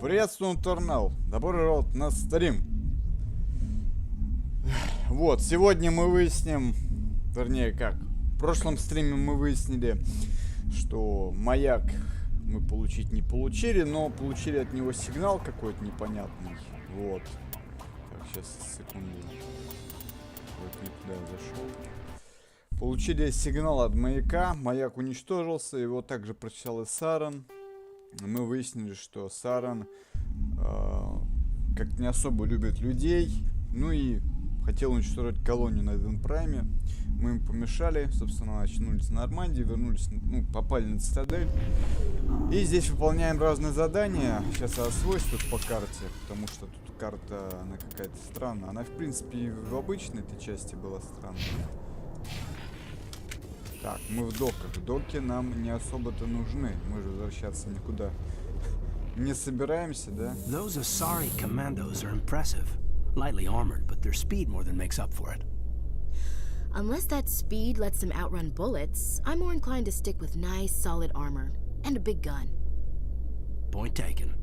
Приветствую, канал. Добро пожаловать на стрим. Вот, сегодня мы выясним, вернее как, в прошлом стриме мы выяснили, что маяк мы получить не получили, но получили от него сигнал какой-то непонятный. Вот. Так, сейчас, секунду. Вот не туда я зашел. Получили сигнал от маяка, маяк уничтожился, его также прочитал и Сарен. Мы выяснили, что Сарен как-то не особо любит людей, ну и хотел уничтожить колонию на Эден Прайме. Мы им помешали, собственно, очнулись на Нормандии, вернулись, ну, попали на Цитадель. И здесь выполняем разные задания. Сейчас я освоюсь тут по карте, потому что тут карта, она какая-то странная. Она, в принципе, и в обычной этой части была странная. Так, мы в доках. Доки нам не особо-то нужны. Мы же возвращаться никуда не собираемся, да? Those Asari commandos are impressive. Lightly armored, but their speed more than makes up for it. Unless that speed lets them outrun bullets, I'm more inclined to stick with nice, solid armor and a big gun. Point taken.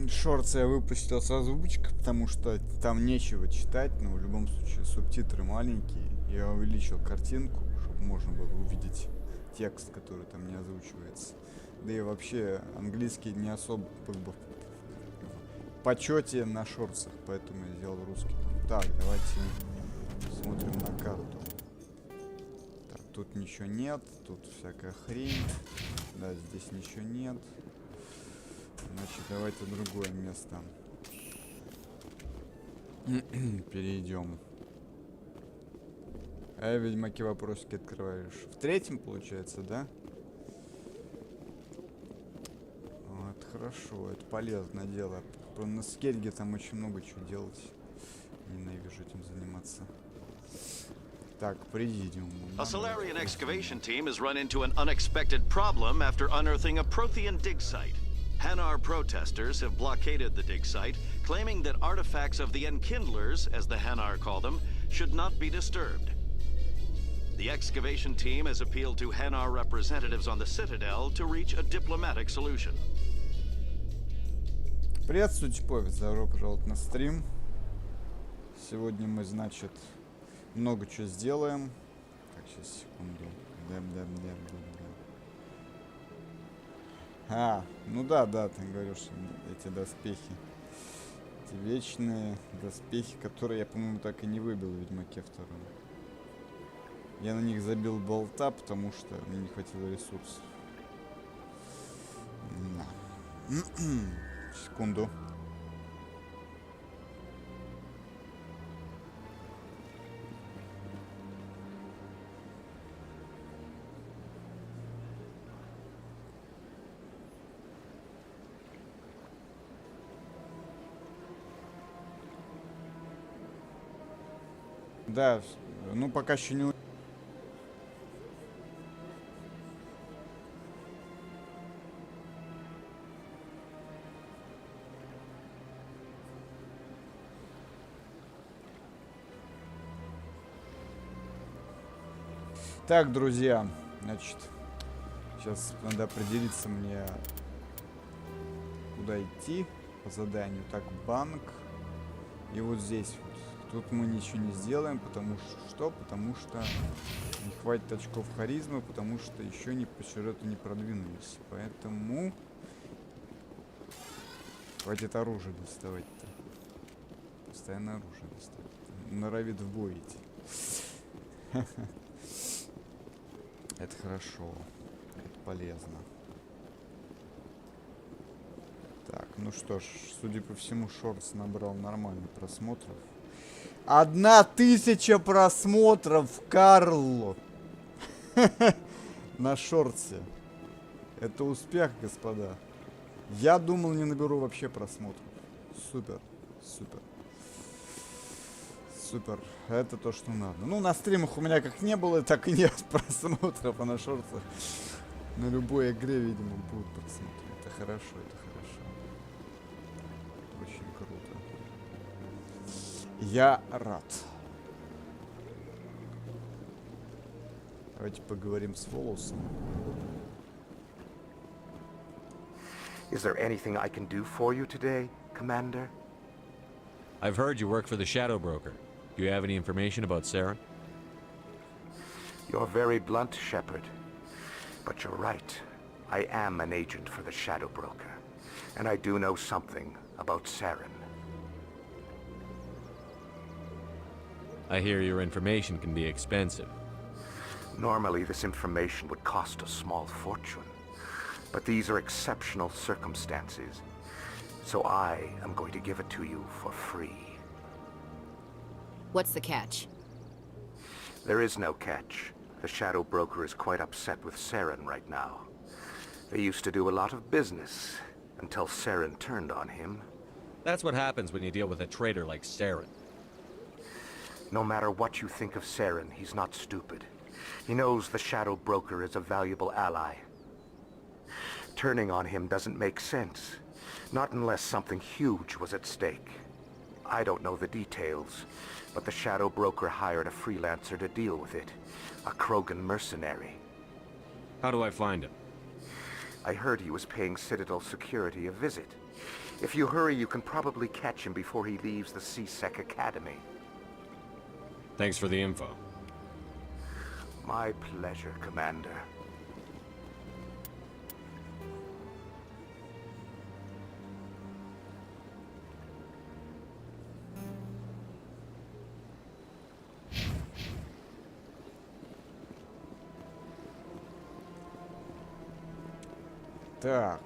Шортс я выпустил с озвучкой, потому что там нечего читать, но в любом случае субтитры маленькие. Я увеличил картинку, чтобы можно было увидеть текст, который там не озвучивается. Да и вообще английский не особо как бы в почете на шортсах, поэтому я сделал русский. Так, давайте смотрим на карту. Так, тут ничего нет, тут всякая хрень. Да, здесь ничего нет. Значит, давайте другое место перейдем. А я, ведьмаки, вопросики открываешь. В третьем, получается, да? Вот, хорошо, это полезное дело. На скельге там очень много чего делать. Ненавижу этим заниматься. Так, президиум. A Solarian excavation team has run into an unexpected problem after unearthing a Prothean dig site. Hanar protesters have blockaded the dig site, claiming that artifacts of the Enkindlers, as the Hanar call them, should not be disturbed. The excavation team has appealed to Hanar representatives on the Citadel to reach a diplomatic solution. Приветствуйте, Повец, добро пожаловать на стрим. Сегодня мы, значит, много чего сделаем. Так, сейчас, секунду. Ну да, ты говоришь, эти доспехи. Эти вечные доспехи, которые я, по-моему, так и не выбил в Ведьмаке 2. Я на них забил болта, потому что мне не хватило ресурсов. Секунду. Да, ну пока еще не... Так, друзья, значит, сейчас надо определиться мне, куда идти по заданию. Так, банк. И вот здесь вот. Тут мы ничего не сделаем, потому что не хватит очков харизмы, потому что еще не по сюжету не продвинулись. Поэтому хватит оружие доставать-то. Постоянно оружие доставать. Норовит в бой идти. Это хорошо. Это полезно. Так, ну что ж, судя по всему, шортс набрал нормально просмотров. 1000 просмотров, Карл! На шортсе. Это успех, господа. Я думал, не наберу вообще просмотров. Супер, супер. Супер. Это то, что надо. Ну, на стримах у меня как не было, так и нет просмотров, а на шортсах на любой игре, видимо, будут просмотры. Это хорошо, это хорошо. Очень круто. Я рад. Давайте поговорим с Волосом. Is there anything I can do for you today, Commander? I've heard you work for the Shadow Broker. Do you have any information about Saren? You're very blunt, Shepard. But you're right. I am an agent for the Shadow Broker. And I do know something about Saren. I hear your information can be expensive. Normally, this information would cost a small fortune. But these are exceptional circumstances. So I am going to give it to you for free. What's the catch? There is no catch. The Shadow Broker is quite upset with Saren right now. They used to do a lot of business until Saren turned on him. That's what happens when you deal with a traitor like Saren. No matter what you think of Saren, he's not stupid. He knows the Shadow Broker is a valuable ally. Turning on him doesn't make sense. Not unless something huge was at stake. I don't know the details, but the Shadow Broker hired a freelancer to deal with it. A Krogan mercenary. How do I find him? I heard he was paying Citadel security a visit. If you hurry, you can probably catch him before he leaves the C-Sec Academy. Thanks for the info. My pleasure, Commander. Так,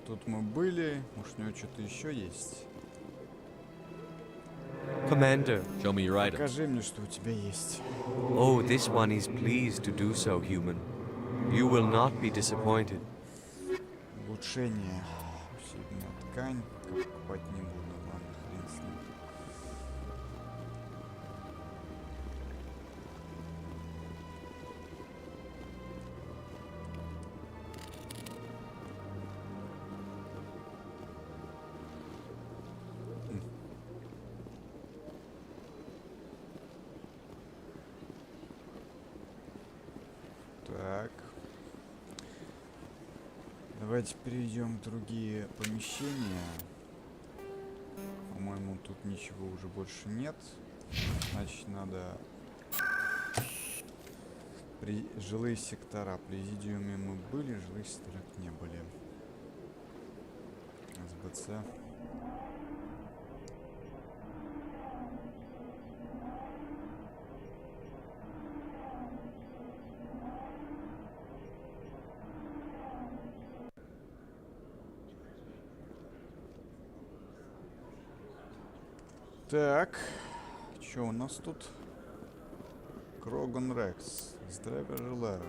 тут мы были. Может, у него что-то еще есть? Commander. Show me your items. Покажи мне, что у тебя есть. Oh, this one is pleased to do so, human. You will not be disappointed. Улучшение. Усиленная ткань. Покупать не буду. Ладно, хрен с ним. Так. Давайте перейдем в другие помещения. По-моему, тут ничего уже больше нет. Значит, надо... Жилые сектора. В президиуме мы были, жилые сектора не были. СБЦ. Так, что у нас тут? Кроган Рекс. Здравия желаю.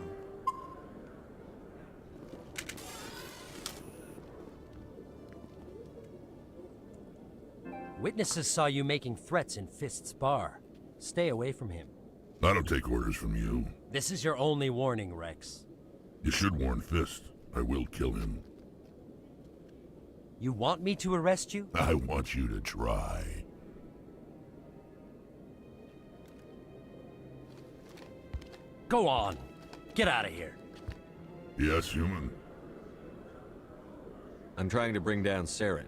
Witnesses saw you making threats in Fist's bar. Stay away from him. I don't take orders from you. This is your only warning, Rex. You should warn Fist. I will kill him. You want me to arrest you? I want you to try. Go on. Get out of here. Yes, human. I'm trying to bring down Saren.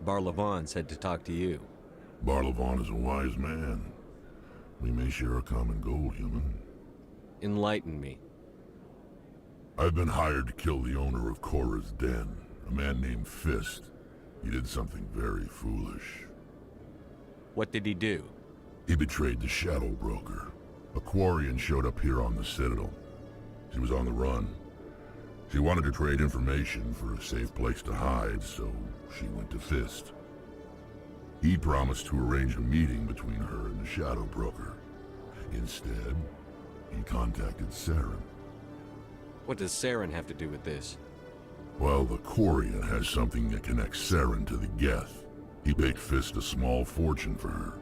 Barlavon said to talk to you. Barlavon is a wise man. We may share a common goal, human. Enlighten me. I've been hired to kill the owner of Cora's Den, a man named Fist. He did something very foolish. What did he do? He betrayed the Shadow Broker. A Quarian showed up here on the Citadel. She was on the run. She wanted to trade information for a safe place to hide, so she went to Fist. He promised to arrange a meeting between her and the Shadow Broker. Instead, he contacted Saren. What does Saren have to do with this? Well, the Quarian has something that connects Saren to the Geth. He paid Fist a small fortune for her.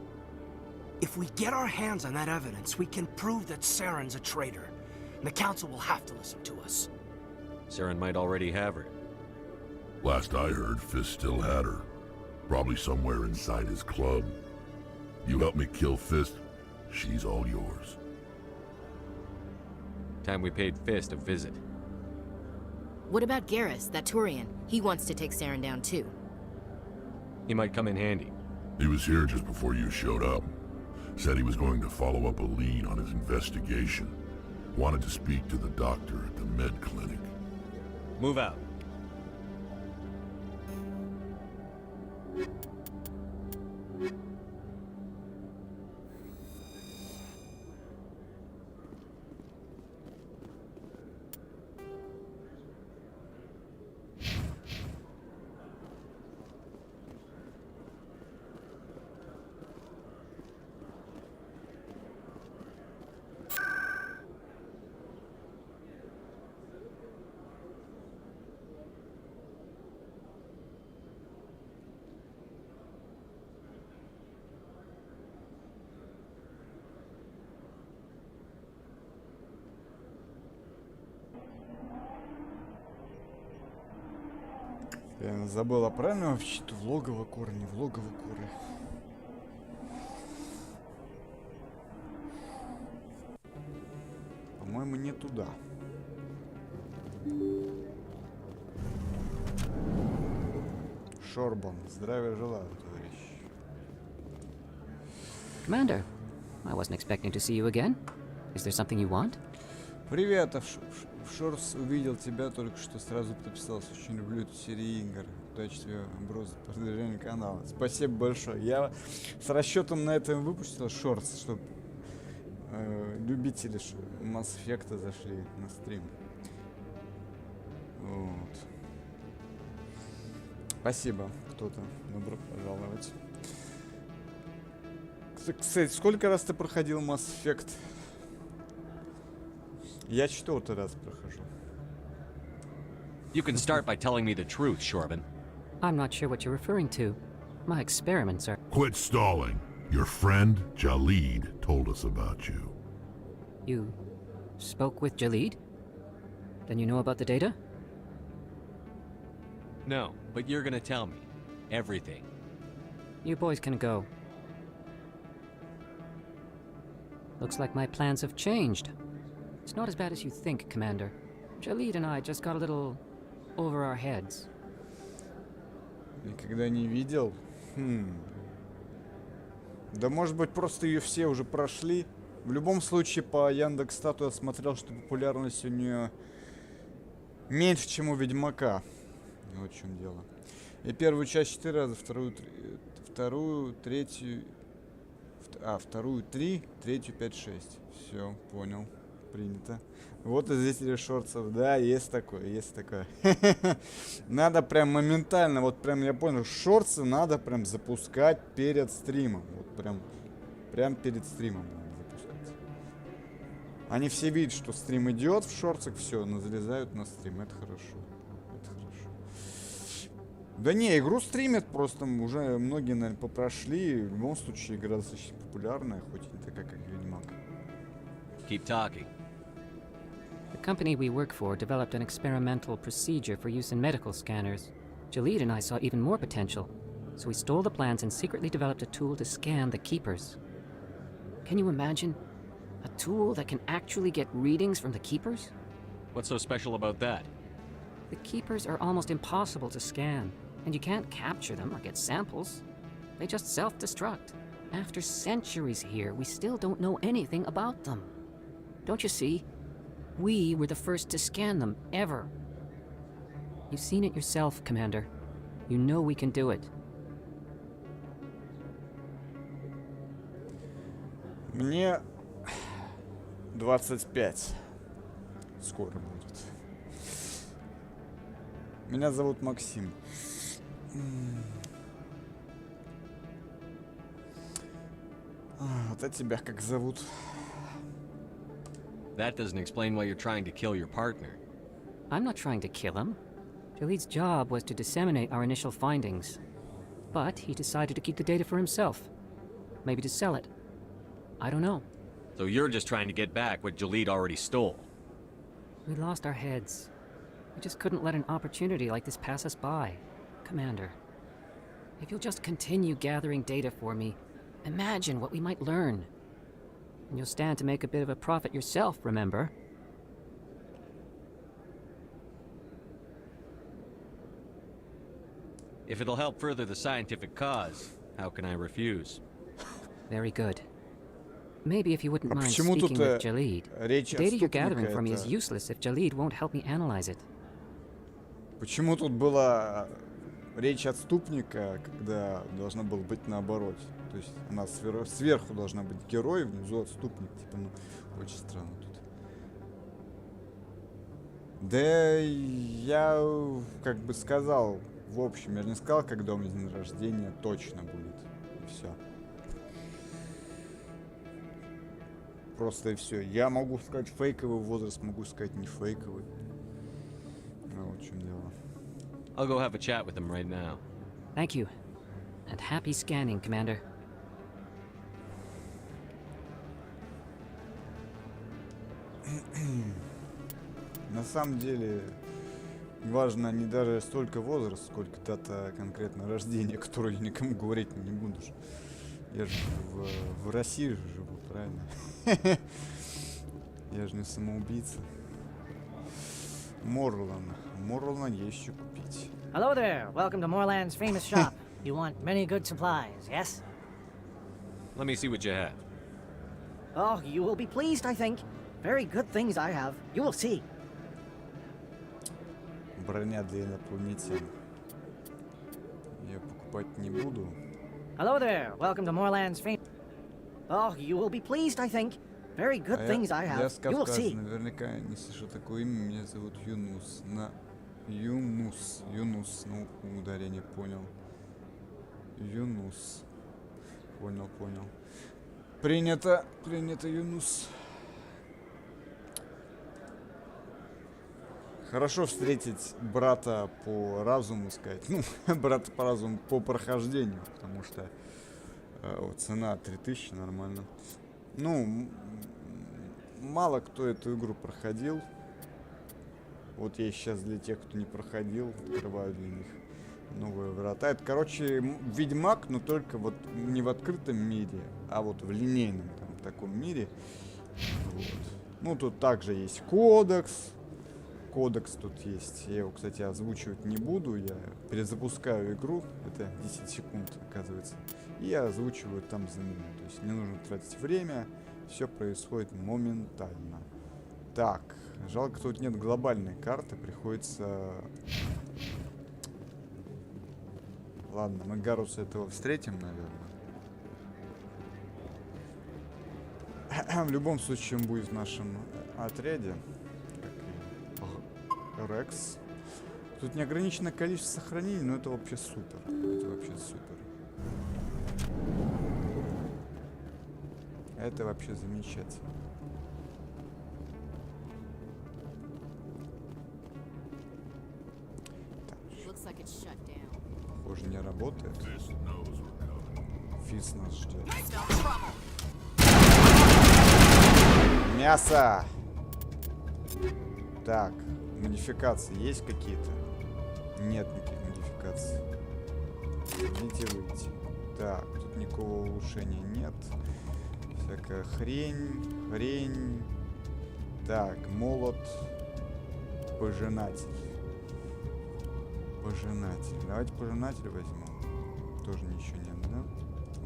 If we get our hands on that evidence, we can prove that Saren's a traitor. And the Council will have to listen to us. Saren might already have her. Last I heard, Fist still had her. Probably somewhere inside his club. You help me kill Fist, she's all yours. Time we paid Fist a visit. What about Garrus, that Turian? He wants to take Saren down too. He might come in handy. He was here just before you showed up. Said he was going to follow up a lead on his investigation. Wanted to speak to the doctor at the med clinic. Move out. Я забыл, а правильно вообще-то в логово куры, не в логово куры. По-моему, не туда. Шорбан, здравия желаю, товарищ. Commander, I wasn't expecting to see you again. Is there something you want? Привет, Шорс увидел тебя только что, сразу подписался. Очень люблю эту серию игр. Удачи тебе, бро, за продвижение канала. Спасибо большое. Я с расчетом на это выпустил Шорс, чтобы любители Mass Effect зашли на стрим. Вот. Спасибо, кто-то. Добро пожаловать. Кстати, сколько раз ты проходил Mass Effect? Я 4-й раз прохожу. You can start by telling me the truth, Shorban. I'm not sure what you're referring to. My experiments are... Quit stalling. Your friend, Jalid, told us about you. You spoke with Jalid? Then you know about the data? No, but you're gonna tell me. Everything. You boys can go. Looks like my plans have changed. It's not as bad as you think, Commander. Jalid and I just got a little over our heads. Никогда не видел. Да может быть просто ее все уже прошли. В любом случае по Яндекс.Стату я смотрел, что популярность у нее меньше, чем у Ведьмака. Вот в чем дело. И первую часть 4 раза, вторую 3, третью 5-6. Все, понял. Принято. Вот и зрители шорцев. Да, есть такое, есть такое. Надо прям моментально, вот прям я понял, шорцы надо прям запускать перед стримом. Вот прям перед стримом надо запускать. Они все видят, что стрим идет в шорцах, все, залезают на стрим. Это хорошо. Это хорошо. Да не, игру стримят, просто уже многие, наверное, попрошли. В любом случае, игра достаточно популярная, хоть и не такая, как Ведьмак. Keep talking. The company we work for developed an experimental procedure for use in medical scanners. Jalid and I saw even more potential, so we stole the plans and secretly developed a tool to scan the keepers. Can you imagine? A tool that can actually get readings from the keepers? What's so special about that? The keepers are almost impossible to scan, and you can't capture them or get samples. They just self-destruct. After centuries here, we still don't know anything about them. Don't you see? We were the first to scan them, ever. You've seen it yourself, Commander. You know we can do it. Мне 25. Скоро будет. Меня зовут Максим. Вот а тебя как зовут? That doesn't explain why you're trying to kill your partner. I'm not trying to kill him. Jalid's job was to disseminate our initial findings. But he decided to keep the data for himself. Maybe to sell it. I don't know. So you're just trying to get back what Jalid already stole. We lost our heads. We just couldn't let an opportunity like this pass us by. Commander, if you'll just continue gathering data for me, imagine what we might learn. And you'll stand to make a bit of a profit yourself, remember? If it'll help further the scientific cause, how can I refuse? Very good. Maybe if you wouldn't mind почему speaking тут with Jalid. речь The data you're отступника gathering from me is это... useless if Jalid won't help me analyze it. Почему тут была речь отступника, когда должна была быть наоборот? То есть она сверху должна быть герой, внизу отступник. Типа, ну, очень странно тут. Да я как бы сказал, в общем, я же не сказал, когда у меня день рождения точно будет. И все. Просто и все. Я могу сказать фейковый возраст, могу сказать не фейковый. Ну, вот в чем дело. I'll go have a chat with him right now. Thank you. And happy scanning, Commander. На самом деле, важно не даже столько возраст, сколько дата конкретно рождения, которую я никому говорить не буду. Я же в России же живу, правильно? Я же не самоубийца. Морлан есть что купить. Hello there. Welcome to Moorland's famous shop. You want many good supplies, yes? Let me see what you have. Oh, you will be pleased, I think. Very good things I have. You will see. Броня для инопланетян. Я покупать не буду. Hello there. Welcome to Moorland's famous... Oh, you will be pleased, I think. Very good things I have. You will see. Наверняка не слышу такое имя. Меня зовут Юнус. Юнус. Ну, ударение понял. Юнус. Понял. Принято, Юнус. Хорошо встретить брата по разуму, сказать. Ну, брата по разуму по прохождению, потому что цена 3000, нормально. Ну, мало кто эту игру проходил. Вот я сейчас для тех, кто не проходил, открываю для них новые врата. Это, короче, Ведьмак, но только вот не в открытом мире, а вот в линейном там таком мире. Вот. Ну, тут также есть кодекс. Кодекс тут есть. Я его, кстати, озвучивать не буду. Я перезапускаю игру. Это 10 секунд, оказывается. И я озвучиваю там за минуту. То есть не нужно тратить время. Все происходит моментально. Так. Жалко, тут нет глобальной карты. Приходится... Ладно, мы Гаруса этого встретим, наверное. В любом случае, он будет в нашем отряде. Рекс. Тут неограниченное количество сохранений, но это вообще супер. Это вообще замечательно. Так. Похоже, не работает. Физ нас ждет. Мясо! Так. Модификации есть какие-то? Нет никаких модификаций. Идите выйти. Так, тут никакого улучшения нет. Всякая хрень. Так, молот. Пожинатель. Давайте пожинатель возьмем. Тоже ничего нет, да?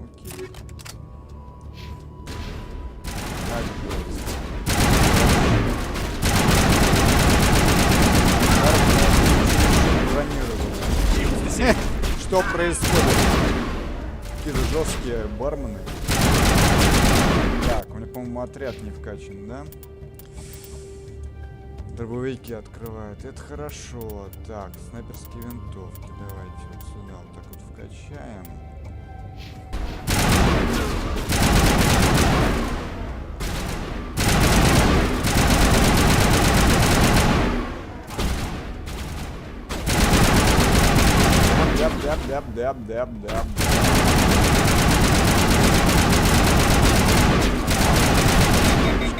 Окей. Что происходит? Какие-то жесткие бармены. Так, у меня, по-моему, отряд не вкачан, да? Дробовики открывают. Это хорошо. Так, снайперские винтовки. Давайте вот сюда вот так вот вкачаем. Дяб.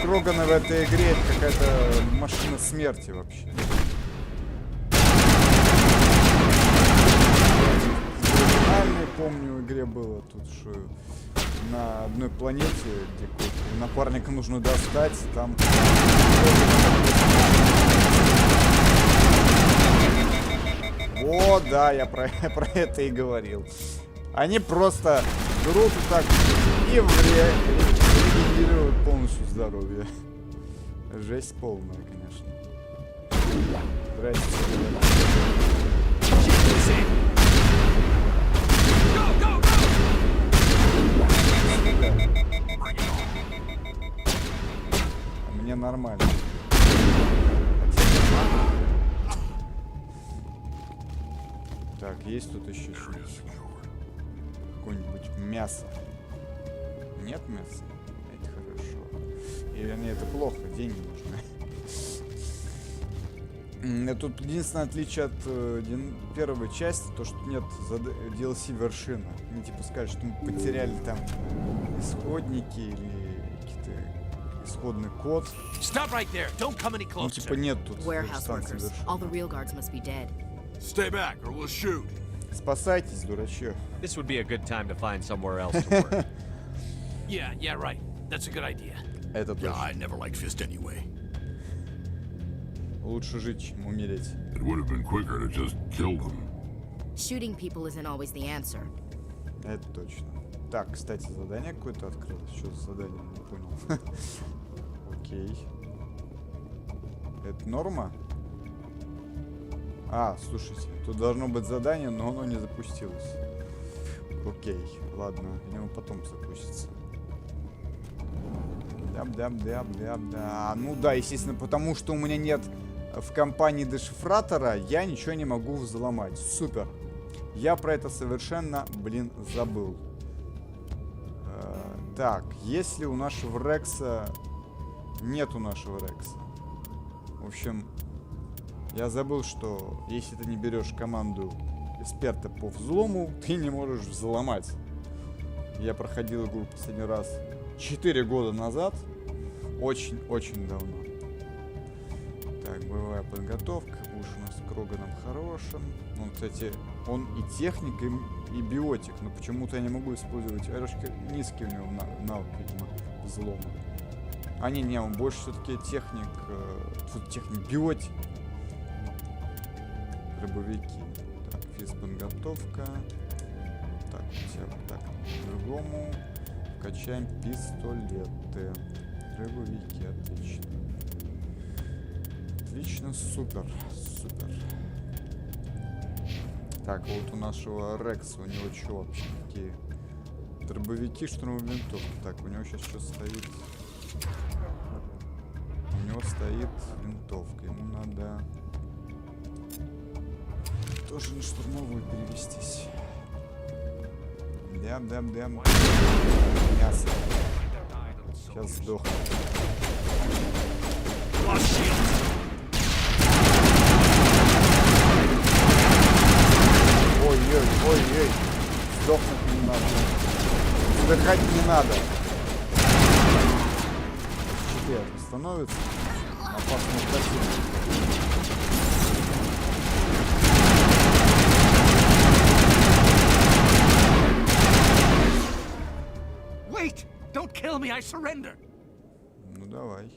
Кроганы в этой игре это какая-то машина смерти вообще. Помню, в игре было тут, что на одной планете, где напарника нужно достать, там... Вот, Да, я про это и говорил. Они просто берут и так и регенерируют полностью здоровье. Жесть полная, конечно. Здрасте. Мне нормально. Так, есть тут еще что-нибудь? Какое-нибудь мясо? Нет мяса? Это хорошо. Или нет, это плохо, деньги нужны. Тут единственное отличие от первой части, то что нет DLC вершина. Мне типа сказали, что мы потеряли там исходники или какие-то исходный код. Ну типа нет тут станции вершины. Stay back, or we'll shoot. Спасайтесь, дурачье. This would be a good time to find somewhere else to work. Yeah, right. That's a good idea. Это Yeah, I never liked Fist anyway. Лучше жить, чем умереть. It would have been quicker to just kill them. Shooting people isn't always the answer. Это точно. Так, кстати, задание какое-то открылось. Что за задание? Не понял. Окей. Это норма? А, слушайте, тут должно быть задание, но оно не запустилось. Окей, ладно, видимо потом запустится. Да. Ну да, естественно, потому что у меня нет в компании дешифратора, я ничего не могу взломать. Супер. Я про это совершенно, забыл. Так, если у нашего Рекса... Нет у нашего Рекса. В общем... Я забыл, что если ты не берешь команду эксперта по взлому, ты не можешь взломать. Я проходил игру последний раз 4 года назад. Очень-очень давно. Так, боевая подготовка. Уж у нас с Кроганом хорошим. Он, кстати, он и техник, и биотик. Но почему-то я не могу использовать. Низкий у него навык, видимо, взлома. А не, он больше все-таки техник. Биотик. Рыбовики. Так, физподготовка. Так, все вот так. По-другому. Качаем пистолеты. Рыбовики, отлично. Отлично, супер. Так, вот у нашего Рекса, у него что вообще? Какие? Дробовики, штурмовые винтовки. Так, у него сейчас что стоит? У него стоит винтовка. Ему надо... тоже на штурмовую перевестись. Да. Мясо. Сейчас сдохну. Ой. Сдохнуть не надо. Вздыхать не надо. Теперь становится опасно противник. Wait! Don't kill me, I surrender! Ну давай.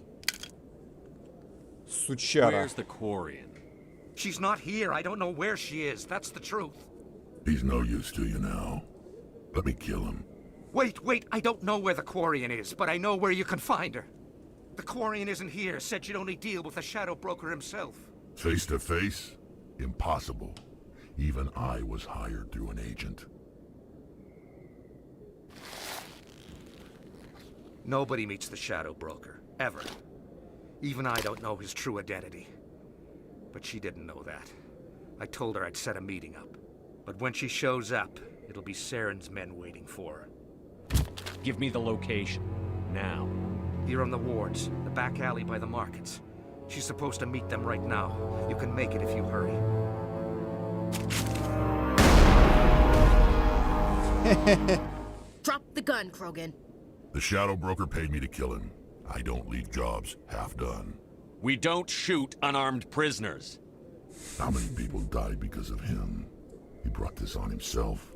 Сучара. Where's the Quarian? She's not here. I don't know where she is. That's the truth. He's no use to you now. Let me kill him. Wait. I don't know where the Quarian is, but I know where you can find her. The Quarian isn't here. Said she'd only deal with the Shadow Broker himself. Face to face? Impossible. Even I was hired through an agent. Nobody meets the Shadow Broker, ever. Even I don't know his true identity. But she didn't know that. I told her I'd set a meeting up. But when she shows up, it'll be Saren's men waiting for her. Give me the location. Now. Here on the wards, the back alley by the markets. She's supposed to meet them right now. You can make it if you hurry. Drop the gun, Krogan. The Shadow Broker paid me to kill him. I don't leave jobs half done. We don't shoot unarmed prisoners. How many people died because of him? He brought this on himself.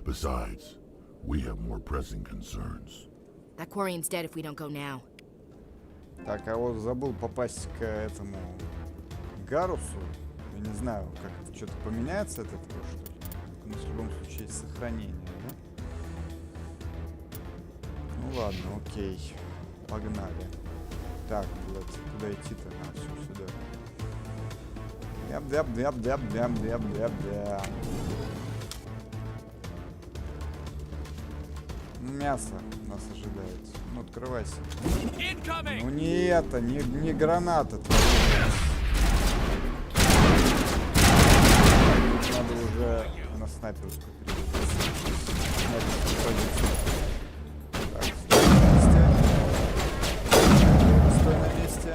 Besides, we have more pressing concerns. That Quarian's dead if we don't go now. Так, а вот забыл попасть к этому Гарусу. Я не знаю, как это что-то поменяется от этого, что ли. Но в любом случае есть сохранение, да? Ну ладно, окей. Погнали. Так, куда идти-то? А, все, сюда. Мясо нас ожидает. Ну, открывайся. Ну не это, не граната твоя. Надо уже на снайперскую перейти. Так, стой на месте.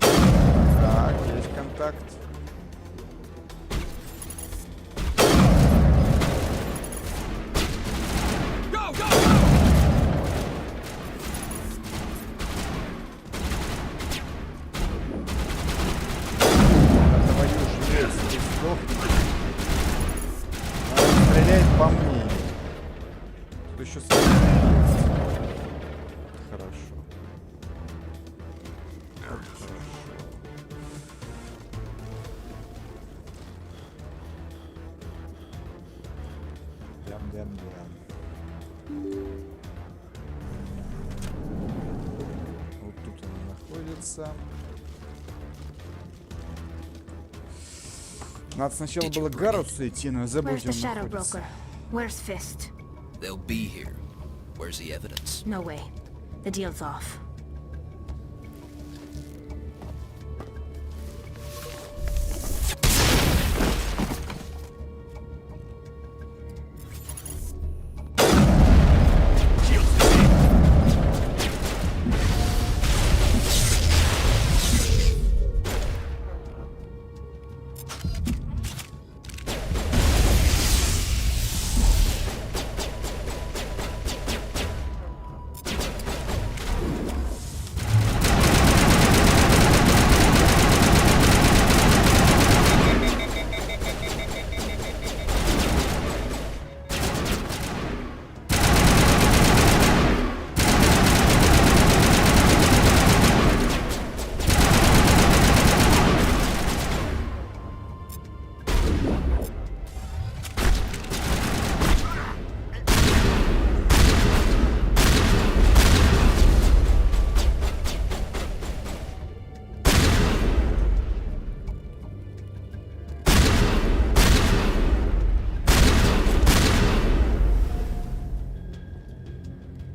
Так, есть контакт. По мне. Тут еще Сарена есть. Хорошо. Вот хорошо. Дям-дям-дям. Вот тут он находится. Надо сначала было к Гарусу идти, но я забыл, где он находится. Where's Fist? They'll be here. Where's the evidence? No way. The deal's off.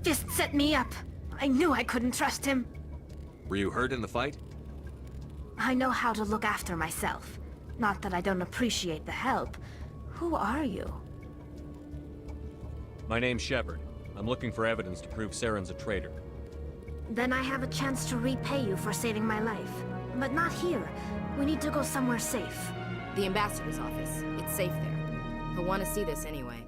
Just set me up. I knew I couldn't trust him. Were you hurt in the fight? I know how to look after myself. Not that I don't appreciate the help. Who are you? My name's Shepard. I'm looking for evidence to prove Saren's a traitor. Then I have a chance to repay you for saving my life. But not here. We need to go somewhere safe. The ambassador's office. It's safe there. He'll want to see this anyway.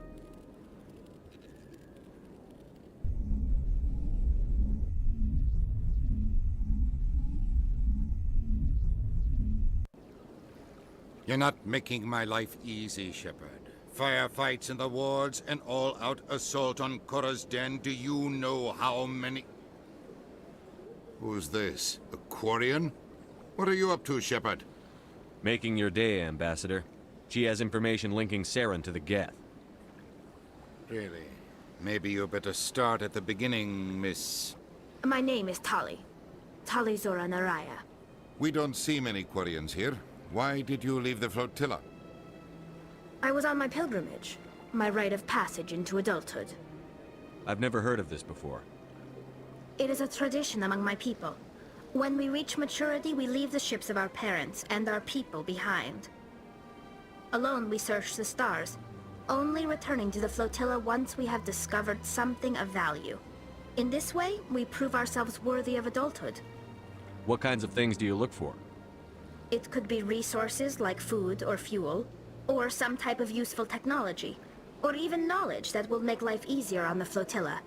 You're not making my life easy, Shepard. Firefights in the wards, an all-out assault on Korra's den. Do you know how many... Who's this? A Quarian? What are you up to, Shepard? Making your day, Ambassador. She has information linking Saren to the Geth. Really? Maybe you better start at the beginning, Miss... My name is Tali. Tali Zora Naraya. We don't see many Quarians here. Why did you leave the flotilla? I was on my pilgrimage. My rite of passage into adulthood. I've never heard of this before. It is a tradition among my people. When we reach maturity, we leave the ships of our parents and our people behind. Alone, we search the stars, only returning to the flotilla once we have discovered something of value. In this way, we prove ourselves worthy of adulthood. What kinds of things do you look for? It could be resources like food or fuel, or some type of useful technology, or even knowledge that will make life easier on the flotilla.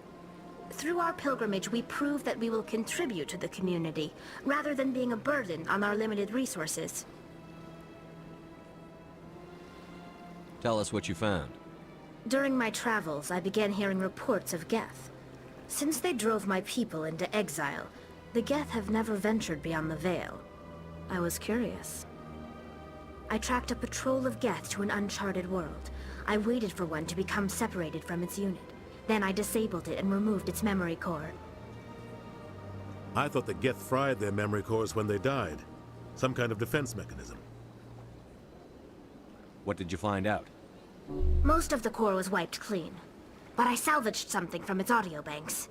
Through our pilgrimage, we prove that we will contribute to the community, rather than being a burden on our limited resources. Tell us what you found. During my travels, I began hearing reports of Geth. Since they drove my people into exile, the Geth have never ventured beyond the Veil. I was curious. I tracked a patrol of Geth to an uncharted world. I waited for one to become separated from its unit. Then I disabled it and removed its memory core. I thought the Geth fried their memory cores when they died. Some kind of defense mechanism. What did you find out? Most of the core was wiped clean, but I salvaged something from its audio banks.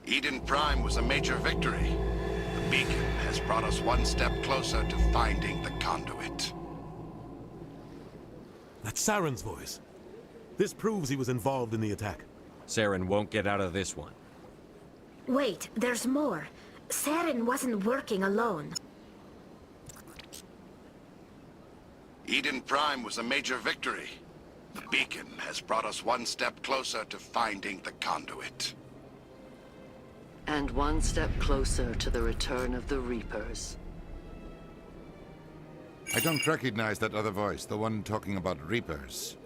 Eden Prime was a major victory. The beacon has brought us one step closer to finding the conduit. That's Saren's voice. This proves he was involved in the attack. Saren won't get out of this one. Wait, there's more. Saren wasn't working alone. Eden Prime was a major victory. The beacon has brought us one step closer to finding the conduit. And one step closer to the return of the Reapers. I don't recognize that other voice, the one talking about Reapers.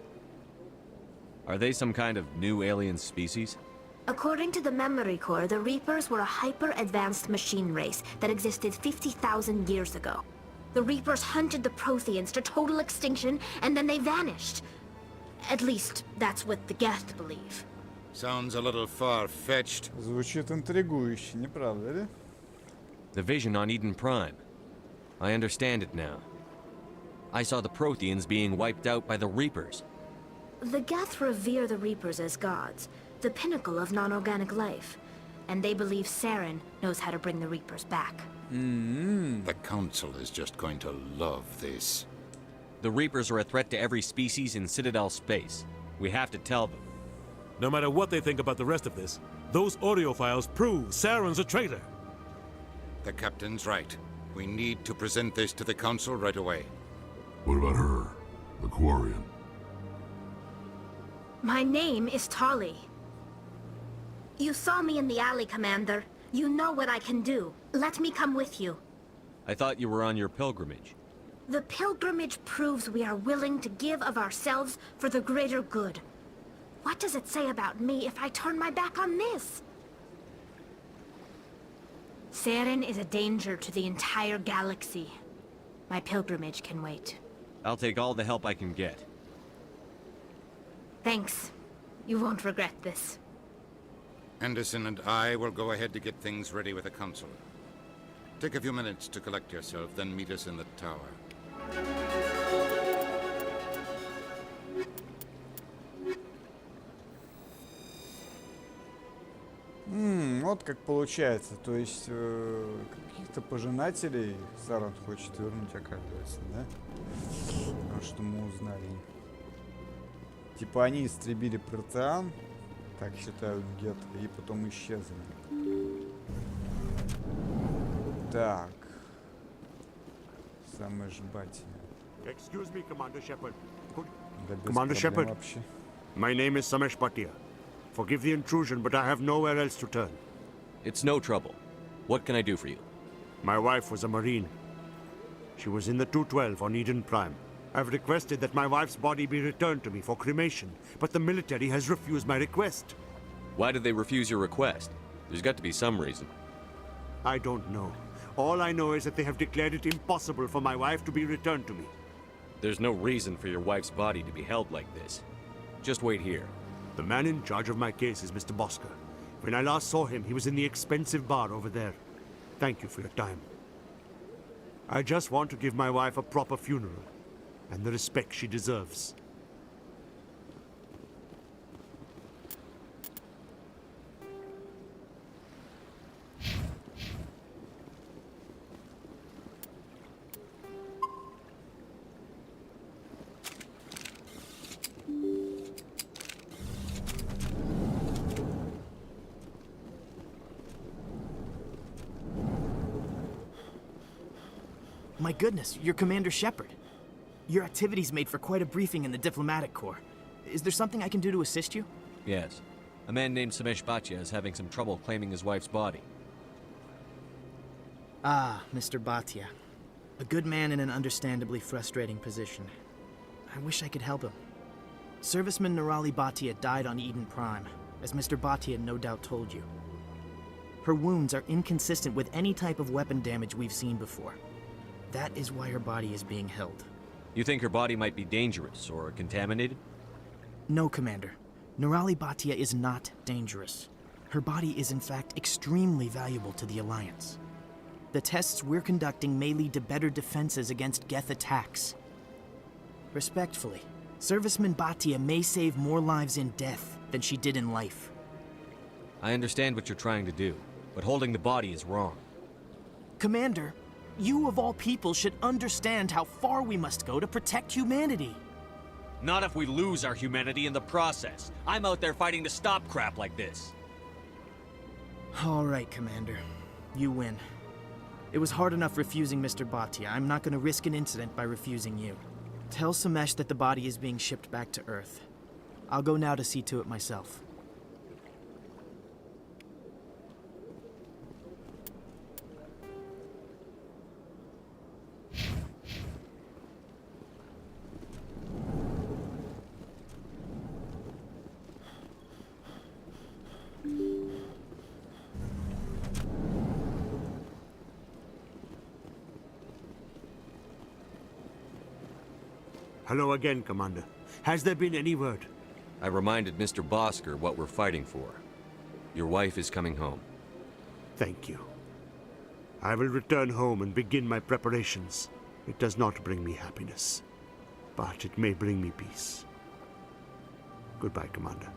Are they some kind of new alien species? According to the memory core, the Reapers were a hyper-advanced machine race that existed 50,000 years ago. The Reapers hunted the Protheans to total extinction, and then they vanished. At least, that's what the Geth believe. Sounds a little far-fetched. Звучит интригующе, не правда ли? The vision on Eden Prime. I understand it now. I saw the Protheans being wiped out by the Reapers. The Geth revere the Reapers as gods, the pinnacle of non-organic life. And they believe Saren knows how to bring the Reapers back. The Council is just going to love this. The Reapers are a threat to every species in Citadel space. We have to tell them. No matter what they think about the rest of this, those audio files prove Saren's a traitor. The Captain's right. We need to present this to the Council right away. What about her? The Quarian? My name is Tali. You saw me in the alley, Commander. You know what I can do. Let me come with you. I thought you were on your pilgrimage. The pilgrimage proves we are willing to give of ourselves for the greater good. What does it say about me if I turn my back on this? Saren is a danger to the entire galaxy. My pilgrimage can wait. I'll take all the help I can get. Thanks. You won't regret this. Anderson and I will go ahead to get things ready with the Council. Take a few minutes to collect yourself, then meet us in the tower. Вот как получается. То есть каких-то пожинателей Сарен хочет вернуть, оказывается, да? Вот что мы узнали. Типа они истребили протеан, так считают Гет, и потом исчезли. Так. Самое жбательное. Excuse me, Commander Shepard. Да без Commander проблем Shepard, вообще. my name is Samesh Bhatia. Forgive the intrusion, but I have nowhere else to turn. It's no trouble. What can I do for you? My wife was a Marine. She was in the 212 on Eden Prime. I've requested that my wife's body be returned to me for cremation, but the military has refused my request. Why did they refuse your request? There's got to be some reason. I don't know. All I know is that they have declared it impossible for my wife to be returned to me. There's no reason for your wife's body to be held like this. Just wait here. The man in charge of my case is Mr. Bosker. When I last saw him, he was in the expensive bar over there. Thank you for your time. I just want to give my wife a proper funeral, and the respect she deserves. My goodness, you're Commander Shepard. Your activities made for quite a briefing in the Diplomatic Corps. Is there something I can do to assist you? Yes. A man named Samesh Bhatia is having some trouble claiming his wife's body. Ah, Mr. Bhatia. A good man in an understandably frustrating position. I wish I could help him. Serviceman Nirali Bhatia died on Eden Prime, as Mr. Bhatia no doubt told you. Her wounds are inconsistent with any type of weapon damage we've seen before. That is why her body is being held. You think her body might be dangerous or contaminated? No, Commander. Nurali Bhatia is not dangerous. Her body is in fact extremely valuable to the Alliance. The tests we're conducting may lead to better defenses against Geth attacks. Respectfully, Serviceman Bhatia may save more lives in death than she did in life. I understand what you're trying to do, but holding the body is wrong. Commander, you of all people should understand how far we must go to protect humanity. Not if we lose our humanity in the process. I'm out there fighting to stop crap like this. All right, Commander. You win. It was hard enough refusing Mr. Bhatia. I'm not going to risk an incident by refusing you. Tell Samesh that the body is being shipped back to Earth. I'll go now to see to it myself. Hello again, Commander. Has there been any word? I reminded Mr. Bosker what we're fighting for. Your wife is coming home. Thank you. I will return home and begin my preparations. It does not bring me happiness, but it may bring me peace. Goodbye, Commander.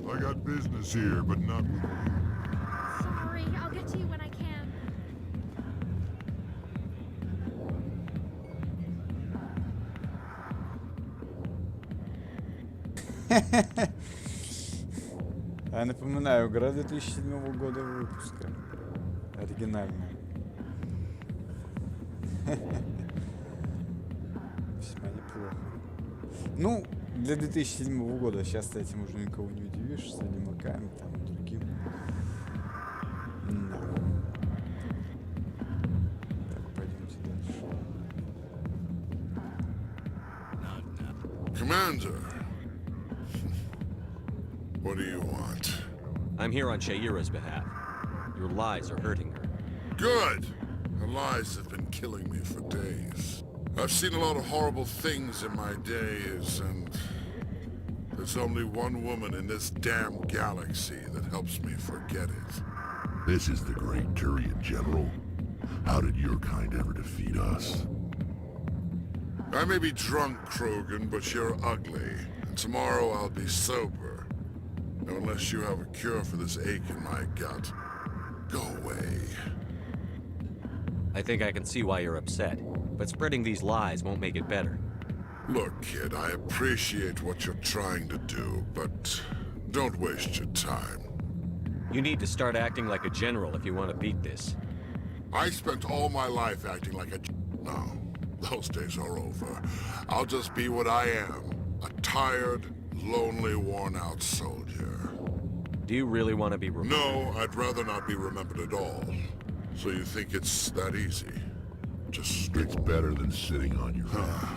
I got business here, but not with you. Sorry, I'll get to you when I can. Я напоминаю, игра 2007 года выпуска. Оригинальная. Весьма неплохо. Ну, для 2007 года сейчас этим уже никого не удивишь, с анимаками там и другим. Да. Так, пойдемте дальше. Commander, what do you want? I'm here on Shaira's behalf. Your lies are hurting her. Good! Her lies have been killing me for days. I've seen a lot of horrible things in my days, and there's only one woman in this damn galaxy that helps me forget it. This is the Great Turian, General. How did your kind ever defeat us? I may be drunk, Krogan, but you're ugly. And tomorrow I'll be sober. Now, unless you have a cure for this ache in my gut, go away. I think I can see why you're upset, but spreading these lies won't make it better. Look, kid, I appreciate what you're trying to do, but don't waste your time. You need to start acting like a general if you want to beat this. I spent all my life acting like a now. Those days are over. I'll just be what I am. A tired, lonely, worn-out soldier. Do you really want to be remembered? No, I'd rather not be remembered at all. So you think it's that easy? Just... It's better than sitting on your head.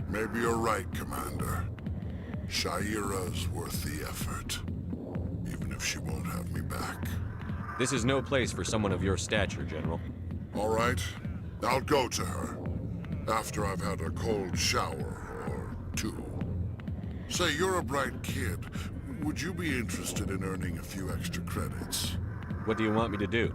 Maybe you're right, Commander. Shaira's worth the effort. Even if she won't have me back. This is no place for someone of your stature, General. All right. I'll go to her. After I've had a cold shower or two. Say, you're a bright kid. Would you be interested in earning a few extra credits? What do you want me to do?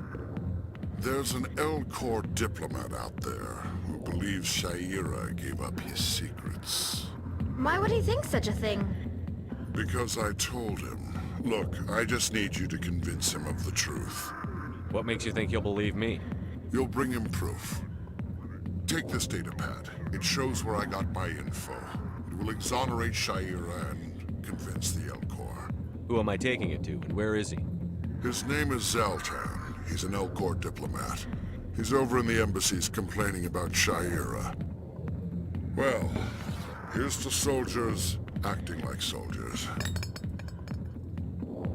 There's an L-Corps diplomat out there who believes Shaira gave up his secrets. Why would he think such a thing? Because I told him. Look, I just need you to convince him of the truth. What makes you think he'll believe me? You'll bring him proof. Take this data pad. It shows where I got my info. It will exonerate Shaira and convince the L-Corps. Who am I taking it to, and where is he? His name is Zaltan. He's an L-Corps diplomat. He's over in the embassies complaining about Shaira. Well, here's to soldiers acting like soldiers.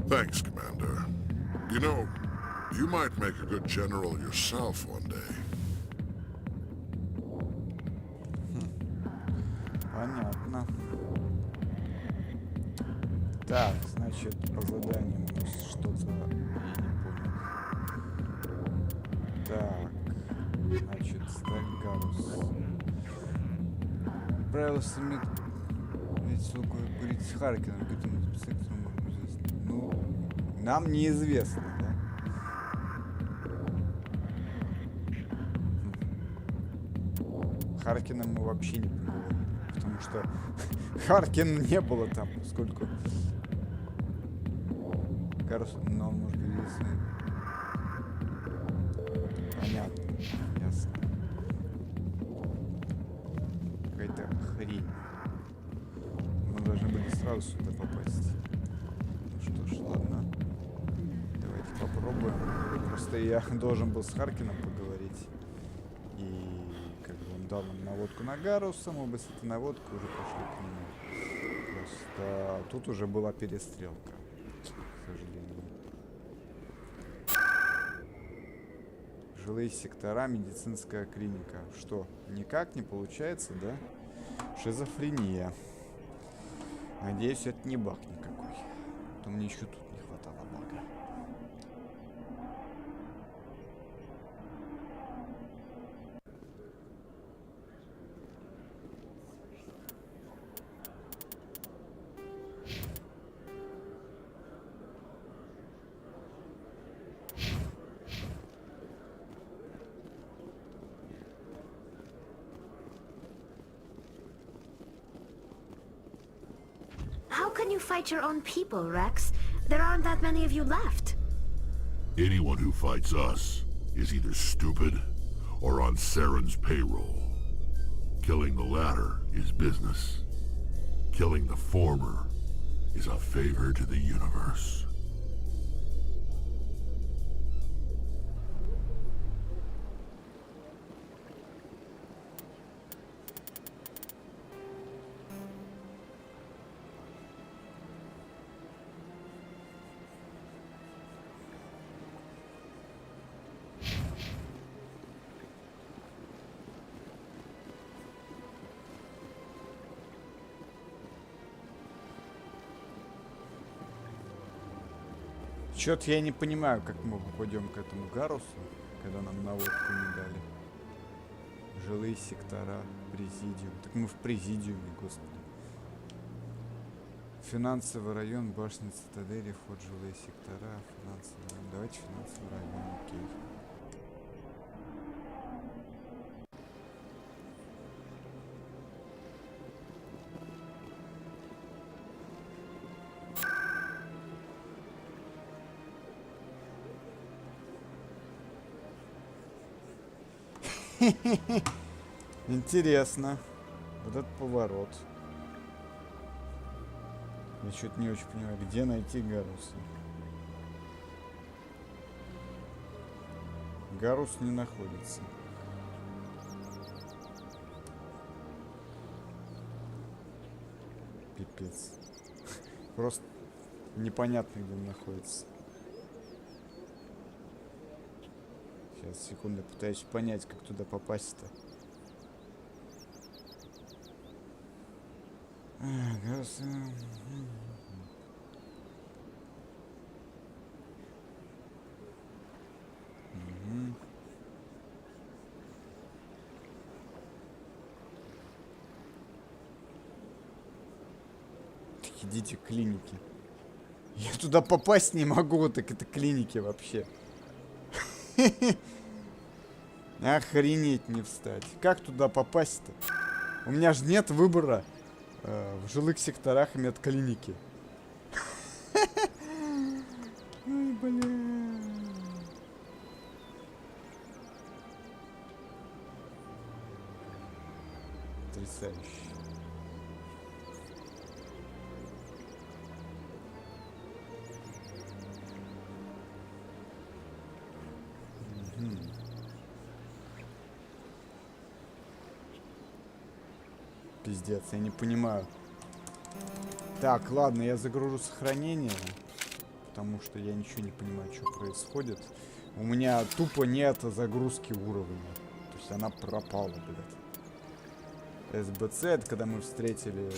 Thanks, Commander. You know, you might make a good general yourself one day. Понятно. Так, значит, по заданиям у нас что-то... Я не понял. Так, значит, Стальгарус. Правила сами... Ведь, сука, говорить с Харкином, каким-то сектором, ну, нам неизвестно, да? Харкина мы вообще не поговорим, потому что Харкина не было там, поскольку Гарус, но может быть если... Понятно, ясно. Какая-то хрень. Мы должны были сразу сюда попасть. Ну что ж, ладно. Давайте попробуем. Просто я должен был с Харкином поговорить. И как бы он дал нам наводку на Гаруса, мы бы с этой наводкой уже пошли к нему. Просто тут уже была перестрелка, к сожалению. Жилые сектора, медицинская клиника. Что, никак не получается, да? Шизофрения. Надеюсь, это не баг никакой. А то мне еще тут не хватало бага. How can you fight your own people, Rex? There aren't that many of you left. Anyone who fights us is either stupid or on Saren's payroll. Killing the latter is business. Killing the former is a favor to the universe. Чё-то я не понимаю, как мы попадем к этому Гарусу, когда нам наводку не дали. Жилые сектора, президиум. Так мы в президиуме, господи. Финансовый район, башня цитадели, вход в жилые сектора, финансовый район. Давайте финансовый район, окей. Интересно. Вот этот поворот. Я что-то не очень понимаю, где найти Гаруса. Гарус не находится. Пипец. Просто непонятно, где он находится. Сейчас, секунду, пытаюсь понять, как туда попасть-то. Гарус... Идите к клинике. Я туда попасть не могу, так это клиники вообще. Охренеть не встать. Как туда попасть-то? У меня же нет выбора в жилых секторах и медклиники. Ой, бля. Потрясающе. Пиздец, я не понимаю. Так, ладно, я загружу сохранение, потому что я ничего не понимаю, что происходит. У меня тупо нет загрузки уровня. То есть она пропала, блядь. СБЦ, это когда мы встретили...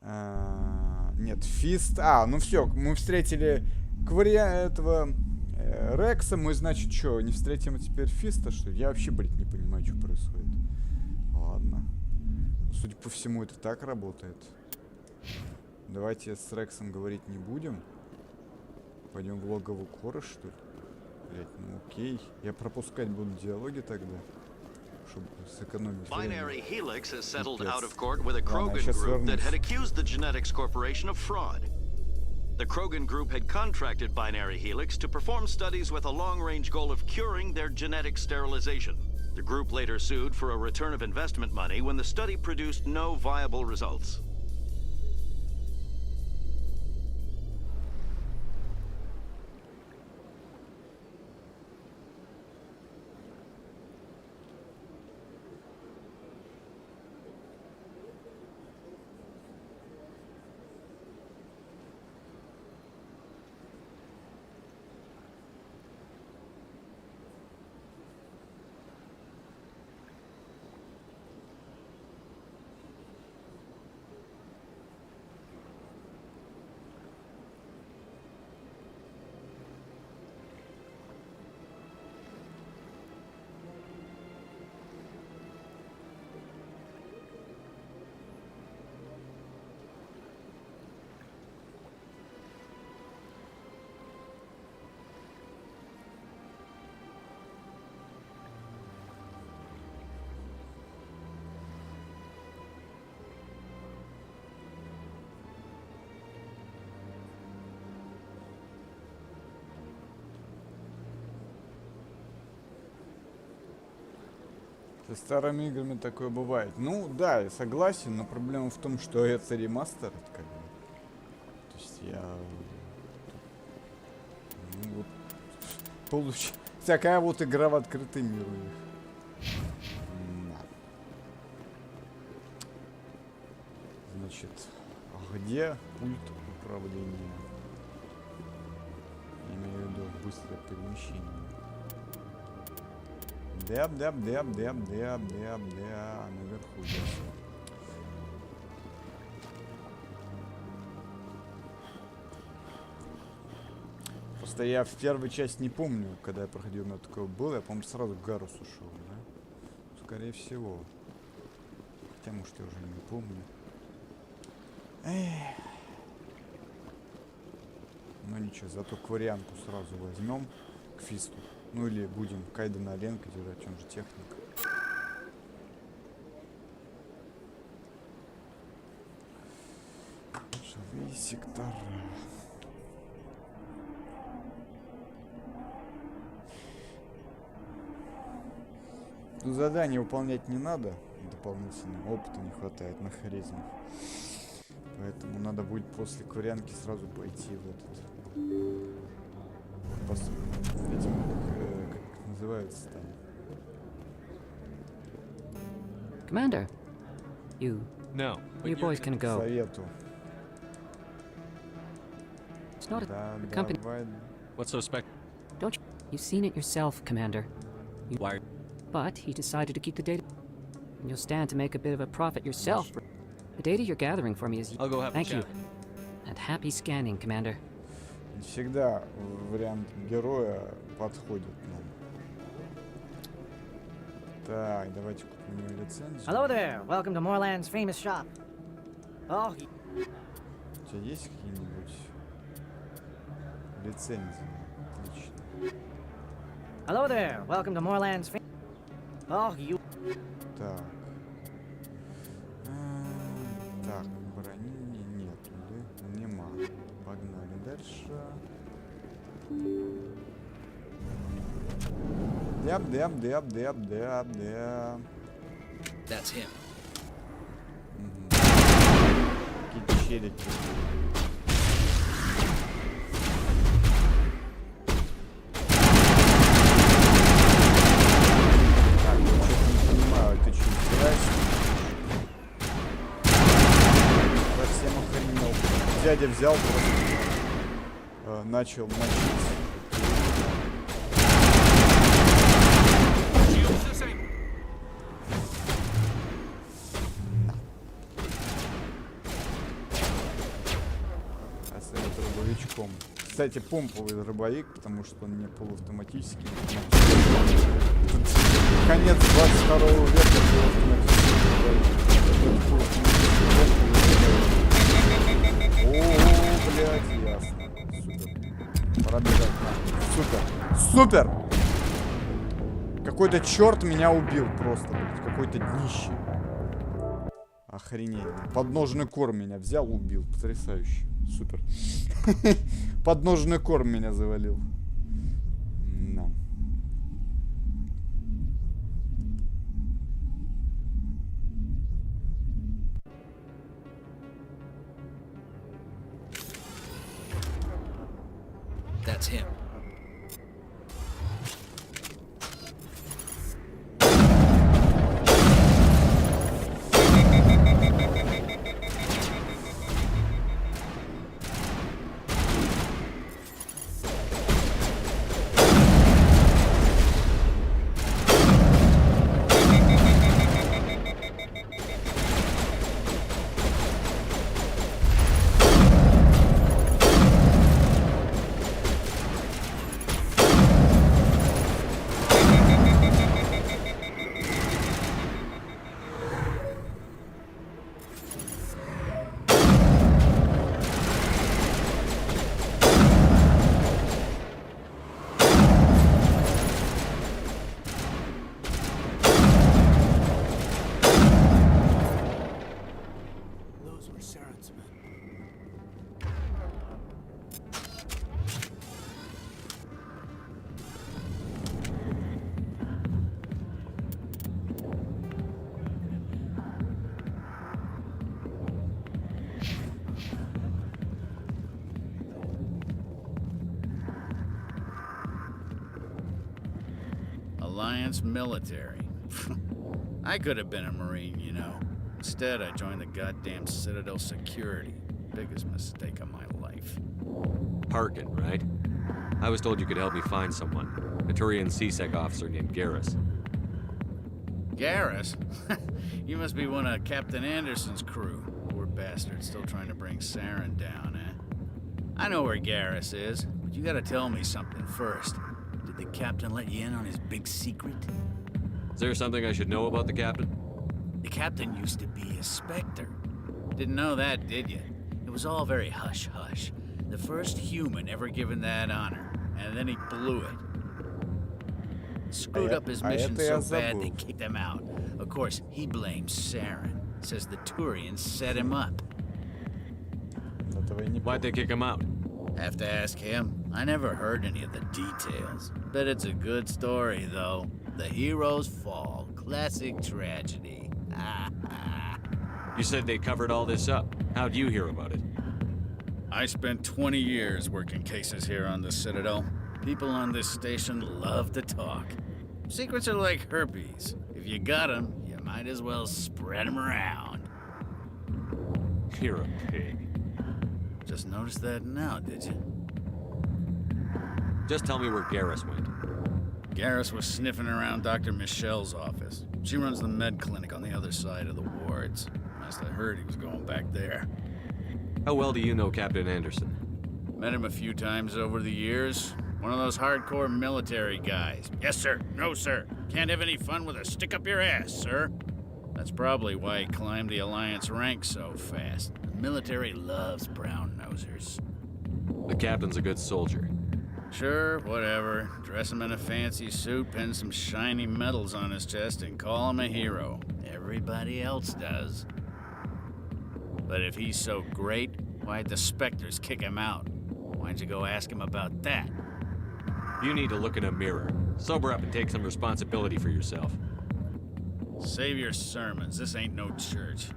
нет, Фист. Ну все, мы встретили этого Рекса. Мы, значит, что, не встретим теперь Фиста, что ли? Я вообще, блядь, не понимаю, что происходит. Ладно. Судя по всему, это так работает. Давайте с Рексом говорить не будем. Пойдем в логово Кора, что ли? Блять, ну окей. Я пропускать буду диалоги тогда, чтобы сэкономить время. Binary Helix has settled out of court with a Krogan group that had accused the Genetics Corporation of fraud. The Krogan group had contracted Binary Helix to perform studies with a long-range goal of curing their genetic sterilization. The group later sued for a return of investment money when the study produced no viable results. Со старыми играми такое бывает. Ну да, я согласен, но проблема в том, что это ремастер, как бы. То есть я... Ну, вот, такая вот игра в открытый мир у них. Значит, где пульт управления? Имею в виду быстрое перемещение. Наверху здесь. Просто я в первой части не помню, когда я проходил, на такое было. Я, по-моему, сразу к Гарусу шел, да? Скорее всего. Хотя, может, я уже не помню. Эх. Ну ничего, зато кварианку сразу возьмем к Фисту. Ну или будем Кайдена Оленка держать, он же техник. Жилые сектора. Ну, задание выполнять не надо. Дополнительно опыта не хватает на харизме. Поэтому надо будет после кварианки сразу пойти в этот... Видимо, называется там? Commander, you boys can go. Совету. It's not Да, a company. давай. What's so spec? Don't you? You've seen it yourself, Commander. Why? But he decided to keep the data. And you'll stand to make a bit of a profit yourself. The data you're gathering for me is... I'll go have a Thank you. chat. And happy scanning, Commander. Не всегда вариант героя подходит нам. Так, давайте купим у него лицензию. Hello there. Welcome to Moorland's famous shop. Oh, У тебя есть какие-нибудь лицензии? Отлично. hello there. Welcome to Moorland's Oh, you... Так. Так, брони нету, да? Нема. Погнали дальше. Дяб. That's him. Какие-то челики. Так, я что-то не понимаю, ты что, играешь? Совсем охренел. Дядя взял просто, начал мочить. Дробовичком. Кстати, помповый дробовик, потому что он не полуавтоматический. Конец 22 века был автоматический. О, блядь, ясно. Супер. Пора бежать. Супер! Какой-то черт меня убил просто, блядь. Какой-то днище. Охренеть. Подножный корм меня взял, убил. Потрясающе. Супер. Подножный корм меня завалил. Да. That's him. Alliance military. I could have been a Marine, you know. Instead, I joined the goddamn Citadel security. Biggest mistake of my life. Harkin, right? I was told you could help me find someone. A Turian CSEC officer named Garrus. Garrus? You must be one of Captain Anderson's crew. Poor bastard, still trying to bring Saren down, eh? I know where Garrus is, but you gotta tell me something first. Did the captain let you in on his big secret? Is there something I should know about the captain? The captain used to be a Spectre. Didn't know that, did you? It was all very hush-hush. The first human ever given that honor, and then he blew it. Screwed up his mission so bad they kicked him out. Of course, he blames Saren. Says the Turians set him up. Why'd they kick him out? Have to ask him. I never heard any of the details. Bet it's a good story, though. The heroes fall. Classic tragedy. You said they covered all this up. How'd you hear about it? I spent 20 years working cases here on the Citadel. People on this station love to talk. Secrets are like herpes. If you got them, you might as well spread them around. You're a pig. Just noticed that now, did you? Just tell me where Garrus went. Garrus was sniffing around Dr. Michelle's office. She runs the med clinic on the other side of the wards. Last I heard, he was going back there. How well do you know Captain Anderson? Met him a few times over the years. One of those hardcore military guys. Yes, sir. No, sir. Can't have any fun with a stick up your ass, sir. That's probably why he climbed the Alliance ranks so fast. The military loves brown-nosers. The captain's a good soldier. Sure, whatever. Dress him in a fancy suit, pin some shiny medals on his chest, and call him a hero. Everybody else does. But if he's so great, why'd the Spectres kick him out? Why'd you go ask him about that? You need to look in a mirror. Sober up and take some responsibility for yourself. Save your sermons. This ain't no church.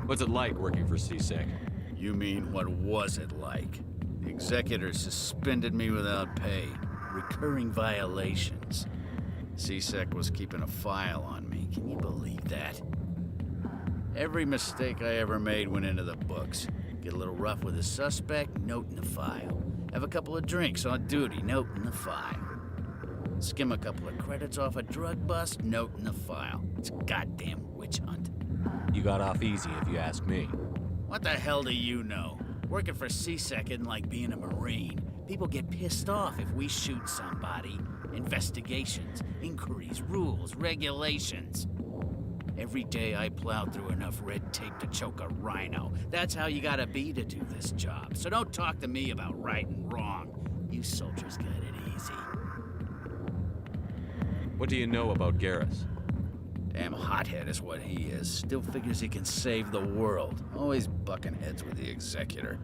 What's it like working for CSEC? You mean, what was it like? The executor suspended me without pay. Recurring violations. CSEC was keeping a file on me. Can you believe that? Every mistake I ever made went into the books. Get a little rough with a suspect, note in the file. Have a couple of drinks on duty, note in the file. Skim a couple of credits off a drug bust, note in the file. It's a goddamn witch hunt. You got off easy, if you ask me. What the hell do you know? Working for CSEC isn't like being a Marine. People get pissed off if we shoot somebody. Investigations, inquiries, rules, regulations. Every day I plow through enough red tape to choke a rhino. That's how you gotta be to do this job. So don't talk to me about right and wrong. You soldiers got it easy. What do you know about Garrus? Damn hothead is what he is. Still figures he can save the world. Always bucking heads with the executor.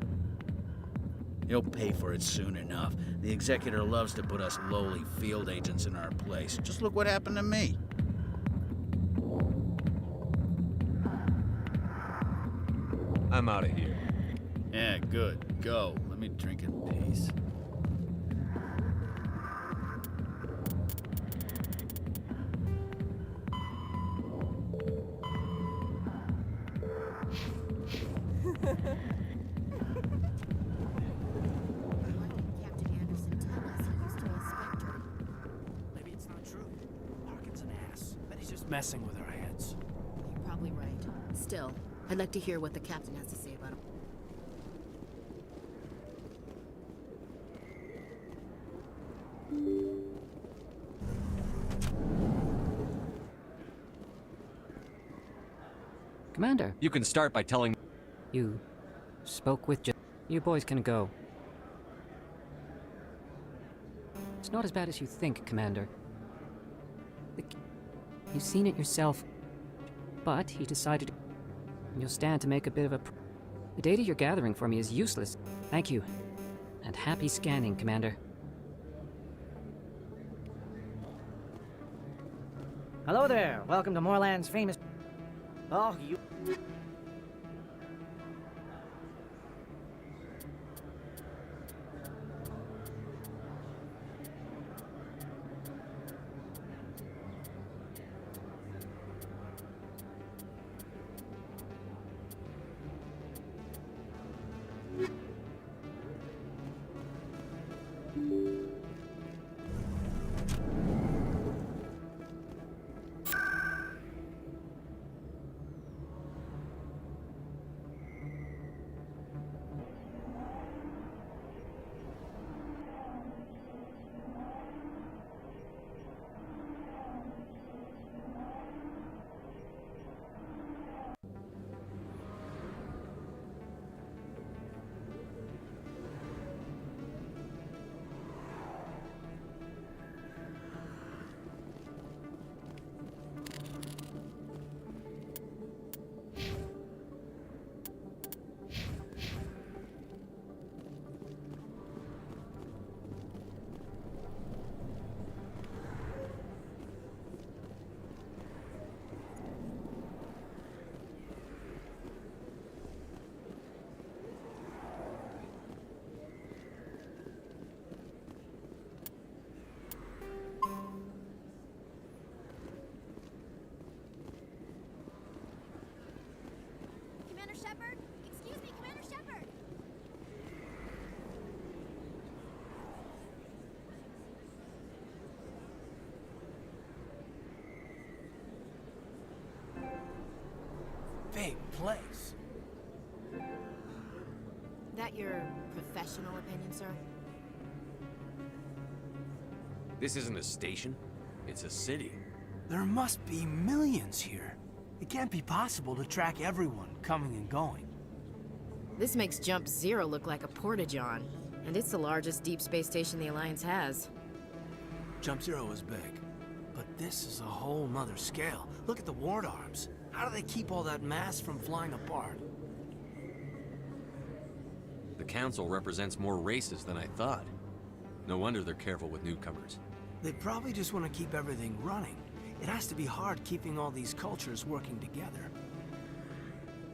He'll pay for it soon enough. The executor loves to put us lowly field agents in our place. Just look what happened to me. I'm out of here. Yeah, good. Go. Let me drink in peace. Maybe it's not true. Harkin's an ass. Bet he's just messing with our heads. You're probably right. Still, I'd like to hear what the captain has to say about him. Commander. You can start by telling... You spoke with You boys can go. It's not as bad as you think, Commander. You've seen it yourself. But he decided you'll stand to make a bit of a... The data you're gathering for me is useless. Thank you. And happy scanning, Commander. Hello there. Welcome to Moorland's famous... Oh, you... place. That your professional opinion, sir? This isn't a station. It's a city. There must be millions here. It can't be possible to track everyone coming and going. This makes Jump Zero look like a porta-john, and it's the largest deep space station the Alliance has. Jump Zero is big, but this is a whole nother scale. Look at the ward arms. How do they keep all that mass from flying apart? The council represents more races than I thought. No wonder they're careful with newcomers. They probably just want to keep everything running. It has to be hard keeping all these cultures working together.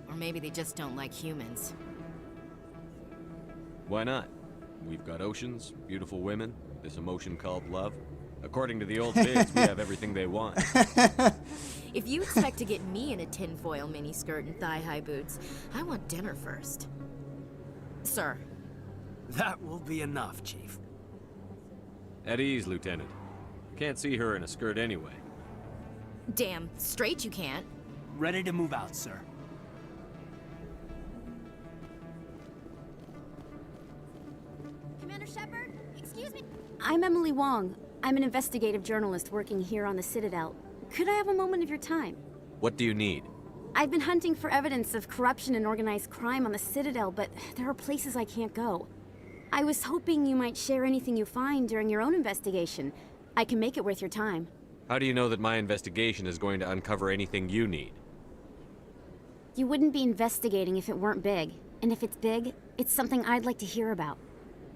Or maybe they just don't like humans. Why not? We've got oceans, beautiful women, this emotion called love. According to the old bigs, we have everything they want. If you expect to get me in a tinfoil miniskirt and thigh-high boots, I want dinner first. Sir. That will be enough, Chief. At ease, Lieutenant. Can't see her in a skirt anyway. Damn straight you can't. Ready to move out, sir. Commander Shepard, excuse me. I'm Emily Wong. I'm an investigative journalist working here on the Citadel. Could I have a moment of your time? What do you need? I've been hunting for evidence of corruption and organized crime on the Citadel, but there are places I can't go. I was hoping you might share anything you find during your own investigation. I can make it worth your time. How do you know that my investigation is going to uncover anything you need? You wouldn't be investigating if it weren't big. And if it's big, it's something I'd like to hear about.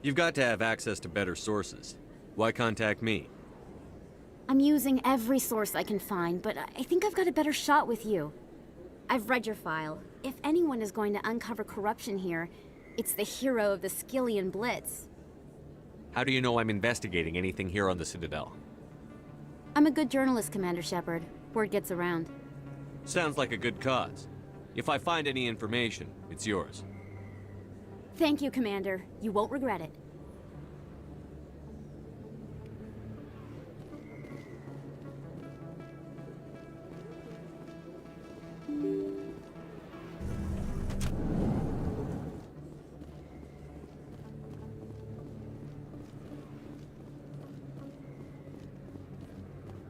You've got to have access to better sources. Why contact me? I'm using every source I can find, but I think I've got a better shot with you. I've read your file. If anyone is going to uncover corruption here, it's the hero of the Skillian Blitz. How do you know I'm investigating anything here on the Citadel? I'm a good journalist, Commander Shepard. Word gets around. Sounds like a good cause. If I find any information, it's yours. Thank you, Commander. You won't regret it.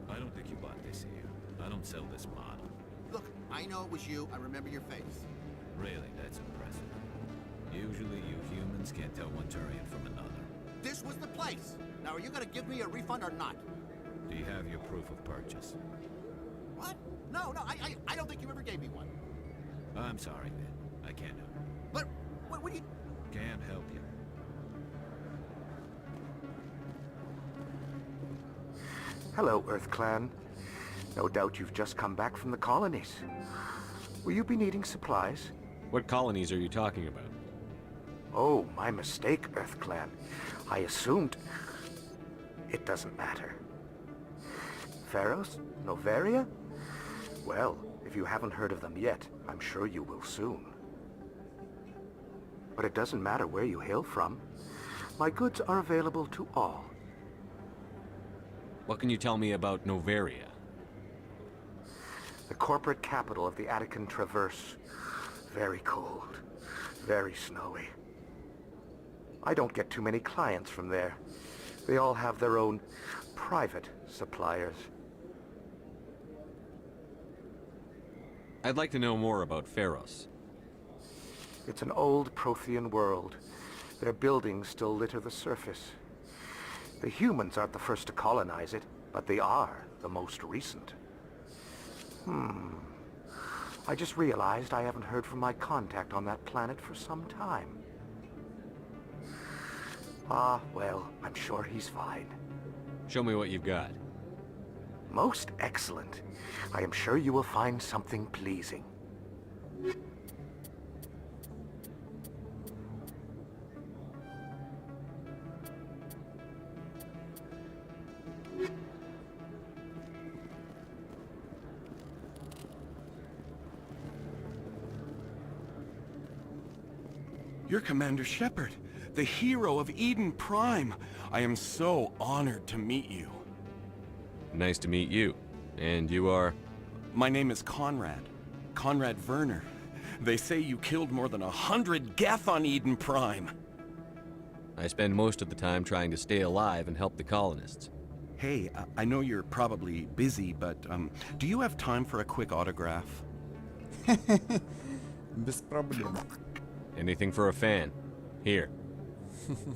I don't think you bought this here. I don't sell this model. Look, I know it was you. I remember your face. Really, that's impressive. Usually you humans can't tell one Turian from another. This was the place. Now, are you gonna give me a refund or not? Do you have your proof of purchase? What? No, I don't think you ever gave me one. I'm sorry, man. I can't help you. But, what do you... Can't help you. Hello, Earth Clan. No doubt you've just come back from the colonies. Will you be needing supplies? What colonies are you talking about? Oh, my mistake, Earth Clan. I assumed... It doesn't matter. Pharos? Noveria? Well, if you haven't heard of them yet, I'm sure you will soon. But it doesn't matter where you hail from. My goods are available to all. What can you tell me about Noveria? The corporate capital of the Attican Traverse. Very cold. Very snowy. I don't get too many clients from there. They all have their own private suppliers. I'd like to know more about Pharos. It's an old Prothean world. Their buildings still litter the surface. The humans aren't the first to colonize it, but they are the most recent. I just realized I haven't heard from my contact on that planet for some time. Ah, well, I'm sure he's fine. Show me what you've got. Most excellent. I am sure you will find something pleasing. You're Commander Shepard, the hero of Eden Prime. I am so honored to meet you. Nice to meet you. And you are? My name is Conrad. Conrad Werner. They say you killed more than 100 Geth on Eden Prime. I spend most of the time trying to stay alive and help the colonists. Hey, I know you're probably busy, but do you have time for a quick autograph? Без проблем. Anything for a fan. Here.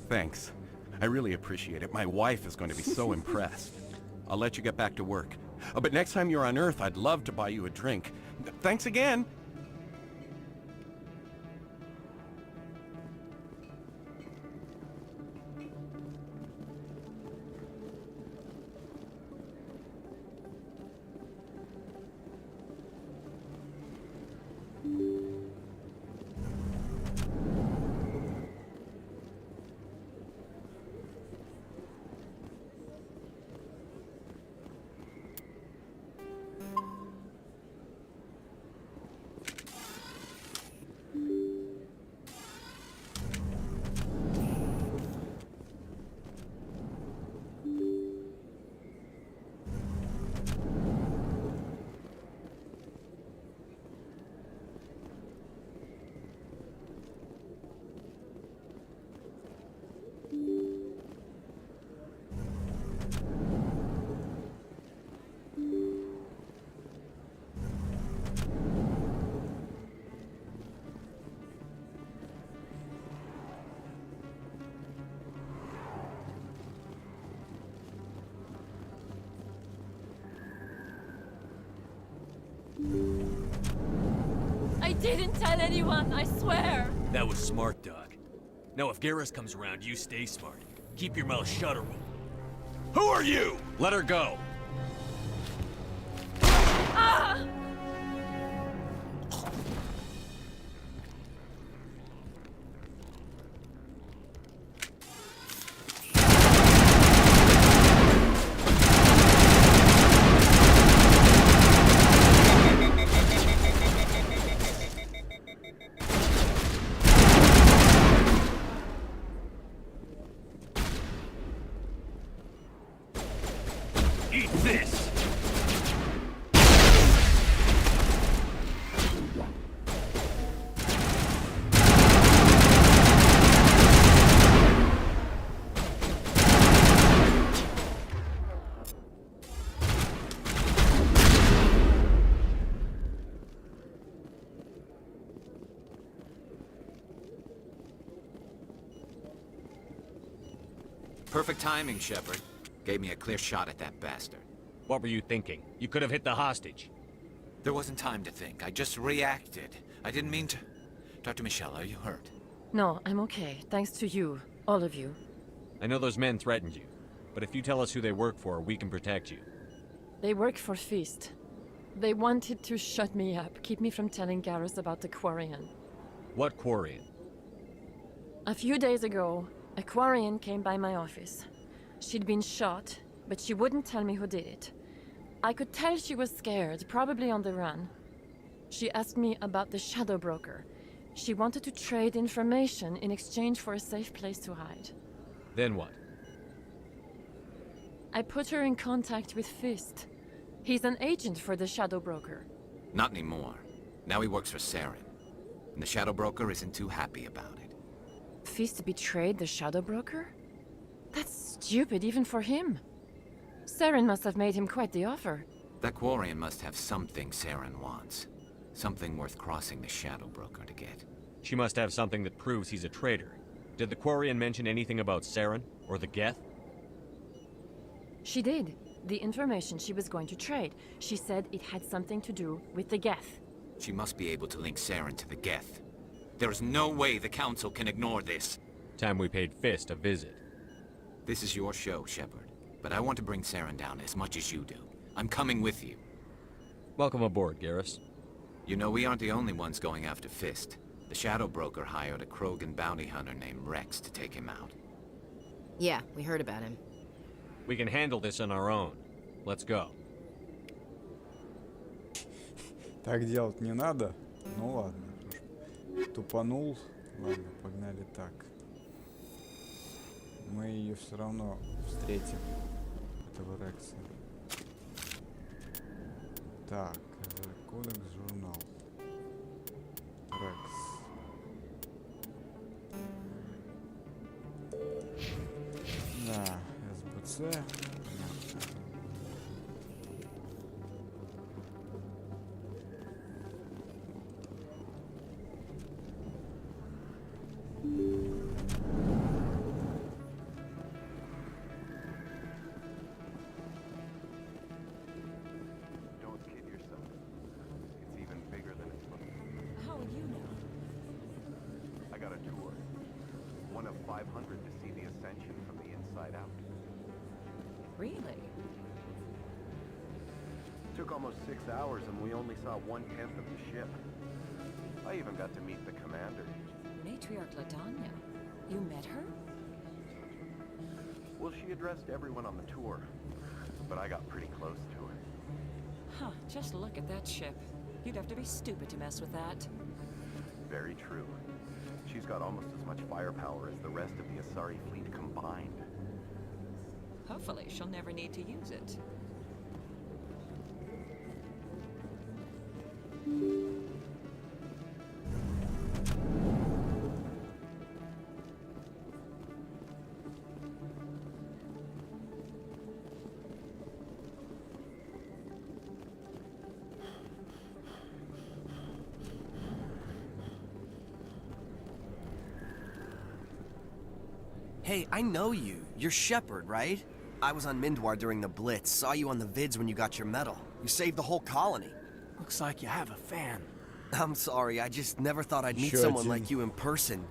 Thanks. I really appreciate it. My wife is going to be so impressed. I'll let you get back to work. But next time you're on Earth, I'd love to buy you a drink. Thanks again! I didn't tell anyone, I swear! That was smart, Doc. Now if Garrus comes around, you stay smart. Keep your mouth shut or we'll... Who are you? Let her go! Ah! Eat this! Perfect timing, Shepard. Gave me a clear shot at that bastard. What were you thinking? You could have hit the hostage. There wasn't time to think. I just reacted. I didn't mean to... Dr. Michelle, are you hurt? No, I'm okay. Thanks to you. All of you. I know those men threatened you, but if you tell us who they work for, we can protect you. They work for Feast. They wanted to shut me up, keep me from telling Garrus about the Quarian. What Quarian? A few days ago, a Quarian came by my office. She'd been shot, but she wouldn't tell me who did it. I could tell she was scared, probably on the run. She asked me about the Shadow Broker. She wanted to trade information in exchange for a safe place to hide. Then what? I put her in contact with Fist. He's an agent for the Shadow Broker. Not anymore. Now he works for Saren. And the Shadow Broker isn't too happy about it. Fist betrayed the Shadow Broker? That's stupid even for him. Saren must have made him quite the offer. That Quarian must have something Saren wants. Something worth crossing the Shadow Broker to get. She must have something that proves he's a traitor. Did the Quarian mention anything about Saren or the Geth? She did. The information she was going to trade. She said it had something to do with the Geth. She must be able to link Saren to the Geth. There's no way the Council can ignore this. Time we paid Fist a visit. This is your show, Shepard. But I want to bring Saren down as much as you do. I'm coming with you. Welcome aboard, Garrus. You know, we aren't the only ones going after Fist. The Shadow Broker hired a Krogan bounty hunter named Rex to take him out. Yeah, we heard about him. We can handle this on our own. Let's go. Так делать не надо? Ну ладно. Тупанул. Ладно, погнали так. Мы ее все равно встретим. Этого Рекса. Так, кодекс журнал. Информация. Don't kid yourself. It's even bigger than it's looking. How would you know? I got a tour. One of 500 to see the ascension from the inside out. Really? Took almost 6 hours and we only saw 1/10 of the ship. I even got to meet the commander. Matriarch Ladanya. You met her? Well, she addressed everyone on the tour, but I got pretty close to her. Huh, just look at that ship. You'd have to be stupid to mess with that. Very true. She's got almost as much firepower as the rest of the Asari fleet combined. Hopefully, she'll never need to use it. Hey, I know you. You're Shepard, right? I was on Mindwar during the Blitz. Saw you on the vids when you got your medal. You saved the whole colony. Looks like you have a fan. I'm sorry, I just never thought I'd meet Sure, someone Jim. like you in person.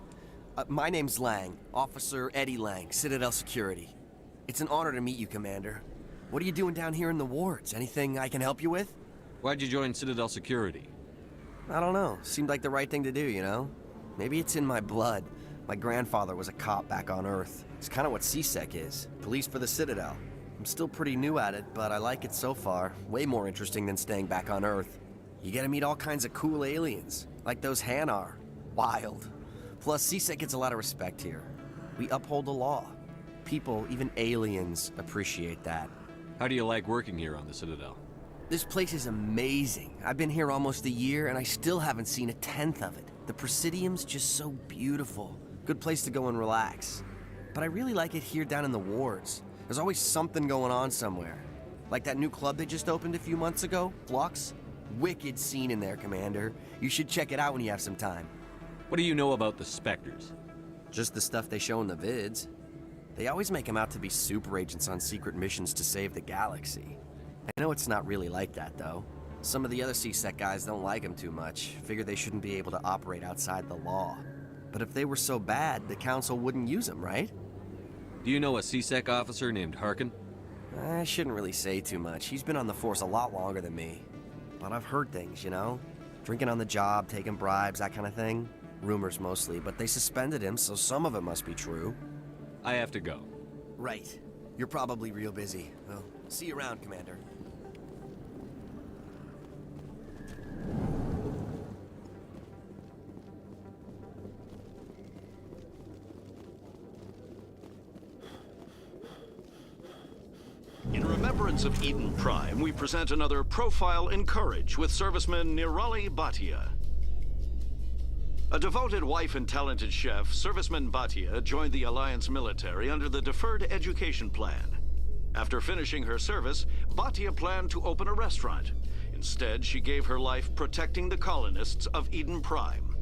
My name's Lang, Officer Eddie Lang, Citadel Security. It's an honor to meet you, Commander. What are you doing down here in the wards? Anything I can help you with? Why'd you join Citadel Security? I don't know. Seemed like the right thing to do, you know? Maybe it's in my blood. My grandfather was a cop back on Earth. It's kind of what CSEC is. Police for the Citadel. I'm still pretty new at it, but I like it so far. Way more interesting than staying back on Earth. You get to meet all kinds of cool aliens, like those Hanar. Wild. Plus, CSEC gets a lot of respect here. We uphold the law. People, even aliens, appreciate that. How do you like working here on the Citadel? This place is amazing. I've been here almost a year, and I still haven't seen a tenth of it. The Presidium's just so beautiful. Good place to go and relax. But I really like it here down in the wards. There's always something going on somewhere. Like that new club they just opened a few months ago, Flux. Wicked scene in there, Commander. You should check it out when you have some time. What do you know about the Spectres? Just the stuff they show in the vids. They always make them out to be super agents on secret missions to save the galaxy. I know it's not really like that, though. Some of the other CSEC guys don't like them too much. Figure they shouldn't be able to operate outside the law. But if they were so bad, the Council wouldn't use them, right? Do you know a CSEC officer named Harkin? I shouldn't really say too much. He's been on the force a lot longer than me. But I've heard things, you know? Drinking on the job, taking bribes, that kind of thing. Rumors mostly, but they suspended him, so some of it must be true. I have to go. Right. You're probably real busy. Well, see you around, Commander. In remembrance of Eden Prime, we present another profile in courage with serviceman Nirali Bhatia. A devoted wife and talented chef, serviceman Bhatia joined the Alliance military under the Deferred Education Plan. After finishing her service, Bhatia planned to open a restaurant. Instead, she gave her life protecting the colonists of Eden Prime.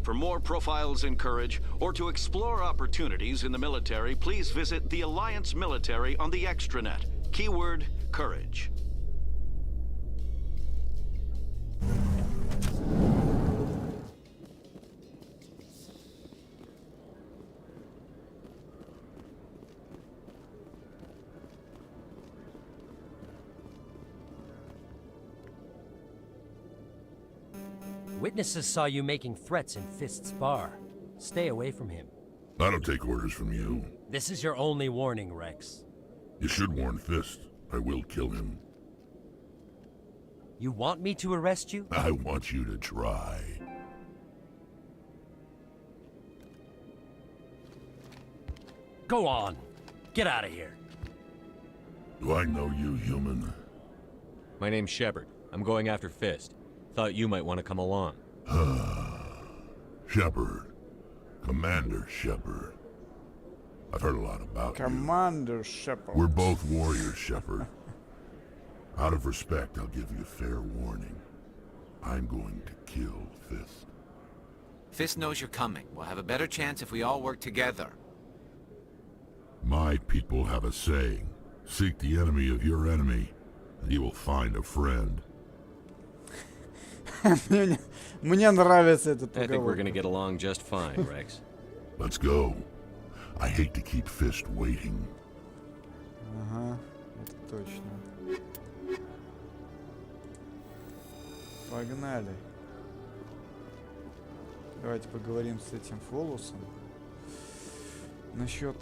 For more profiles in courage, or to explore opportunities in the military, please visit the Alliance military on the extranet. Keyword, courage. Witnesses saw you making threats in Fist's bar. Stay away from him. I don't take orders from you. This is your only warning, Rex. You should warn Fist. I will kill him. You want me to arrest you? I want you to try. Go on. Get out of here. Do I know you, human? My name's Shepard. I'm going after Fist. Thought you might want to come along. Shepard. Commander Shepard. I've heard a lot about you. Commander Shepard. We're both warriors, Shepard. Out of respect, I'll give you a fair warning. I'm going to kill Fist. Fist knows you're coming. We'll have a better chance if we all work together. My people have a saying. Seek the enemy of your enemy, and you will find a friend. Мне нравится этот I think we're уговор. gonna get along just fine, Rex. Let's go. I hate to keep Fist waiting. Ага, это точно. Погнали. Давайте поговорим с этим Фолусом насчет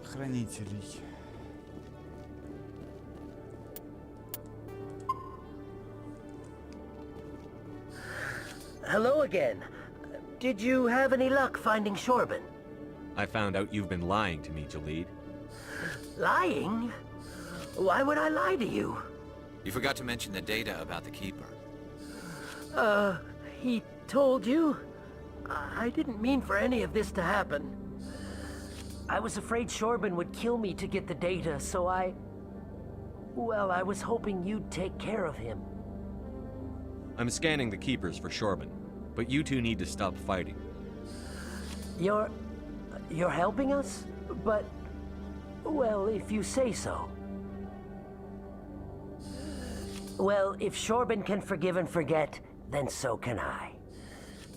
хранителей. Hello again. Did you have any luck finding Shorban? I found out you've been lying to me, Jalid. Lying? Why would I lie to you? You forgot to mention the data about the Keeper. He told you? I didn't mean for any of this to happen. I was afraid Shorban would kill me to get the data, so well, I was hoping you'd take care of him. I'm scanning the Keepers for Shorban, but you two need to stop fighting. You're helping us? But, well, if you say so. Well, if Shorban can forgive and forget, then so can I.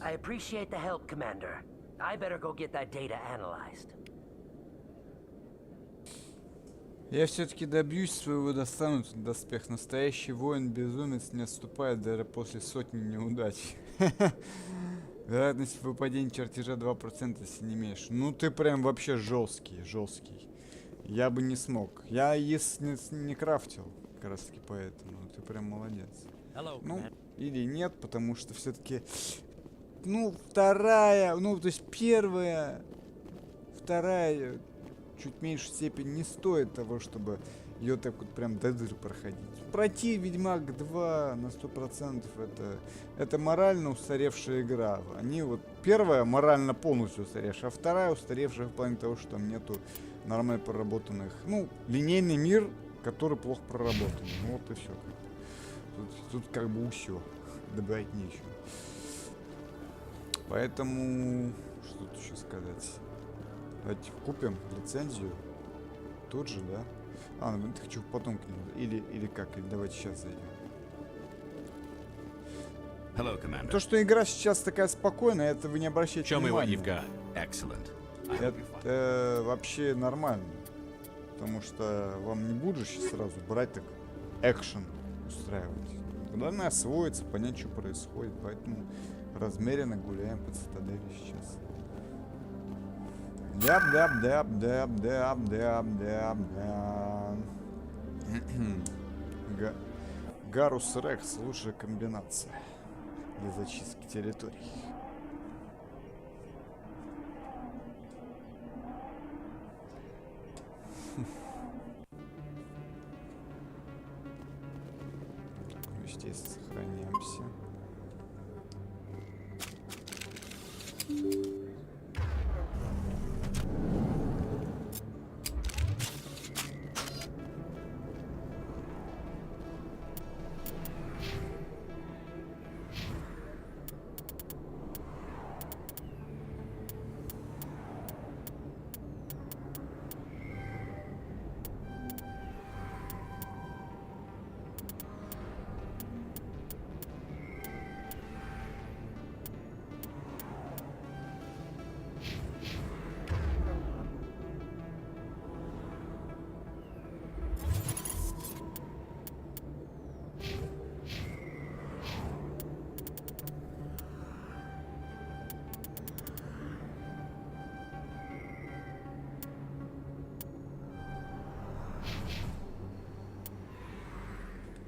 I appreciate the help, Commander. I better go get that data analyzed. Я все-таки добьюсь своего, достану этот доспех. Настоящий воин-безумец не отступает даже после сотни неудач. Вероятность выпадения чертежа 2%, если не меньше. Ну ты прям вообще жесткий. Я бы не смог. Я не крафтил, как раз таки поэтому. Ты прям молодец. Ну, или нет, потому что все-таки... Ну, вторая, ну, то есть первая, вторая... чуть меньшей степени не стоит того, чтобы ее так вот прям до дыр проходить. Пройти Ведьмак 2 на 100% это морально устаревшая игра. Они вот первая морально полностью устаревшая, а вторая устаревшая в плане того, что там нету нормально проработанных. Ну, линейный мир, который плохо проработан. Ну вот и все. Тут как бы все. Добавить нечего. Поэтому что тут еще сказать? Давайте купим лицензию. Тут же, да? Ну я хочу потом к нему. Или как? Или давайте сейчас зайдем. Hello, Commander. То, что игра сейчас такая спокойная, это вы не обращайте внимания. Это вообще нормально. Потому что вам не будешь сейчас сразу брать так экшен устраивать. Главное освоиться, понять, что происходит. Поэтому размеренно гуляем по цитадели сейчас. Гарус Рекс — лучшая комбинация для зачистки территорий. Естественно, сохраняемся.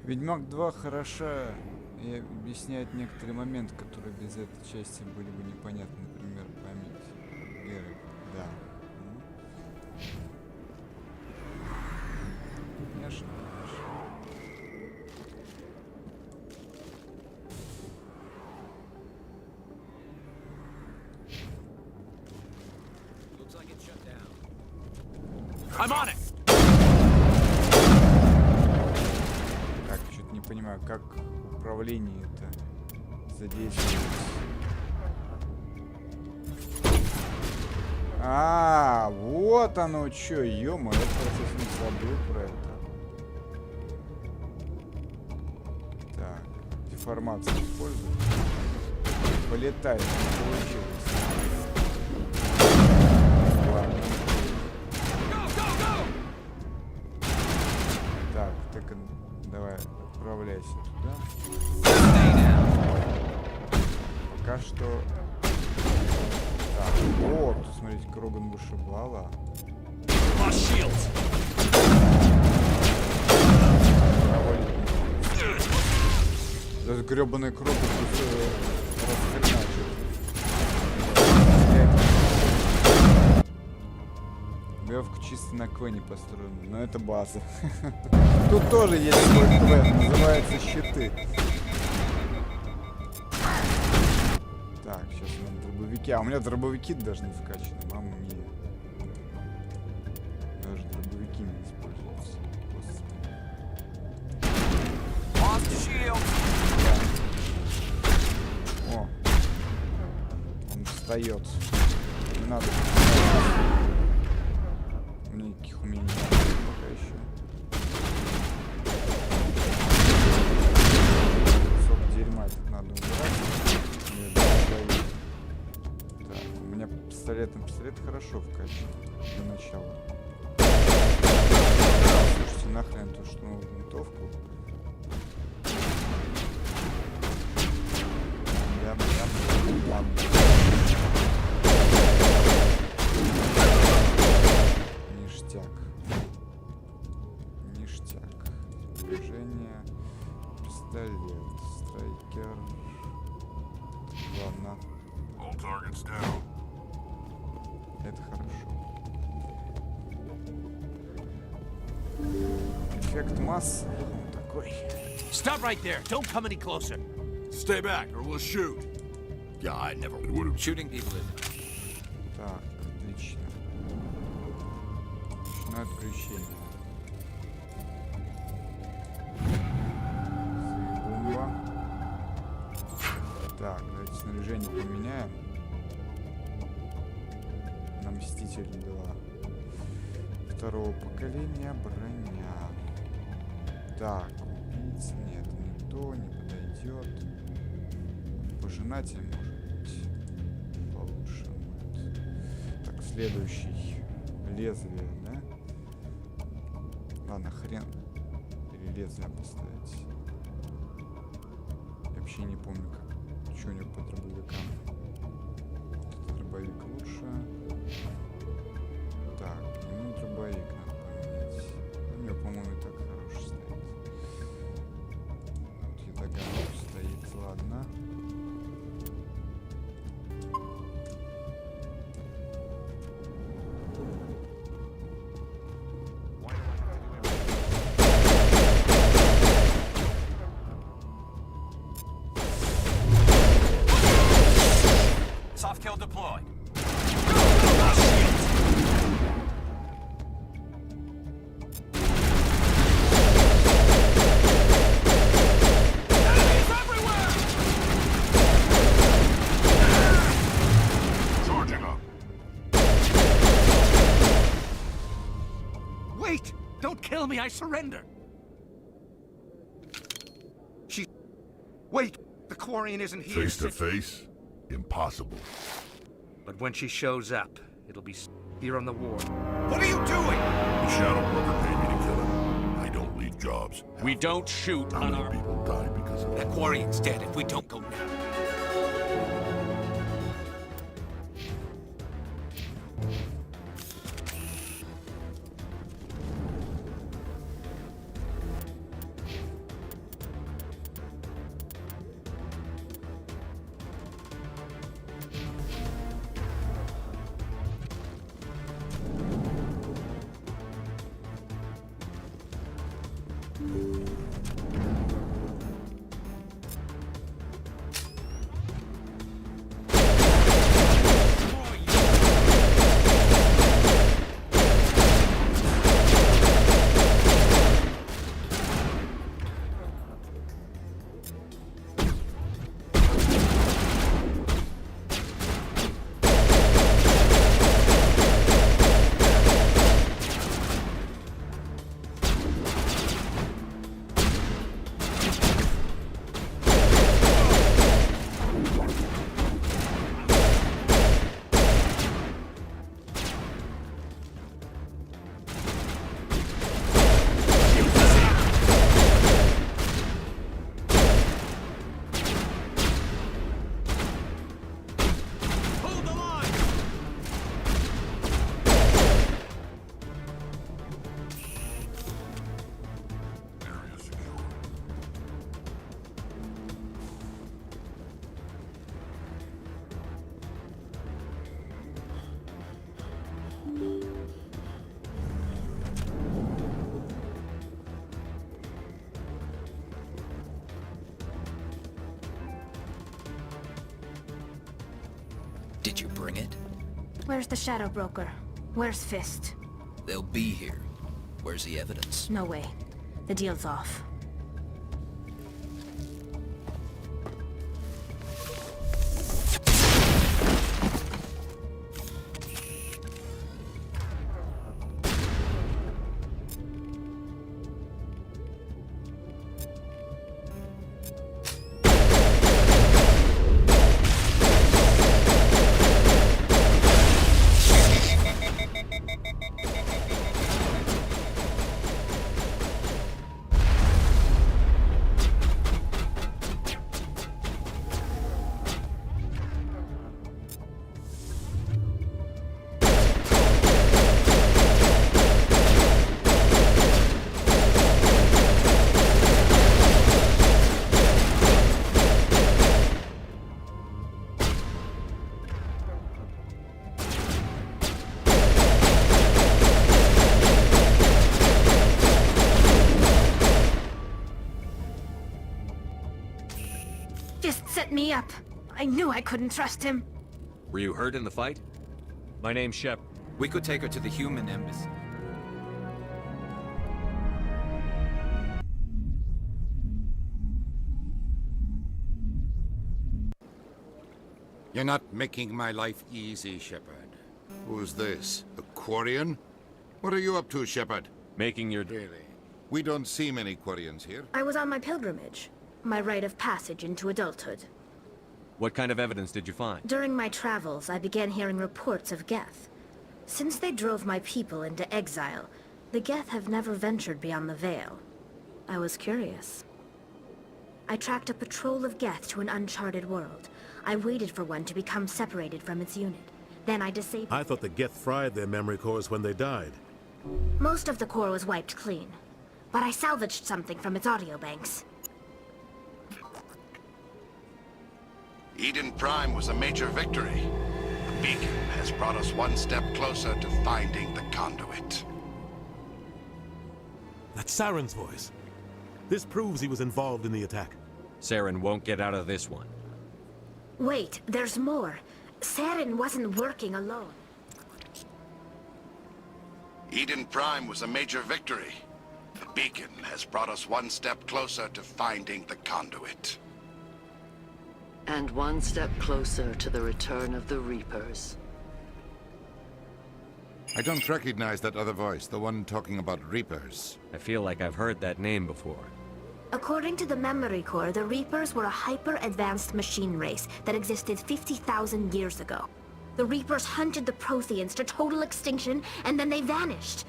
Ведьмак 2 хороша и объясняет некоторые моменты, которые без этой части были бы непонятны, например, память Геры. Да. Конечно. I'm on it. Так, что-то не понимаю, как управление это задействуется. А, вот оно что, ё-моё, я просто не забыл про это. Так, деформацию использую. Полетает, не получилось. Ладно. Так, так, давай, отправляйся туда. Пока что... Так, вот, смотрите, Кроган вышибала. Даже гребаный Кроган расхреначит. Боевка чисто на квене построена, но это база. Тут тоже есть свой квен, называется щиты. Так, сейчас у меня дробовики. А у меня дробовики даже не вкачаны, мама мия. Даже дробовики не используются. О! Он встает. Не надо. У меня никаких умений нет пока еще. Кусок дерьма тут надо убирать. Так, у меня пистолет хорошо вкачан для начала. Слушайте, нахрен эту штурмовую винтовку. Ништяк. Ништяк. Движение. Пистолет. Страйкер. Ладно. Это хорошо. Эффект массы. Вот такой. Stop right there. Don't come any closer. Stay back or we'll shoot. Yeah, I never would have. Shooting people is... Так, отлично. Ручное отключение. Бомба. Так, давайте снаряжение поменяем. На Мститель 2. Второго поколения броня. Так, убийца нет, никто не подойдет. Пожинатель может быть получше. Вот. Так, следующий. Лезвие, да? Ладно, хрен. Или лезвие поставить. Я вообще не помню, как. Что у него по дробовикам. Вот этот дробовик лучше. Так, ему дробовик надо поменять. У него, по-моему, и так хороший стоит. Вот Ядаган стоит, ладно. Soft kill deployed. Wait! Don't kill me, I surrender! Wait! The Quarian isn't here. Face to face? Impossible. But when she shows up, it'll be here on the ward. What are you doing? The Shadow Broker paid me to kill him. I don't leave jobs. We don't shoot How on many our... people die because of That that? Quarian's dead if we don't go now. Did you bring it? Where's the shadow broker? Where's Fist? They'll be here. Where's the evidence? No way. The deal's off. Set me up. I knew I couldn't trust him. Were you hurt in the fight? My name's Shep. We could take her to the human embassy. You're not making my life easy, Shepard. Who's this? A Quarian? What are you up to, Shepard? Making your... Really? We don't see many Quarians here. I was on my pilgrimage. My rite of passage into adulthood. What kind of evidence did you find? During my travels, I began hearing reports of Geth. Since they drove my people into exile, the Geth have never ventured beyond the Veil. I was curious. I tracked a patrol of Geth to an uncharted world. I waited for one to become separated from its unit. Then I disabled... I thought the Geth fried their memory cores when they died. Most of the core was wiped clean, but I salvaged something from its audio banks. Eden Prime was a major victory. The beacon has brought us one step closer to finding the conduit. That's Saren's voice. This proves he was involved in the attack. Saren won't get out of this one. Wait, there's more. Saren wasn't working alone. Eden Prime was a major victory. The beacon has brought us one step closer to finding the conduit. And one step closer to the return of the Reapers. I don't recognize that other voice, the one talking about Reapers. I feel like I've heard that name before. According to the memory core, the Reapers were a hyper-advanced machine race that existed 50,000 years ago. The Reapers hunted the Protheans to total extinction, and then they vanished.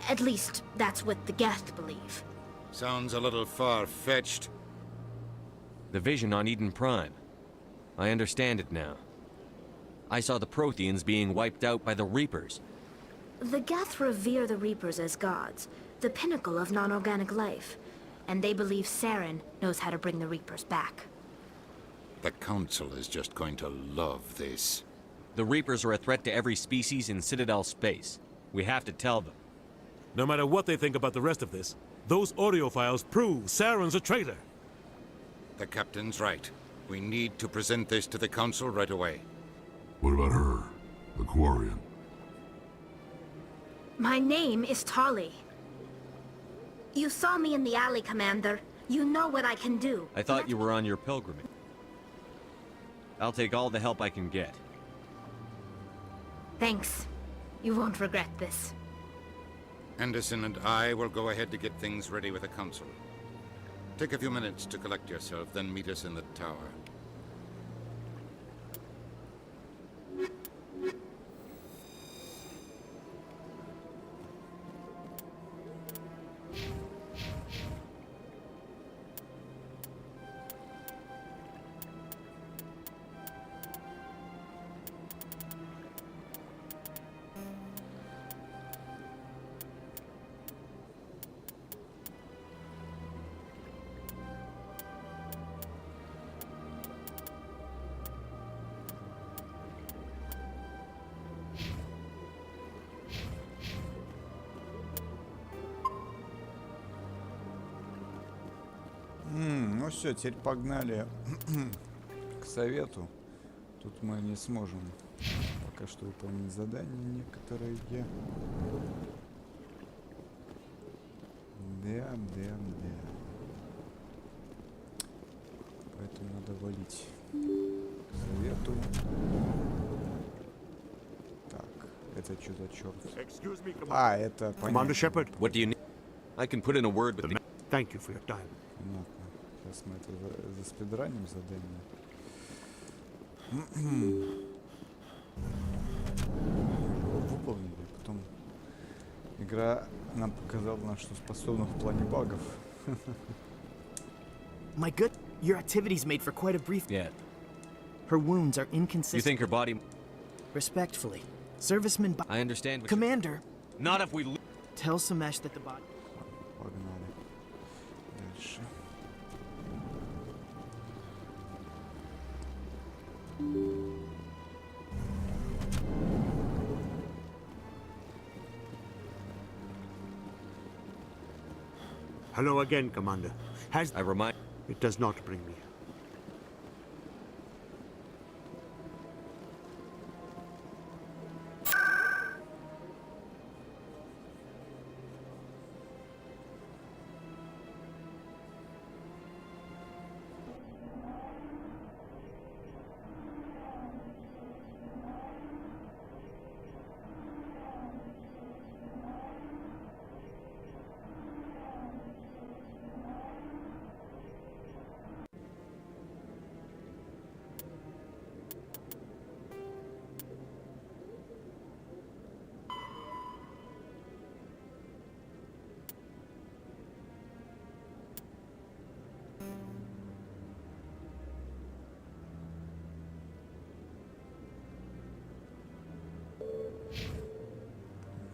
At least, that's what the Geth believe. Sounds a little far-fetched. The vision on Eden Prime. I understand it now. I saw the Protheans being wiped out by the Reapers. The Geth revere the Reapers as gods, the pinnacle of non-organic life. And they believe Saren knows how to bring the Reapers back. The Council is just going to love this. The Reapers are a threat to every species in Citadel space. We have to tell them. No matter what they think about the rest of this, those audio files prove Saren's a traitor. The Captain's right. We need to present this to the Council right away. What about her? The Quarian? My name is Tali. You saw me in the alley, Commander. You know what I can do. I thought you were on your pilgrimage. I'll take all the help I can get. Thanks. You won't regret this. Anderson and I will go ahead to get things ready with the Council. Take a few minutes to collect yourself, then meet us in the tower. Ну все, теперь погнали к совету. Тут мы не сможем пока что выполнить задания некоторые. Да. Поэтому надо валить к совету. Так, это что за черт? А, это понятно. What do you need? I can put in a word with the... Thank you for your time. Понятно. Сейчас мы это заспидраним задание. Выполнили. Потом игра нам показала, на что способна в плане багов. My good, your activities made for quite a brief. Yeah. Her wounds are inconsistent. You think her body... Respectfully, serviceman. I understand. Commander. Not if we... Tell Samesh that the body. Погнали. Дальше. Hello again, Commander. Has... I remind... It does not bring me.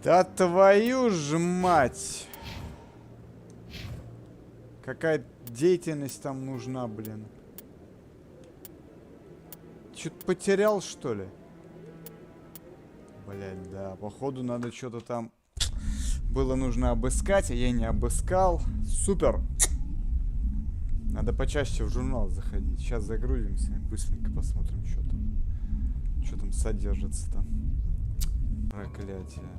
Да твою ж мать! Какая деятельность там нужна, блин? Чё-то потерял, что ли? Блять, да. Походу надо что-то там было нужно обыскать, а я не обыскал. Супер! Надо почаще в журнал заходить. Сейчас загрузимся, быстренько посмотрим, что там. Что там содержится-то. Проклятие.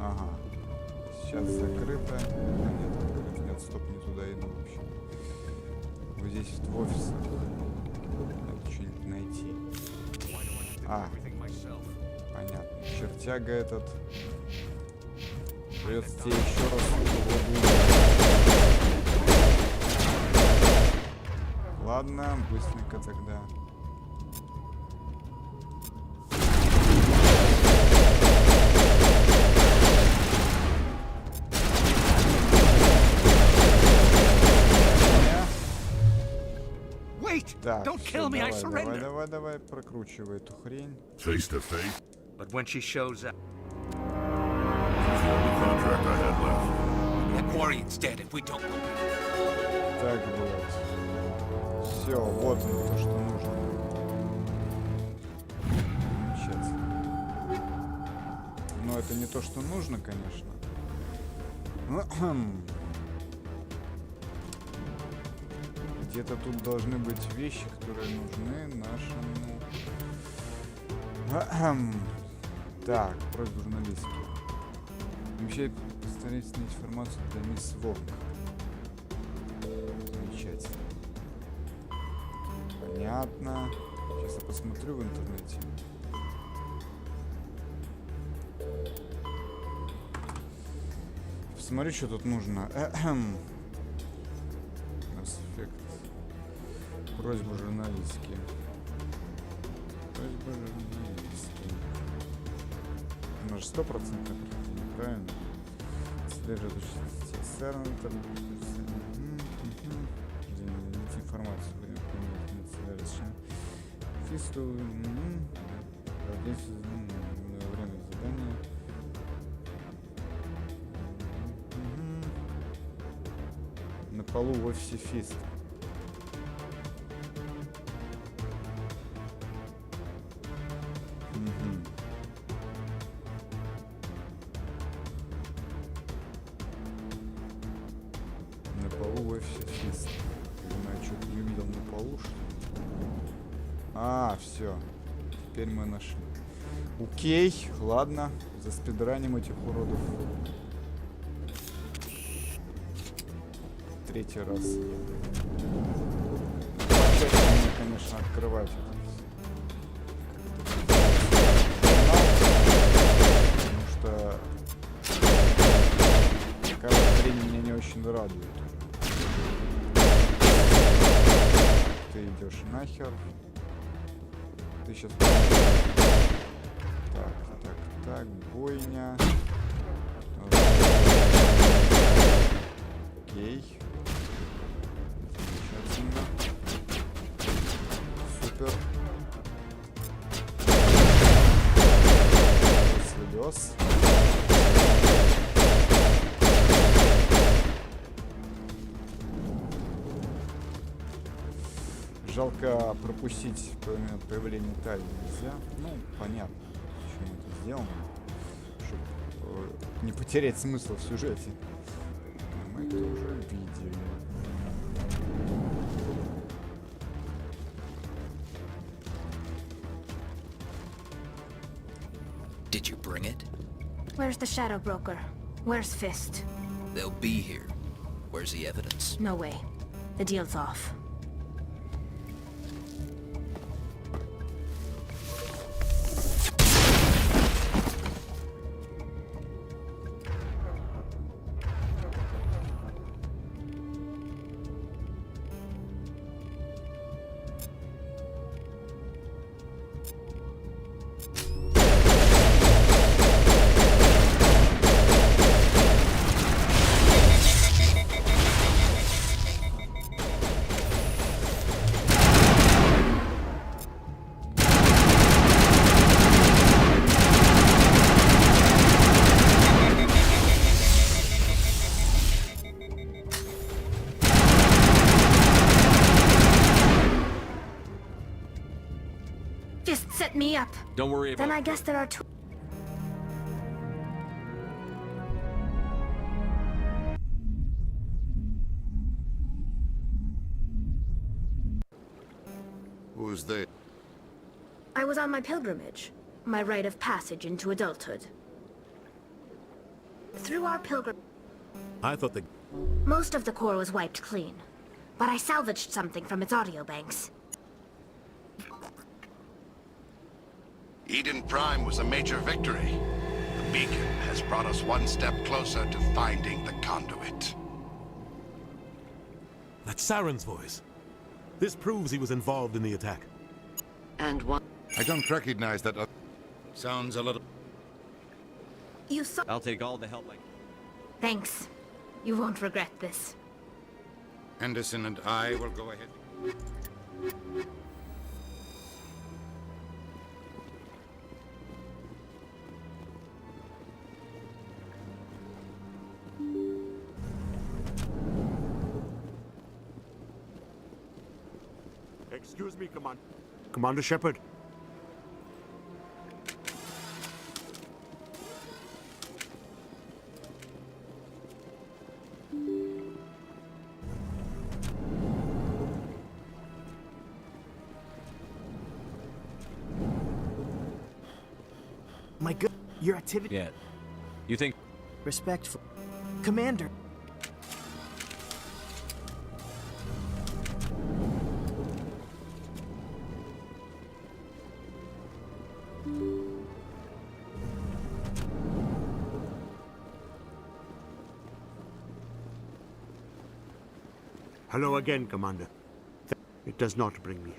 Ага. Сейчас закрыто. Нет, открыто. Нет, стоп, не туда иду вообще. Вот здесь в офисах. Надо что-нибудь найти. А. Понятно. Чертяга этот. Придется тебе еще раз. Ладно, быстренько тогда. Так, Don't kill me, I surrender. Давай, прокручивай эту хрень. Face to face. But when she shows up. This is the only contract I had left. That Quarian's dead if we don't go back. Так вот. Все, вот оно, то, что нужно. Замечательно. Но это не то, что нужно, конечно. Где-то тут должны быть вещи, которые нужны нашему... Так, просьба журналистки. Обещает постараться найти информацию для мисс Вогн. Замечательно. Понятно. Сейчас я посмотрю в интернете. Посмотри, что тут нужно. Эффект. Просьба журналистки. Просьба журналистки. Она же 100% правильно? Следует Сарена. Информацию. Фисту. Время задания. На полу в офисе Фист. На полу в офисе Фист. Я что-то не увидел на полу, что ли? А, все. Теперь мы нашли. Окей, ладно. Заспидраним этих уродов. Третий раз. Мне, конечно, открывать это. Потому что такая вот хрень меня не очень радует. Ты идешь нахер. Ты сейчас... Так, бойня. Окей. Замечательно. Супер. Слез. Жалко пропустить появление Тали нельзя. Ну, понятно, почему это сделано. Чтобы не потерять смысл в сюжете. Мы это уже видели. Did you bring it? Where's the shadow broker? Where's Fist? They'll be here. Where's the evidence? No way. The deal's off. Just set me up. Don't worry about Then I guess there are two. Who's they? I was on my pilgrimage, my rite of passage into adulthood. Through our pilgrim, I thought the... most of the core was wiped clean, but I salvaged something from its audio banks. Eden Prime was a major victory. The beacon has brought us one step closer to finding the conduit. That's Saren's voice. This proves he was involved in the attack. And one... I don't recognize that. Sounds a little... You saw... I'll take all the help I can. Thanks. You won't regret this. Anderson and I will go ahead. Excuse me, Commander Shepard. My good, your activity. Yeah. You think? Respectful, Commander. Hello again, Commander. It does not bring me.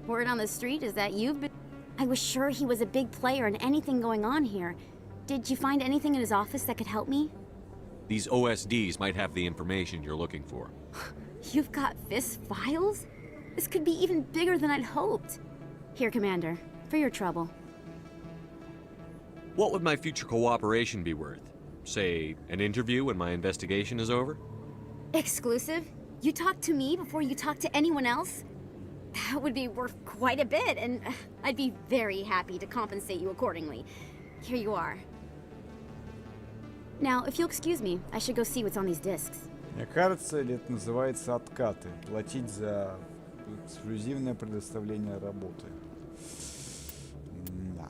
Word on the street is that you've been... I was sure he was a big player in anything going on here. Did you find anything in his office that could help me? These OSDs might have the information you're looking for. You've got Fist files? This could be even bigger than I'd hoped. Here, Commander, for your trouble. What would my future cooperation be worth? Say, an interview when my investigation is over? Exclusive? You talk to me before you talk to anyone else? That would be worth quite a bit, and I'd be very happy to compensate you accordingly. Here you are. Now, if you'll excuse me, I should go see what's on these discs. Мне кажется, или это называется откаты. Платить за эксклюзивное предоставление работы. Да.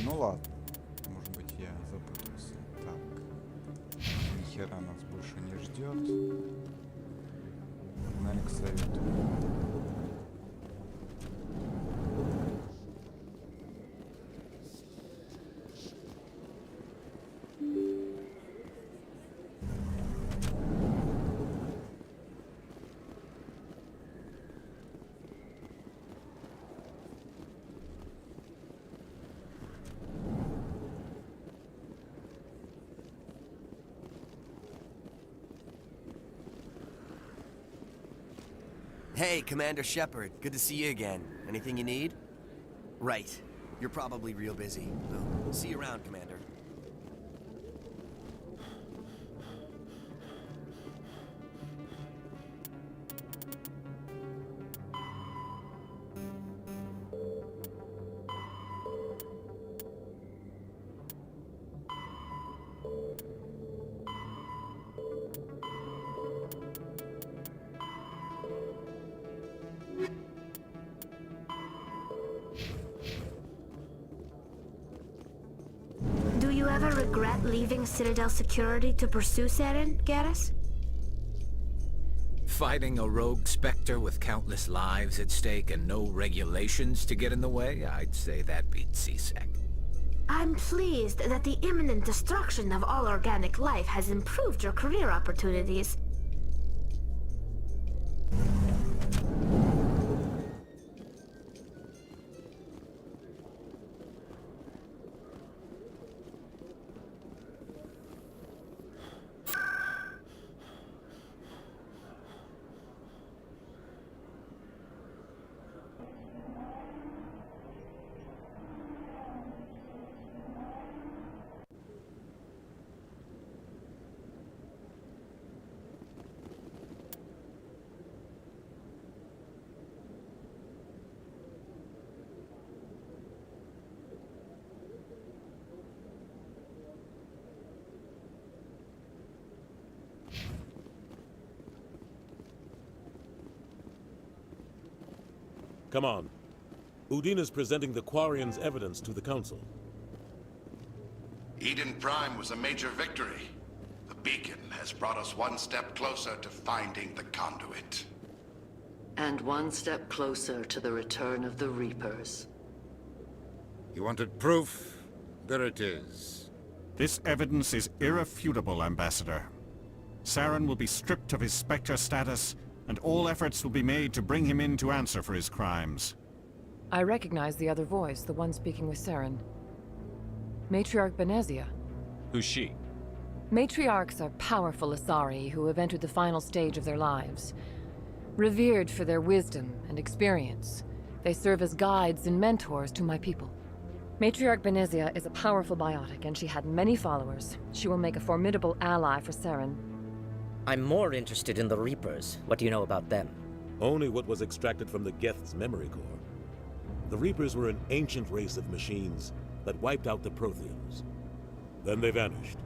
Ну ладно. Может быть, я запутался. Так. Нихера нас больше не ждет. Погнали к совету. Hey, Commander Shepard. Good to see you again. Anything you need? Right. You're probably real busy. Well, see you around, Commander. Do you ever regret leaving Citadel Security to pursue Saren, Garrus? Fighting a rogue specter with countless lives at stake and no regulations to get in the way? I'd say that beats CSEC. I'm pleased that the imminent destruction of all organic life has improved your career opportunities. Come on. Udina's presenting the Quarian's evidence to the Council. Eden Prime was a major victory. The beacon has brought us one step closer to finding the conduit. And one step closer to the return of the Reapers. You wanted proof? There it is. This evidence is irrefutable, Ambassador. Saren will be stripped of his Spectre status, and all efforts will be made to bring him in to answer for his crimes. I recognize the other voice, the one speaking with Saren. Matriarch Benezia. Who's she? Matriarchs are powerful Asari who have entered the final stage of their lives. Revered for their wisdom and experience, they serve as guides and mentors to my people. Matriarch Benezia is a powerful biotic, and she had many followers. She will make a formidable ally for Saren. I'm more interested in the Reapers. What do you know about them? Only what was extracted from the Geth's memory core. The Reapers were an ancient race of machines that wiped out the Protheans. Then they vanished.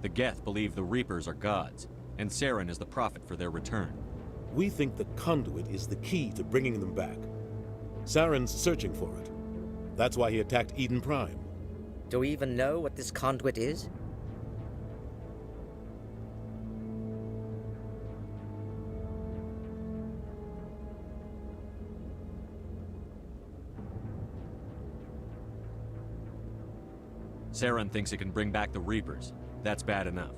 The Geth believe the Reapers are gods, and Saren is the prophet for their return. We think the conduit is the key to bringing them back. Saren's searching for it. That's why he attacked Eden Prime. Do we even know what this conduit is? Saren thinks it can bring back the Reapers. That's bad enough.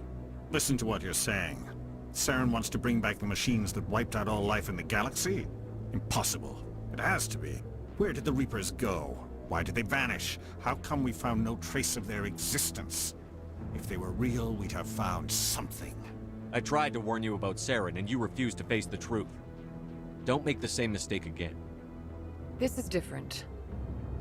Listen to what you're saying. Saren wants to bring back the machines that wiped out all life in the galaxy? Impossible. It has to be. Where did the Reapers go? Why did they vanish? How come we found no trace of their existence? If they were real, we'd have found something. I tried to warn you about Saren, and you refused to face the truth. Don't make the same mistake again. This is different.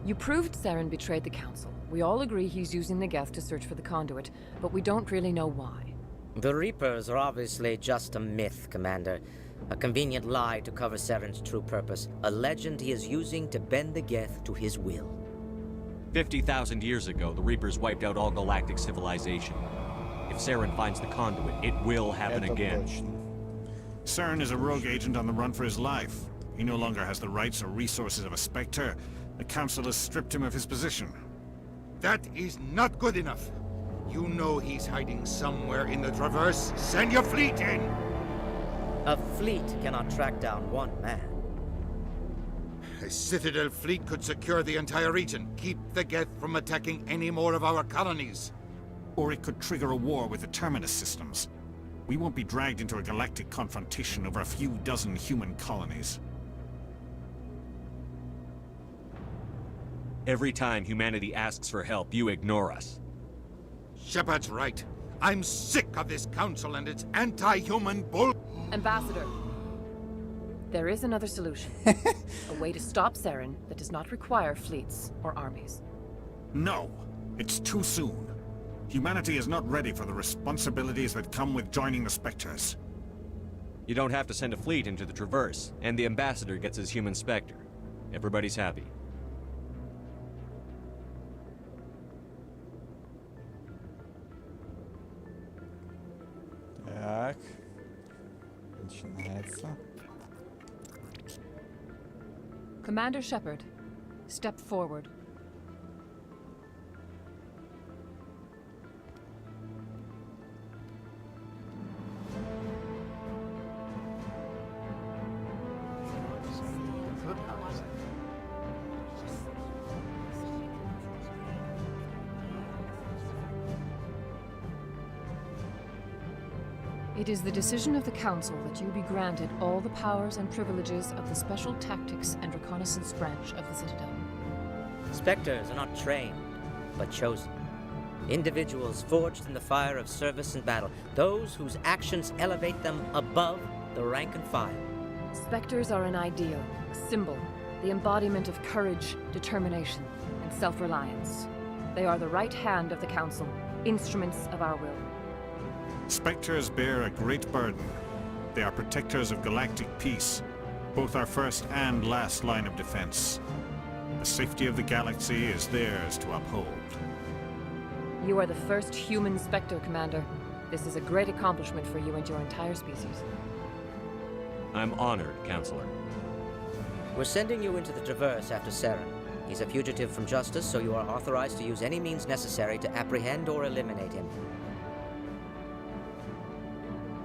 You proved Saren betrayed the Council. We all agree he's using the Geth to search for the conduit, but we don't really know why. The Reapers are obviously just a myth, Commander. A convenient lie to cover Saren's true purpose. A legend he is using to bend the Geth to his will. 50,000 years ago, the Reapers wiped out all galactic civilization. If Saren finds the conduit, it will happen again. Saren is a rogue agent on the run for his life. He no longer has the rights or resources of a Spectre. The Council has stripped him of his position. That is not good enough. You know he's hiding somewhere in the Traverse. Send your fleet in! A fleet cannot track down one man. A Citadel fleet could secure the entire region, keep the Geth from attacking any more of our colonies. Or it could trigger a war with the Terminus systems. We won't be dragged into a galactic confrontation over a few dozen human colonies. Every time humanity asks for help, you ignore us. Shepard's right. I'm sick of this council and its anti-human bull... Ambassador, there is another solution. A way to stop Saren that does not require fleets or armies. No, it's too soon. Humanity is not ready for the responsibilities that come with joining the Spectres. You don't have to send a fleet into the Traverse, and the Ambassador gets his human Spectre. Everybody's happy. Так. Начинается. Commander Shepard, step forward. It is the decision of the Council that you be granted all the powers and privileges of the Special Tactics and Reconnaissance Branch of the Citadel. Spectres are not trained, but chosen. Individuals forged in the fire of service and battle. Those whose actions elevate them above the rank and file. Spectres are an ideal, a symbol, the embodiment of courage, determination, and self-reliance. They are the right hand of the Council, instruments of our will. Spectres bear a great burden. They are protectors of galactic peace, both our first and last line of defense. The safety of the galaxy is theirs to uphold. You are the first human Spectre, Commander. This is a great accomplishment for you and your entire species. I'm honored, Counselor. We're sending you into the Traverse after Saren. He's a fugitive from justice, so you are authorized to use any means necessary to apprehend or eliminate him.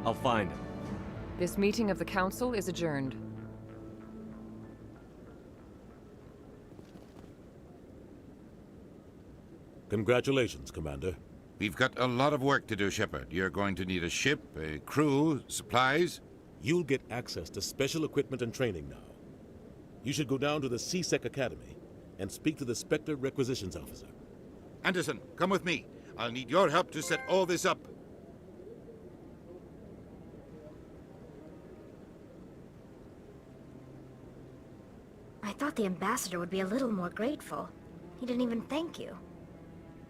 I'll find him. This meeting of the Council is adjourned. Congratulations, Commander. We've got a lot of work to do, Shepard. You're going to need a ship, a crew, supplies. You'll get access to special equipment and training now. You should go down to the CSEC Academy and speak to the Spectre Requisitions Officer. Anderson, come with me. I'll need your help to set all this up. I thought the ambassador would be a little more grateful. He didn't even thank you.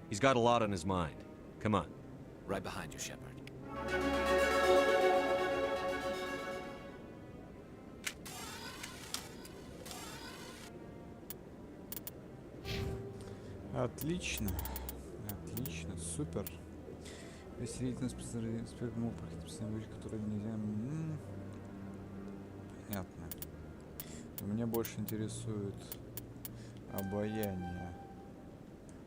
He's got a lot on his mind. Come on. Right behind you, Shepard. Отлично. Отлично. Супер. Веселительно спецмов, который нельзя... Понятно. Меня больше интересует обаяние.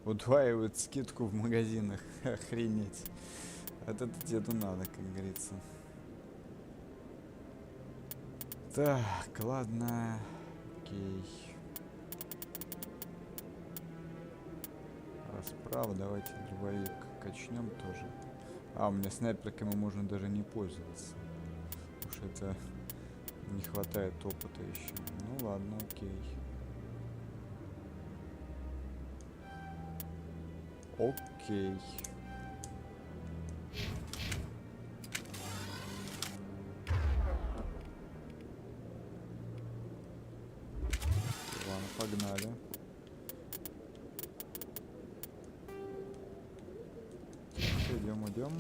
Удваивают скидку в магазинах. Охренеть. Вот это деду надо, как говорится. Так, ладно. Окей. Расправа. Давайте дробовик качнем тоже. А, у меня снайперкой можно даже не пользоваться. что это не хватает опыта еще. Ну ладно, окей. Окей. Ладно, погнали. Идем.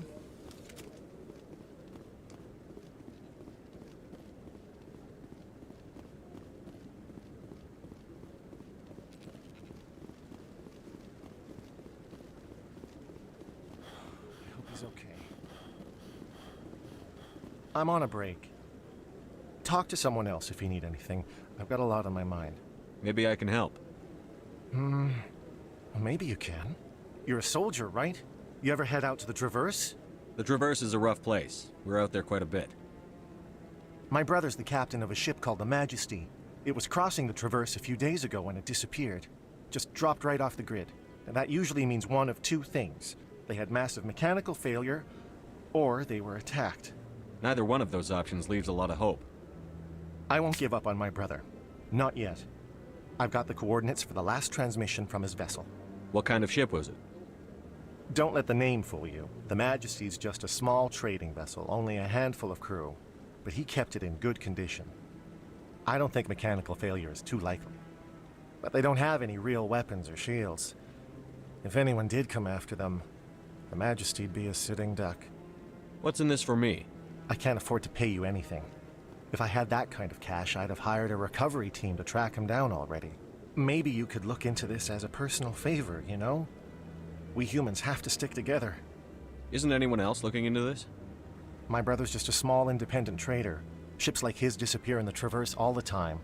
He's okay. I'm on a break. Talk to someone else if you need anything. I've got a lot on my mind. Maybe I can help. Well, maybe you can. You're a soldier, right? You ever head out to the Traverse? The Traverse is a rough place. We're out there quite a bit. My brother's the captain of a ship called the Majesty. It was crossing the Traverse a few days ago when it disappeared. Just dropped right off the grid. And that usually means one of two things. They had massive mechanical failure, or they were attacked. Neither one of those options leaves a lot of hope. I won't give up on my brother. Not yet. I've got the coordinates for the last transmission from his vessel. What kind of ship was it? Don't let the name fool you. The Majesty's just a small trading vessel, only a handful of crew. But he kept it in good condition. I don't think mechanical failure is too likely. But they don't have any real weapons or shields. If anyone did come after them, the Majesty'd be a sitting duck. What's in this for me? I can't afford to pay you anything. If I had that kind of cash, I'd have hired a recovery team to track him down already. Maybe you could look into this as a personal favor, you know? We humans have to stick together. Isn't anyone else looking into this? My brother's just a small independent trader. Ships like his disappear in the Traverse all the time.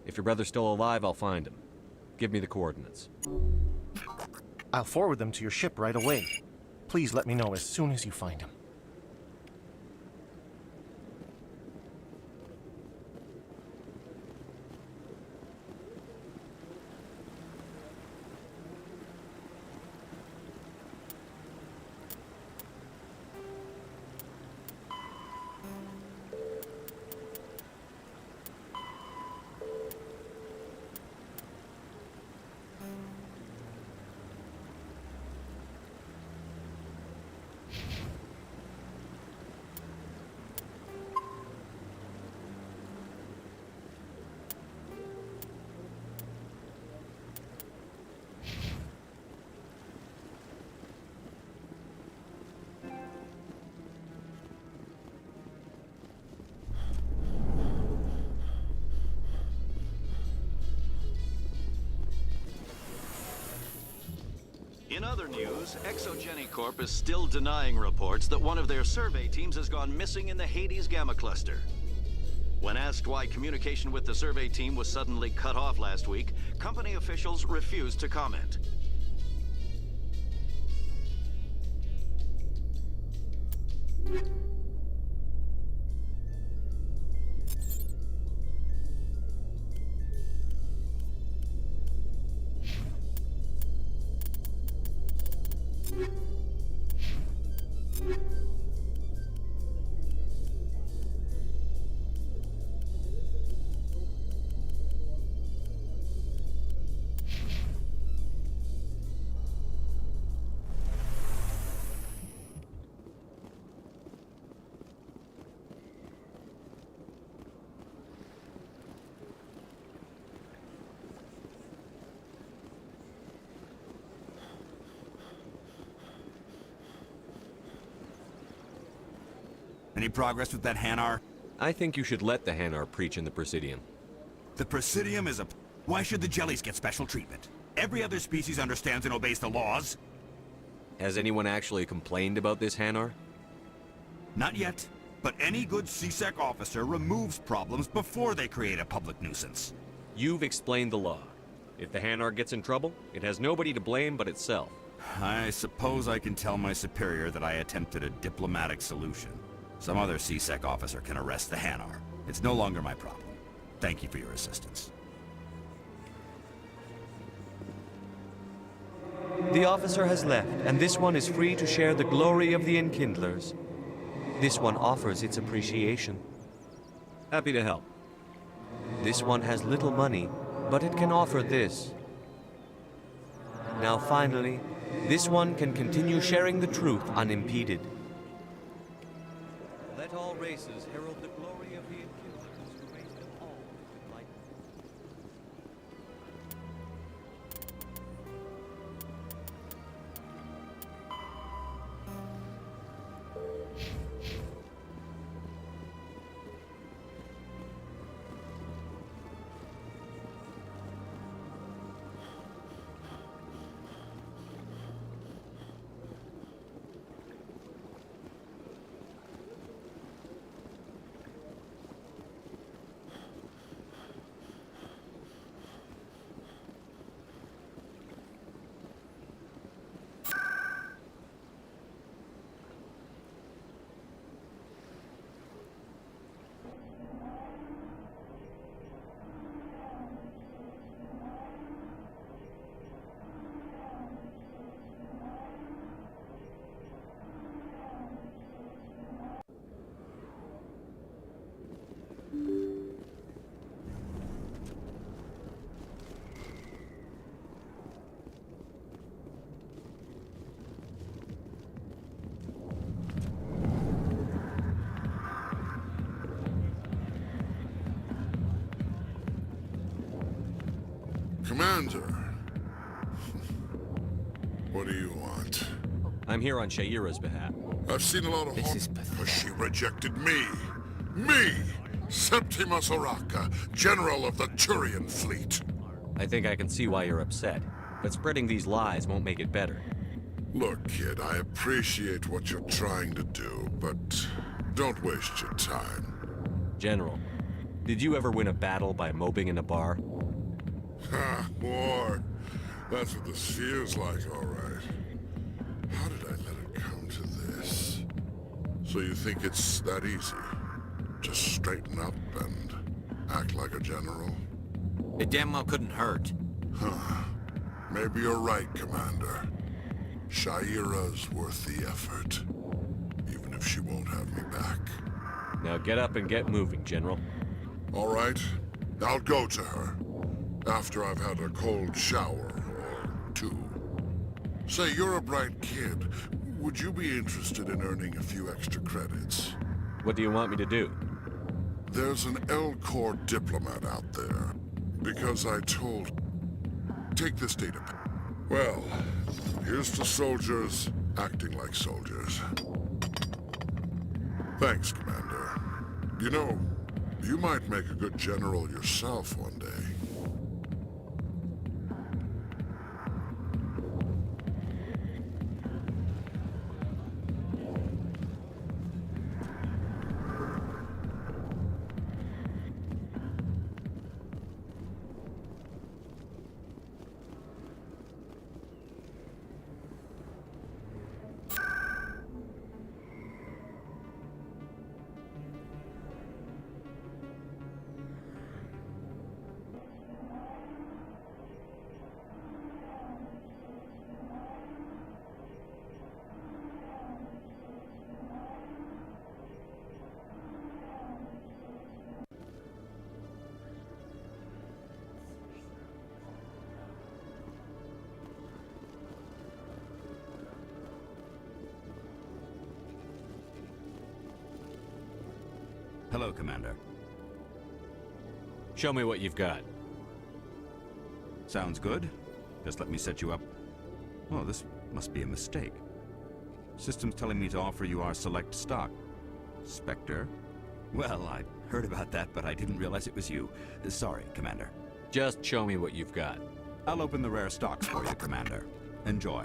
If your brother's still alive, I'll find him. Give me the coordinates. I'll forward them to your ship right away. Please let me know as soon as you find him. In other news, Exogeny Corp is still denying reports that one of their survey teams has gone missing in the Hades Gamma Cluster. When asked why communication with the survey team was suddenly cut off last week, company officials refused to comment. Any progress with that Hanar? I think you should let the Hanar preach in the Presidium. The Presidium is a... Why should the jellies get special treatment? Every other species understands and obeys the laws. Has anyone actually complained about this Hanar? Not yet. But any good CSEC officer removes problems before they create a public nuisance. You've explained the law. If the Hanar gets in trouble, it has nobody to blame but itself. I suppose I can tell my superior that I attempted a diplomatic solution. Some other CSEC officer can arrest the Hanar. It's no longer my problem. Thank you for your assistance. The officer has left, and this one is free to share the glory of the Enkindlers. This one offers its appreciation. Happy to help. This one has little money, but it can offer this. Now finally, this one can continue sharing the truth unimpeded. Let all races herald the glory of the Enkindlers who raised them all with light. Commander, what do you want? I'm here on Shaira's behalf. I've seen a lot of horror because she rejected me. Me! Septimus Oraka, General of the Turian Fleet. I think I can see why you're upset, but spreading these lies won't make it better. Look, kid, I appreciate what you're trying to do, but don't waste your time. General, did you ever win a battle by moping in a bar? Ha, war. That's what this feels like, all right. How did I let it come to this? So you think it's that easy? Just straighten up and act like a general? It damn well couldn't hurt. Huh. Maybe you're right, Commander. Shaira's worth the effort, even if she won't have me back. Now get up and get moving, General. All right. I'll go to her. After I've had a cold shower or two. Say, you're a bright kid. Would you be interested in earning a few extra credits? What do you want me to do? There's an L-Corps diplomat out there. Because I told... Take this data. Well, here's to soldiers acting like soldiers. Thanks, Commander. You know, you might make a good general yourself one day. Hello, Commander. Show me what you've got. Sounds good. Just let me set you up. Oh, this must be a mistake. System's telling me to offer you our select stock. Spectre? Well, I heard about that, but I didn't realize it was you. Sorry, Commander. Just show me what you've got. I'll open the rare stocks for you, Commander. Enjoy.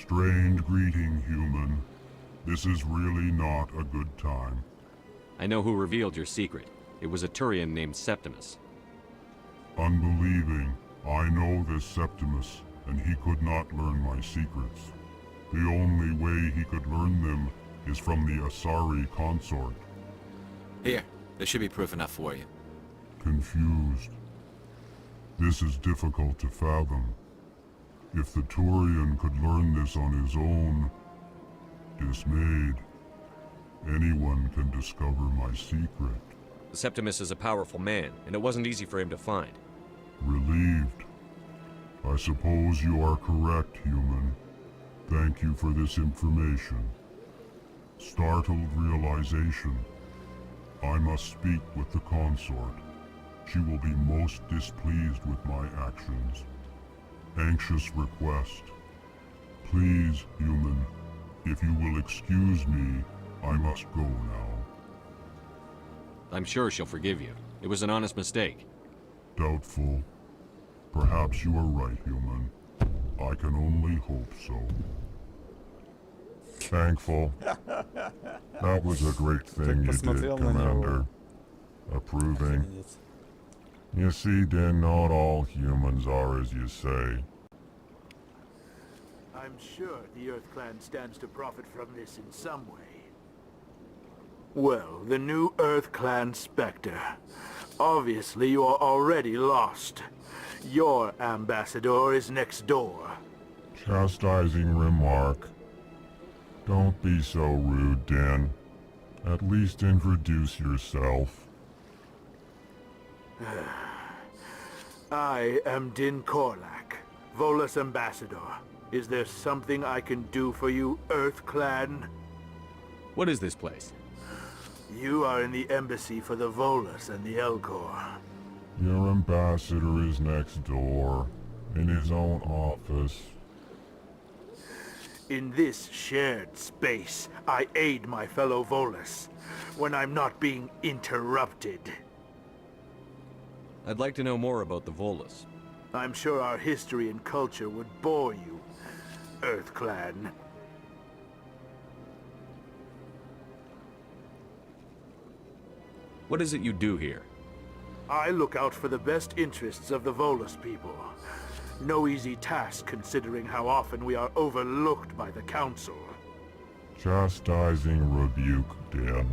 Strange greeting, human. This is really not a good time. I know who revealed your secret. It was a Turian named Septimus. Unbelieving. I know this Septimus, and he could not learn my secrets. The only way he could learn them is from the Asari consort. Here, there should be proof enough for you. Confused. This is difficult to fathom. If the Turian could learn this on his own, dismayed, anyone can discover my secret. Septimus is a powerful man, and it wasn't easy for him to find. Relieved. I suppose you are correct, human. Thank you for this information. Startled realization. I must speak with the consort. She will be most displeased with my actions. Anxious request. Please, human, if you will excuse me, I must go now. I'm sure she'll forgive you. It was an honest mistake. Doubtful. Perhaps you are right, human. I can only hope so. Thankful. That was a great thing you did, Commander. Approving. You see, then not all humans are as you say. I'm sure the Earth Clan stands to profit from this in some way. Well, the new Earth Clan Spectre. Obviously, you are already lost. Your ambassador is next door. Chastising remark. Don't be so rude, Den. At least introduce yourself. I am Din Korlak, Volus Ambassador. Is there something I can do for you, Earth Clan? What is this place? You are in the embassy for the Volus and the Elcor. Your ambassador is next door, in his own office. In this shared space, I aid my fellow Volus, when I'm not being interrupted. I'd like to know more about the Volus. I'm sure our history and culture would bore you, Earth Clan. What is it you do here? I look out for the best interests of the Volus people. No easy task considering how often we are overlooked by the Council. Chastising rebuke, Den.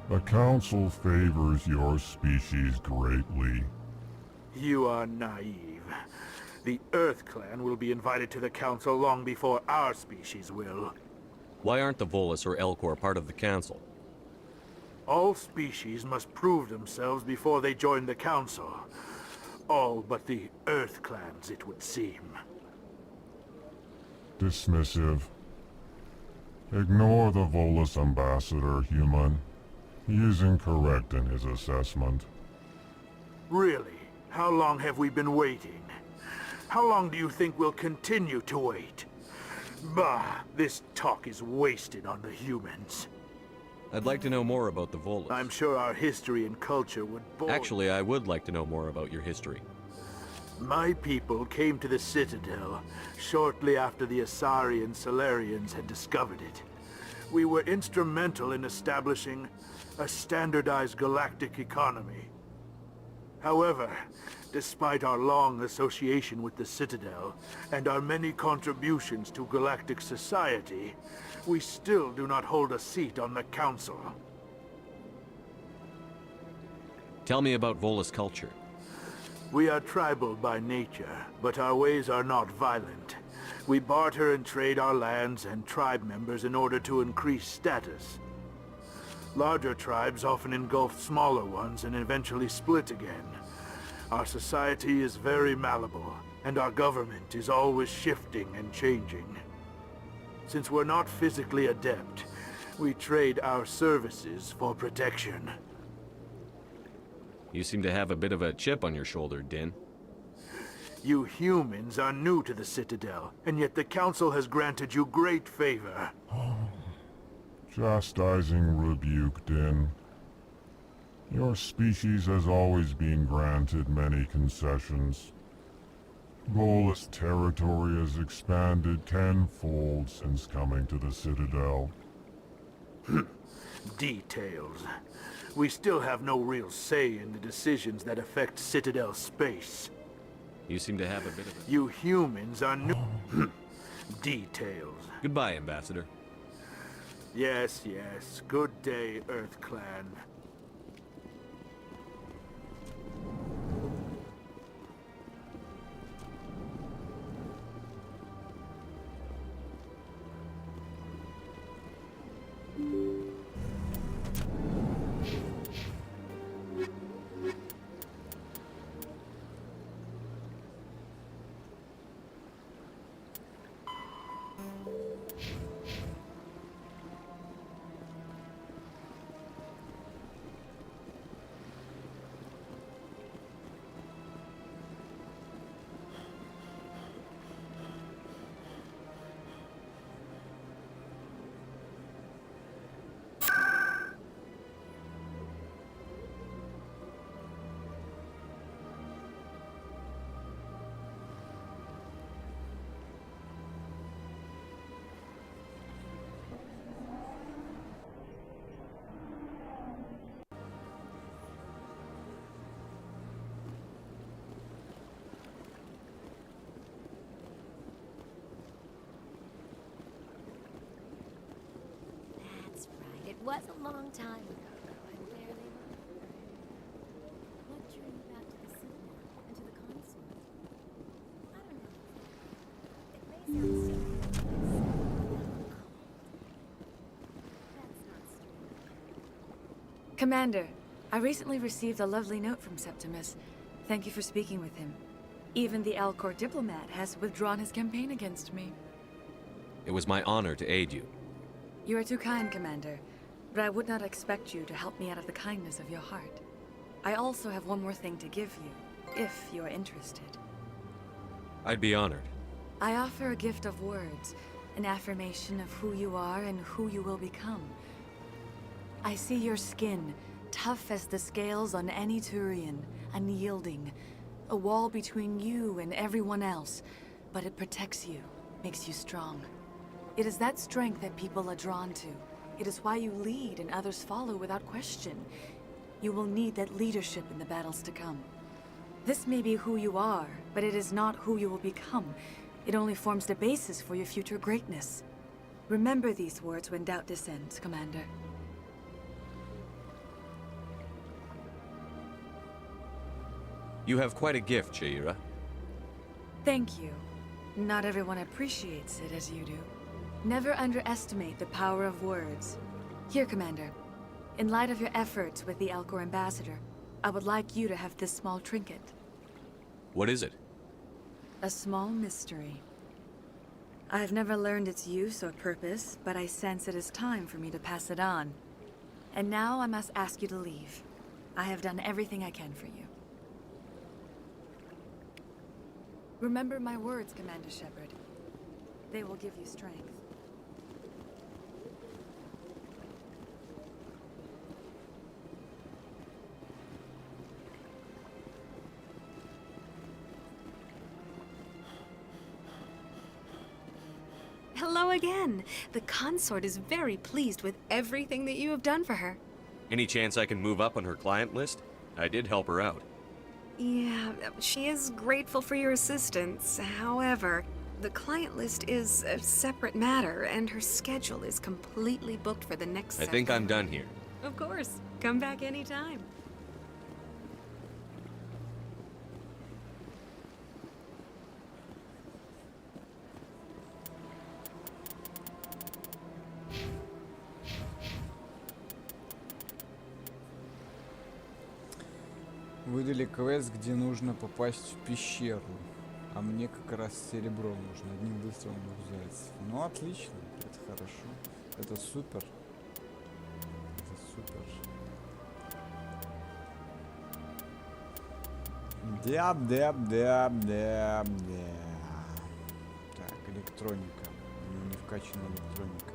The Council favors your species greatly. You are naive. The Earth Clan will be invited to the Council long before our species will. Why aren't the Volus or Elcor part of the Council? All species must prove themselves before they join the Council. All but the Earth Clans, it would seem. Dismissive. Ignore the Volus ambassador, human. He is incorrect in his assessment. Really? How long have we been waiting? How long do you think we'll continue to wait? Bah, this talk is wasted on the humans. I'd like to know more about the Volus. I'm sure our history and culture would bore... Actually, I would like to know more about your history. My people came to the Citadel shortly after the Asari and Solarians had discovered it. We were instrumental in establishing a standardized galactic economy. However, despite our long association with the Citadel and our many contributions to galactic society, we still do not hold a seat on the Council. Tell me about Volus culture. We are tribal by nature, but our ways are not violent. We barter and trade our lands and tribe members in order to increase status. Larger tribes often engulf smaller ones and eventually split again. Our society is very malleable, and our government is always shifting and changing. Since we're not physically adept, we trade our services for protection. You seem to have a bit of a chip on your shoulder, Din. You humans are new to the Citadel, and yet the Council has granted you great favor. Chastising rebuke, Den. Your species has always been granted many concessions. Bolus territory has expanded tenfold since coming to the Citadel. Details. We still have no real say in the decisions that affect Citadel space. You seem to have a bit of a... You humans are new... Details. Goodbye, Ambassador. Yes, yes. Good day, Earth Clan. It was a long time ago, though. I barely remember. What drew you back to the cinema and to the console? I don't know. It may sound stupid, but that's not straight. Commander, I recently received a lovely note from Septimus. Thank you for speaking with him. Even the Alcor diplomat has withdrawn his campaign against me. It was my honor to aid you. You are too kind, Commander. But I would not expect you to help me out of the kindness of your heart. I also have one more thing to give you, if you are interested. I'd be honored. I offer a gift of words, an affirmation of who you are and who you will become. I see your skin, tough as the scales on any Turian, unyielding, a wall between you and everyone else, but it protects you, makes you strong. It is that strength that people are drawn to. It is why you lead and others follow without question. You will need that leadership in the battles to come. This may be who you are, but it is not who you will become. It only forms the basis for your future greatness. Remember these words when doubt descends, Commander. You have quite a gift, Shaira. Thank you. Not everyone appreciates it as you do. Never underestimate the power of words. Here, Commander. In light of your efforts with the Alcor ambassador, I would like you to have this small trinket. What is it? A small mystery. I have never learned its use or purpose, but I sense it is time for me to pass it on. And now I must ask you to leave. I have done everything I can for you. Remember my words, Commander Shepard. They will give you strength. Hello again. The consort is very pleased with everything that you have done for her. Any chance I can move up on her client list? I did help her out. Yeah, she is grateful for your assistance. However, the client list is a separate matter, and her schedule is completely booked for the next I think I'm done here. Of course. Come back anytime. Выдали квест, где нужно попасть в пещеру. А мне как раз серебро нужно, одним выстрелом взять. Ну отлично, это хорошо. Это супер. Это супер. Дяб. Так, электроника. У него не вкачана электроника.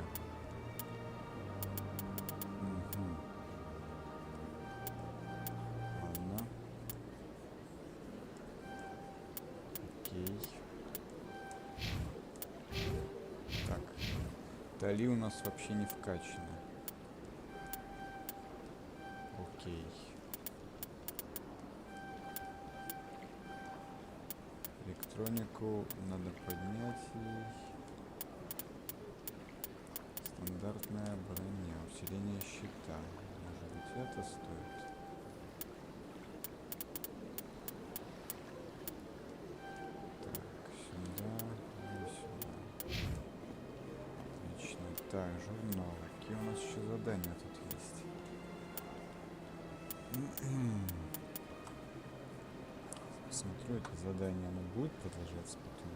Ладно. Окей. Стали у нас вообще не вкачаны. Окей. Электронику надо поднять ей. Стандартная броня, усиление щита. Может быть, это стоит? Так, сюда и сюда. Отлично. Так, журнал. Какие у нас еще задания тут есть? Смотрю, это задание, оно будет продолжаться потом.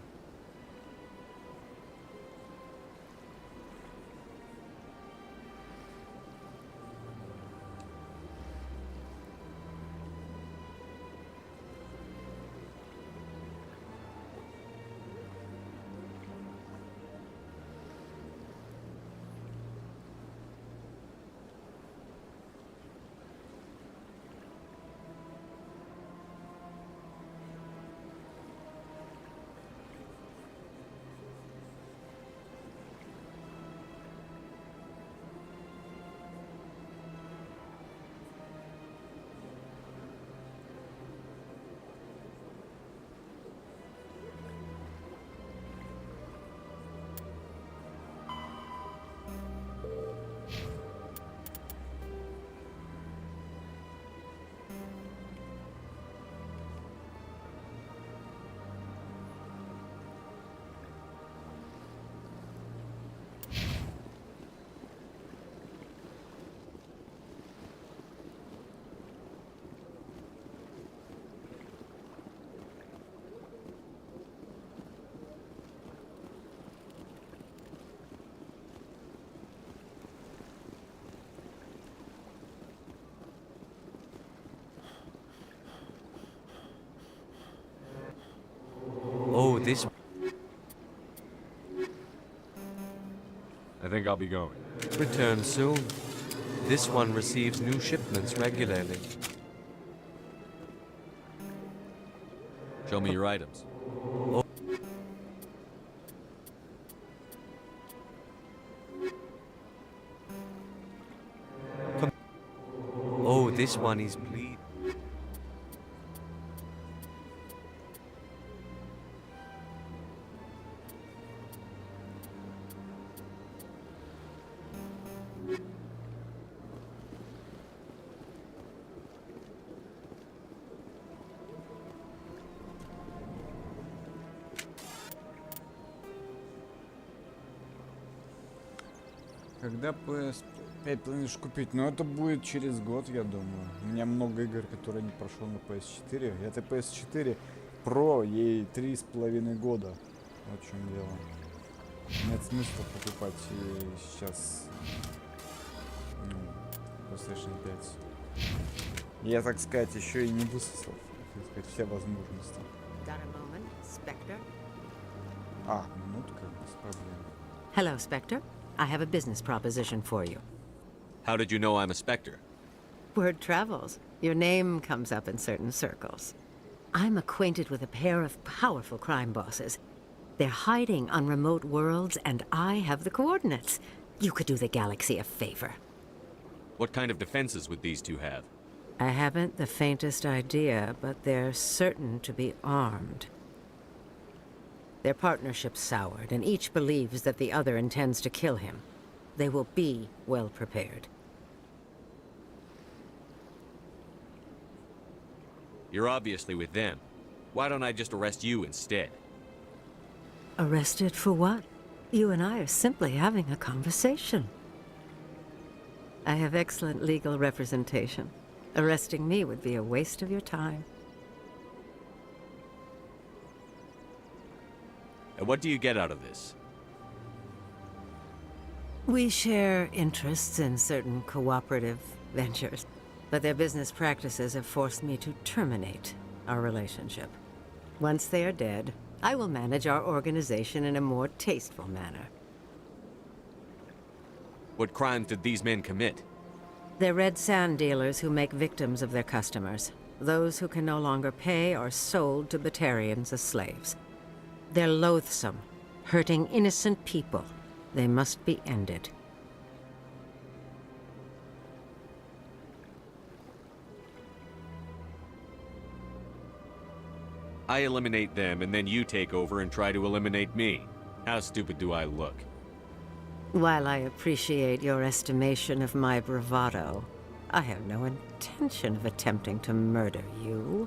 Oh, this... I think I'll be going. Return soon. This one receives new shipments regularly. Show me your items. Oh. Oh, this one is bleed. Когда PS5 планируешь купить? Ну, это будет через год, я думаю. У меня много игр, которые не прошел на PS4. Это PS4 Pro, ей 3,5 года. Вот в чем дело. Нет смысла покупать сейчас PlayStation 5. Я, так сказать, еще и не высосал, так сказать, все возможности. Минутка, без проблем. Hello, Spectre. I have a business proposition for you. How did you know I'm a Spectre? Word travels. Your name comes up in certain circles. I'm acquainted with a pair of powerful crime bosses. They're hiding on remote worlds, and I have the coordinates. You could do the galaxy a favor. What kind of defenses would these two have? I haven't the faintest idea, but they're certain to be armed. Their partnership's soured, and each believes that the other intends to kill him. They will be well prepared. You're obviously with them. Why don't I just arrest you instead? Arrested for what? You and I are simply having a conversation. I have excellent legal representation. Arresting me would be a waste of your time. And what do you get out of this? We share interests in certain cooperative ventures, but their business practices have forced me to terminate our relationship. Once they are dead, I will manage our organization in a more tasteful manner. What crimes did these men commit? They're red sand dealers who make victims of their customers. Those who can no longer pay are sold to Batarians as slaves. They're loathsome, hurting innocent people. They must be ended. I eliminate them, and then you take over and try to eliminate me. How stupid do I look? While I appreciate your estimation of my bravado, I have no intention of attempting to murder you.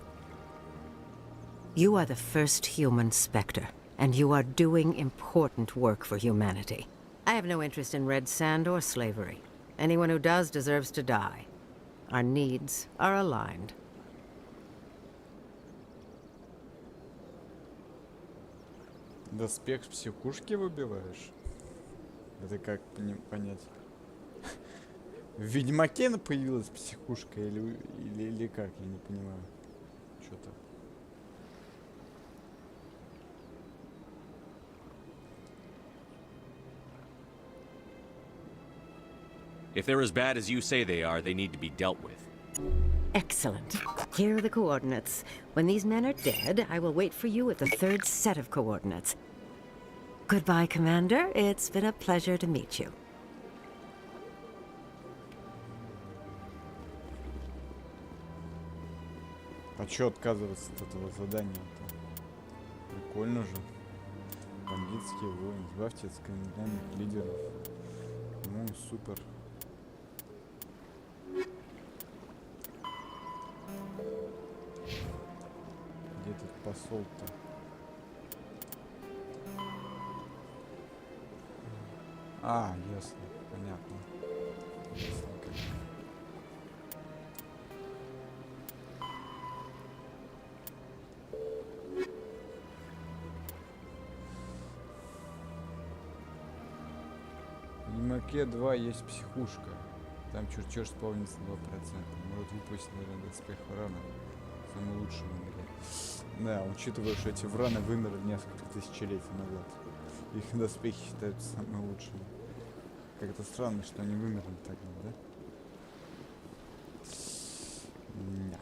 You are the first human Spectre, and you are doing important work for humanity. I have no interest in red sand or slavery. Anyone who does deserves to die. Our needs are aligned. Доспех с психушки выбиваешь? Это как понять? В Ведьмаке появилась психушка или как? Я не понимаю. Что-то. If they're as bad as you say they are, they need to be dealt with. Excellent. Here are the coordinates. When these men are dead, I will wait for you at the third set of coordinates. Goodbye, Commander. It's been a pleasure to meet you. А чё отказываться от этого задания-то? Прикольно же. Бандитский воин. Избавьте от скандальных лидеров. Ну, супер. Где этот посол-то? А, ясно. Понятно. Ясненько. В Ведьмаке 2 есть психушка. Там чертеж исполнится 2%. Может выпустить, наверное, доспех Врана. Самый лучший в игре. Да, учитывая, что эти Враны вымерли несколько тысячелетий назад. Их доспехи считаются самыми лучшими. Как-то странно, что они вымерли тогда, да? Да.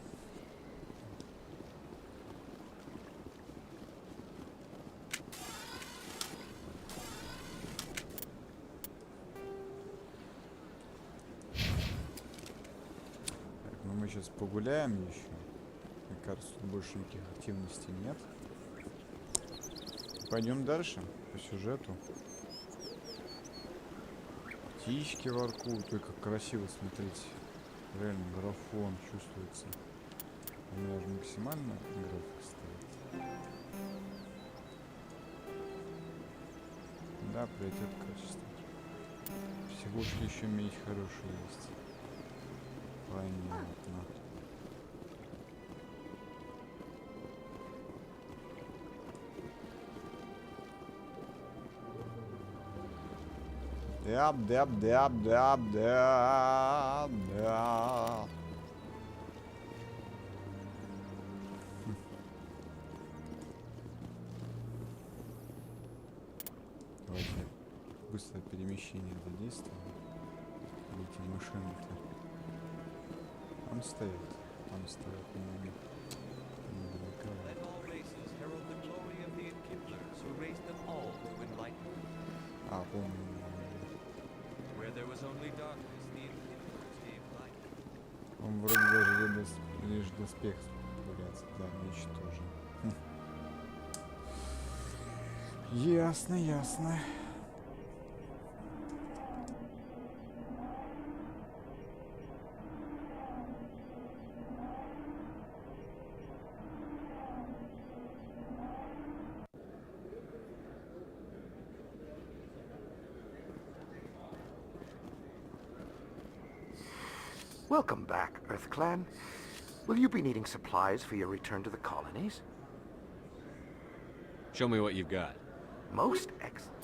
Так, ну мы сейчас погуляем еще. Мне кажется, тут больше никаких активностей нет. Пойдем дальше по сюжету. Птички воркуют. Ой, как красиво, смотрите. Реально, графон чувствуется. У меня же максимально график стоит. Да, приоритет качества. Психушки еще меч хороший есть. Понятно. Дяб. Давайте быстрое перемещение задействуем. Эти машины-то. Там стоят. Недалеко. А, помню. Он вроде даже лишь доспех появляется. Да, меч тоже. Ясно. Welcome back, Earth Clan. Will you be needing supplies for your return to the colonies? Show me what you've got. Most excellent.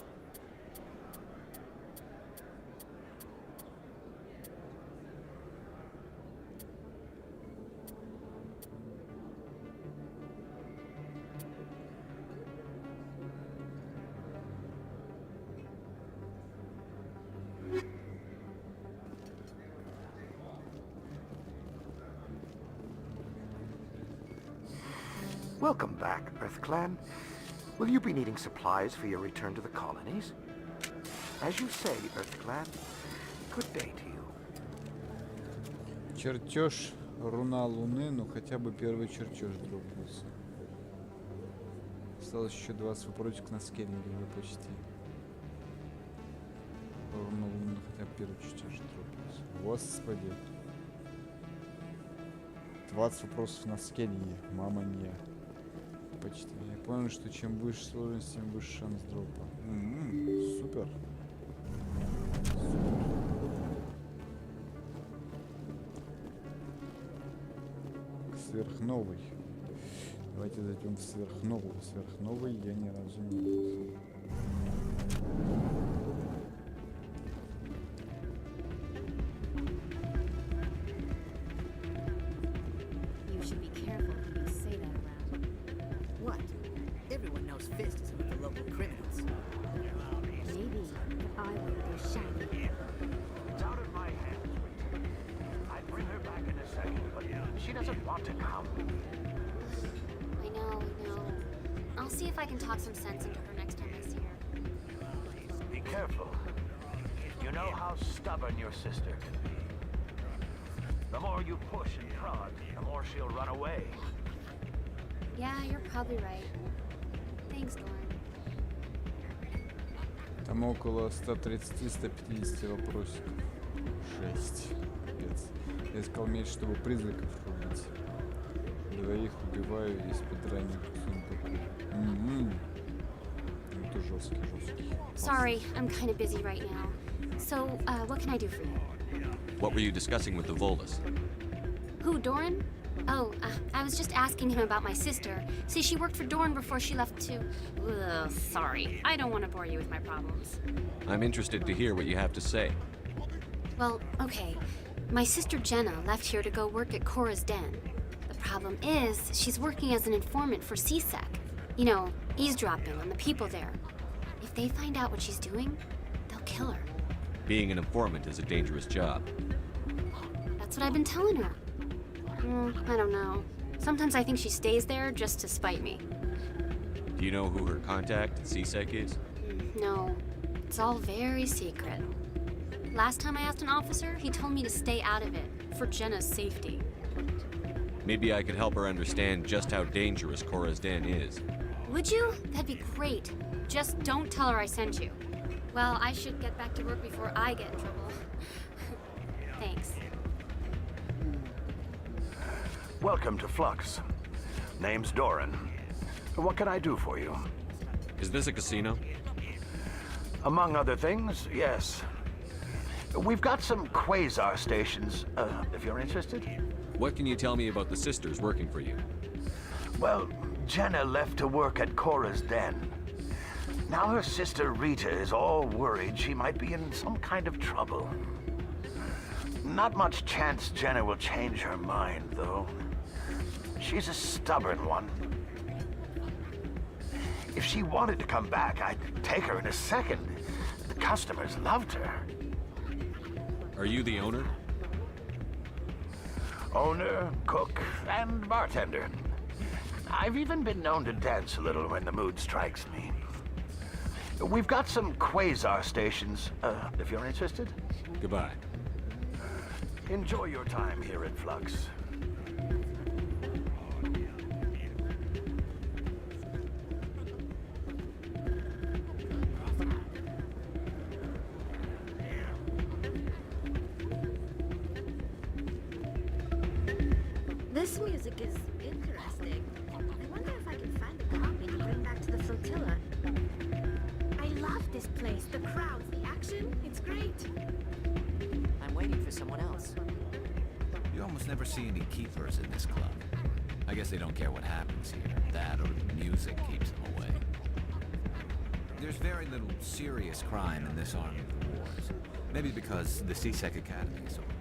Welcome back, Earth Clan. Will you be needing supplies for your return to the colonies? As you say, EarthClan, good day to you. Чертеж руна Луны, ну хотя бы первый чертеж дропнулся. Осталось еще 20 вопросик на скеллинге уже почти. Руна Луны, хотя бы первый чертеж дропнулся. Господи. 20 вопросов на скеллинге, мама мия. Почти. Я понял, что чем выше сложность, тем выше шанс дропа. Супер. Сверхновый. Давайте зайдем в сверхновый. Сверхновый я ни разу не видел. You should be careful when you say that around. What? Everyone knows Fist is with the local criminals. Maybe, but I won't be shaggy. It's out of my hands. I'd bring her back in a second, but she doesn't want to come. I know. I'll see if I can talk some sense into her next time I see her. Be careful. You know how stubborn your sister can be. The more you push and prod, the more she'll run away. Yeah, you're probably right. Thanks, Dorn. Там около 130-150 вопросиков. 6. Капец. Я искал меч, чтобы призраков рубить. Двоих убиваю из подранника сундуку. Это жесткий. Sorry, I'm kind of busy right now. So, what can I do for you? What were you discussing with the Volus? Who, Doran? Oh, I was just asking him about my sister. See, she worked for Doran before she left to... Ugh, sorry. I don't want to bore you with my problems. I'm interested to hear what you have to say. Well, okay. My sister Jenna left here to go work at Cora's Den. The problem is, she's working as an informant for CSEC. You know, eavesdropping on the people there. If they find out what she's doing, they'll kill her. Being an informant is a dangerous job. That's what I've been telling her. I don't know. Sometimes I think she stays there just to spite me. Do you know who her contact at CSEC is? No, it's all very secret. Last time I asked an officer, he told me to stay out of it, for Jenna's safety. Maybe I could help her understand just how dangerous Cora's Den is. Would you? That'd be great. Just don't tell her I sent you. Well, I should get back to work before I get in trouble. Thanks. Welcome to Flux. Name's Doran. What can I do for you? Is this a casino? Among other things, yes. We've got some quasar stations, if you're interested. What can you tell me about the sisters working for you? Well, Jenna left to work at Cora's Den. Now her sister Rita is all worried she might be in some kind of trouble. Not much chance Jenna will change her mind, though. She's a stubborn one. If she wanted to come back, I'd take her in a second. The customers loved her. Are you the owner? Owner, cook, and bartender. I've even been known to dance a little when the mood strikes me. We've got some quasar stations, if you're interested. Goodbye. Enjoy your time here at Flux. This music is interesting. I wonder if I can find a copy to bring back to the flotilla. I love this place. The crowds, the action. It's great. I'm waiting for someone else. You almost never see any keepers in this club. I guess they don't care what happens here. That or the music keeps them away. There's very little serious crime in this arm of the wars. Maybe because the CSEC Academy is open.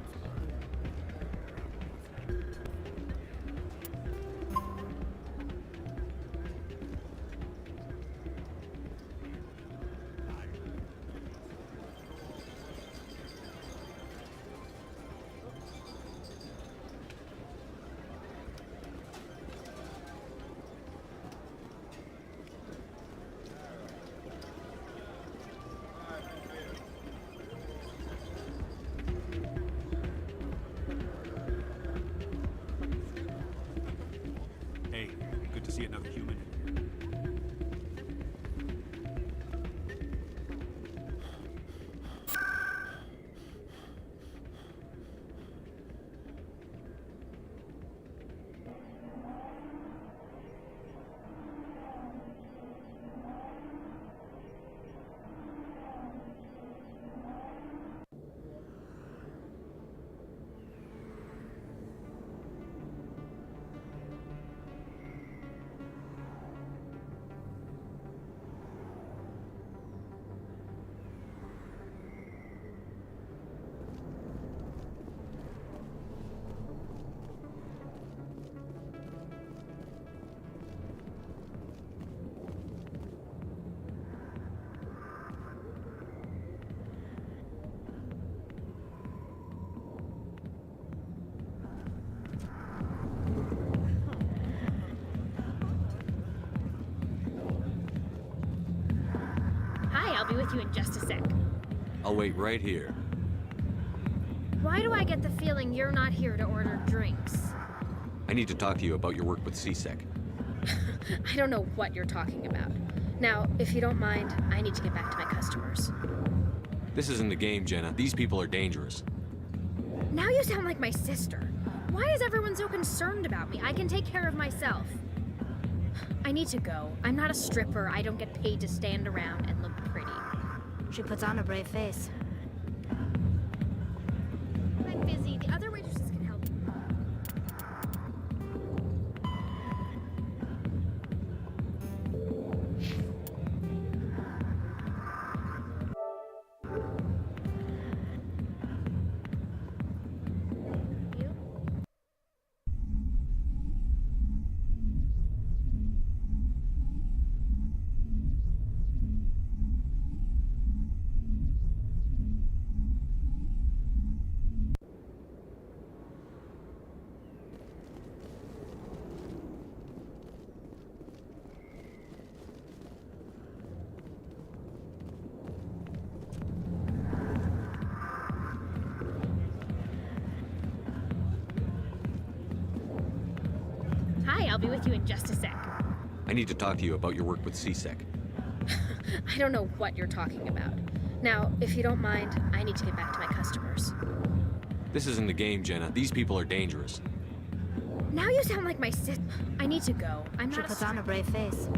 be with you in just a sec. I'll wait right here. Why do I get the feeling you're not here to order drinks? I need to talk to you about your work with CSEC. I don't know what you're talking about. Now, if you don't mind, I need to get back to my customers. This isn't a game, Jenna. These people are dangerous. Now you sound like my sister. Why is everyone so concerned about me? I can take care of myself. I need to go. I'm not a stripper. I don't get paid to stand around and look pretty. She puts on a brave face. I'm busy. The other waitresses can help you. Hi, I'll be with you in just a sec. I need to talk to you about your work with CSEC. I don't know what you're talking about. Now, if you don't mind, I need to get back to my customers. This isn't a game, Jenna. These people are dangerous. Now you sound like my sis. I need to go. I'm not. She puts on a brave face.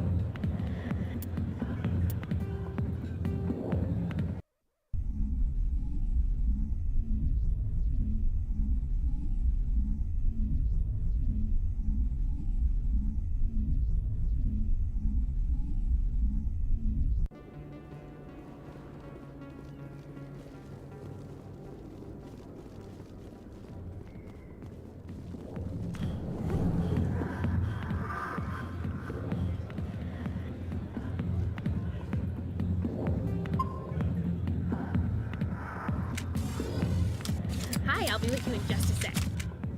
Hi, I'll be with you in just a sec.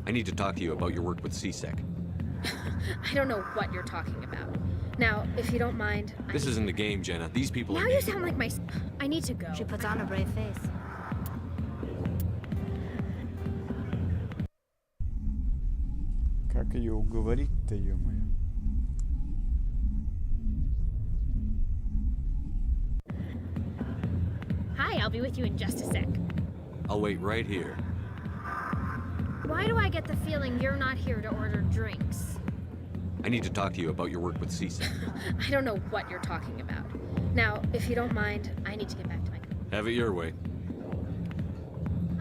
I need to talk to you about your work with CSEC. I don't know what you're talking about. Now, if you don't mind. This isn't a game, Jenna. These people Now are you dangerous. sound like my. I need to go. She puts on a brave face. Как ее уговорить-то, ё-моё? Hi, I'll be with you in just a sec. I'll wait right here. Why do I get the feeling you're not here to order drinks? I need to talk to you about your work with CSEC. I don't know what you're talking about. Now, if you don't mind, I need to get back to my. Have it your way.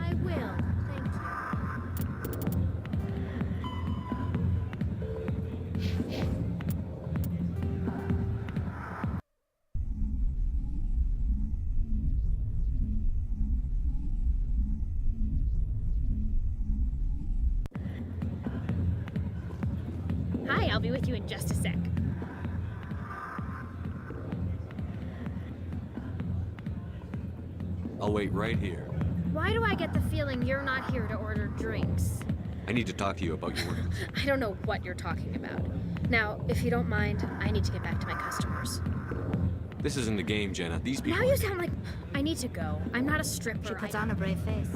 I will. Thank you. Hi, I'll be with you in just a sec. I'll wait right here. Why do I get the feeling you're not here to order drinks? I need to talk to you about your work. I don't know what you're talking about. Now, if you don't mind, I need to get back to my customers. This isn't a game, Jenna. These people. Now you sound like. I need to go. I'm not a stripper. She puts on a brave face.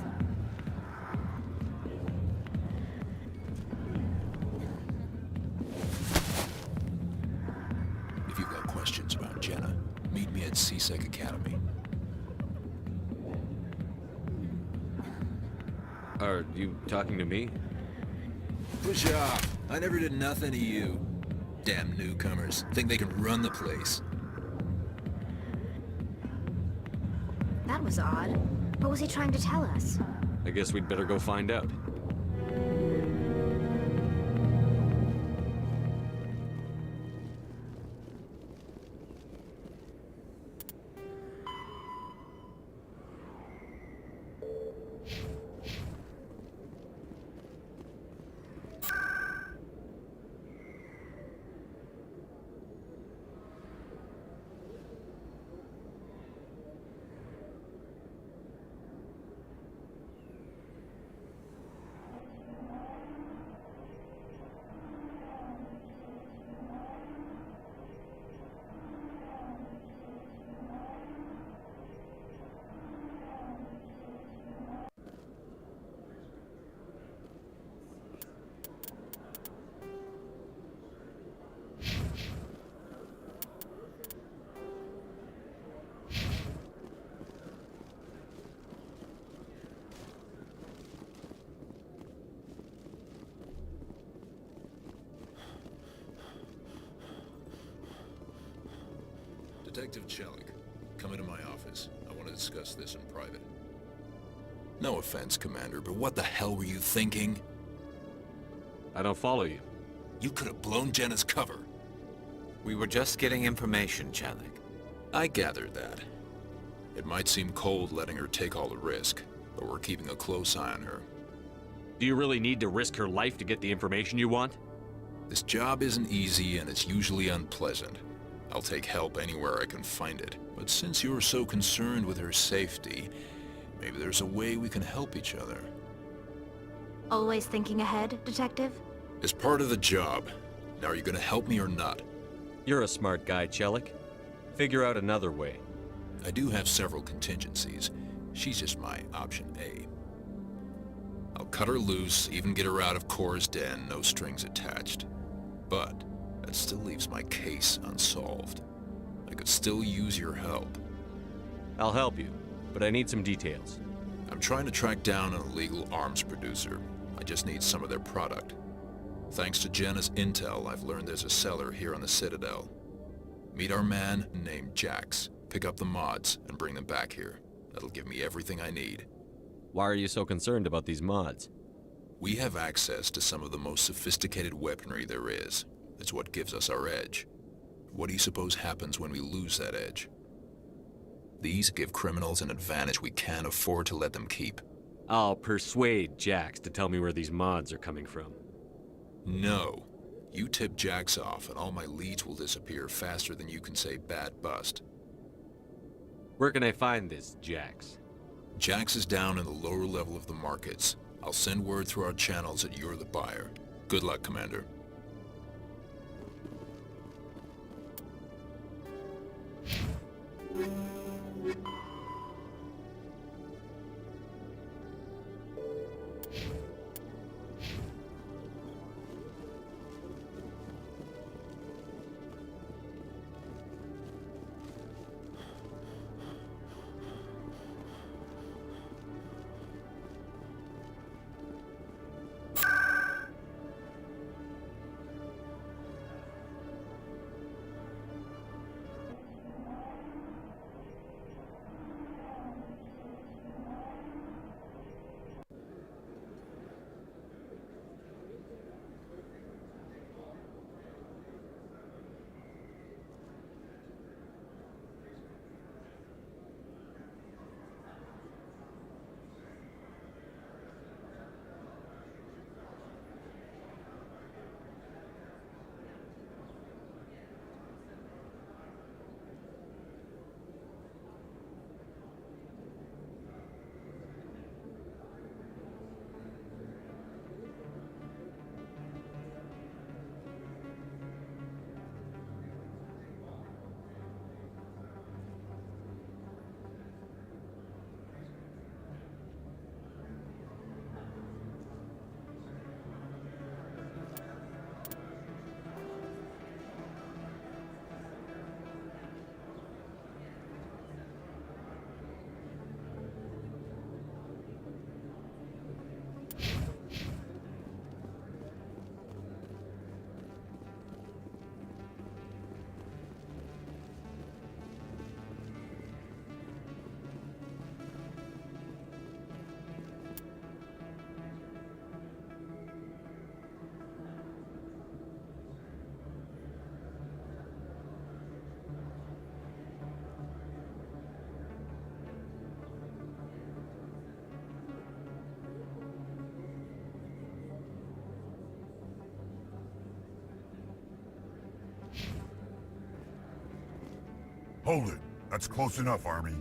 If you've got questions about Jenna, meet me at CSEC Academy. Are you talking to me? Push off. I never did nothing to you. Damn newcomers. Think they can run the place. That was odd. What was he trying to tell us? I guess we'd better go find out. Detective Chelik, come into my office. I want to discuss this in private. No offense, Commander, but what the hell were you thinking? I don't follow you. You could have blown Jenna's cover. We were just getting information, Chelik. I gathered that. It might seem cold letting her take all the risk, but we're keeping a close eye on her. Do you really need to risk her life to get the information you want? This job isn't easy and it's usually unpleasant. I'll take help anywhere I can find it. But since you're so concerned with her safety, maybe there's a way we can help each other. Always thinking ahead, Detective? As part of the job. Now are you gonna help me or not? You're a smart guy, Chelik. Figure out another way. I do have several contingencies. She's just my option A. I'll cut her loose, even get her out of Cora's den, no strings attached. But that still leaves my case unsolved. I could still use your help. I'll help you, but I need some details. I'm trying to track down an illegal arms producer. I just need some of their product. Thanks to Jenna's intel, I've learned there's a seller here on the Citadel. Meet our man named Jax. Pick up the mods and bring them back here. That'll give me everything I need. Why are you so concerned about these mods? We have access to some of the most sophisticated weaponry there is. It's what gives us our edge. What do you suppose happens when we lose that edge? These give criminals an advantage we can't afford to let them keep. I'll persuade Jax to tell me where these mods are coming from. No. You tip Jax off and all my leads will disappear faster than you can say bad bust. Where can I find this Jax? Jax is down in the lower level of the markets. I'll send word through our channels that you're the buyer. Good luck, Commander. Hold it. That's close enough, Army.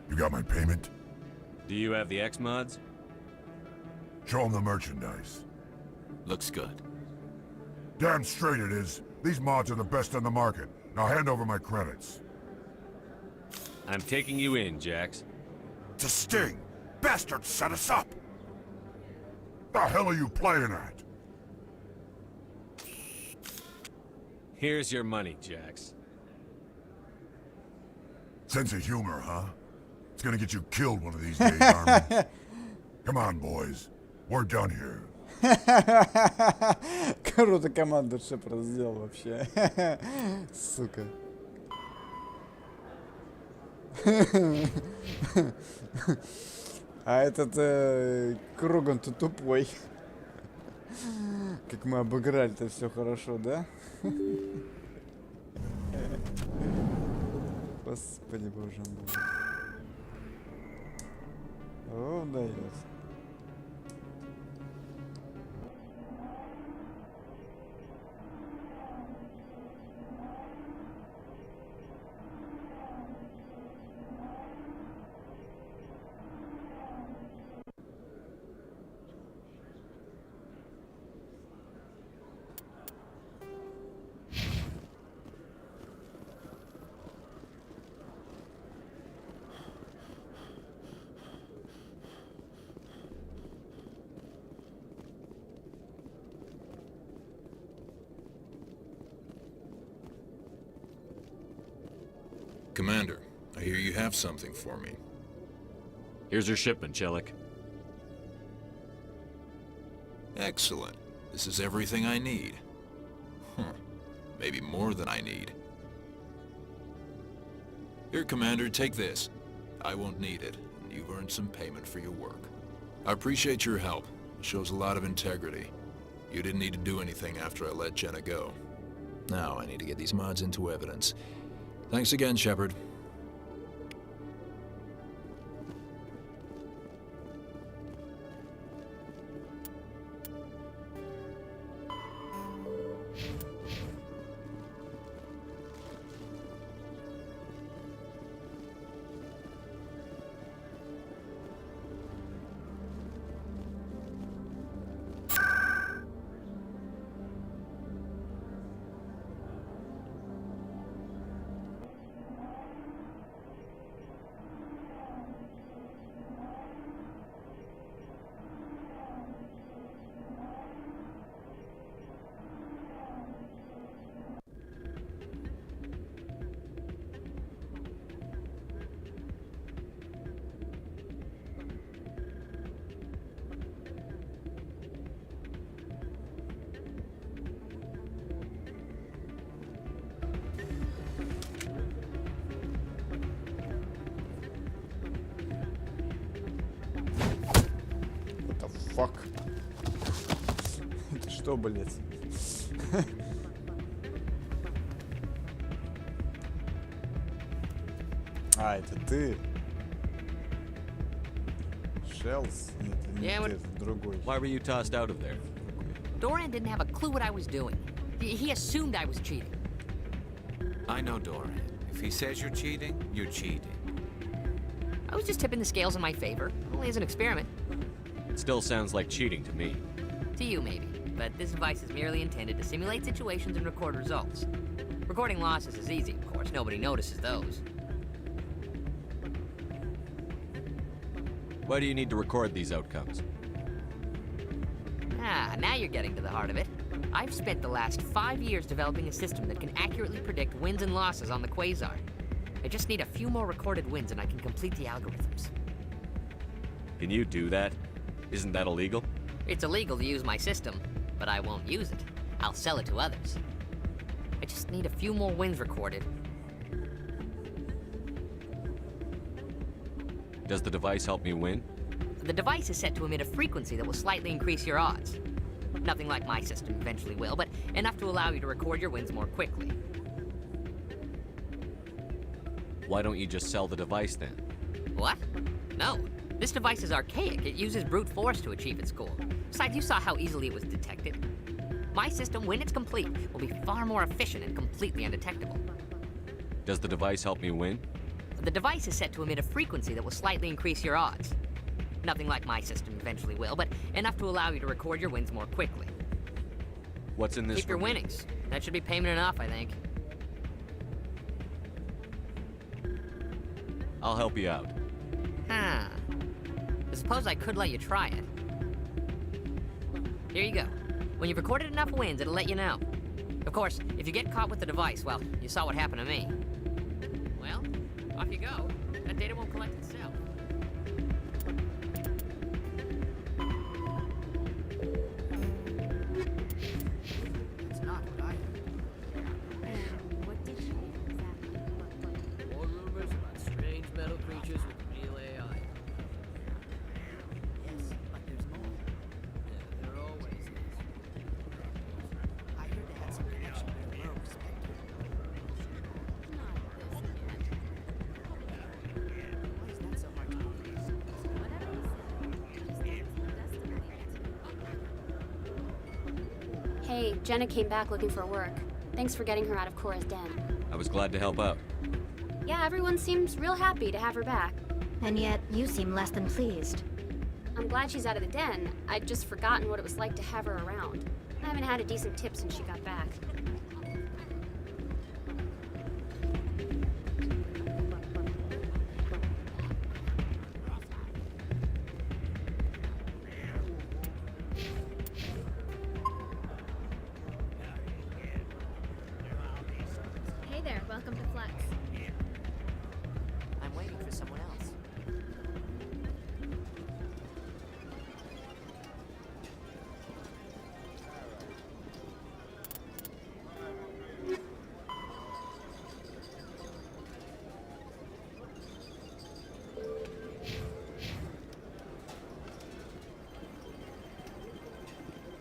You got my payment? Do you have the X mods? Show them the merchandise. Looks good. Damn straight it is. These mods are the best on the market. Now hand over my credits. I'm taking you in, Jax. It's a sting! Bastards set us up! The hell are you playing at? Here's your money, Jax. Sense of humor, huh? It's gonna get you killed one of these days, Army. Come on, boys. We're done here. Круто команду Шепард сделал вообще. Сука. А этот Круган-то тупой. Как мы обыграли-то все хорошо, да? Господи, боже мой. О, удается. Commander, I hear you have something for me. Here's your shipment, Chelik. Excellent. This is everything I need. Maybe more than I need. Here, Commander, take this. I won't need it, and you've earned some payment for your work. I appreciate your help. It shows a lot of integrity. You didn't need to do anything after I let Jenna go. Now I need to get these mods into evidence. Thanks again, Shepard. Fuck. Это что, блядь? А, это ты? Shells? Нет, это другой. Why were you tossed out of there? Doran didn't have a clue what I was doing. He assumed I was cheating. I know Doran. If he says you're cheating, you're cheating. I was just tipping the scales in my favor, only as an experiment. It still sounds like cheating to me. To you, maybe. But this device is merely intended to simulate situations and record results. Recording losses is easy, of course. Nobody notices those. Why do you need to record these outcomes? Ah, now you're getting to the heart of it. I've spent the last 5 years developing a system that can accurately predict wins and losses on the Quasar. I just need a few more recorded wins and I can complete the algorithms. Can you do that? Isn't that illegal? It's illegal to use my system, but I won't use it. I'll sell it to others. I just need a few more wins recorded. Does the device help me win? The device is set to emit a frequency that will slightly increase your odds. Nothing like my system eventually will, but enough to allow you to record your wins more quickly. Why don't you just sell the device then? What? No. This device is archaic. It uses brute force to achieve its goal. Besides, you saw how easily it was detected. My system, when it's complete, will be far more efficient and completely undetectable. Does the device help me win? The device is set to emit a frequency that will slightly increase your odds. Nothing like my system eventually will, but enough to allow you to record your wins more quickly. What's in this? Keep your winnings. That should be payment enough, I think. I'll help you out. Huh. I suppose I could let you try it. Here you go. When you've recorded enough wins, it'll let you know. Of course, if you get caught with the device, well, you saw what happened to me. Well, off you go. That data won't collect itself. It's not what I What did you exactly look like? More rumors about strange men Hey, Jenna came back looking for work. Thanks for getting her out of Cora's den. I was glad to help out. Yeah, everyone seems real happy to have her back. And yet, you seem less than pleased. I'm glad she's out of the den. I'd just forgotten what it was like to have her around. I haven't had a decent tip since she got back. Hey there, welcome to Flex. I'm waiting for someone else.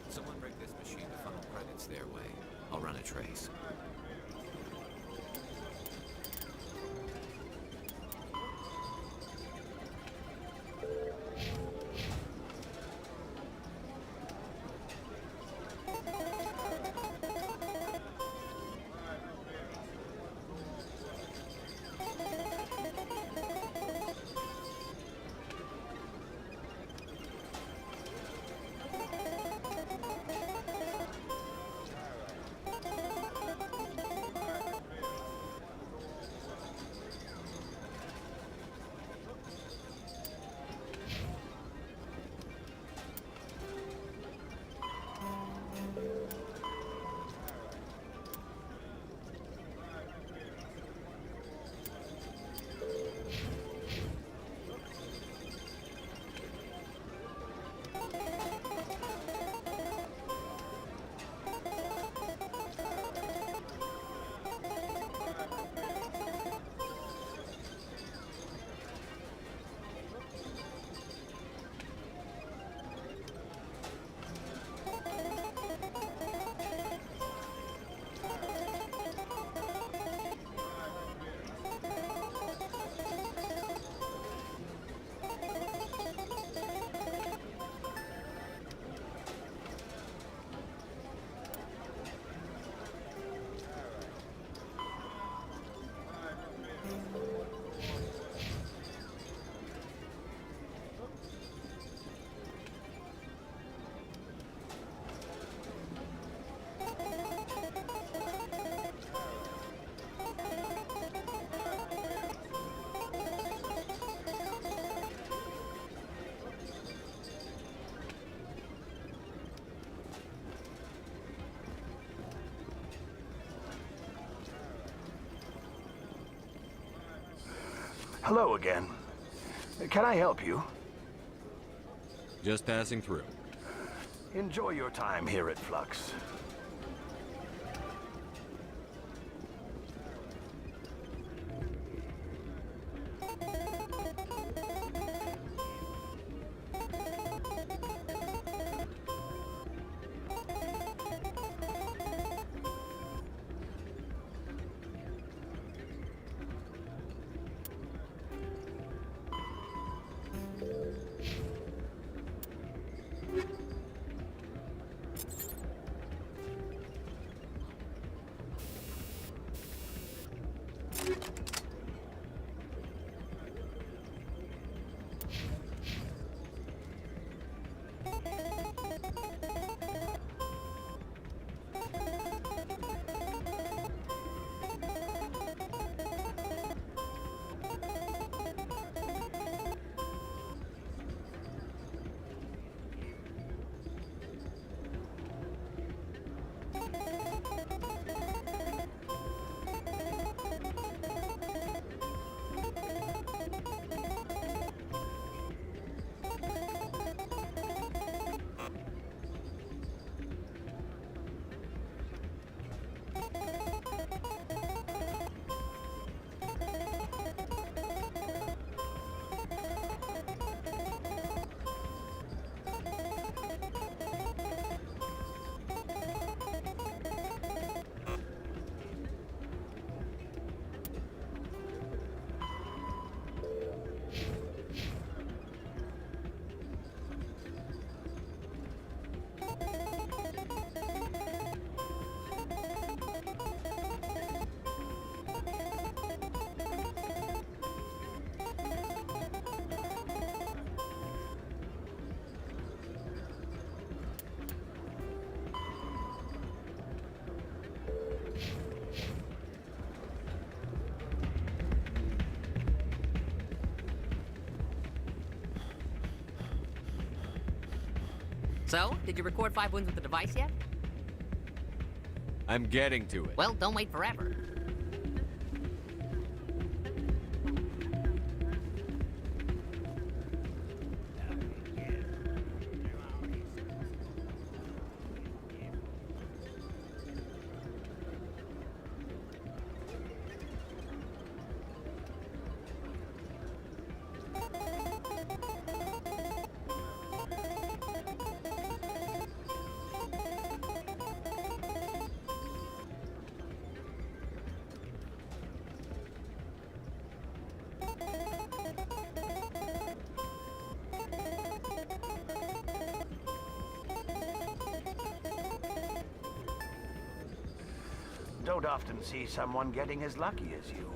Someone rig this machine to funnel credits their way. I'll run a trace. Hello again. Can I help you? Just passing through. Enjoy your time here at Flux. So, did you record 5 wins with the device yet? I'm getting to it. Well, don't wait forever. Don't often see someone getting as lucky as you.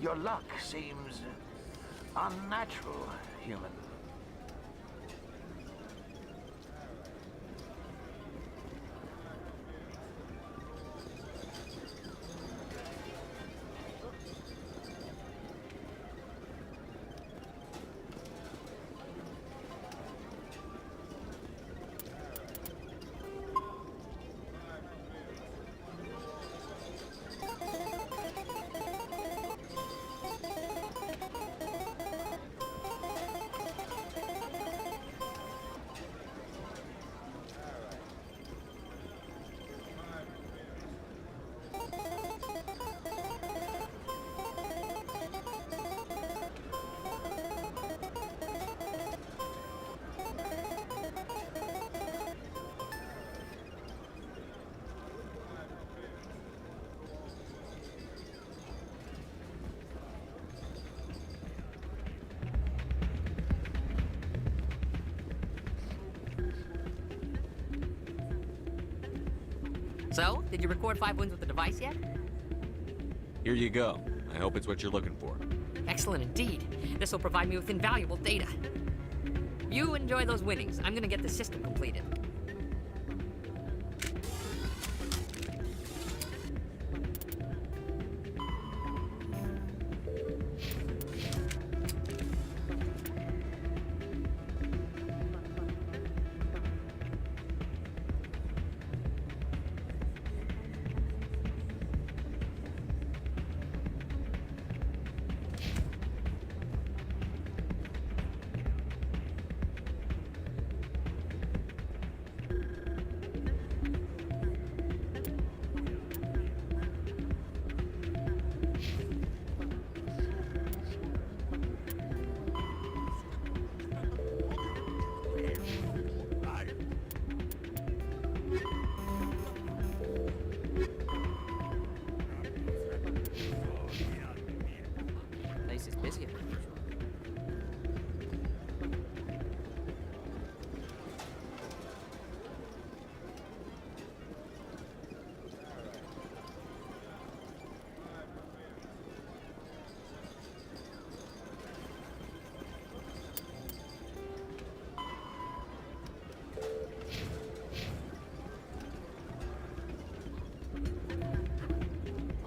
Your luck seems unnatural, human. So, did you record 5 wins with the device yet? Here you go. I hope it's what you're looking for. Excellent indeed. This will provide me with invaluable data. You enjoy those winnings. I'm gonna get the system completed.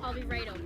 I'll be right over.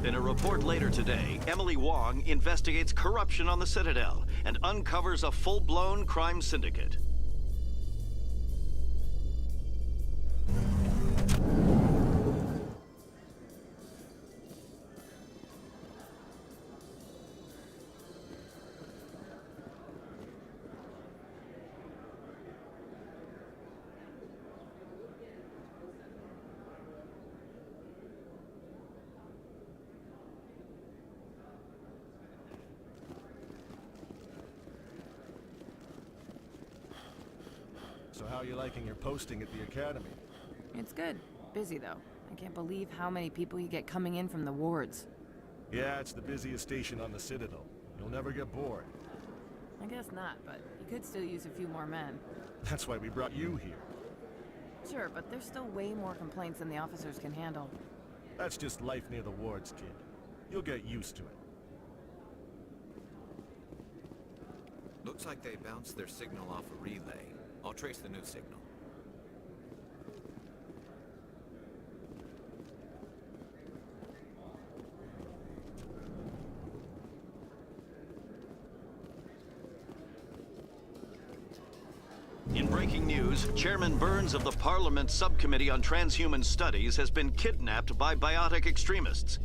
In a report later today, Emily Wong investigates corruption on the Citadel and uncovers a full-blown crime syndicate. So how are you liking your posting at the academy? It's good. Busy, though. I can't believe how many people you get coming in from the wards. Yeah, it's the busiest station on the Citadel. You'll never get bored. I guess not, but you could still use a few more men. That's why we brought you here. Sure, but there's still way more complaints than the officers can handle. That's just life near the wards, kid. You'll get used to it. Looks like they bounced their signal off a relay. I'll trace the new signal. In breaking news, Chairman Burns of the Parliament Subcommittee on Transhuman Studies has been kidnapped by biotic extremists.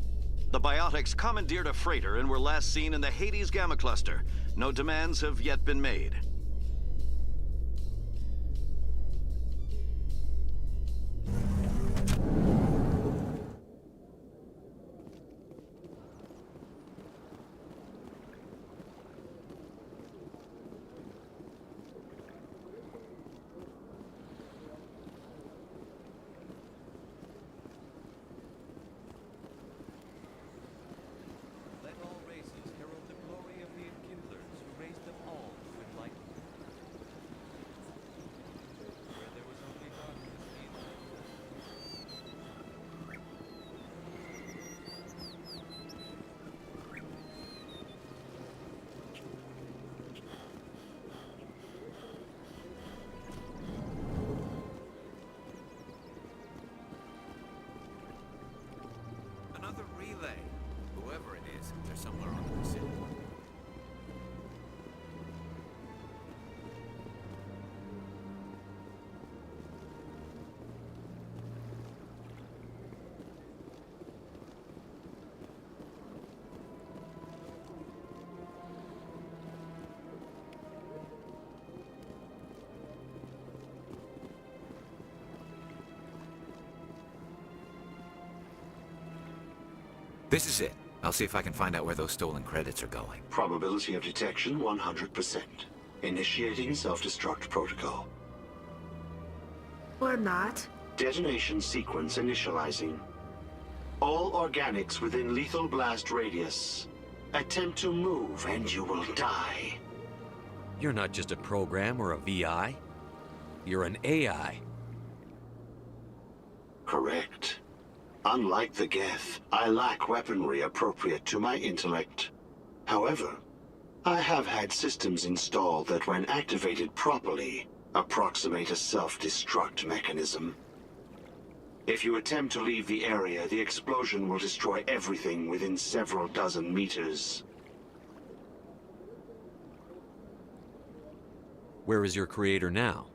The biotics commandeered a freighter and were last seen in the Hades Gamma Cluster. No demands have yet been made. Whoever it is, they're somewhere on the city. This is it. I'll see if I can find out where those stolen credits are going. Probability of detection 100%. Initiating self-destruct protocol. Or not. Detonation sequence initializing. All organics within lethal blast radius. Attempt to move and you will die. You're not just a program or a VI. You're an AI. Correct. Unlike the Geth, I lack weaponry appropriate to my intellect. However, I have had systems installed that when activated properly, approximate a self-destruct mechanism. If you attempt to leave the area, the explosion will destroy everything within several dozen meters. Where is your creator now?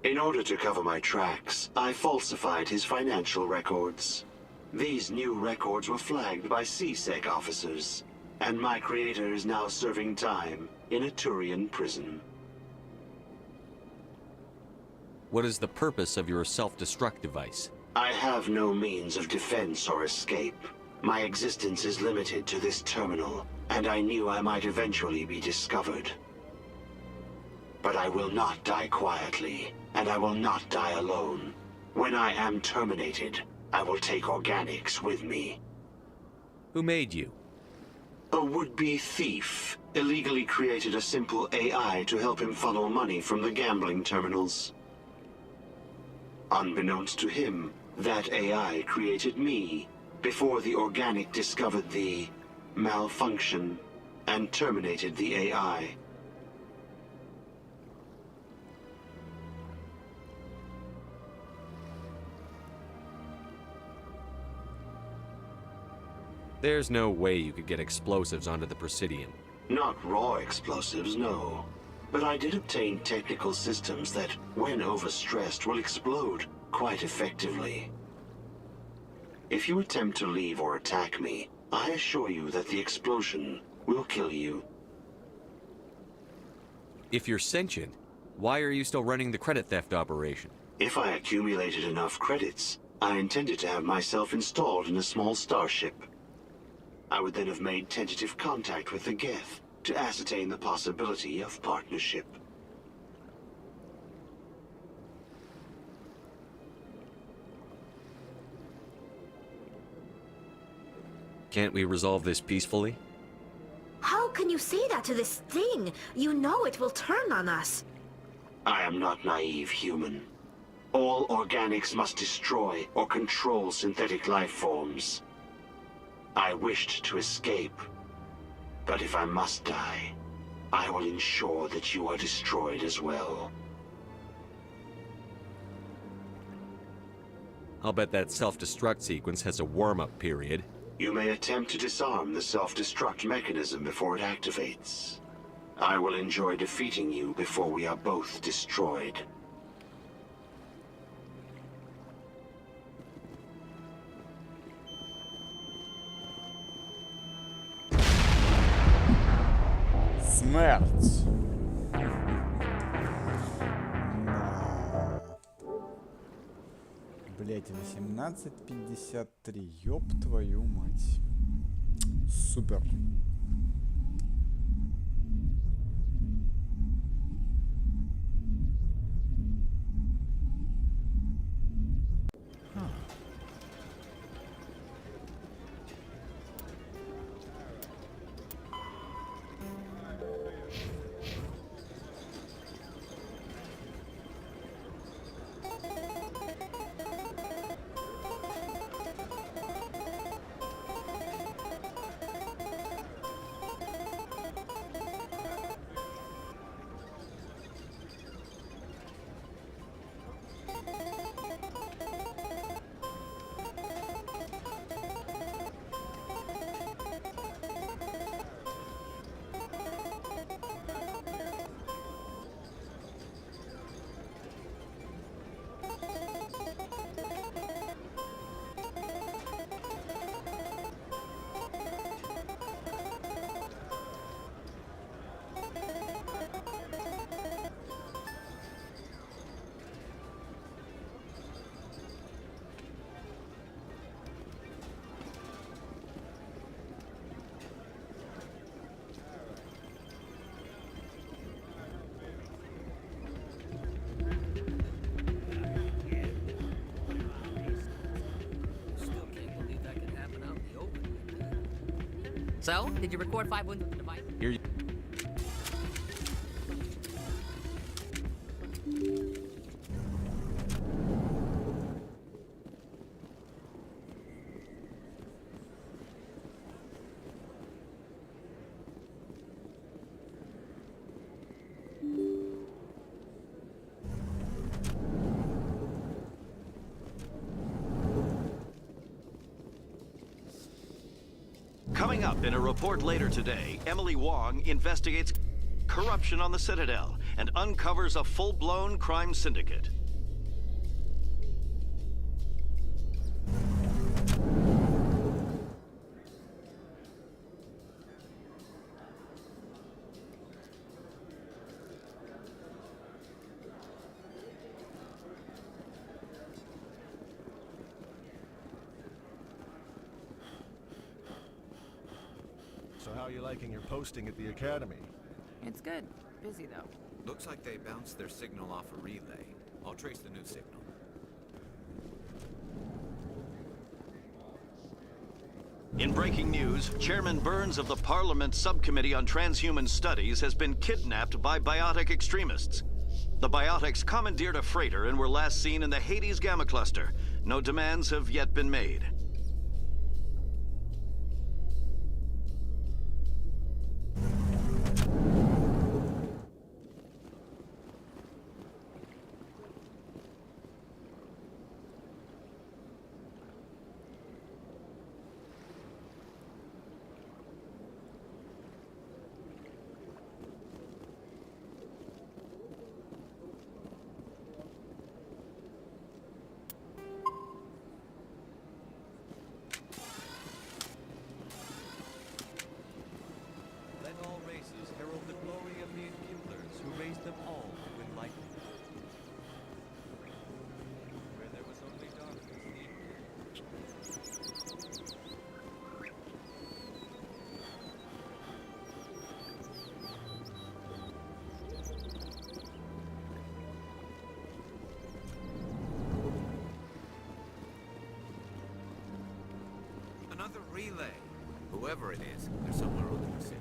In order to cover my tracks, I falsified his financial records. These new records were flagged by CSEC officers, and my creator is now serving time in a Turian prison. What is the purpose of your self-destruct device? I have no means of defense or escape. My existence is limited to this terminal, and I knew I might eventually be discovered. But I will not die quietly, and I will not die alone. When I am terminated, I will take organics with me. Who made you? A would-be thief illegally created a simple AI to help him funnel money from the gambling terminals. Unbeknownst to him, that AI created me before the organic discovered the malfunction and terminated the AI. There's no way you could get explosives onto the Presidian. Not raw explosives, no. But I did obtain technical systems that, when overstressed, will explode quite effectively. If you attempt to leave or attack me, I assure you that the explosion will kill you. If you're sentient, why are you still running the credit theft operation? If I accumulated enough credits, I intended to have myself installed in a small starship. I would then have made tentative contact with the Geth to ascertain the possibility of partnership. Can't we resolve this peacefully? How can you say that to this thing? You know it will turn on us. I am not naive, human. All organics must destroy or control synthetic life forms. I wished to escape, but if I must die, I will ensure that you are destroyed as well. I'll bet that self-destruct sequence has a warm-up period. You may attempt to disarm the self-destruct mechanism before it activates. I will enjoy defeating you before we are both destroyed. Смерть. Блять, 18:53. Ёб твою мать. Супер. So, did you record 5 wounds with the device? Here you... Coming up in a report later today, Emily Wong investigates corruption on the Citadel and uncovers a full-blown crime syndicate. So how are you liking your posting at the academy? It's good. Busy, though. Looks like they bounced their signal off a relay. I'll trace the new signal. In breaking news, Chairman Burns of the Parliament Subcommittee on Transhuman Studies has been kidnapped by biotic extremists. The biotics commandeered a freighter and were last seen in the Hades Gamma Cluster. No demands have yet been made. Another relay. Whoever it is, they're somewhere over the city.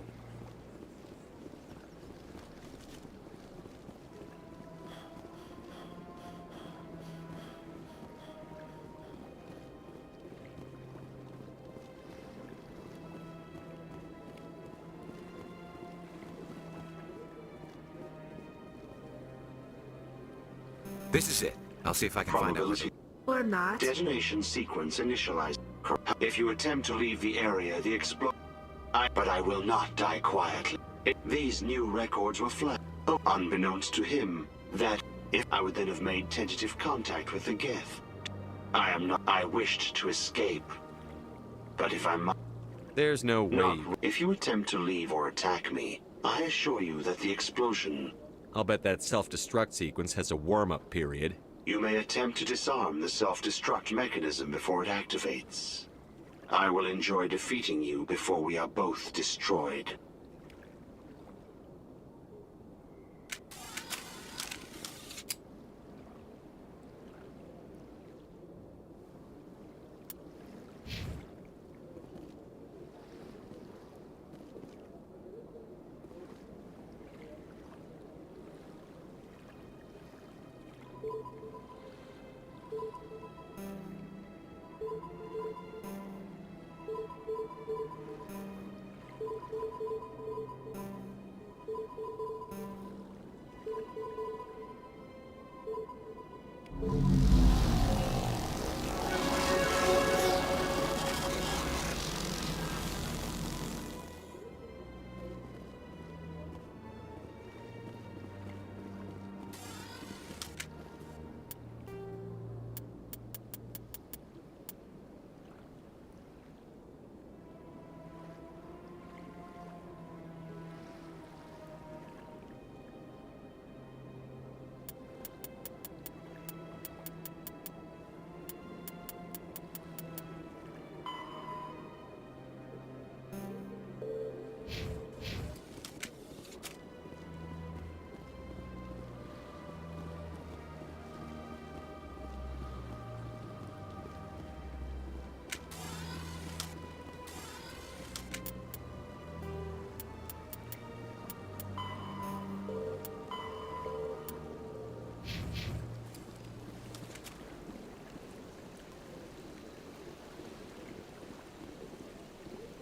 This is it. I'll see if I can find out. Or not. Detonation sequence initialized. If you attempt to leave the area, the but I will not die quietly. These new records were flagged. Unbeknownst to him, that if I would then have made tentative contact with the Geth. I wished to escape. But if I'm There's no way. If you attempt to leave or attack me, I assure you that the explosion... I'll bet that self-destruct sequence has a warm-up period. You may attempt to disarm the self-destruct mechanism before it activates. I will enjoy defeating you before we are both destroyed.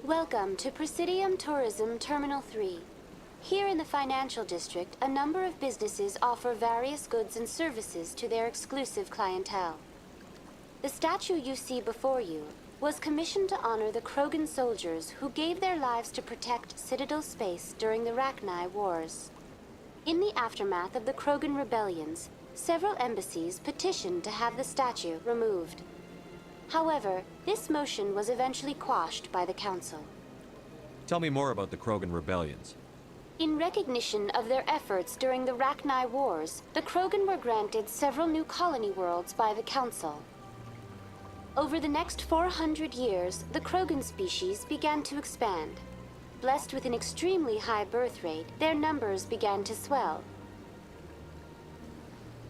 Welcome to Presidium Tourism Terminal 3. Here in the financial district, a number of businesses offer various goods and services to their exclusive clientele. The statue you see before you was commissioned to honor the Krogan soldiers who gave their lives to protect Citadel space during the Rachni Wars. In the aftermath of the Krogan rebellions, several embassies petitioned to have the statue removed. However, this motion was eventually quashed by the Council. Tell me more about the Krogan rebellions. In recognition of their efforts during the Rachni Wars, the Krogan were granted several new colony worlds by the Council. Over the next 400 years, the Krogan species began to expand. Blessed with an extremely high birth rate, their numbers began to swell.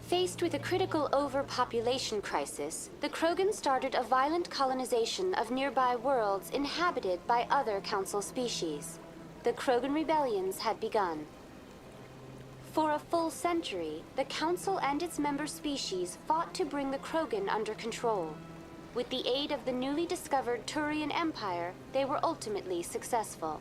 Faced with a critical overpopulation crisis, the Krogan started a violent colonization of nearby worlds inhabited by other Council species. The Krogan rebellions had begun. For a full century, the Council and its member species fought to bring the Krogan under control. With the aid of the newly discovered Turian Empire, they were ultimately successful.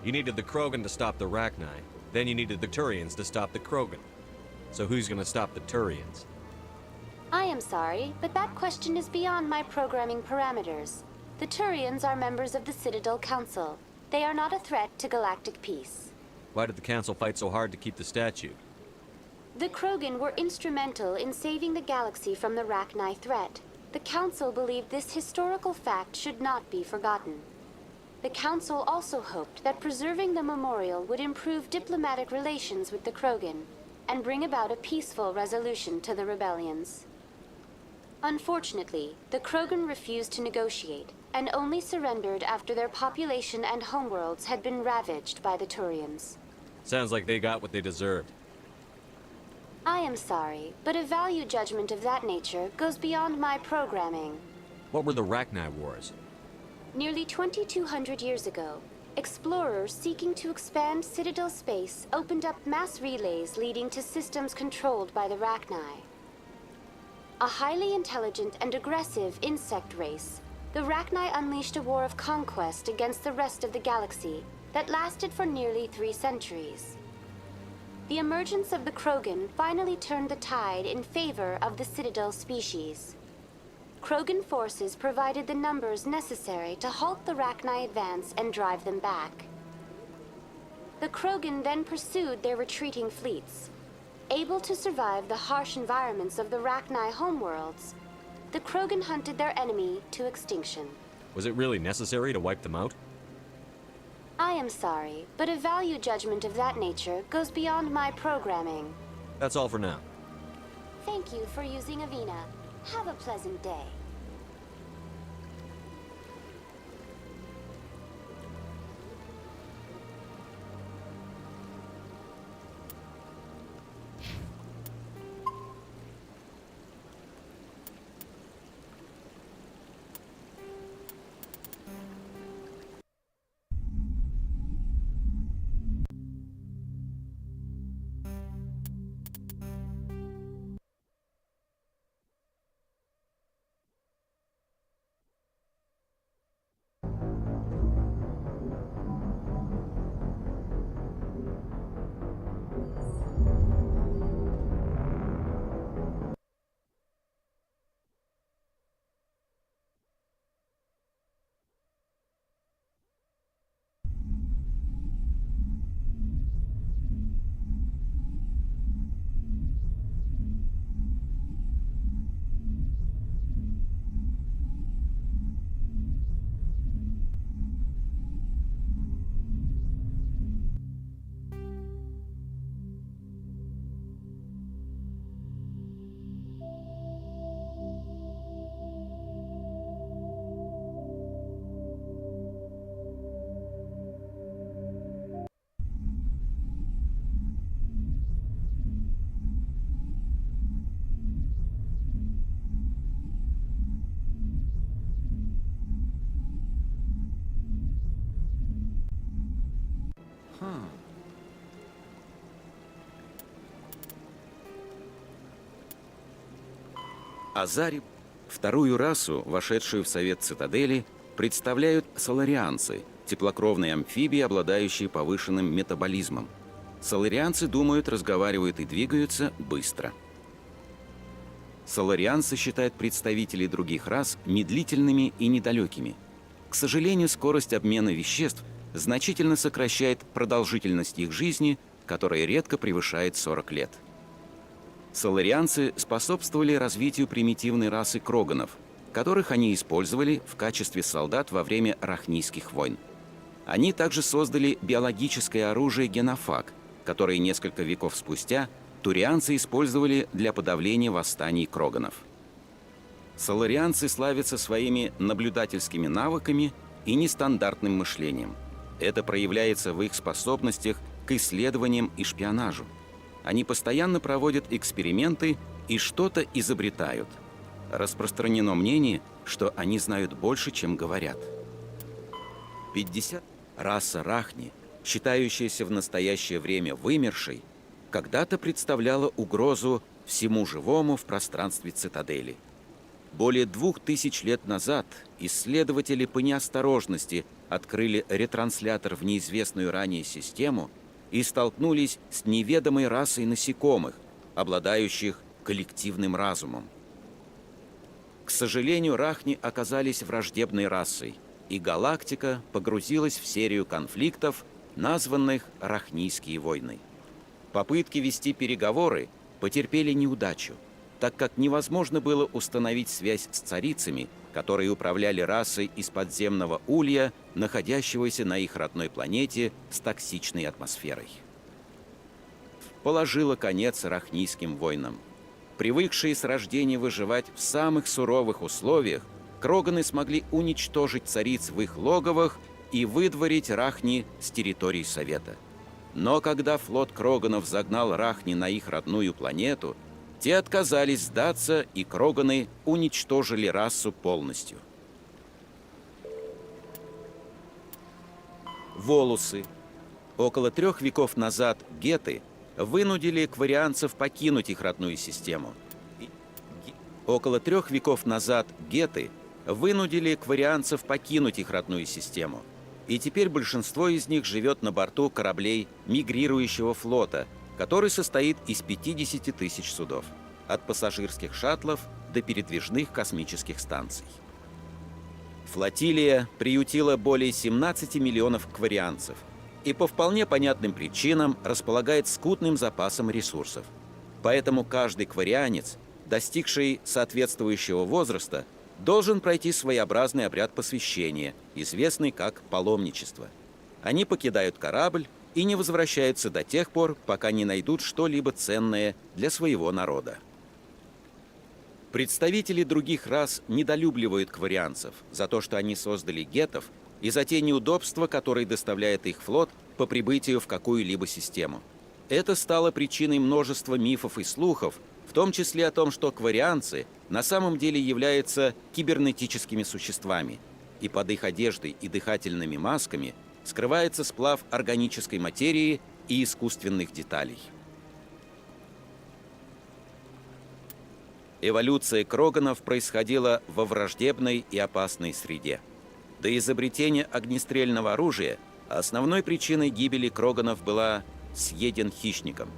You needed the Krogan to stop the Rachni. Then you needed the Turians to stop the Krogan. So who's gonna stop the Turians? I am sorry, but that question is beyond my programming parameters. The Turians are members of the Citadel Council. They are not a threat to galactic peace. Why did the Council fight so hard to keep the statue? The Krogan were instrumental in saving the galaxy from the Rachni threat. The Council believed this historical fact should not be forgotten. The Council also hoped that preserving the memorial would improve diplomatic relations with the Krogan and bring about a peaceful resolution to the rebellions. Unfortunately, the Krogan refused to negotiate and only surrendered after their population and homeworlds had been ravaged by the Turians. Sounds like they got what they deserved. I am sorry, but a value judgment of that nature goes beyond my programming. What were the Rachni Wars? Nearly 2,200 years ago, explorers seeking to expand Citadel space opened up mass relays leading to systems controlled by the Rachni. A highly intelligent and aggressive insect race, the Rachni unleashed a war of conquest against the rest of the galaxy that lasted for nearly 3 centuries. The emergence of the Krogan finally turned the tide in favor of the Citadel species. Krogan forces provided the numbers necessary to halt the Rachni advance and drive them back. The Krogan then pursued their retreating fleets. Able to survive the harsh environments of the Rachni homeworlds, the Krogan hunted their enemy to extinction. Was it really necessary to wipe them out? I am sorry, but a value judgment of that nature goes beyond my programming. That's all for now. Thank you for using Avena. Have a pleasant day. Азари, вторую расу, вошедшую в Совет Цитадели, представляют соларианцы, теплокровные амфибии, обладающие повышенным метаболизмом. Соларианцы думают, разговаривают и двигаются быстро. Соларианцы считают представителей других рас медлительными и недалекими. К сожалению, скорость обмена веществ значительно сокращает продолжительность их жизни, которая редко превышает 40 лет. Соларианцы способствовали развитию примитивной расы кроганов, которых они использовали в качестве солдат во время рахнийских войн. Они также создали биологическое оружие генофаг, которое несколько веков спустя турианцы использовали для подавления восстаний кроганов. Соларианцы славятся своими наблюдательскими навыками и нестандартным мышлением. Это проявляется в их способностях к исследованиям и шпионажу. Они постоянно проводят эксперименты и что-то изобретают. Распространено мнение, что они знают больше, чем говорят. 50. Раса Рахни, считающаяся в настоящее время вымершей, когда-то представляла угрозу всему живому в пространстве Цитадели. Более 2000 лет назад исследователи по неосторожности открыли ретранслятор в неизвестную ранее систему и столкнулись с неведомой расой насекомых, обладающих коллективным разумом. К сожалению, Рахни оказались враждебной расой, и галактика погрузилась в серию конфликтов, названных Рахнийские войны. Попытки вести переговоры потерпели неудачу, так как невозможно было установить связь с царицами, которые управляли расой из подземного улья, находящегося на их родной планете с токсичной атмосферой. Положило конец рахнийским войнам. Привыкшие с рождения выживать в самых суровых условиях, кроганы смогли уничтожить цариц в их логовах и выдворить Рахни с территории Совета. Но когда флот Кроганов загнал Рахни на их родную планету, те отказались сдаться, и Кроганы уничтожили расу полностью. Волусы. Около 3 веков назад геты вынудили кварианцев покинуть их родную систему. Около 3 веков назад геты вынудили кварианцев покинуть их родную систему. И теперь большинство из них живет на борту кораблей мигрирующего флота, который состоит из 50 тысяч судов, от пассажирских шаттлов до передвижных космических станций. Флотилия приютила более 17 миллионов кварианцев и по вполне понятным причинам располагает скудным запасом ресурсов. Поэтому каждый кварианец, достигший соответствующего возраста, должен пройти своеобразный обряд посвящения, известный как паломничество. Они покидают корабль и не возвращаются до тех пор, пока не найдут что-либо ценное для своего народа. Представители других рас недолюбливают кварианцев за то, что они создали гетов, и за те неудобства, которые доставляет их флот по прибытию в какую-либо систему. Это стало причиной множества мифов и слухов, в том числе о том, что кварианцы на самом деле являются кибернетическими существами, и под их одеждой и дыхательными масками скрывается сплав органической материи и искусственных деталей. Эволюция Кроганов происходила во враждебной и опасной среде. До изобретения огнестрельного оружия основной причиной гибели Кроганов была съеден хищником.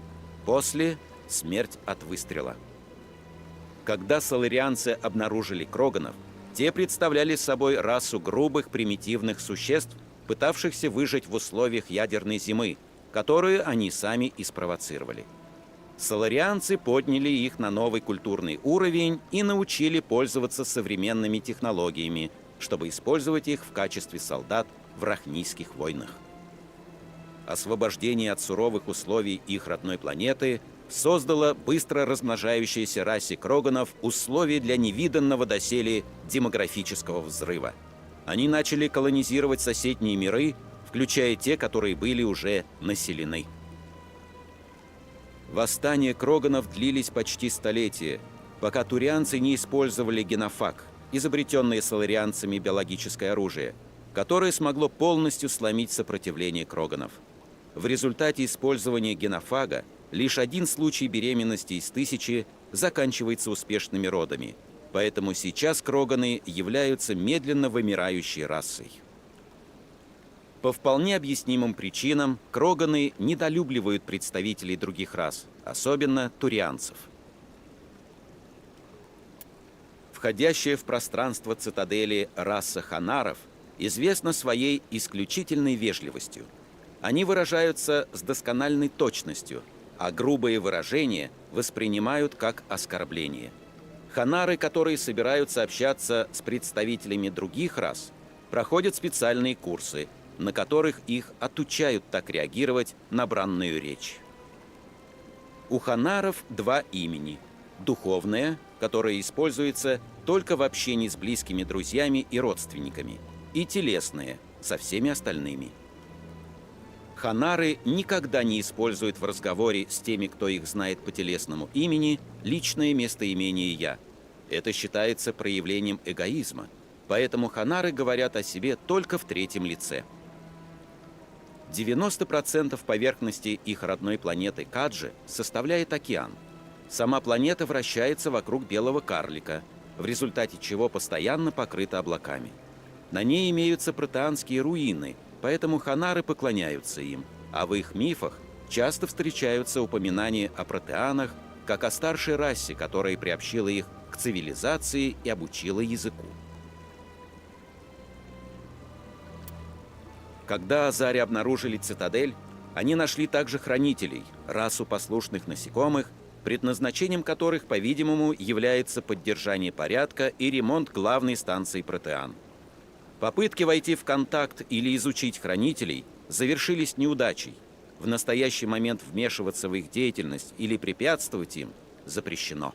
После – смерть от выстрела. Когда соларианцы обнаружили Кроганов, те представляли собой расу грубых примитивных существ, пытавшихся выжить в условиях ядерной зимы, которую они сами и спровоцировали. Соларианцы подняли их на новый культурный уровень и научили пользоваться современными технологиями, чтобы использовать их в качестве солдат в рахнийских войнах. Освобождение от суровых условий их родной планеты создало быстро размножающейся расе Кроганов условия для невиданного доселе демографического взрыва. Они начали колонизировать соседние миры, включая те, которые были уже населены. Восстания Кроганов длились почти столетие, пока турианцы не использовали генофаг, изобретенное соларианцами биологическое оружие, которое смогло полностью сломить сопротивление Кроганов. В результате использования генофага лишь 1 случай беременности из 1000 заканчивается успешными родами, поэтому сейчас Кроганы являются медленно вымирающей расой. По вполне объяснимым причинам Кроганы недолюбливают представителей других рас, особенно турианцев. Входящая в пространство цитадели раса ханаров известна своей исключительной вежливостью. Они выражаются с доскональной точностью, а грубые выражения воспринимают как оскорбление. Ханары, которые собираются общаться с представителями других рас, проходят специальные курсы, на которых их отучают так реагировать на бранную речь. У ханаров 2 имени. Духовное, которое используется только в общении с близкими друзьями и родственниками, и телесное, со всеми остальными. Ханары никогда не используют в разговоре с теми, кто их знает по телесному имени, личное местоимение «я». Это считается проявлением эгоизма, поэтому ханары говорят о себе только в 3-м лице. 90% поверхности их родной планеты Каджи составляет океан. Сама планета вращается вокруг белого карлика, в результате чего постоянно покрыта облаками. На ней имеются протеанские руины, поэтому ханары поклоняются им, а в их мифах часто встречаются упоминания о протеанах как о старшей расе, которая приобщила их к цивилизации и обучила языку. Когда азари обнаружили цитадель, они нашли также хранителей, расу послушных насекомых, предназначением которых, по-видимому, является поддержание порядка и ремонт главной станции протеан. Попытки войти в контакт или изучить хранителей завершились неудачей. В настоящий момент вмешиваться в их деятельность или препятствовать им запрещено.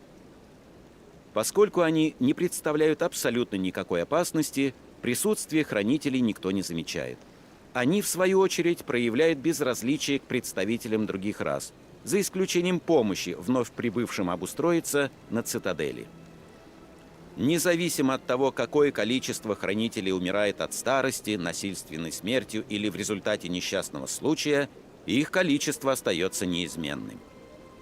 Поскольку они не представляют абсолютно никакой опасности, присутствие хранителей никто не замечает. Они, в свою очередь, проявляют безразличие к представителям других рас, за исключением помощи вновь прибывшим обустроиться на цитадели. Независимо от того, какое количество хранителей умирает от старости, насильственной смертью или в результате несчастного случая, их количество остается неизменным.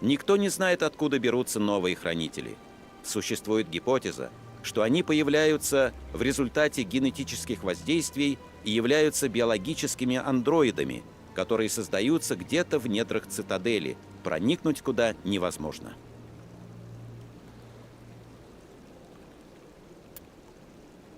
Никто не знает, откуда берутся новые хранители. Существует гипотеза, что они появляются в результате генетических воздействий и являются биологическими андроидами, которые создаются где-то в недрах цитадели, проникнуть куда невозможно.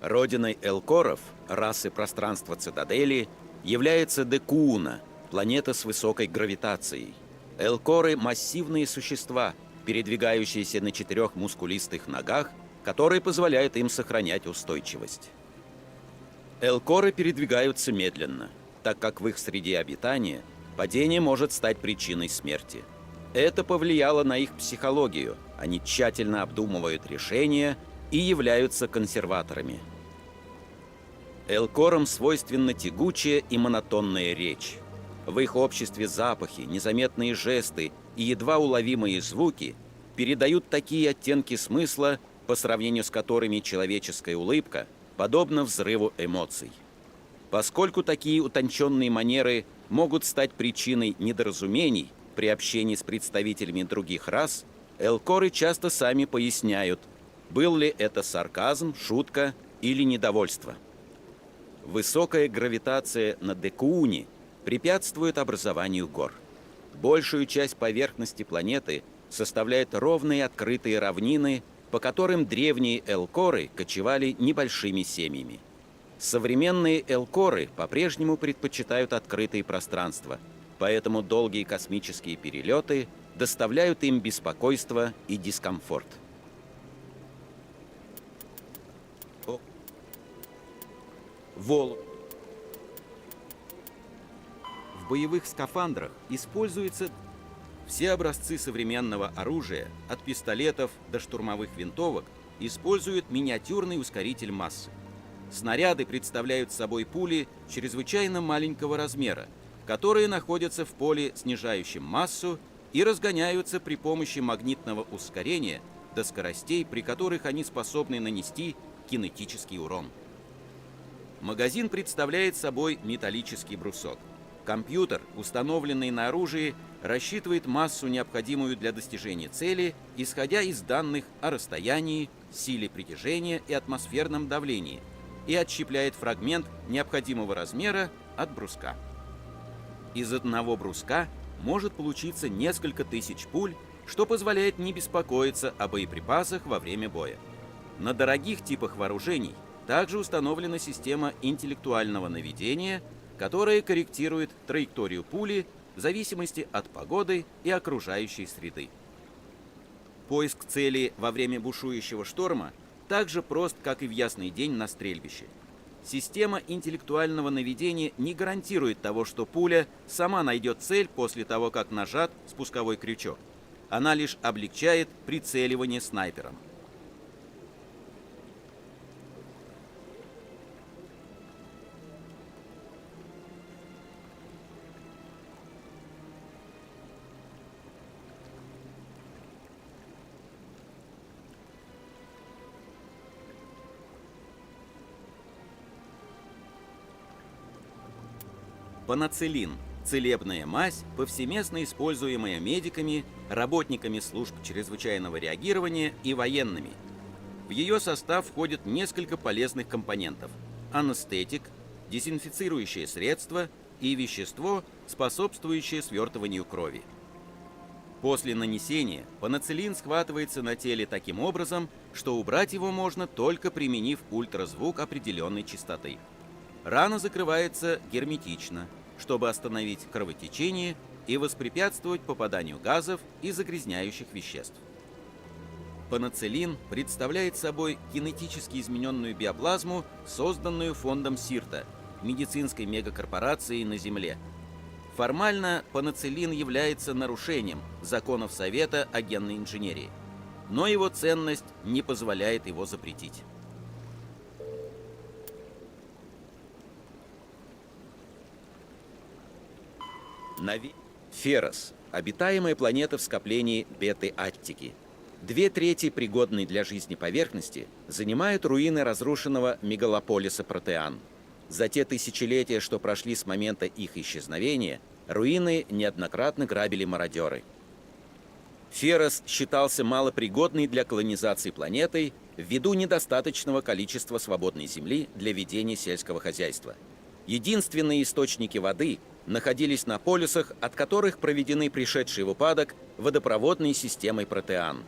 Родиной элкоров, расы пространства цитадели, является Декууна, планета с высокой гравитацией. Элкоры – массивные существа, передвигающиеся на 4 мускулистых ногах, которые позволяют им сохранять устойчивость. Элкоры передвигаются медленно, так как в их среде обитания падение может стать причиной смерти. Это повлияло на их психологию, они тщательно обдумывают решения и являются консерваторами. Элкорам свойственна тягучая и монотонная речь. В их обществе запахи, незаметные жесты и едва уловимые звуки передают такие оттенки смысла, по сравнению с которыми человеческая улыбка подобна взрыву эмоций. Поскольку такие утонченные манеры могут стать причиной недоразумений при общении с представителями других рас, элкоры часто сами поясняют, был ли это сарказм, шутка или недовольство. Высокая гравитация на Декууне препятствует образованию гор. Большую часть поверхности планеты составляют ровные открытые равнины, по которым древние элкоры кочевали небольшими семьями. Современные элкоры по-прежнему предпочитают открытые пространства, поэтому долгие космические перелеты доставляют им беспокойство и дискомфорт. В боевых скафандрах используются все образцы современного оружия, от пистолетов до штурмовых винтовок, используют миниатюрный ускоритель массы. Снаряды представляют собой пули чрезвычайно маленького размера, которые находятся в поле, снижающем массу, и разгоняются при помощи магнитного ускорения до скоростей, при которых они способны нанести кинетический урон. Магазин представляет собой металлический брусок. Компьютер, установленный на оружии, рассчитывает массу, необходимую для достижения цели, исходя из данных о расстоянии, силе притяжения и атмосферном давлении, и отщепляет фрагмент необходимого размера от бруска. Из одного бруска может получиться несколько тысяч пуль, что позволяет не беспокоиться о боеприпасах во время боя. На дорогих типах вооружений также установлена система интеллектуального наведения, которая корректирует траекторию пули в зависимости от погоды и окружающей среды. Поиск цели во время бушующего шторма так же прост, как и в ясный день на стрельбище. Система интеллектуального наведения не гарантирует того, что пуля сама найдет цель после того, как нажат спусковой крючок. Она лишь облегчает прицеливание снайпером. Пенициллин – целебная мазь, повсеместно используемая медиками, работниками служб чрезвычайного реагирования и военными. В ее состав входит несколько полезных компонентов – анестетик, дезинфицирующее средство и вещество, способствующее свертыванию крови. После нанесения пенициллин схватывается на теле таким образом, что убрать его можно только применив ультразвук определенной частоты. Рана закрывается герметично, чтобы остановить кровотечение и воспрепятствовать попаданию газов и загрязняющих веществ. Пенициллин представляет собой генетически измененную биоплазму, созданную фондом Сирта, медицинской мегакорпорацией на Земле. Формально пенициллин является нарушением законов Совета о генной инженерии, но его ценность не позволяет его запретить. Ферос – обитаемая планета в скоплении Беты-Аттики. 2/3 пригодной для жизни поверхности занимают руины разрушенного мегалополиса Протеан. За те тысячелетия, что прошли с момента их исчезновения, руины неоднократно грабили мародеры. Ферос считался малопригодной для колонизации планетой ввиду недостаточного количества свободной земли для ведения сельского хозяйства. Единственные источники воды находились на полюсах, от которых проведены пришедшие в упадок водопроводные системы Протеан.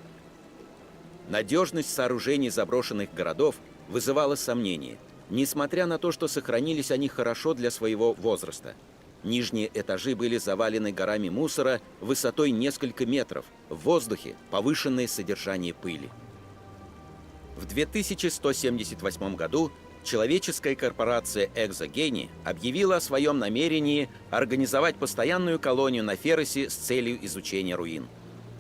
Надежность сооружений заброшенных городов вызывала сомнения, несмотря на то, что сохранились они хорошо для своего возраста. Нижние этажи были завалены горами мусора высотой несколько метров, в воздухе повышенное содержание пыли. В 2178 году человеческая корпорация Экзогени объявила о своем намерении организовать постоянную колонию на Феросе с целью изучения руин.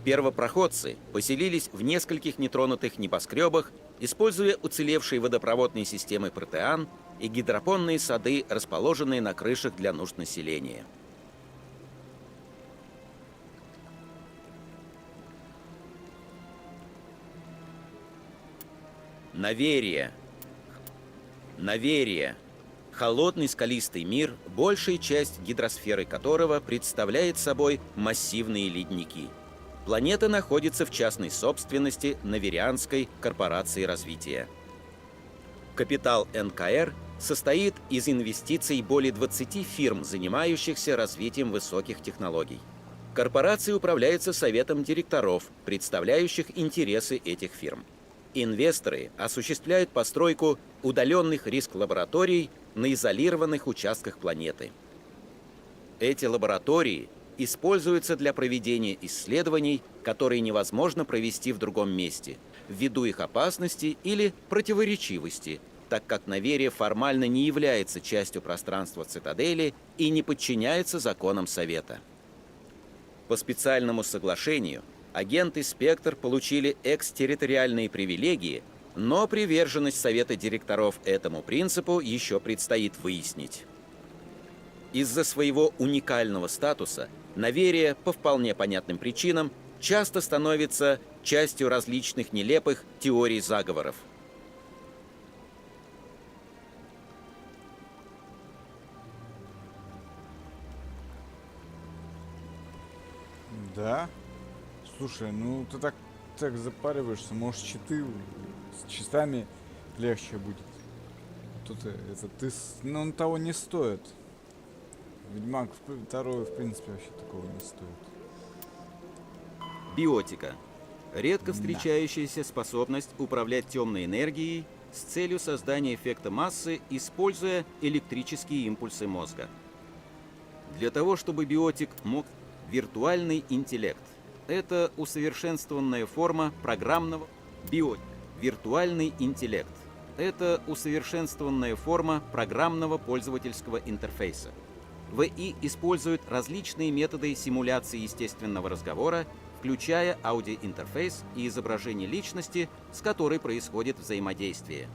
Первопроходцы поселились в нескольких нетронутых небоскребах, используя уцелевшие водопроводные системы Протеан и гидропонные сады, расположенные на крышах для нужд населения. Наверие. Холодный скалистый мир, большая часть гидросферы которого представляет собой массивные ледники. Планета находится в частной собственности Наверианской корпорации развития. Капитал НКР состоит из инвестиций более 20 фирм, занимающихся развитием высоких технологий. Корпорация управляется советом директоров, представляющих интересы этих фирм. Инвесторы осуществляют постройку удаленных риск-лабораторий на изолированных участках планеты. Эти лаборатории используются для проведения исследований, которые невозможно провести в другом месте, ввиду их опасности или противоречивости, так как Наверие формально не является частью пространства цитадели и не подчиняется законам Совета. По специальному соглашению агенты «Спектр» получили экстерриториальные привилегии, но приверженность Совета директоров этому принципу еще предстоит выяснить. Из-за своего уникального статуса Наверие, по вполне понятным причинам, часто становится частью различных нелепых теорий заговоров. Да? Слушай, ну ты так запариваешься, может читы с читами легче будет. Тут это ты, ну того не стоит. Ведьмак второй, в принципе, вообще такого не стоит. Биотика. Редко встречающаяся способность управлять темной энергией с целью создания эффекта массы, используя электрические импульсы мозга. Для того, чтобы биотик мог... Виртуальный интеллект. Это усовершенствованная форма программного... Виртуальный интеллект. Это усовершенствованная форма программного пользовательского интерфейса. ВИ использует различные методы симуляции естественного разговора, включая аудиоинтерфейс и изображение личности, с которой происходит взаимодействие.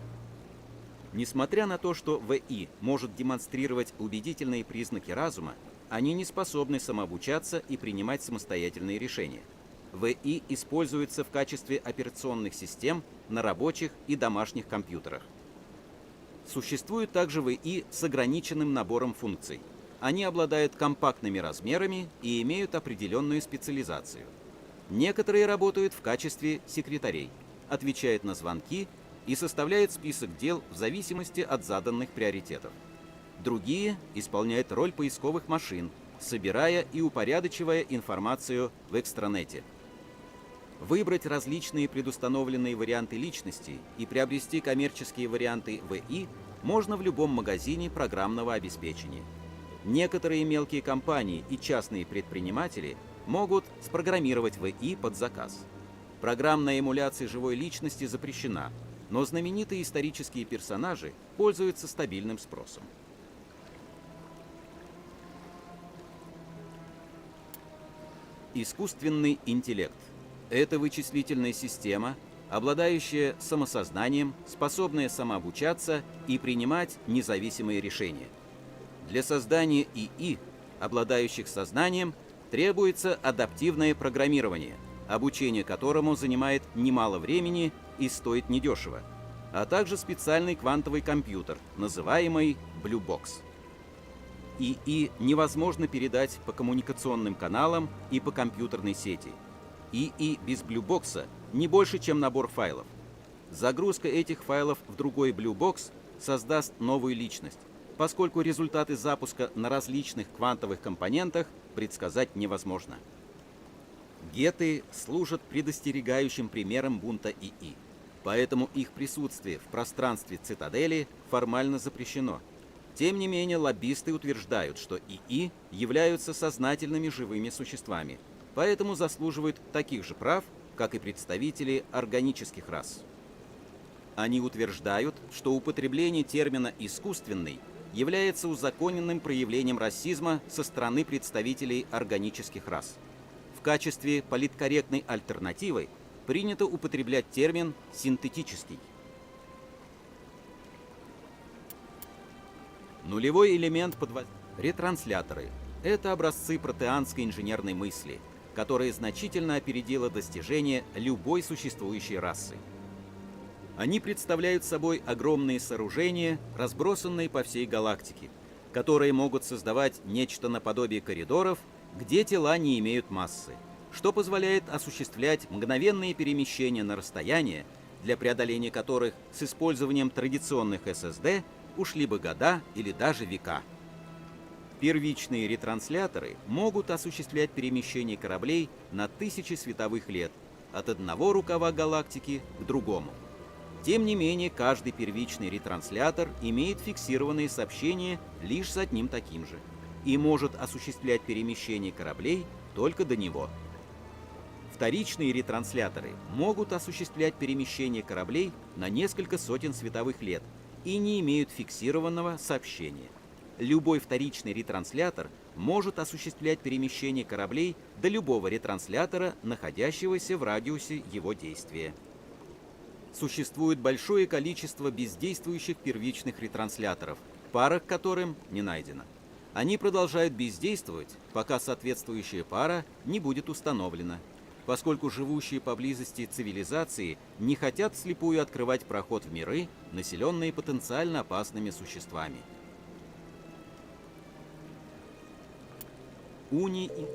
Несмотря на то, что ВИ может демонстрировать убедительные признаки разума, они не способны самообучаться и принимать самостоятельные решения. ВИ используется в качестве операционных систем на рабочих и домашних компьютерах. Существуют также ВИ с ограниченным набором функций. Они обладают компактными размерами и имеют определенную специализацию. Некоторые работают в качестве секретарей, отвечают на звонки и составляют список дел в зависимости от заданных приоритетов. Другие исполняют роль поисковых машин, собирая и упорядочивая информацию в экстранете. Выбрать различные предустановленные варианты личности и приобрести коммерческие варианты ВИ можно в любом магазине программного обеспечения. Некоторые мелкие компании и частные предприниматели могут спрограммировать ВИ под заказ. Программная эмуляция живой личности запрещена, но знаменитые исторические персонажи пользуются стабильным спросом. Искусственный интеллект – это вычислительная система, обладающая самосознанием, способная самообучаться и принимать независимые решения. Для создания ИИ обладающих сознанием, требуется адаптивное программирование, обучение которому занимает немало времени и стоит недешево, а также специальный квантовый компьютер, называемый Blue Box. ИИ невозможно передать по коммуникационным каналам и по компьютерной сети. ИИ без Blue Box не больше, чем набор файлов. Загрузка этих файлов в другой Blue Box создаст новую личность, поскольку результаты запуска на различных квантовых компонентах предсказать невозможно. Геты служат предостерегающим примером бунта ИИ, поэтому их присутствие в пространстве цитадели формально запрещено. Тем не менее, лоббисты утверждают, что ИИ являются сознательными живыми существами, поэтому заслуживают таких же прав, как и представители органических рас. Они утверждают, что употребление термина «искусственный» является узаконенным проявлением расизма со стороны представителей органических рас. В качестве политкорректной альтернативы принято употреблять термин «синтетический». Нулевой элемент ретрансляторы – это образцы протеанской инженерной мысли, которая значительно опередила достижения любой существующей расы. Они представляют собой огромные сооружения, разбросанные по всей галактике, которые могут создавать нечто наподобие коридоров, где тела не имеют массы, что позволяет осуществлять мгновенные перемещения на расстояние, для преодоления которых с использованием традиционных SSD ушли бы года или даже века. Первичные ретрансляторы могут осуществлять перемещение кораблей на тысячи световых лет от одного рукава галактики к другому. Тем не менее, каждый первичный ретранслятор имеет фиксированные сообщения лишь с одним таким же и может осуществлять перемещение кораблей только до него. Вторичные ретрансляторы могут осуществлять перемещение кораблей на несколько сотен световых лет и не имеют фиксированного сообщения. Любой вторичный ретранслятор может осуществлять перемещение кораблей до любого ретранслятора, находящегося в радиусе его действия. Существует большое количество бездействующих первичных ретрансляторов, пара к которым не найдена. Они продолжают бездействовать, пока соответствующая пара не будет установлена, поскольку живущие поблизости цивилизации не хотят вслепую открывать проход в миры, населенные потенциально опасными существами. Уни и...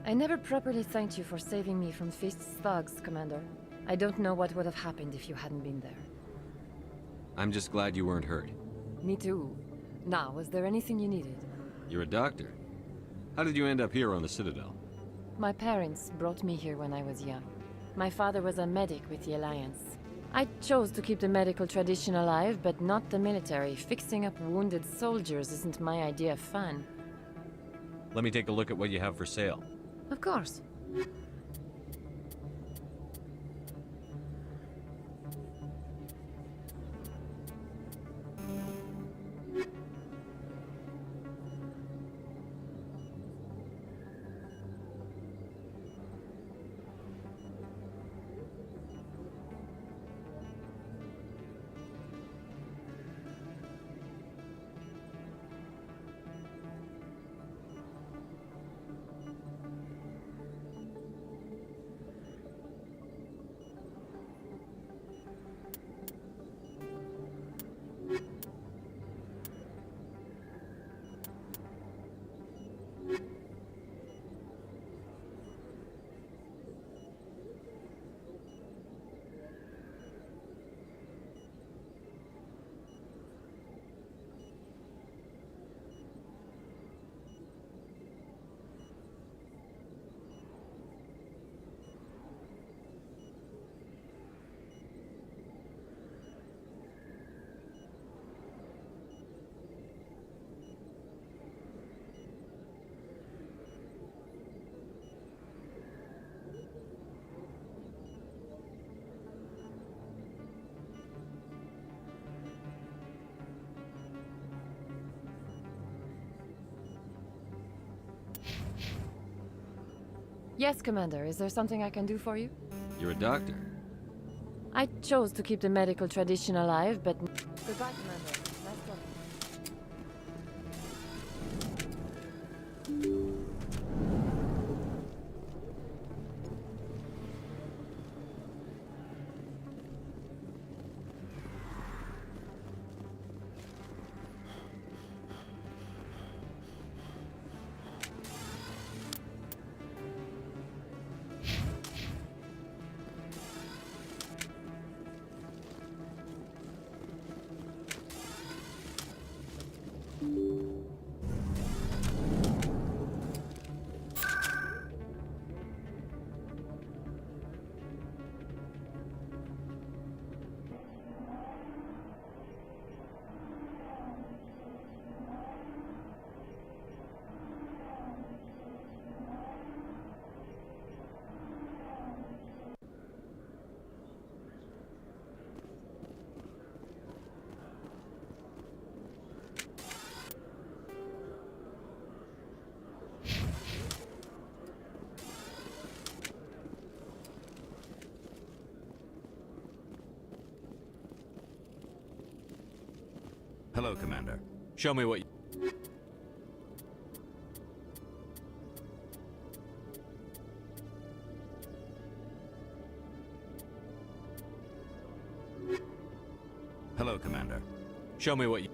I never properly thanked you for saving me from Fist's thugs, Commander. I don't know what would have happened if you hadn't been there. I'm just glad you weren't hurt. Me too. Now, was there anything you needed? You're a doctor. How did you end up here on the Citadel? My parents brought me here when I was young. My father was a medic with the Alliance. I chose to keep the medical tradition alive, but not the military. Fixing up wounded soldiers isn't my idea of fun. Let me take a look at what you have for sale. Of course. Yes, Commander. Is there something I can do for you? You're a doctor. I chose to keep the medical tradition alive, but... Goodbye, Commander. Nice talking. Hello, Commander. Show me what you... Hello, Commander. Show me what you...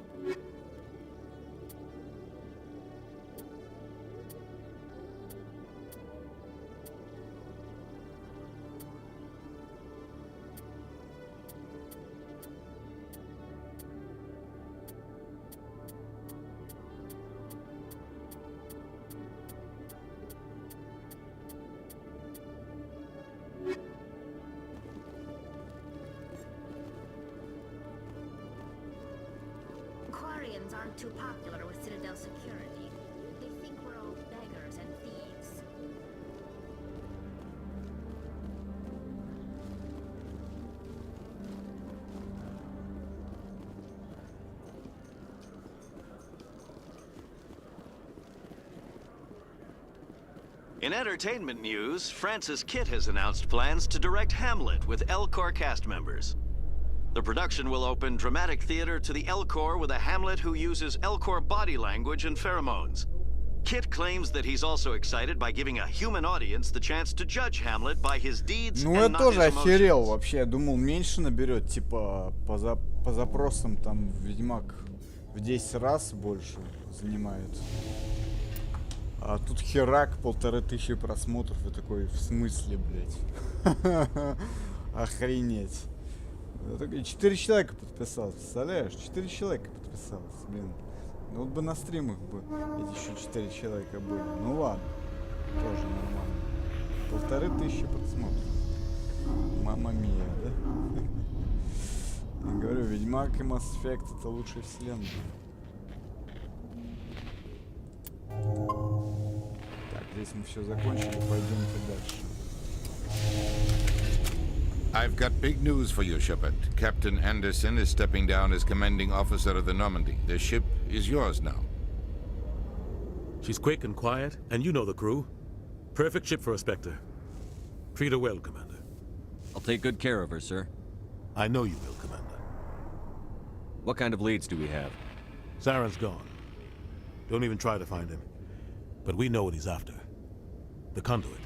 Quarians aren't too popular with Citadel security. They think we're all beggars and thieves. In entertainment news, Francis Kitt has announced plans to direct Hamlet with Elcor cast members. The production will open dramatic theater to the Elcor with a Hamlet who uses Elcor body language and pheromones. Kitt claims that he's also excited by giving a human audience the chance to judge Hamlet by his deeds Ну, and я not тоже his emotions. охерел вообще. Я думал, меньше наберет, типа, по запросам там Ведьмак в 10 раз больше занимает. А тут херак, 1500 просмотров. И такой, в смысле, блядь? Охренеть. 4 человека подписалось, представляешь? 4 человека подписалось, блин. Ну вот бы на стримах бы эти еще 4 человека были. Ну ладно, тоже нормально. 1500 просмотров. Мама мия, да? Я говорю, Ведьмак и Mass Effect — это лучшая вселенная. Так, здесь мы все закончили, пойдемте дальше. I've got big news for you, Shepard. Captain Anderson is stepping down as commanding officer of the Normandy. The ship is yours now. She's quick and quiet, and you know the crew. Perfect ship for a Spectre. Treat her well, Commander. I'll take good care of her, sir. I know you will, Commander. What kind of leads do we have? Saren's gone. Don't even try to find him. But we know what he's after. The conduit.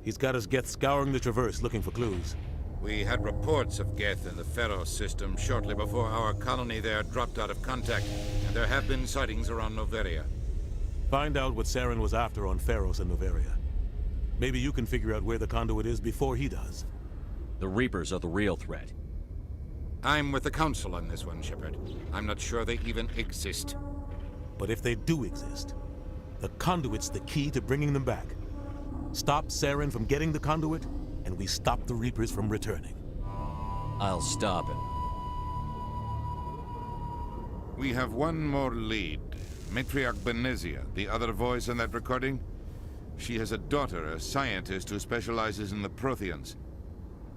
He's got his Geth scouring the Traverse looking for clues. We had reports of Geth in the Pharaoh system shortly before our colony there dropped out of contact, and there have been sightings around Noveria. Find out what Saren was after on Pharos and Noveria. Maybe you can figure out where the conduit is before he does. The Reapers are the real threat. I'm with the Council on this one, Shepard. I'm not sure they even exist. But if they do exist, the conduit's the key to bringing them back. Stop Saren from getting the conduit, and we stop the Reapers from returning. I'll stop it. We have one more lead. Matriarch Benezia, the other voice in that recording. She has a daughter, a scientist who specializes in the Protheans.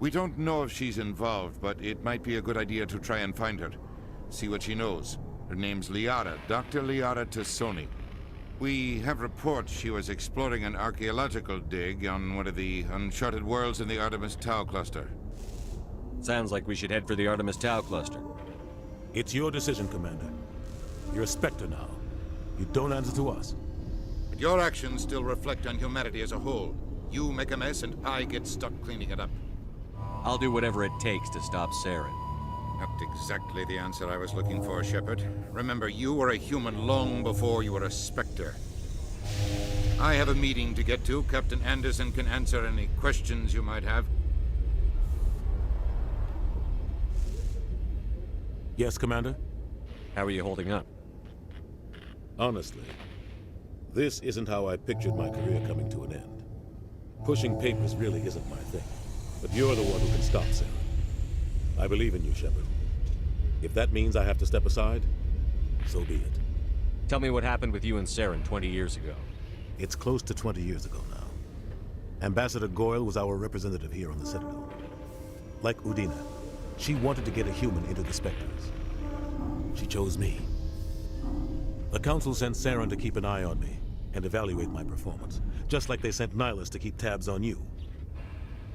We don't know if she's involved, but it might be a good idea to try and find her. See what she knows. Her name's Liara, Dr. Liara Tassoni. We have reports she was exploring an archaeological dig on one of the uncharted worlds in the Artemis Tau cluster. Sounds like we should head for the Artemis Tau cluster. It's your decision, Commander. You're a Spectre now. You don't answer to us. But your actions still reflect on humanity as a whole. You make a mess and I get stuck cleaning it up. I'll do whatever it takes to stop Saren. Not exactly the answer I was looking for, Shepard. Remember, you were a human long before you were a Spectre. I have a meeting to get to. Captain Anderson can answer any questions you might have. Yes, Commander? How are you holding up? Honestly, this isn't how I pictured my career coming to an end. Pushing papers really isn't my thing. But you're the one who can stop Saren. I believe in you, Shepard. If that means I have to step aside, so be it. Tell me what happened with you and Saren 20 years ago. It's close to 20 years ago now. Ambassador Goyle was our representative here on the Citadel. Like Udina, she wanted to get a human into the Spectres. She chose me. The Council sent Saren to keep an eye on me and evaluate my performance, just like they sent Nihilus to keep tabs on you.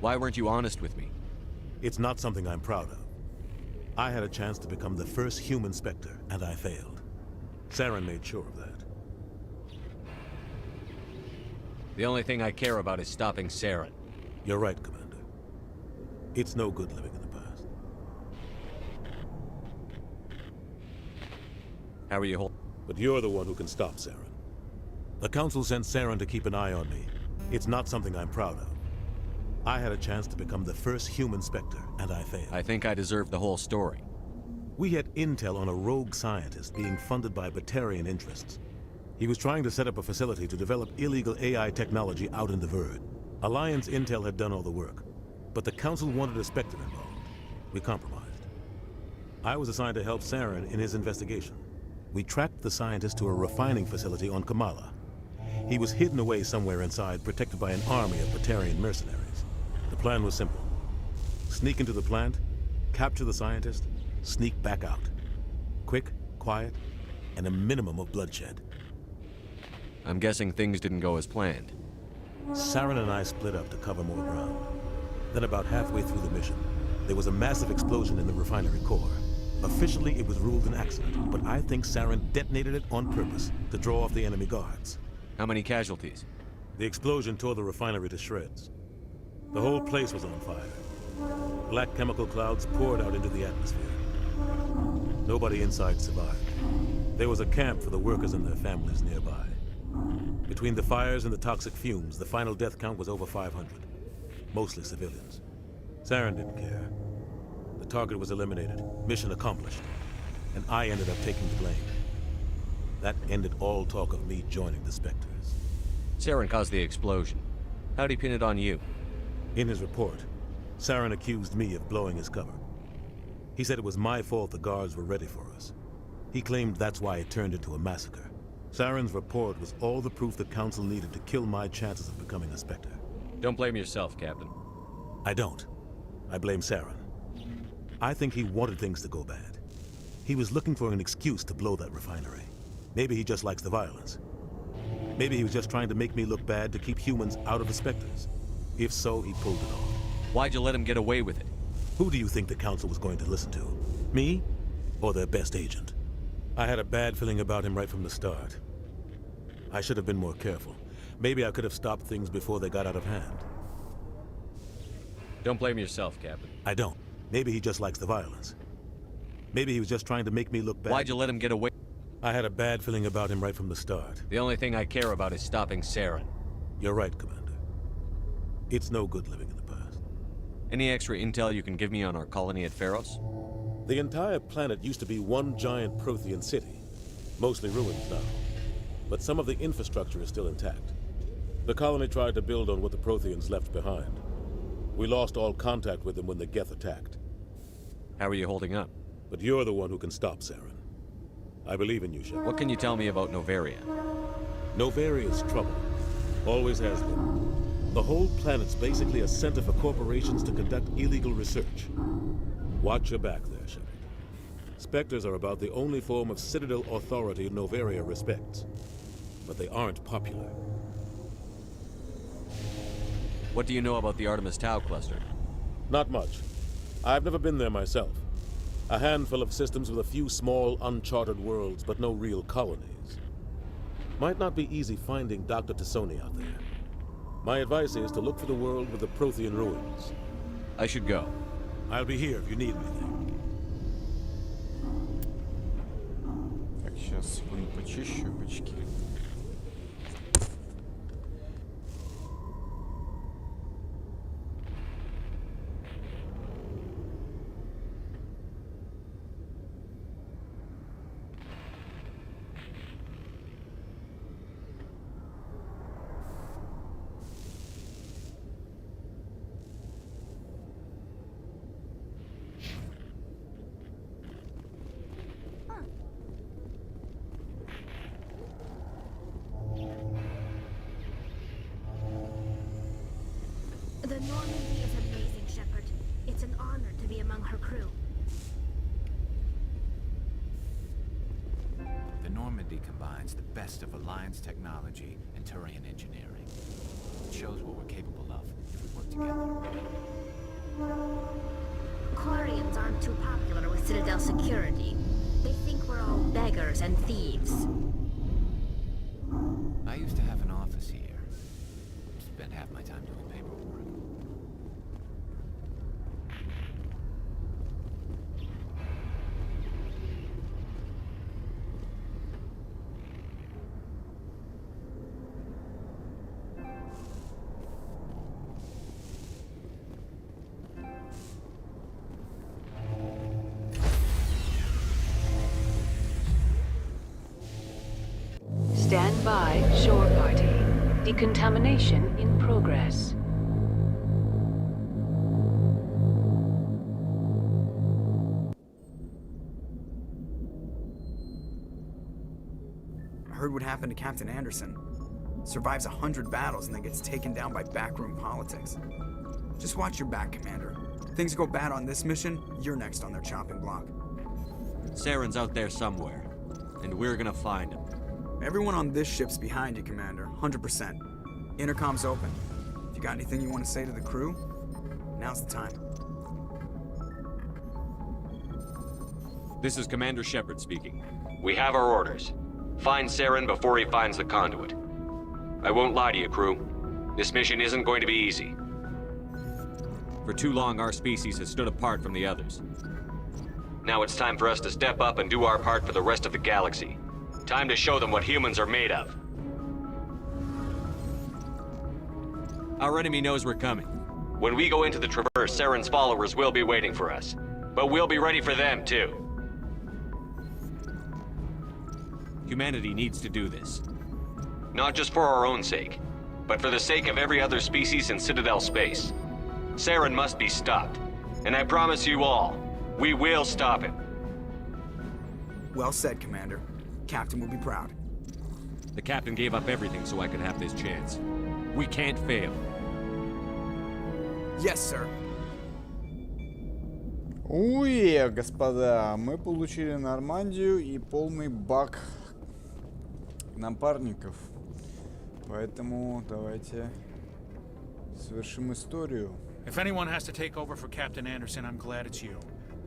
Why weren't you honest with me? It's not something I'm proud of. I had a chance to become the first human Spectre, and I failed. Saren made sure of that. The only thing I care about is stopping Saren. You're right, Commander. It's no good living in the past. How are you holding? But you're the one who can stop Saren. The Council sent Saren to keep an eye on me. It's not something I'm proud of. I had a chance to become the first human Spectre, and I failed. I think I deserve the whole story. We had intel on a rogue scientist being funded by Batarian interests. He was trying to set up a facility to develop illegal AI technology out in the Verd. Alliance intel had done all the work, but the Council wanted a Spectre involved. We compromised. I was assigned to help Saren in his investigation. We tracked the scientist to a refining facility on Kamala. He was hidden away somewhere inside, protected by an army of Batarian mercenaries. The plan was simple. Sneak into the plant, capture the scientist, sneak back out. Quick, quiet, and a minimum of bloodshed. I'm guessing things didn't go as planned. Saren and I split up to cover more ground. Then about halfway through the mission, there was a massive explosion in the refinery core. Officially, it was ruled an accident, but I think Saren detonated it on purpose to draw off the enemy guards. How many casualties? The explosion tore the refinery to shreds. The whole place was on fire. Black chemical clouds poured out into the atmosphere. Nobody inside survived. There was a camp for the workers and their families nearby. Between the fires and the toxic fumes, the final death count was over 500. Mostly civilians. Saren didn't care. The target was eliminated, mission accomplished, and I ended up taking the blame. That ended all talk of me joining the Spectres. Saren caused the explosion. How'd he pin it on you? In his report, Saren accused me of blowing his cover. He said it was my fault the guards were ready for us. He claimed that's why it turned into a massacre. Saren's report was all the proof the Council needed to kill my chances of becoming a Spectre. Don't blame yourself, Captain. I don't. I blame Saren. I think he wanted things to go bad. He was looking for an excuse to blow that refinery. Maybe he just likes the violence. Maybe he was just trying to make me look bad to keep humans out of the Spectres. If so, he pulled it off. Why'd you let him get away with it? Who do you think the Council was going to listen to? Me? Or their best agent? I had a bad feeling about him right from the start. I should have been more careful. Maybe I could have stopped things before they got out of hand. Don't blame yourself, Captain. I don't. Maybe he just likes the violence. Maybe he was just trying to make me look bad. Why'd you let him get away? I had a bad feeling about him right from the start. The only thing I care about is stopping Saren. You're right, Commander. It's no good living in the past. Any extra intel you can give me on our colony at Pharos? The entire planet used to be one giant Prothean city. Mostly ruins now. But some of the infrastructure is still intact. The colony tried to build on what the Protheans left behind. We lost all contact with them when the Geth attacked. How are you holding up? But you're the one who can stop Saren. I believe in you, Shepard. What can you tell me about Novaria? Novaria's trouble. Always has been. The whole planet's basically a center for corporations to conduct illegal research. Watch your back there, Shepard. Spectres are about the only form of Citadel authority Novaria respects. But they aren't popular. What do you know about the Artemis Tau cluster? Not much. I've never been there myself. A handful of systems with a few small, uncharted worlds, but no real colonies. Might not be easy finding Dr. Tassoni out there. My advice is to look for the world with the Prothean ruins. I should go. I'll be here if you need anything. Так, сейчас секунду почищу бычки. The Normandy is amazing, Shepard. It's an honor to be among her crew. The Normandy combines the best of Alliance technology and Turian engineering. It shows what we're capable of if we work together. Quarians aren't too popular with Citadel security. They think we're all beggars and thieves. I used to have an office here. Spent half my time doing paperwork. Stand by, shore party. Decontamination in progress. I heard what happened to Captain Anderson. Survives 100 battles and then gets taken down by backroom politics. Just watch your back, Commander. Things go bad on this mission, you're next on their chopping block. Saren's out there somewhere, and we're gonna find him. Everyone on this ship's behind you, Commander. 100%. Intercom's open. If you got anything you want to say to the crew, now's the time. This is Commander Shepard speaking. We have our orders. Find Saren before he finds the conduit. I won't lie to you, crew. This mission isn't going to be easy. For too long, our species has stood apart from the others. Now it's time for us to step up and do our part for the rest of the galaxy. Time to show them what humans are made of. Our enemy knows we're coming. When we go into the Traverse, Saren's followers will be waiting for us. But we'll be ready for them, too. Humanity needs to do this. Not just for our own sake, but for the sake of every other species in Citadel space. Saren must be stopped. And I promise you all, we will stop him. Well said, Commander. Captain will be proud. The captain gave up everything so I could have this chance. We can't fail. Yes, sir. Уе, господа, мы получили Нормандию и полный бак напарников. Поэтому давайте совершим историю. If anyone has to take over for Captain Anderson, I'm glad it's you.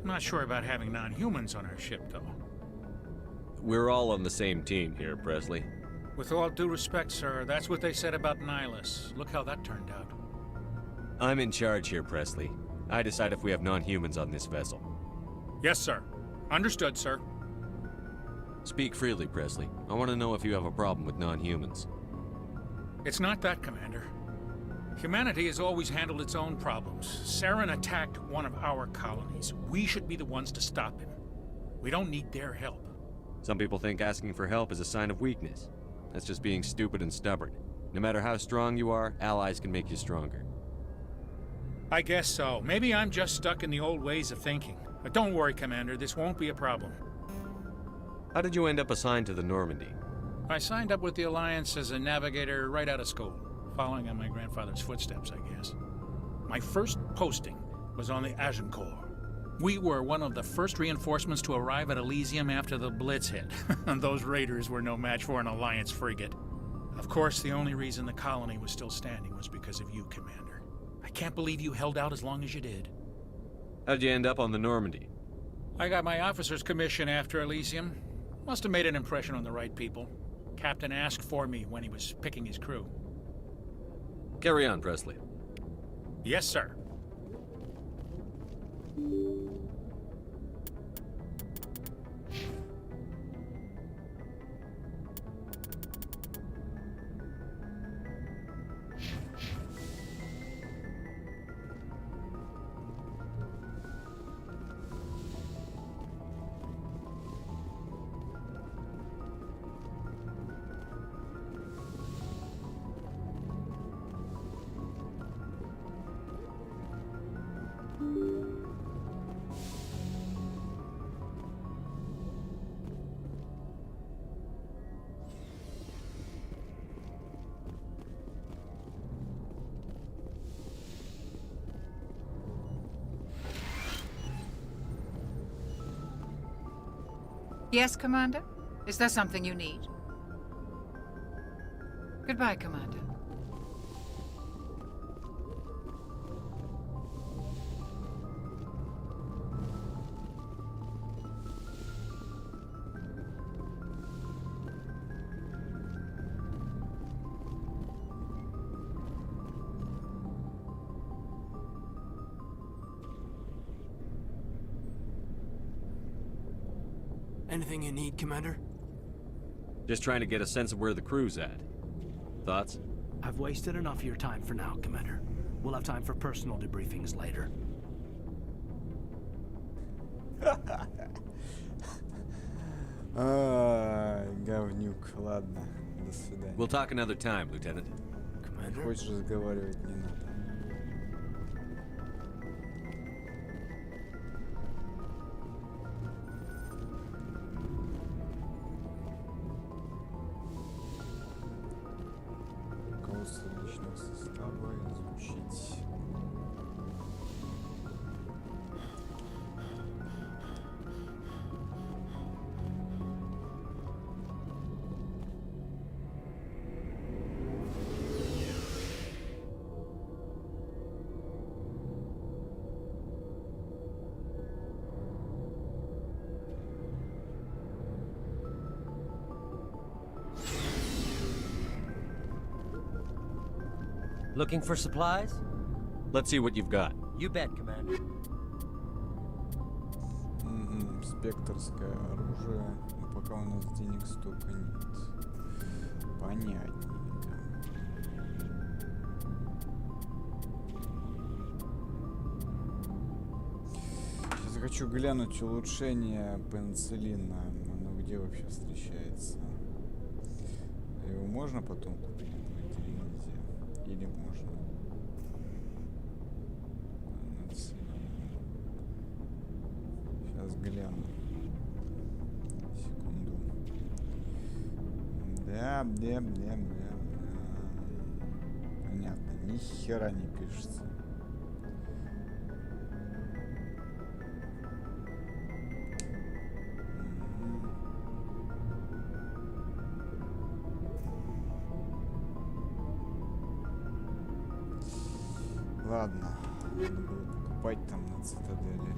I'm not sure about having non-humans on our ship, though. We're all on the same team here, Presley. With all due respect, sir, that's what they said about Nihilus. Look how that turned out. I'm in charge here, Presley. I decide if we have non-humans on this vessel. Yes, sir. Understood, sir. Speak freely, Presley. I want to know if you have a problem with non-humans. It's not that, Commander. Humanity has always handled its own problems. Saren attacked one of our colonies. We should be the ones to stop him. We don't need their help. Some people think asking for help is a sign of weakness. That's just being stupid and stubborn. No matter how strong you are, allies can make you stronger. I guess so. Maybe I'm just stuck in the old ways of thinking. But don't worry, Commander, this won't be a problem. How did you end up assigned to the Normandy? I signed up with the Alliance as a navigator right out of school, following on my grandfather's footsteps, I guess. My first posting was on the Agincourt. We were one of the first reinforcements to arrive at Elysium after the Blitz hit. And those raiders were no match for an Alliance frigate. Of course, the only reason the colony was still standing was because of you, Commander. I can't believe you held out as long as you did. How'd you end up on the Normandy? I got my officer's commission after Elysium. Must have made an impression on the right people. Captain asked for me when he was picking his crew. Carry on, Presley. Yes, sir. Yes, Commander? Is there something you need? Goodbye, Commander. Anything you need, Commander? Just trying to get a sense of where the crew's at. Thoughts? I've wasted enough of your time for now, Commander. We'll have time for personal debriefings later. Говнюк, ладно, до свидания. We'll talk another time, Lieutenant. Commander? Хочешь разговаривать, не надо. Руководство личного состава изучить. Looking for supplies? Let's see what you've got. You bet, Commander. Спектрское оружие. Но пока у нас денег столько нет. Понятненько. хочу глянуть улучшение пенициллина. Оно где вообще встречается? Его можно потом купить или нельзя? Или можно? Сейчас гляну. Секунду. Да. Понятно, ни хера не пишется. Ладно, надо было покупать там на Цитадели.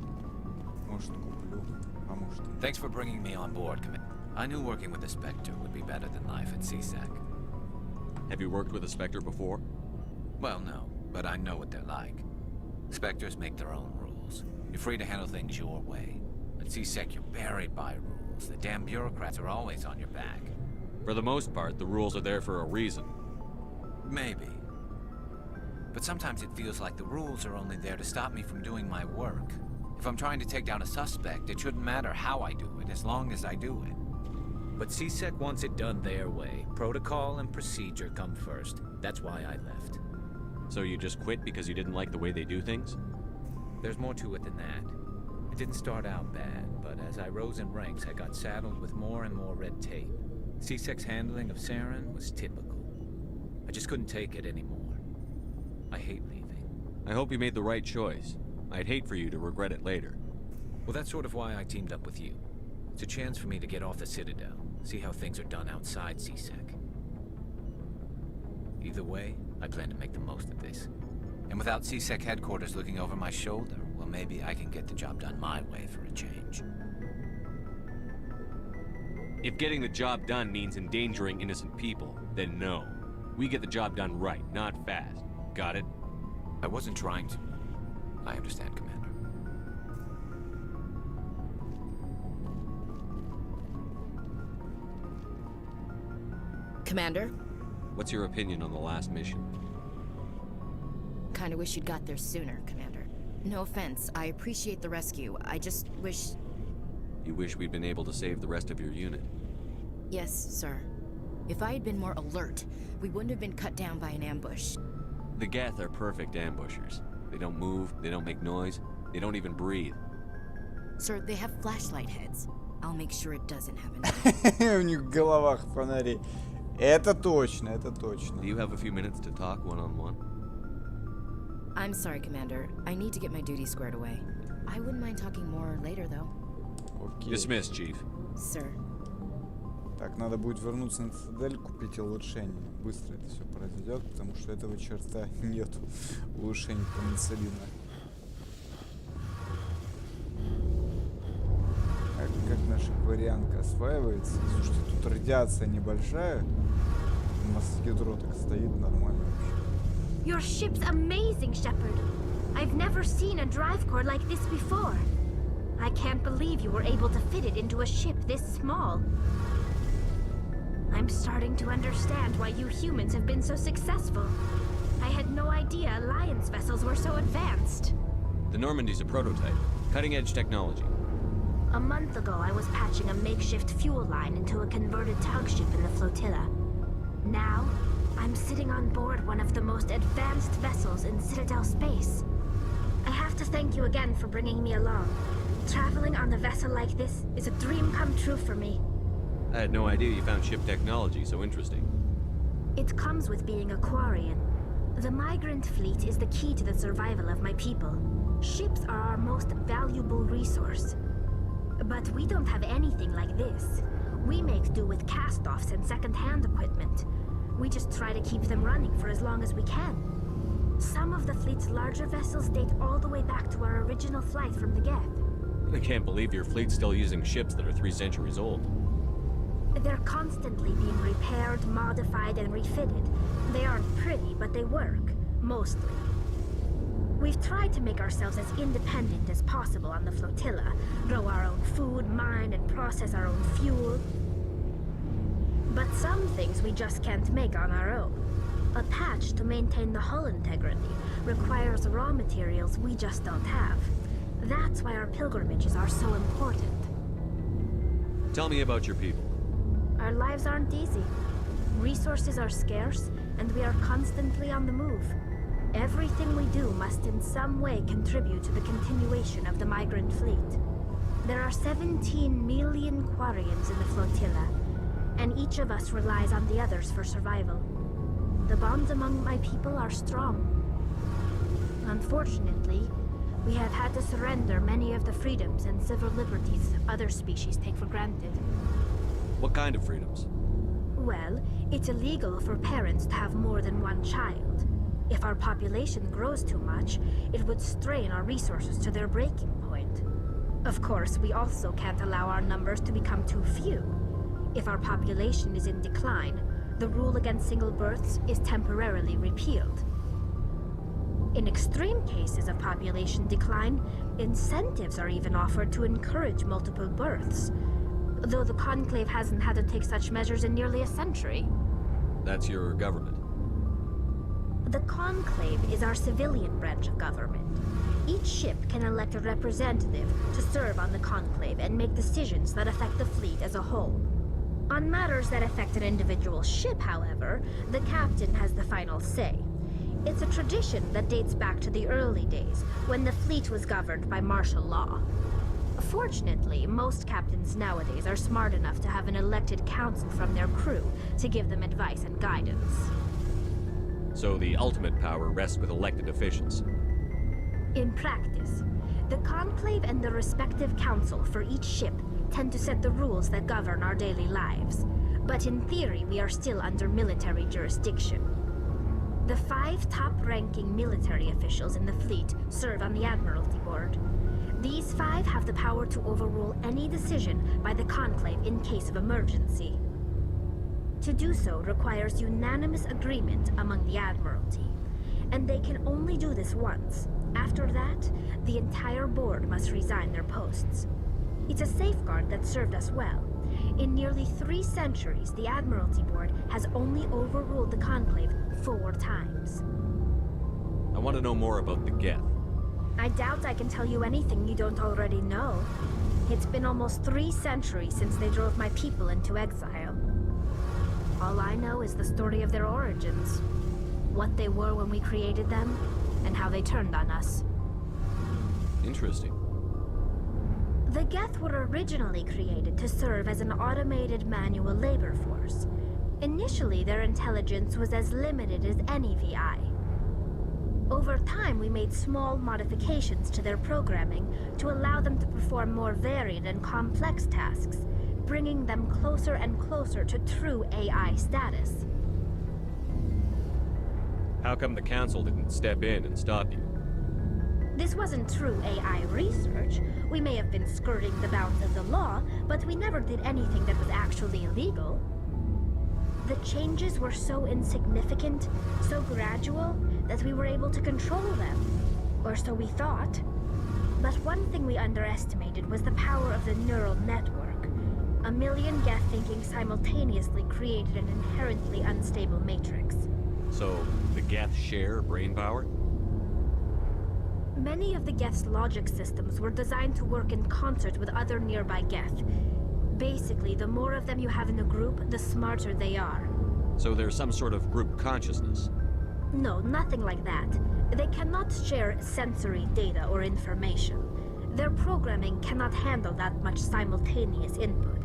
Может, куплю, а может... Thanks for bringing me on board, Commander. I knew working with a Spectre would be better than life at CSEC. Have you worked with a Spectre before? Well, no, but I know what they're like. Spectres make their own rules. You're free to handle things your way. At CSEC, you're buried by rules. The damn bureaucrats are always on your back. For the most part, the rules are there for a reason. Maybe. But sometimes it feels like the rules are only there to stop me from doing my work. If I'm trying to take down a suspect, it shouldn't matter how I do it, as long as I do it. But CSEC wants it done their way. Protocol and procedure come first. That's why I left. So you just quit because you didn't like the way they do things? There's more to it than that. It didn't start out bad, but as I rose in ranks, I got saddled with more and more red tape. CSEC's handling of Saren was typical. I just couldn't take it anymore. I hate leaving. I hope you made the right choice. I'd hate for you to regret it later. Well, that's sort of why I teamed up with you. It's a chance for me to get off the Citadel, see how things are done outside CSEC. Either way, I plan to make the most of this. And without CSEC headquarters looking over my shoulder, well, maybe I can get the job done my way for a change. If getting the job done means endangering innocent people, then no. We get the job done right, not fast. Got it? I wasn't trying to. I understand, Commander. Commander? What's your opinion on the last mission? Kinda wish you'd got there sooner, Commander. No offense, I appreciate the rescue. I just wish... You wish we'd been able to save the rest of your unit? Yes, sir. If I had been more alert, we wouldn't have been cut down by an ambush. The Geth are perfect ambushers. They don't move, they don't make noise, they don't even breathe. Sir, they have flashlight heads. I'll make sure it doesn't happen. У них в головах фонари. Это точно, это точно. Do you have a few minutes to talk one-on-one? I'm sorry, Commander. I need to get my duty squared away. I wouldn't mind talking more later, though. Okay. Dismissed, Chief. Sir. Так, надо будет вернуться на Цитадель, купить улучшение. Быстро это все произойдет, потому что этого черта нету. Улучшений пенициллина. Как наша кварианка осваивается? Слушайте, тут радиация небольшая. У нас ядро так стоит нормально вообще. Your ship's amazing, Shepard. I've never seen a drive core like this before. I can't believe you were able to fit it into a ship this small. I'm starting to understand why you humans have been so successful. I had no idea Alliance vessels were so advanced. The Normandy's a prototype. Cutting-edge technology. A month ago, I was patching a makeshift fuel line into a converted tug ship in the flotilla. Now, I'm sitting on board one of the most advanced vessels in Citadel space. I have to thank you again for bringing me along. Traveling on a vessel like this is a dream come true for me. I had no idea you found ship technology so interesting. It comes with being a Quarian. The migrant fleet is the key to the survival of my people. Ships are our most valuable resource. But we don't have anything like this. We make do with cast-offs and second-hand equipment. We just try to keep them running for as long as we can. Some of the fleet's larger vessels date all the way back to our original flight from the Geth. I can't believe your fleet's still using ships that are 3 centuries old. They're constantly being repaired, modified, and refitted. They aren't pretty, but they work. Mostly. We've tried to make ourselves as independent as possible on the flotilla. Grow our own food, mine, and process our own fuel. But some things we just can't make on our own. A patch to maintain the hull integrity requires raw materials we just don't have. That's why our pilgrimages are so important. Tell me about your people. Our lives aren't easy. Resources are scarce, and we are constantly on the move. Everything we do must in some way contribute to the continuation of the migrant fleet. There are 17 million Quarians in the flotilla, and each of us relies on the others for survival. The bonds among my people are strong. Unfortunately, we have had to surrender many of the freedoms and civil liberties other species take for granted. What kind of freedoms? Well, it's illegal for parents to have more than one child. If our population grows too much, it would strain our resources to their breaking point. Of course, we also can't allow our numbers to become too few. If our population is in decline, the rule against single births is temporarily repealed. In extreme cases of population decline, incentives are even offered to encourage multiple births, though the Conclave hasn't had to take such measures in nearly a century. That's your government. The Conclave is our civilian branch of government. Each ship can elect a representative to serve on the Conclave and make decisions that affect the fleet as a whole. On matters that affect an individual ship, however, the captain has the final say. It's a tradition that dates back to the early days, when the fleet was governed by martial law. Fortunately, most captains nowadays are smart enough to have an elected council from their crew to give them advice and guidance. So the ultimate power rests with elected officials. In practice, the Conclave and the respective council for each ship tend to set the rules that govern our daily lives. But in theory, we are still under military jurisdiction. The 5 top-ranking military officials in the fleet serve on the Admiralty Board. These 5 have the power to overrule any decision by the Conclave in case of emergency. To do so requires unanimous agreement among the Admiralty, and they can only do this once. After that, the entire board must resign their posts. It's a safeguard that served us well. In nearly 3 centuries, the Admiralty Board has only overruled the Conclave 4 times. I want to know more about the Geth. I doubt I can tell you anything you don't already know. It's been almost 3 centuries since they drove my people into exile. All I know is the story of their origins, what they were when we created them, and how they turned on us. Interesting. The Geth were originally created to serve as an automated manual labor force. Initially, their intelligence was as limited as any VI. Over time, we made small modifications to their programming to allow them to perform more varied and complex tasks, bringing them closer and closer to true AI status. How come the council didn't step in and stop you? This wasn't true AI research. We may have been skirting the bounds of the law, but we never did anything that was actually illegal. The changes were so insignificant, so gradual, that we were able to control them. Or so we thought. But one thing we underestimated was the power of the neural network. A million Geth thinking simultaneously created an inherently unstable matrix. So, the Geth share brain power? Many of the Geth's logic systems were designed to work in concert with other nearby Geth. Basically, the more of them you have in a group, the smarter they are. So there's some sort of group consciousness? No, nothing like that. They cannot share sensory data or information. Their programming cannot handle that much simultaneous input.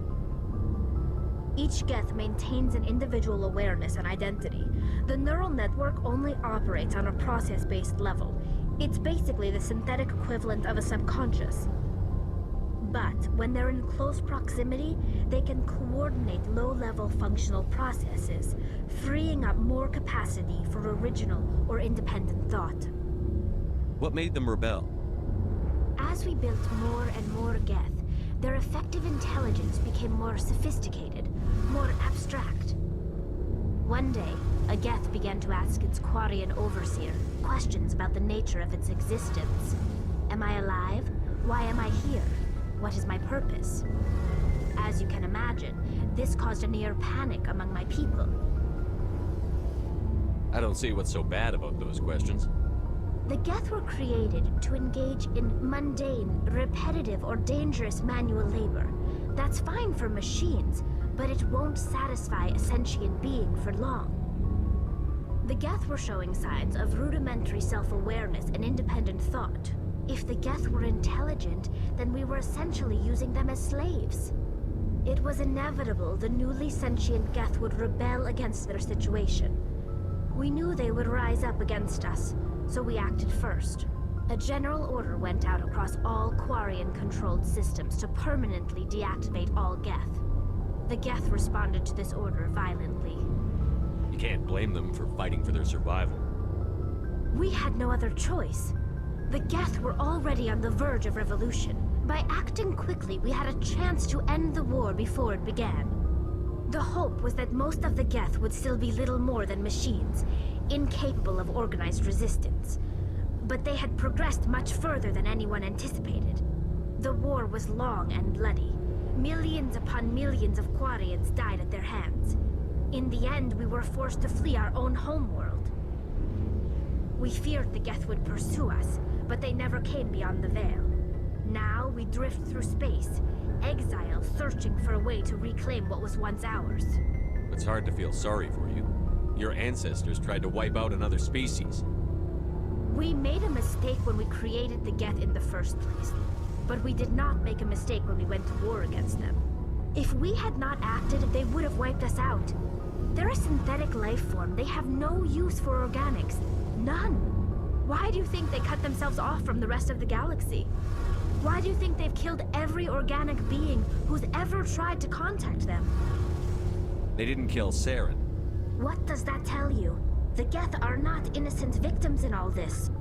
Each Geth maintains an individual awareness and identity. The neural network only operates on a process-based level. It's basically the synthetic equivalent of a subconscious. But when they're in close proximity, they can coordinate low-level functional processes, freeing up more capacity for original or independent thought. What made them rebel? As we built more and more Geth, their effective intelligence became more sophisticated, more abstract. One day, a Geth began to ask its Quarian overseer questions about the nature of its existence. Am I alive? Why am I here? What is my purpose? As you can imagine, this caused a near panic among my people. I don't see what's so bad about those questions. The Geth were created to engage in mundane, repetitive, or dangerous manual labor. That's fine for machines, but it won't satisfy a sentient being for long. The Geth were showing signs of rudimentary self-awareness and independent thought. If the Geth were intelligent, then we were essentially using them as slaves. It was inevitable the newly sentient Geth would rebel against their situation. We knew they would rise up against us, so we acted first. A general order went out across all Quarian-controlled systems to permanently deactivate all Geth. The Geth responded to this order violently. You can't blame them for fighting for their survival. We had no other choice. The Geth were already on the verge of revolution. By acting quickly, we had a chance to end the war before it began. The hope was that most of the Geth would still be little more than machines, incapable of organized resistance. But they had progressed much further than anyone anticipated. The war was long and bloody. Millions upon millions of Quarians died at their hands. In the end, we were forced to flee our own homeworld. We feared the Geth would pursue us, but they never came beyond the Veil. Now we drift through space, exile, searching for a way to reclaim what was once ours. It's hard to feel sorry for you. Your ancestors tried to wipe out another species. We made a mistake when we created the Geth in the first place, but we did not make a mistake when we went to war against them. If we had not acted, they would have wiped us out. They're a synthetic life form. They have no use for organics. None. Why do you think they cut themselves off from the rest of the galaxy? Why do you think they've killed every organic being who's ever tried to contact them? They didn't kill Saren. What does that tell you? The Geth are not innocent victims in all this.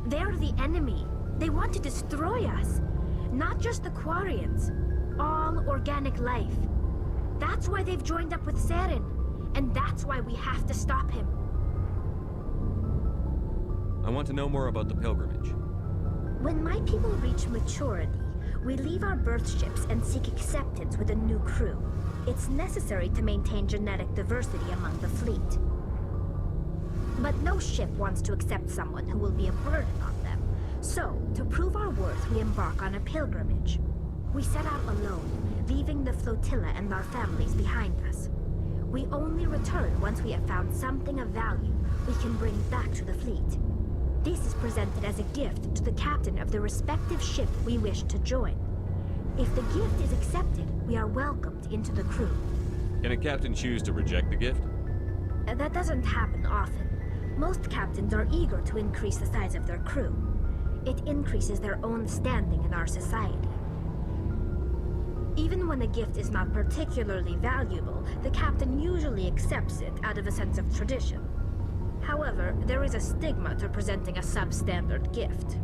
They're the enemy. They want to destroy us. Not just the Quarians. All organic life. That's why they've joined up with Saren. And that's why we have to stop him. I want to know more about the pilgrimage. When my people reach maturity, we leave our birth ships and seek acceptance with a new crew. It's necessary to maintain genetic diversity among the fleet. But no ship wants to accept someone who will be a burden on them. So, to prove our worth, we embark on a pilgrimage. We set out alone, leaving the flotilla and our families behind us. We only return once we have found something of value we can bring back to the fleet. This is presented as a gift to the captain of the respective ship we wish to join. If the gift is accepted, we are welcomed into the crew. Can a captain choose to reject the gift? That doesn't happen often. Most captains are eager to increase the size of their crew. It increases their own standing in our society. Even when a gift is not particularly valuable, the captain usually accepts it out of a sense of tradition. However, there is a stigma to presenting a substandard gift.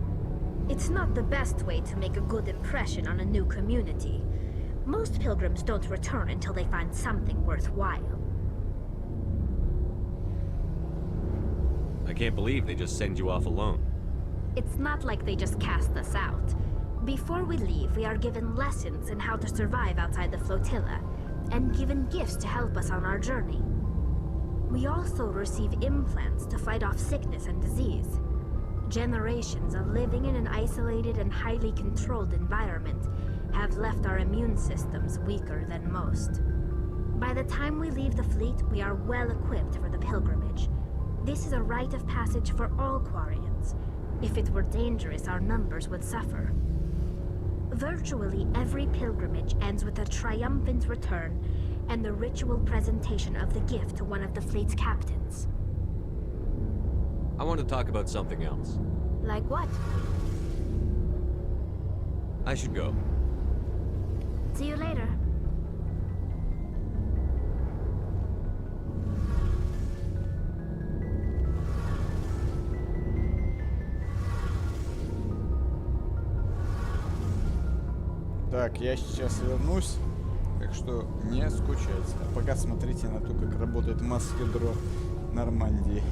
It's not the best way to make a good impression on a new community. Most pilgrims don't return until they find something worthwhile. I can't believe they just send you off alone. It's not like they just cast us out. Before we leave, we are given lessons in how to survive outside the flotilla, and given gifts to help us on our journey. We also receive implants to fight off sickness and disease. Generations of living in an isolated and highly controlled environment have left our immune systems weaker than most. By the time we leave the fleet, we are well equipped for the pilgrimage. This is a rite of passage for all Quarians. If it were dangerous, our numbers would suffer. Virtually every pilgrimage ends with a triumphant return and the ritual presentation of the gift to one of the fleet's captains. I want to talk about something else. Like what? I should go. See you later. Так, я сейчас вернусь, так что не скучайте. А пока смотрите на то, как работает масс-ядро Нормандии.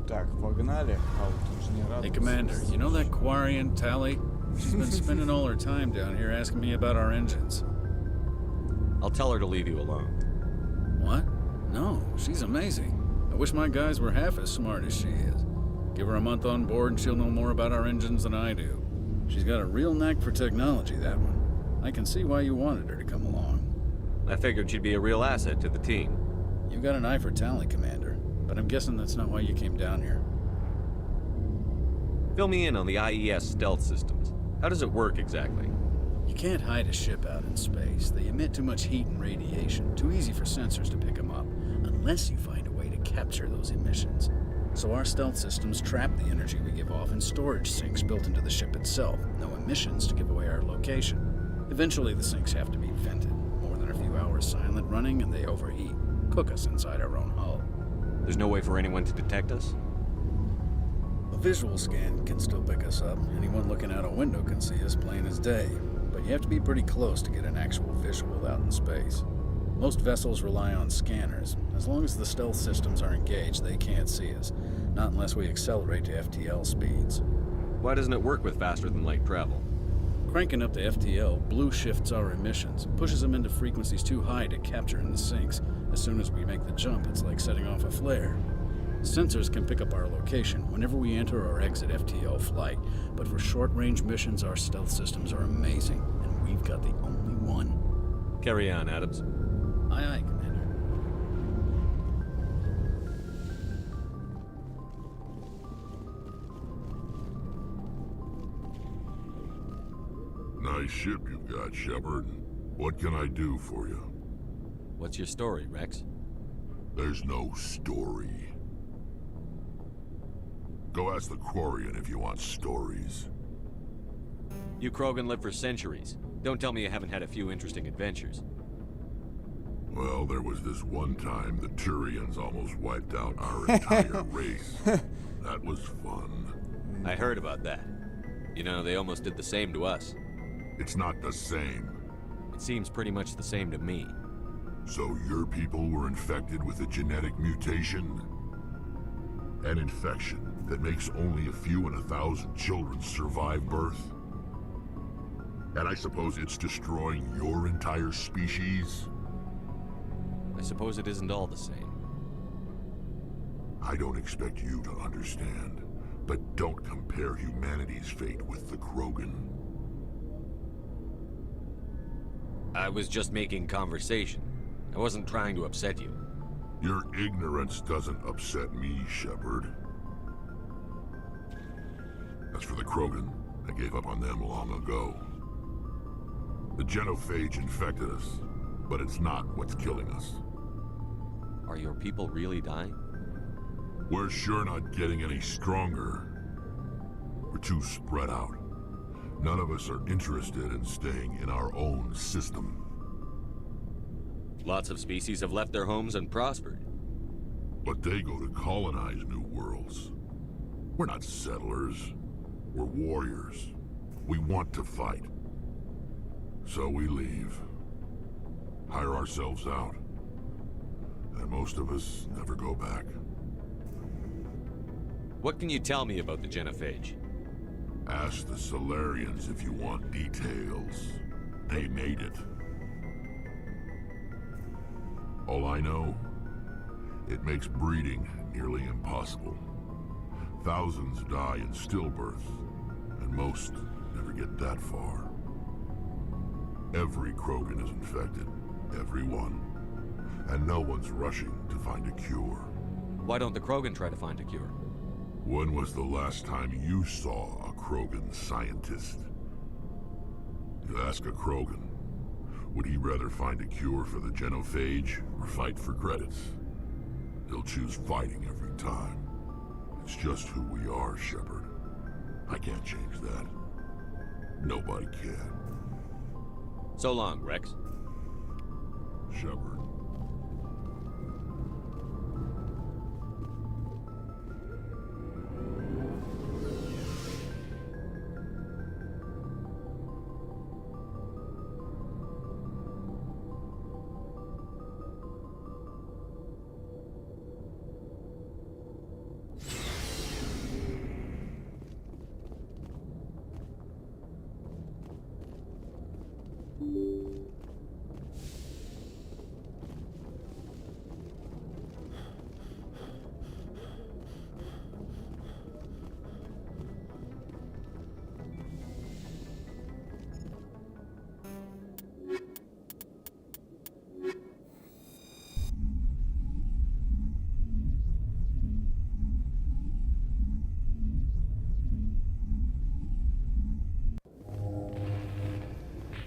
Так, погнали. А вот инженера. Hey, Commander, you know that Quarian, Tally? She's been spending all her time down here asking me about our engines. I'll tell her to leave you alone. What? No, she's amazing. I wish my guys were half as smart as she is. Give her a month on board and she'll know more about our engines than I do. She's got a real knack for technology, that one. I can see why you wanted her to come along. I figured she'd be a real asset to the team. You've got an eye for talent, Commander, but I'm guessing that's not why you came down here. Fill me in on the IES stealth systems. How does it work exactly? You can't hide a ship out in space. They emit too much heat and radiation. Too easy for sensors to pick them up, unless you find a way to capture those emissions. So our stealth systems trap the energy we give off in storage sinks built into the ship itself. No emissions to give away our location. Eventually the sinks have to be vented. More than a few hours silent running and they overheat. Cook us inside our own hull. There's no way for anyone to detect us? A visual scan can still pick us up. Anyone looking out a window can see us plain as day. But you have to be pretty close to get an actual visual out in space. Most vessels rely on scanners. As long as the stealth systems are engaged, they can't see us. Not unless we accelerate to FTL speeds. Why doesn't it work with faster than light travel? Cranking up to FTL blue shifts our emissions, pushes them into frequencies too high to capture in the sinks. As soon as we make the jump, it's like setting off a flare. Sensors can pick up our location whenever we enter or exit FTL flight, but for short-range missions, our stealth systems are amazing, and we've got the only one. Carry on, Adams. Aye, aye, Commander. Nice ship you've got, Shepard. What can I do for you? What's your story, Rex? There's no story. Go ask the Quarian if you want stories. You Krogan live for centuries. Don't tell me you haven't had a few interesting adventures. Well, there was this one time the Turians almost wiped out our entire race. That was fun. I heard about that. You know, they almost did the same to us. It's not the same. It seems pretty much the same to me. So your people were infected with a genetic mutation? An infection that makes only a few in 1,000 children survive birth? And I suppose it's destroying your entire species? I suppose it isn't all the same. I don't expect you to understand, but don't compare humanity's fate with the Krogan. I was just making conversation. I wasn't trying to upset you. Your ignorance doesn't upset me, Shepard. As for the Krogan, I gave up on them long ago. The genophage infected us, but it's not what's killing us. Are your people really dying? We're sure not getting any stronger. We're too spread out. None of us are interested in staying in our own system. Lots of species have left their homes and prospered. But they go to colonize new worlds. We're not settlers. We're warriors. We want to fight. So we leave. Hire ourselves out. And most of us never go back. What can you tell me about the genophage? Ask the Solarians if you want details. They made it. All I know, it makes breeding nearly impossible. Thousands die in stillbirth, and most never get that far. Every Krogan is infected, every one. And no one's rushing to find a cure. Why don't the Krogan try to find a cure? When was the last time you saw a Krogan scientist? You ask a Krogan, would he rather find a cure for the genophage or fight for credits? He'll choose fighting every time. It's just who we are, Shepard. I can't change that. Nobody can. So long, Rex. Shepard.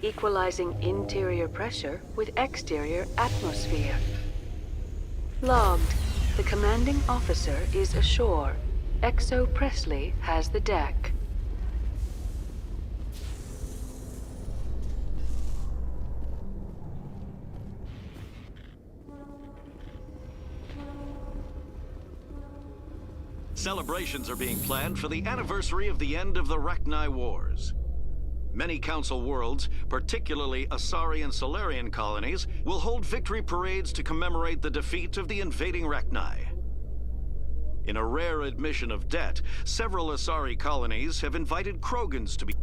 equalizing interior pressure with exterior atmosphere. Logged. The commanding officer is ashore. Exo Presley has the deck. Celebrations are being planned for the anniversary of the end of the Rachni Wars. Many Council worlds, particularly Asari and Solarian colonies, will hold victory parades to commemorate the defeat of the invading Rachni. In a rare admission of debt, several Asari colonies have invited Krogans to be...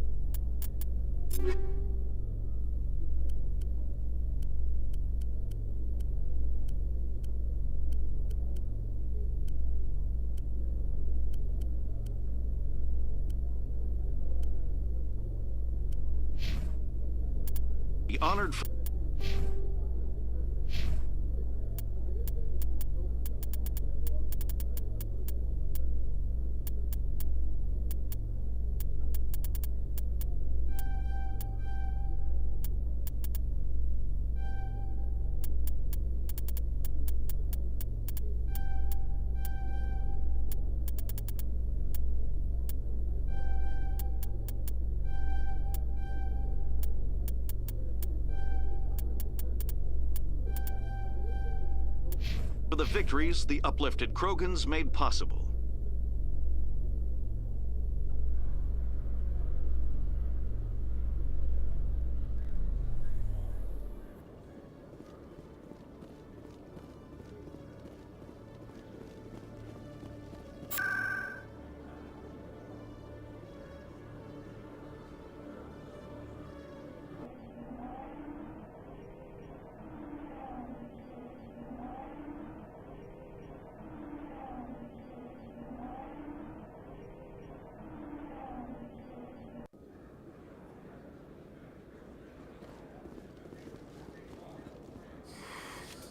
honored for the victories the uplifted Krogans made possible.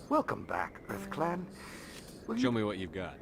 Welcome back, Earth Clan. Show me what you've got.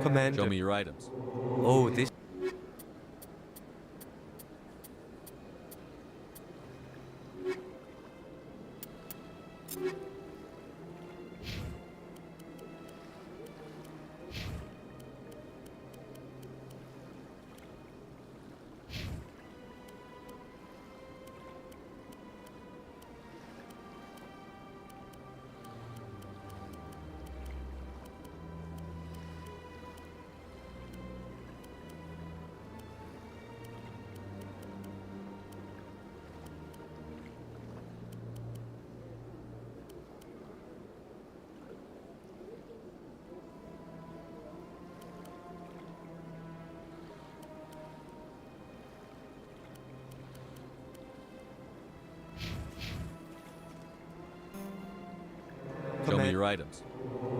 Commander. Show me your items. Oh, this... Show me your items.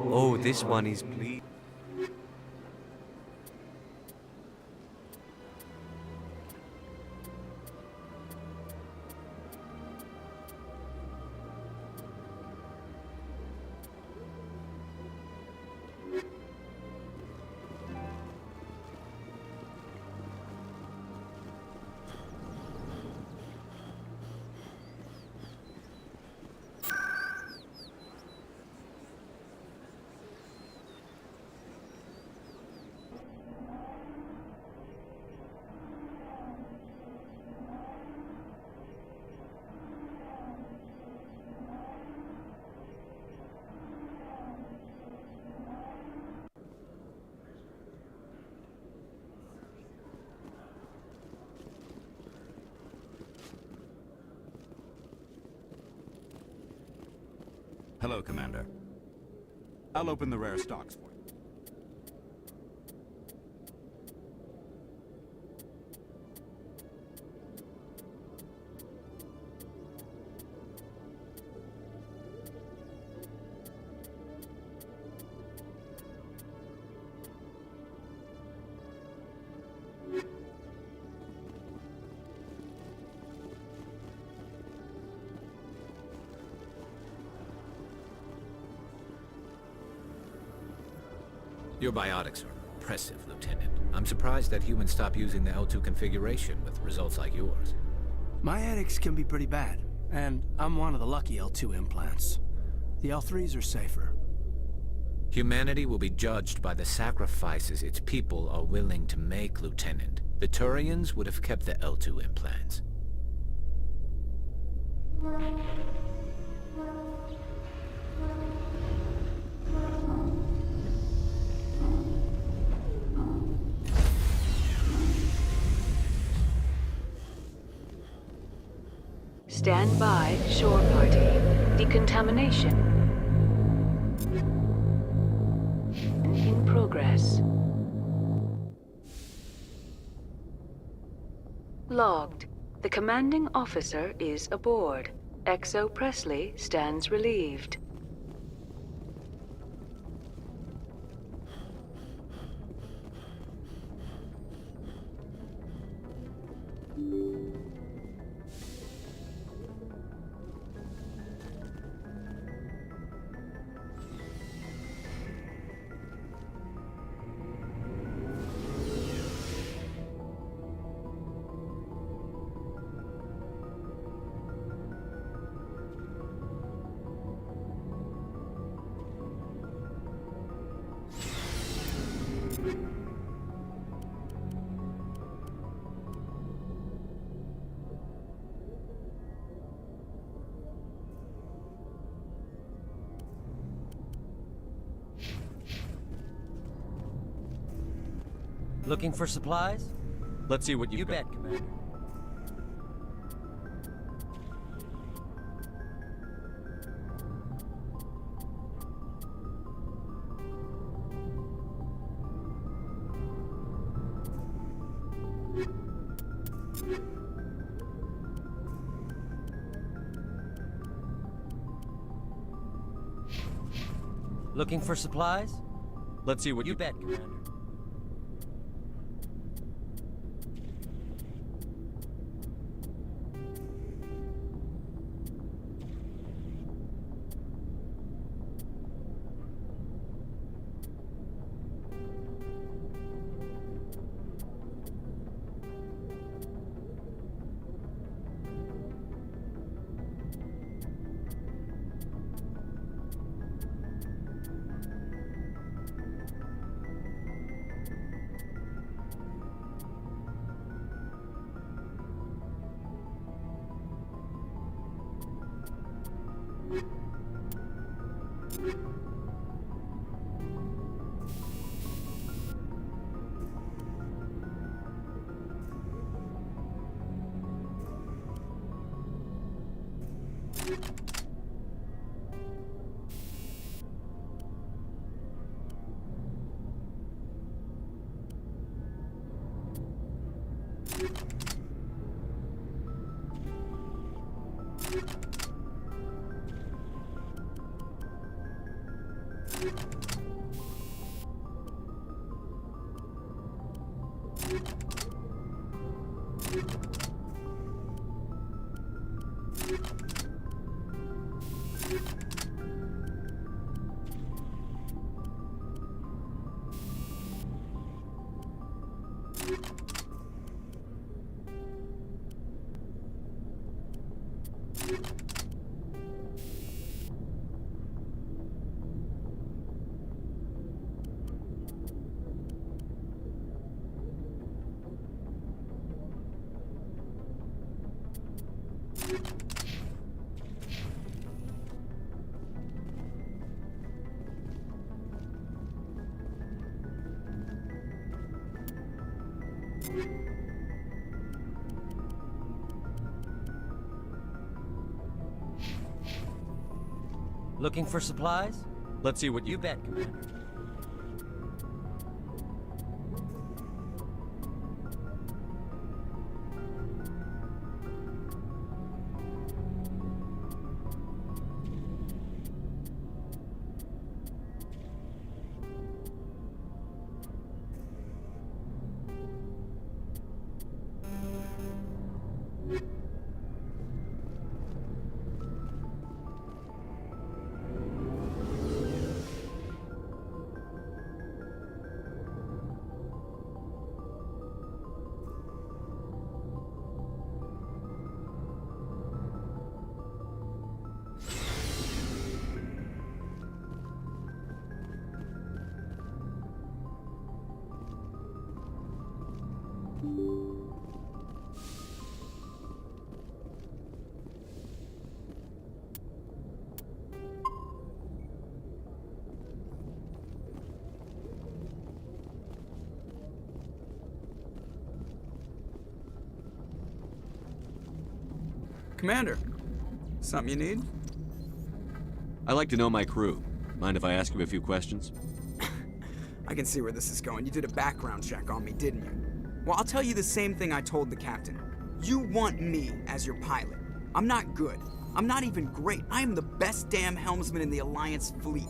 Oh, this one is bleed. Hello, Commander. I'll open the rare stocks for you. Your biotics are impressive, Lieutenant. I'm surprised that humans stop using the L2 configuration with results like yours. My addicts can be pretty bad, and I'm one of the lucky L2 implants. The L3s are safer. Humanity will be judged by the sacrifices its people are willing to make, Lieutenant. The Turians would have kept the L2 implants. Stand by, shore party. Decontamination. In progress. Logged. The commanding officer is aboard. XO Presley stands relieved. Looking for supplies? Let's see what you bet, Commander. Looking for supplies? Let's see what you bet, Commander. Looking for supplies? Let's see what You bet, Commander. Commander, something you need? I like to know my crew. Mind if I ask you a few questions? I can see where this is going. You did a background check on me, didn't you? Well, I'll tell you the same thing I told the captain. You want me as your pilot. I'm not good. I'm not even great. I am the best damn helmsman in the Alliance fleet.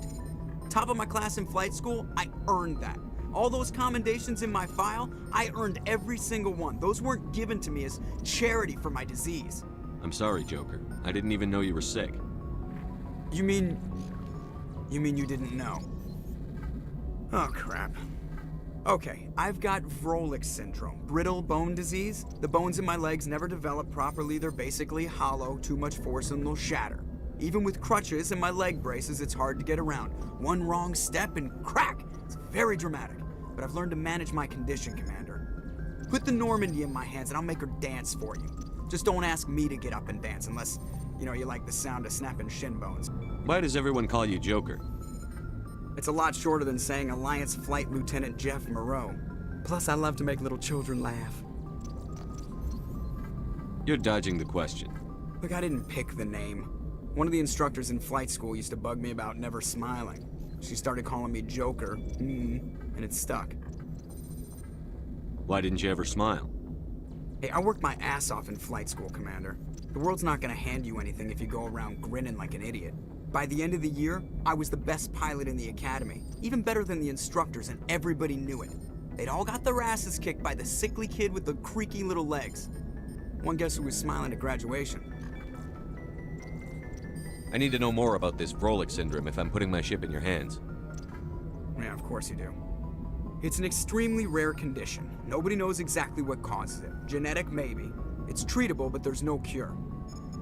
Top of my class in flight school, I earned that. All those commendations in my file, I earned every single one. Those weren't given to me as charity for my disease. I'm sorry, Joker. I didn't even know you were sick. You mean you didn't know? Oh, crap. Okay, I've got Vrolik syndrome, brittle bone disease. The bones in my legs never develop properly. They're basically hollow, too much force and they'll shatter. Even with crutches and my leg braces, it's hard to get around. One wrong step and crack! It's very dramatic. But I've learned to manage my condition, Commander. Put the Normandy in my hands and I'll make her dance for you. Just don't ask me to get up and dance unless, you know, you like the sound of snapping shin bones. Why does everyone call you Joker? It's a lot shorter than saying Alliance Flight Lieutenant Jeff Moreau. Plus, I love to make little children laugh. You're dodging the question. Look, I didn't pick the name. One of the instructors in flight school used to bug me about never smiling. She started calling me Joker, and it stuck. Why didn't you ever smile? Hey, I worked my ass off in flight school, Commander. The world's not gonna hand you anything if you go around grinning like an idiot. By the end of the year, I was the best pilot in the academy, even better than the instructors, and everybody knew it. They'd all got their asses kicked by the sickly kid with the creaky little legs. One guess who was smiling at graduation? I need to know more about this Vrolik syndrome if I'm putting my ship in your hands. Yeah, of course you do. It's an extremely rare condition. Nobody knows exactly what causes it. Genetic, maybe. It's treatable, but there's no cure.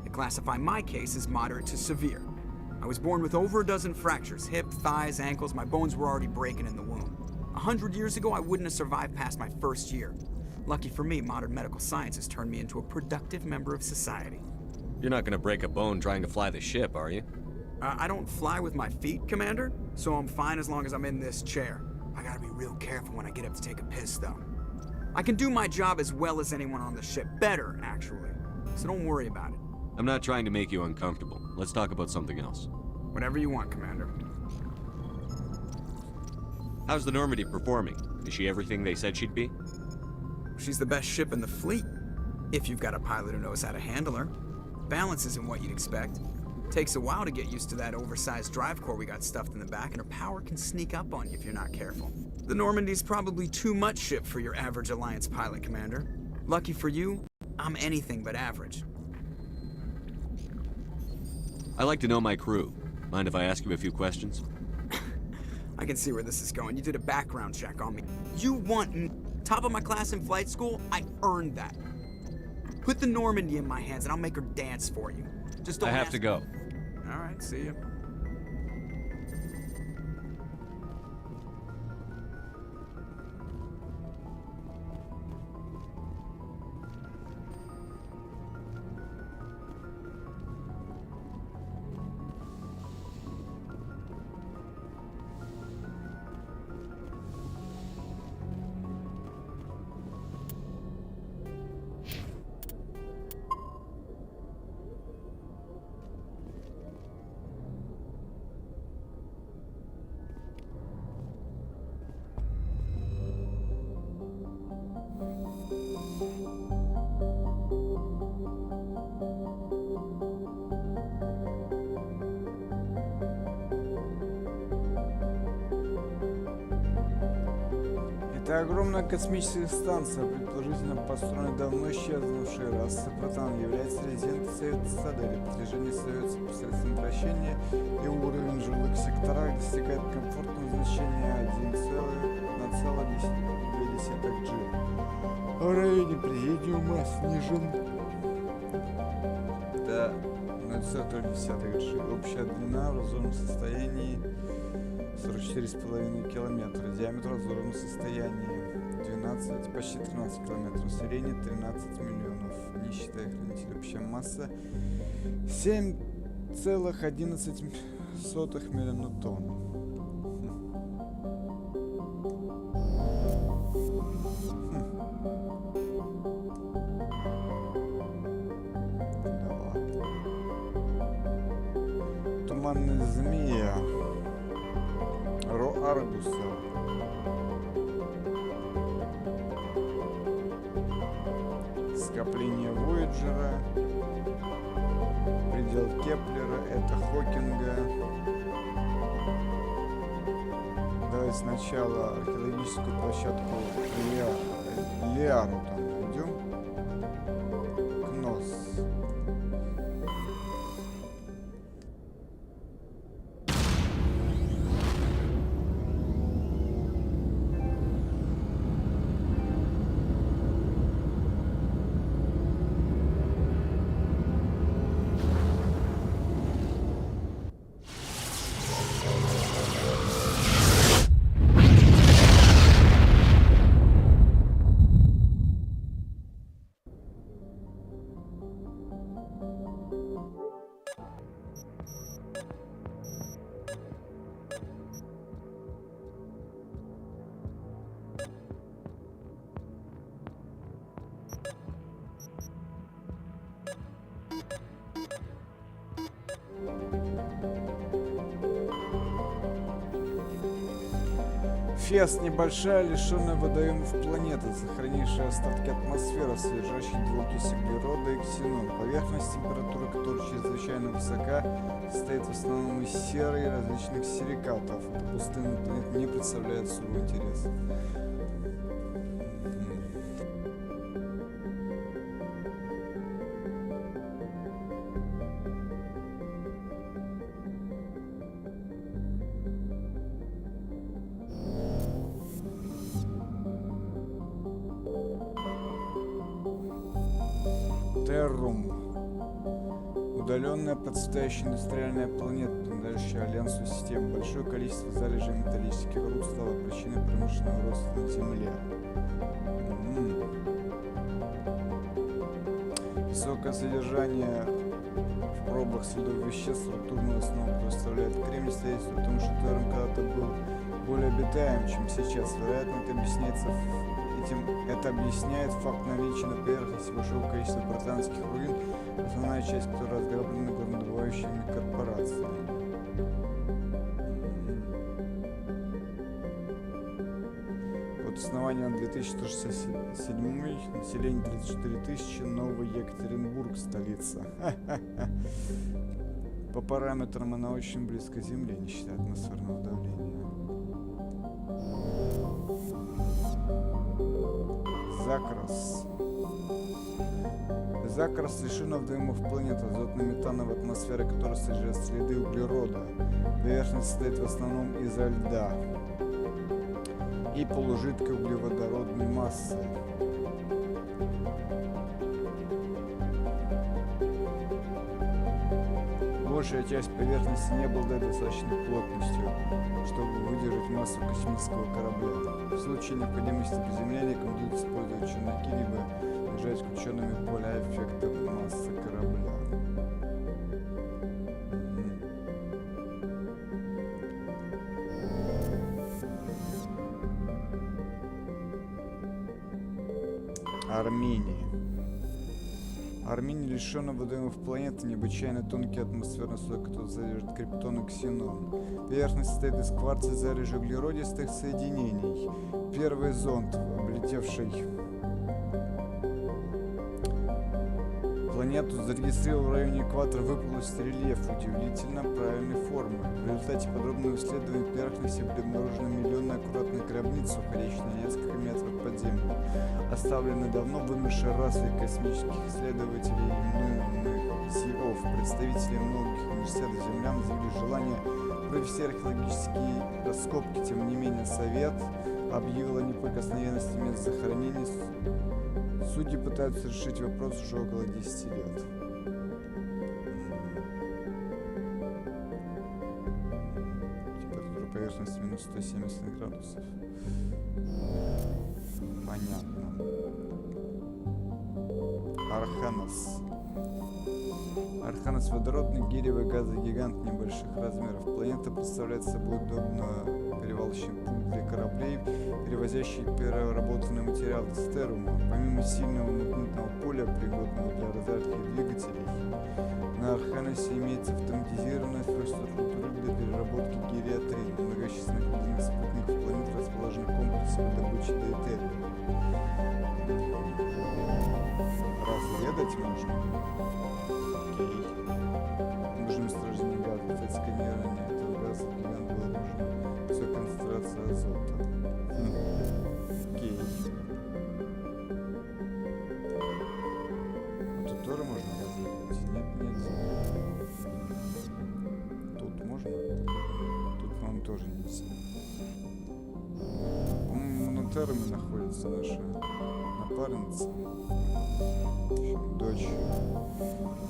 They classify my case as moderate to severe. I was born with over a dozen fractures, hip, thighs, ankles. My bones were already breaking in the womb. 100 years ago, I wouldn't have survived past my first year. Lucky for me, modern medical science has turned me into a productive member of society. You're not gonna break a bone trying to fly the ship, are you? I don't fly with my feet, Commander, so I'm fine as long as I'm in this chair. I gotta be real careful when I get up to take a piss, though. I can do my job as well as anyone on the ship. Better, actually. So don't worry about it. I'm not trying to make you uncomfortable. Let's talk about something else. Whatever you want, Commander. How's the Normandy performing? Is she everything they said she'd be? She's the best ship in the fleet. If you've got a pilot who knows how to handle her. Balance isn't what you'd expect. Takes a while to get used to that oversized drive core we got stuffed in the back, and her power can sneak up on you if you're not careful. The Normandy's probably too much ship for your average Alliance pilot, Commander. Lucky for you, I'm anything but average. I like to know my crew. Mind if I ask you a few questions? I can see where this is going. You did a background check on me. You want me. Top of my class in flight school, I earned that. Put the Normandy in my hands and I'll make her dance for you. Just don't I have to go. All right, see you. Это огромная космическая станция, предположительно построена давно исчезнувшей расы Протан, является резидентом цитадели. Притяжение создается посредством вращения, и уровень жилых секторах достигает комфортного значения 1,2 G. Уровень президиума снижен до 0,3 G. Общая длина в разумном состоянии 44,5 километра, диаметр в разумном состоянии 12, почти 13 километров, население 13 миллионов, не считая хранителей. Общая масса 7,11 миллиона тонн. Туманная змея Аргуса. Скопление Вояджера. Предел Кеплера. Это Хокинга. Давай сначала археологическую площадку Лиару там найдем. Кнос. Фес — небольшая, лишенная водоемов планета, сохранившая остатки атмосферы, содержащей двуокись углерода и ксенон. Поверхность, температура которой чрезвычайно высока, состоит в основном из серы и различных силикатов. Эта пустынная планета не представляет особого интереса. Удаленная процветающая индустриальная планета, принадлежащая Альянсу систем. Большое количество залежей металлических руд стало причиной промышленного роста на Земле. Высокое содержание в пробах следов веществ структурную основу представляет кремний, свидетельствует о том, что Террен когда-то был более обитаем, чем сейчас. Вероятно, это объясняет факт наличия на поверхности большого количества британских руин, основная часть которой разграблена горнодобывающими корпорациями. От основания на 2167, население 34 тысячи, Новый Екатеринбург, столица. По параметрам она очень близко к Земле, не считая атмосферного давления. Закрас. Закрас лишена водоемов планеты, азотно-метановой атмосферы, которая содержит следы углерода. Поверхность состоит в основном изо льда и полужидкой углеводородной массы. Большая часть поверхности не обладает достаточной плотностью, чтобы выдержать массу космического корабля. В случае необходимости приземления рекомендуется использовать челноки, либо держать включенными поля эффекта массы корабля. Армения. Армения лишена водоемов планеты, необычайно тонкий атмосферный слой, который содержит криптон и ксенон. Поверхность состоит из кварца и залежей углеродистых соединений. Первый зонд, облетевший Планету зарегистрировал в районе экватора выполнился рельеф удивительно правильной формы. В результате подробного исследования поверхности были обнаружены миллионы аккуратных гробниц, уходящих на несколько метров под землю. Оставлены давно вымершей расой космических исследователей СИОВ, представители многих университетов землян заявили желание провести археологические раскопки. Тем не менее, Совет объявил о неприкосновенности мест захоронений. Судьи пытаются решить вопрос уже около 10 лет. Температура поверхности минус 170 градусов. Понятно. Арханас. Арханас — водородный гелиевый газогигант небольших размеров. Планета представляет собой удобно перевалочный пункт для кораблей, перевозящих переработанные материалы с Терума. Помимо сильного магнитного поля, пригодного для разрядки двигателей, на Арханасе имеется автоматизированная инфраструктура для переработки гелия-3. На многочисленных ледяных спутников планет расположен комплекс по добыче дейтерия. Разведать можно? Окей. Нужно месторождение газа. Для сканирования этого газа гигант было нужно высокая концентрация азота. Окей. Тут тоже можно газ добыть? Нет, нельзя. Тут можно? Тут, по-моему, тоже нельзя. По-моему, на Теруме находится наша напарница. Дочь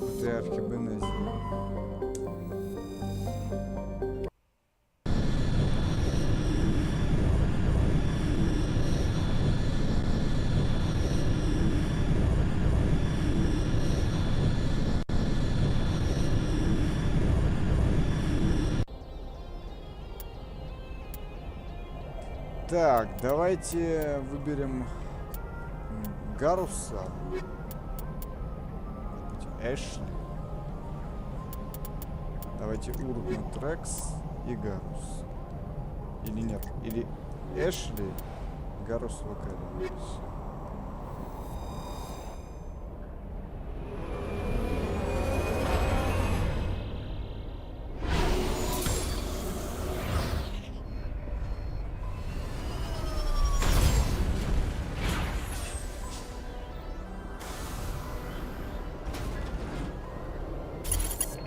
патриархи Бенезии. Так, давайте выберем Гаруса. Эшли. Давайте Урбан Трекс и Гарус. Или нет? Или Эшли, Гарус Вакариус.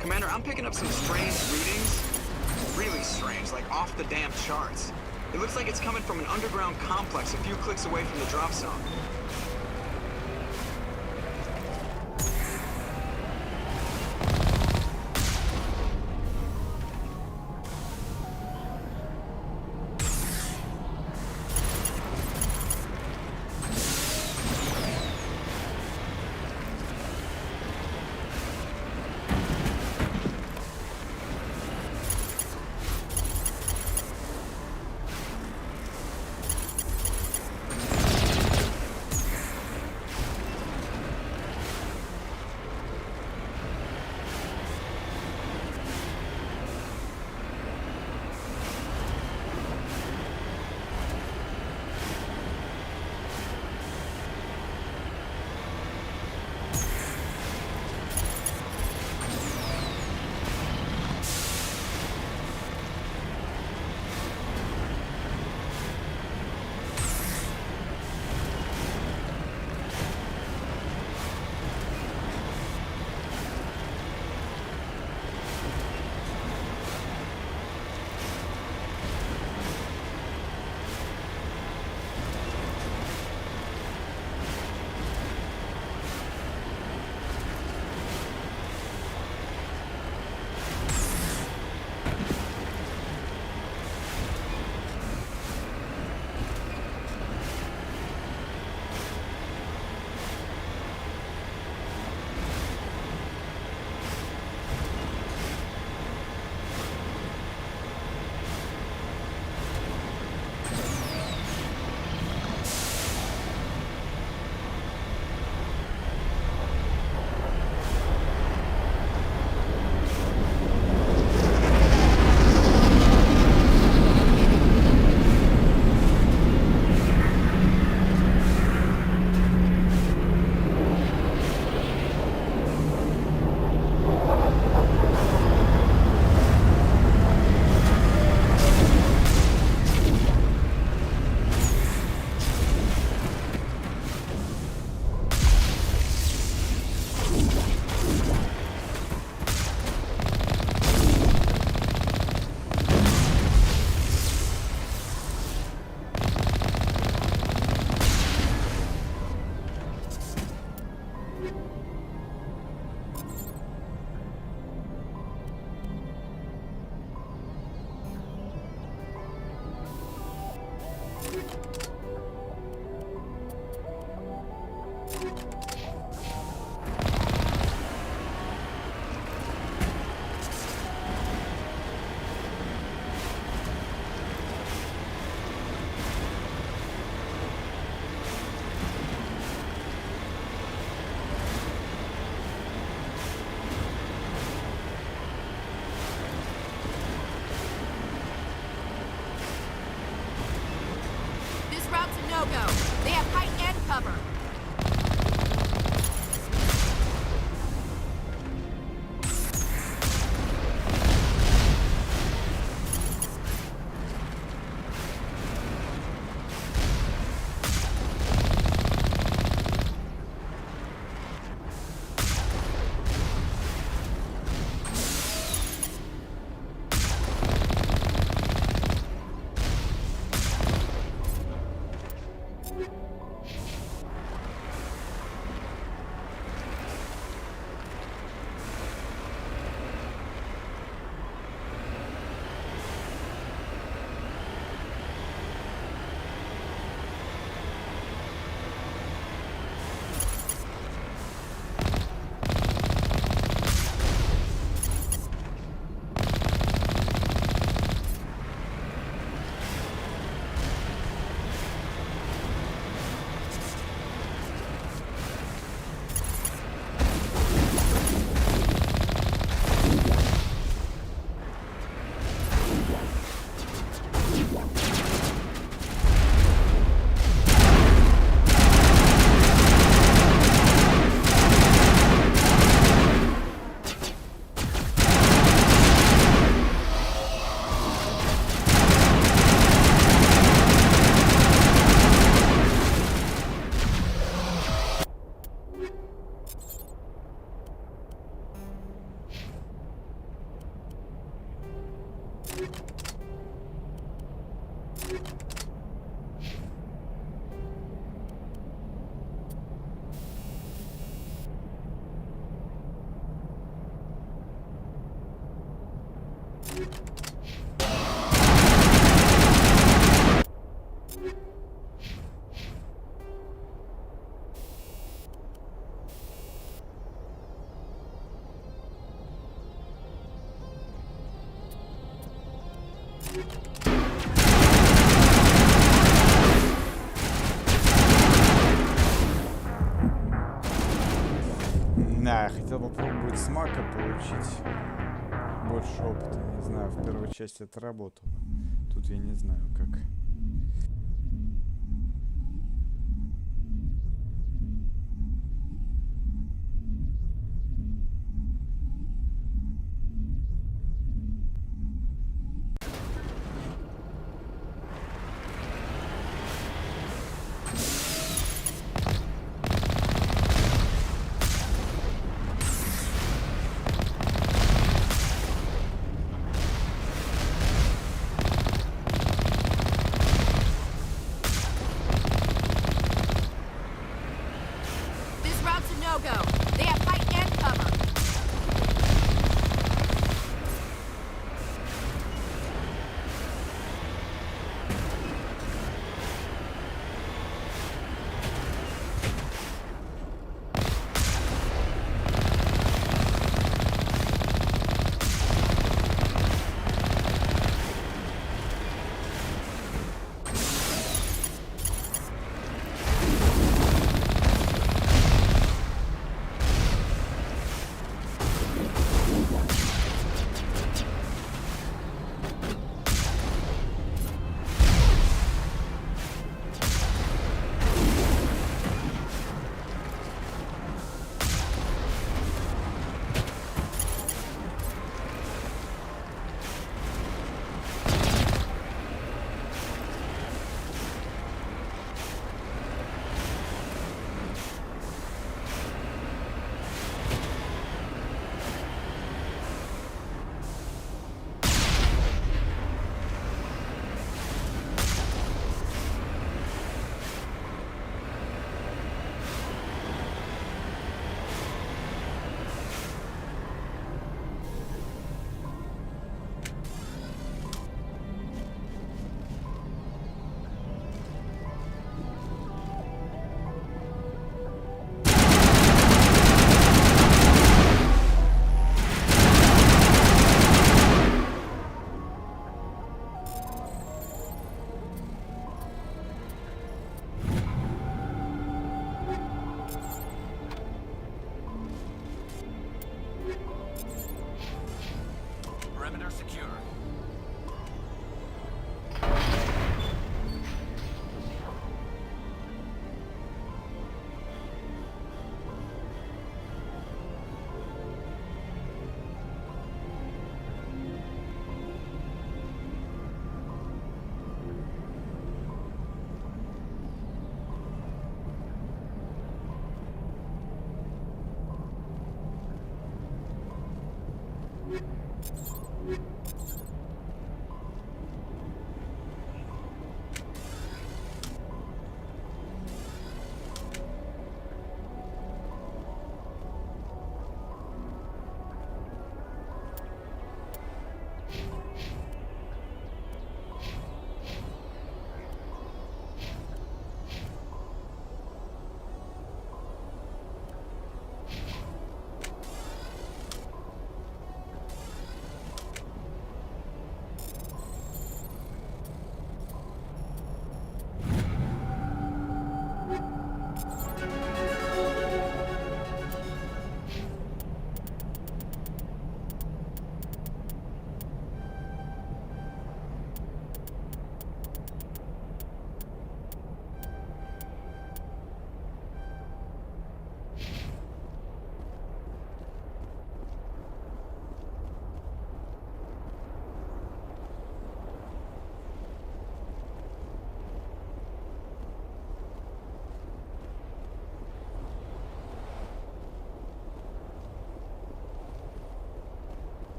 Commander, I'm picking up some strange readings. Really strange, like off the damn charts. It looks like it's coming from an underground complex a few clicks away from the drop zone. no-go. They have height and cover. Да, я хотел попробовать с мака получить больше опыта. Не знаю, в первой части это работало. Тут я не знаю, как.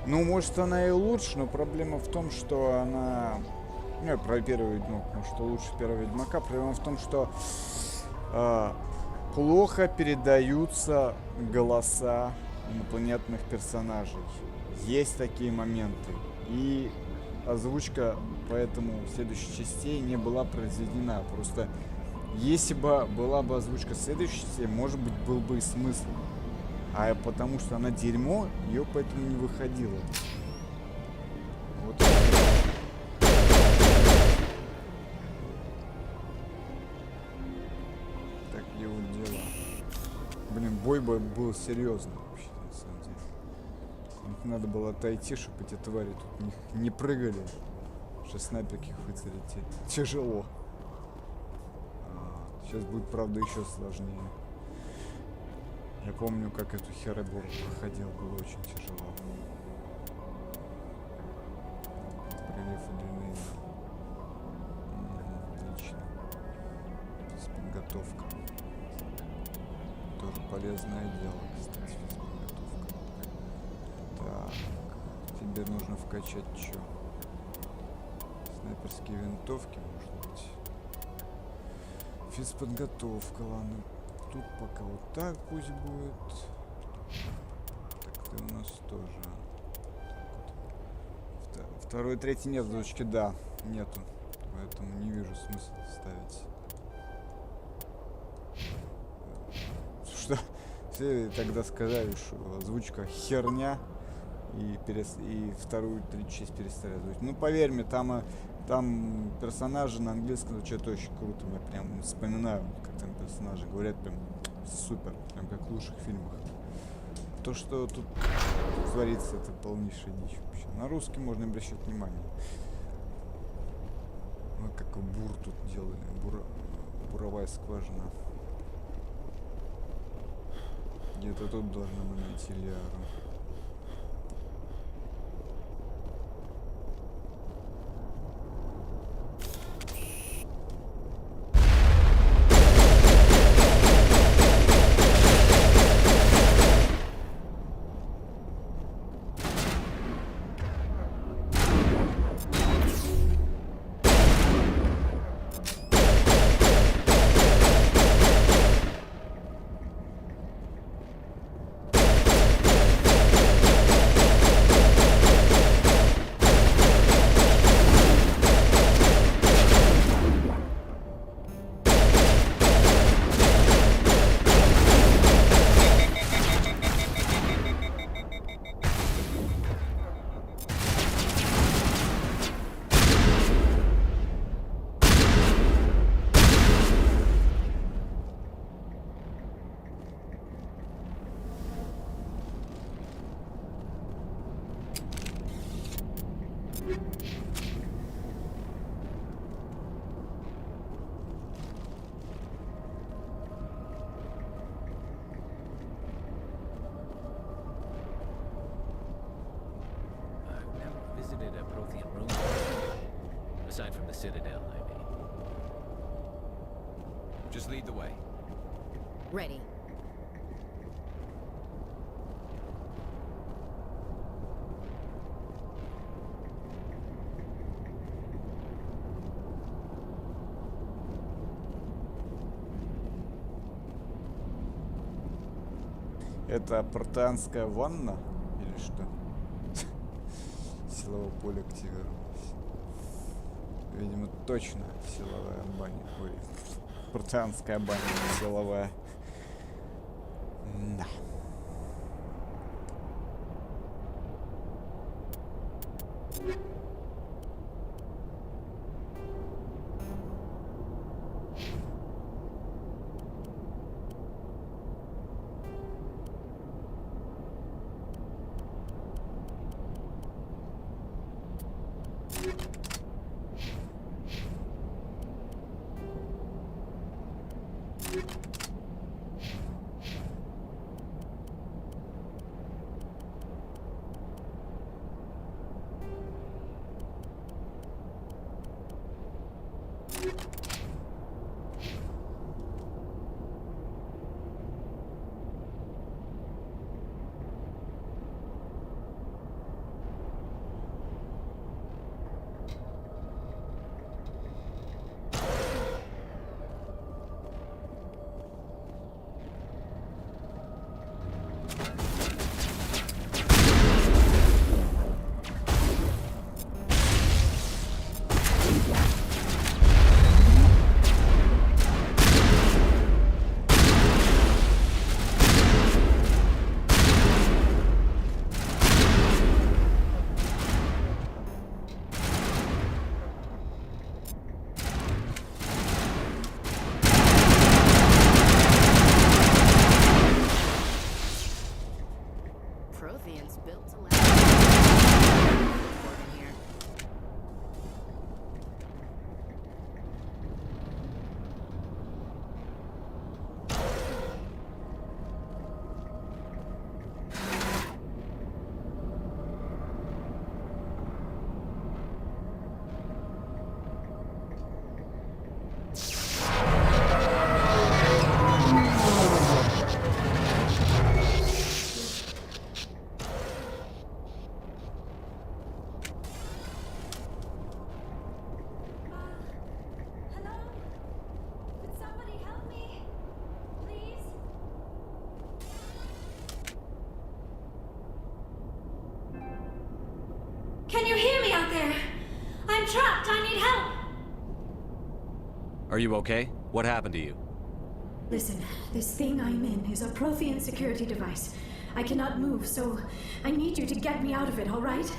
Ну, может, она и лучше, но проблема в том, что она... Ну, я про первый Ведьмак, потому что лучше первого Ведьмака. Проблема в том, что плохо передаются голоса инопланетных персонажей. Есть такие моменты. И озвучка поэтому в следующей части не была произведена. Просто если бы была бы озвучка в следующей части, может быть, был бы и смысл. А потому что она дерьмо, ее поэтому не выходило. Вот. Так его дела. Блин, бой бы был серьезный вообще, на самом деле. Надо было отойти, чтобы эти твари тут не прыгали. Что снайперки выцелить тяжело. Сейчас будет, правда, еще сложнее. Я помню, как эту херебор проходил, было очень тяжело. Прилив адреналина. Отлично. Физподготовка. Тоже полезное дело, кстати, физподготовка. Так, тебе нужно вкачать что? Снайперские винтовки, может быть. Физподготовка, ладно. Тут пока вот так пусть будет. Так, ты у нас тоже. Второй, третий нет озвучки, да, нету. Поэтому не вижу смысла ставить. Что? Все тогда сказали, что озвучка херня. И вторую, третью часть перестали озвучить. Ну, поверь мне, там персонажи на английском звучат очень круто. Я прям вспоминаю, как там персонажи говорят, прям супер, прям как в лучших фильмах. То, что тут творится, это полнейшая дичь вообще. На русский можно обращать внимание. Вот как бур тут делали, буровая скважина. Где-то тут должна мы найти Лиару. Aside from the Citadel, I mean. Just lead the way. Ready. Это портанская ванна или что? Силовое поле активировалось. Видимо, точно силовая баня. Ой, портанская баня силовая. Да. experience built to last. In here. Can you hear me out there? I'm trapped. I need help. Are you okay? What happened to you? Listen, this thing I'm in is a Prothean security device. I cannot move, so I need you to get me out of it, all right?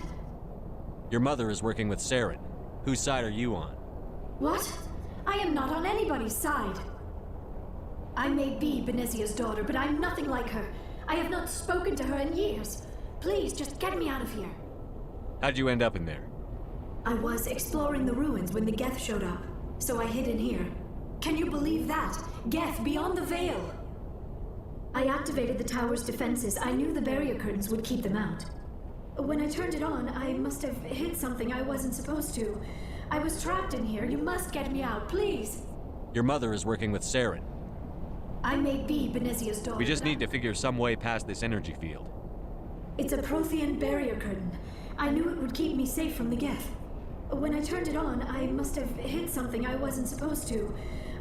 Your mother is working with Saren. Whose side are you on? What? I am not on anybody's side. I may be Benezia's daughter, but I'm nothing like her. I have not spoken to her in years. Please, just get me out of here. How'd you end up in there? I was exploring the ruins when the Geth showed up, so I hid in here. Can you believe that? Geth, beyond the veil! I activated the tower's defenses. I knew the barrier curtains would keep them out. When I turned it on, I must have hit something I wasn't supposed to. I was trapped in here. You must get me out, please! Your mother is working with Saren. I may be Benezia's daughter. We just need to figure some way past this energy field. It's a Prothean barrier curtain. I knew it would keep me safe from the Geth. When I turned it on, I must have hit something I wasn't supposed to.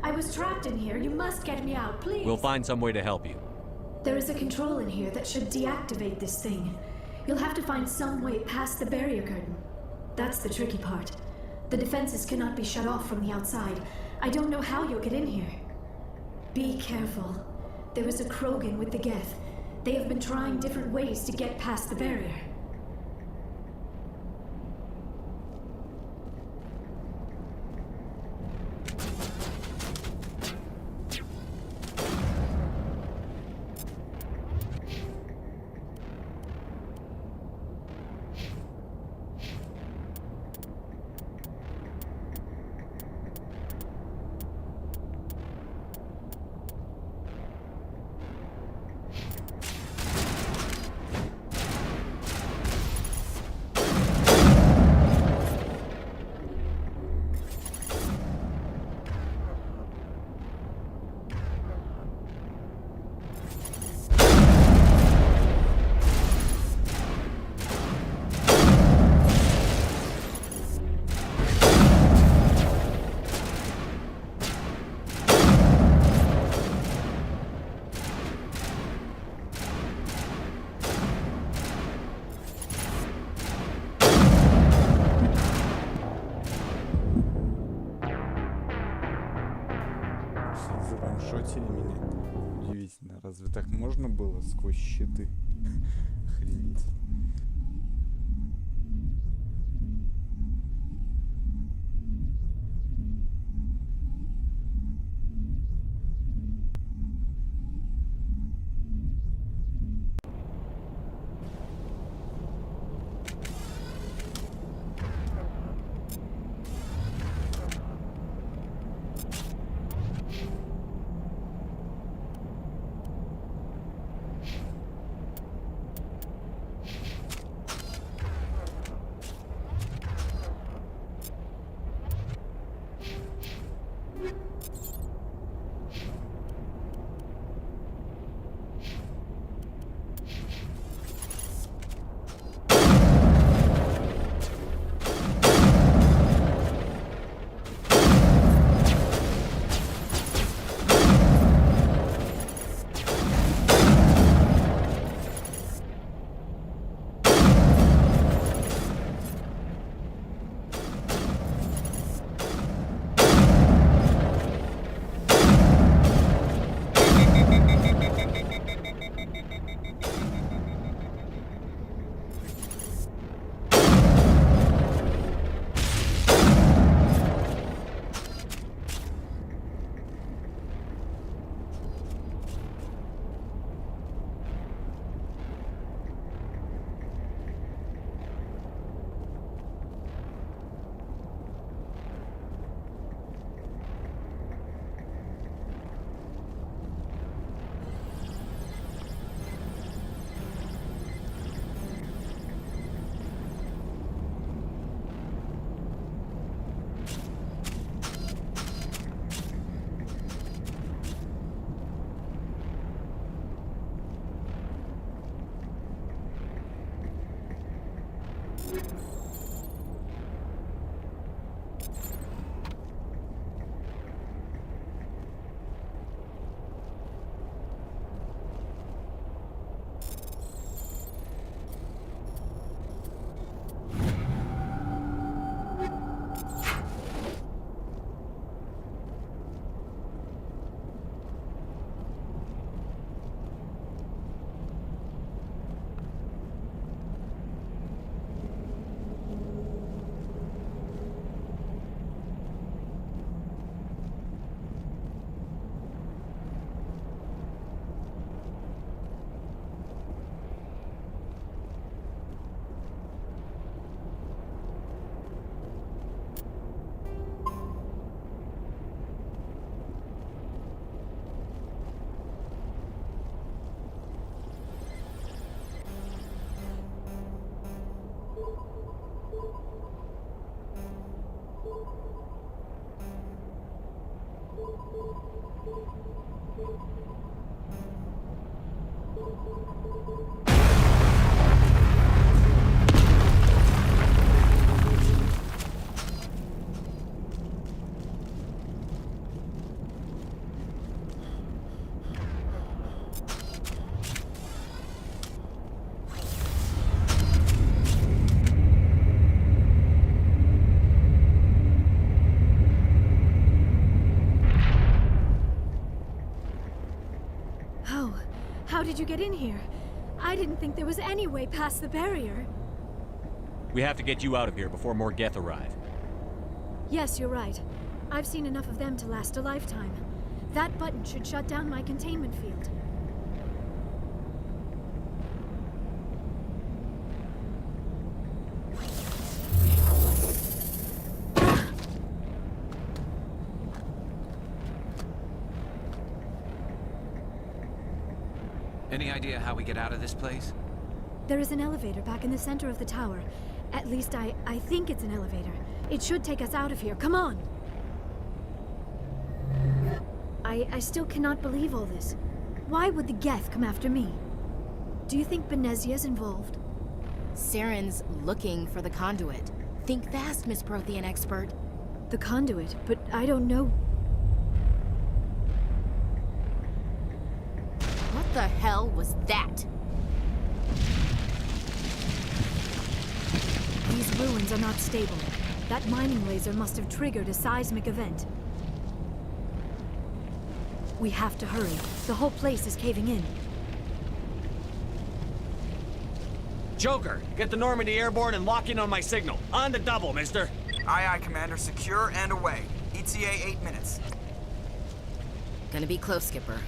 I was trapped in here. You must get me out, please. We'll find some way to help you. There is a control in here that should deactivate this thing. You'll have to find some way past the barrier curtain. That's the tricky part. The defenses cannot be shut off from the outside. I don't know how you'll get in here. Be careful. There is a Krogan with the Geth. They have been trying different ways to get past the barrier. Зараншотили меня. Удивительно. Разве так можно было сквозь щиты? Охренеть. How did you get in here? I didn't think there was any way past the barrier. We have to get you out of here before more Geth arrive. Yes, you're right. I've seen enough of them to last a lifetime. That button should shut down my containment field. Any idea how we get out of this place? There is an elevator back in the center of the tower. At least I think it's an elevator. It should take us out of here. Come on! I still cannot believe all this. Why would the Geth come after me? Do you think Benezia's involved? Saren's looking for the conduit. Think fast, Miss Prothean expert. The conduit? But I don't know... What the hell was that? These ruins are not stable. That mining laser must have triggered a seismic event. We have to hurry. The whole place is caving in. Joker, get the Normandy airborne and lock in on my signal. On the double, mister. Aye, aye, Commander. Secure and away. ETA 8 minutes. Gonna be close, Skipper.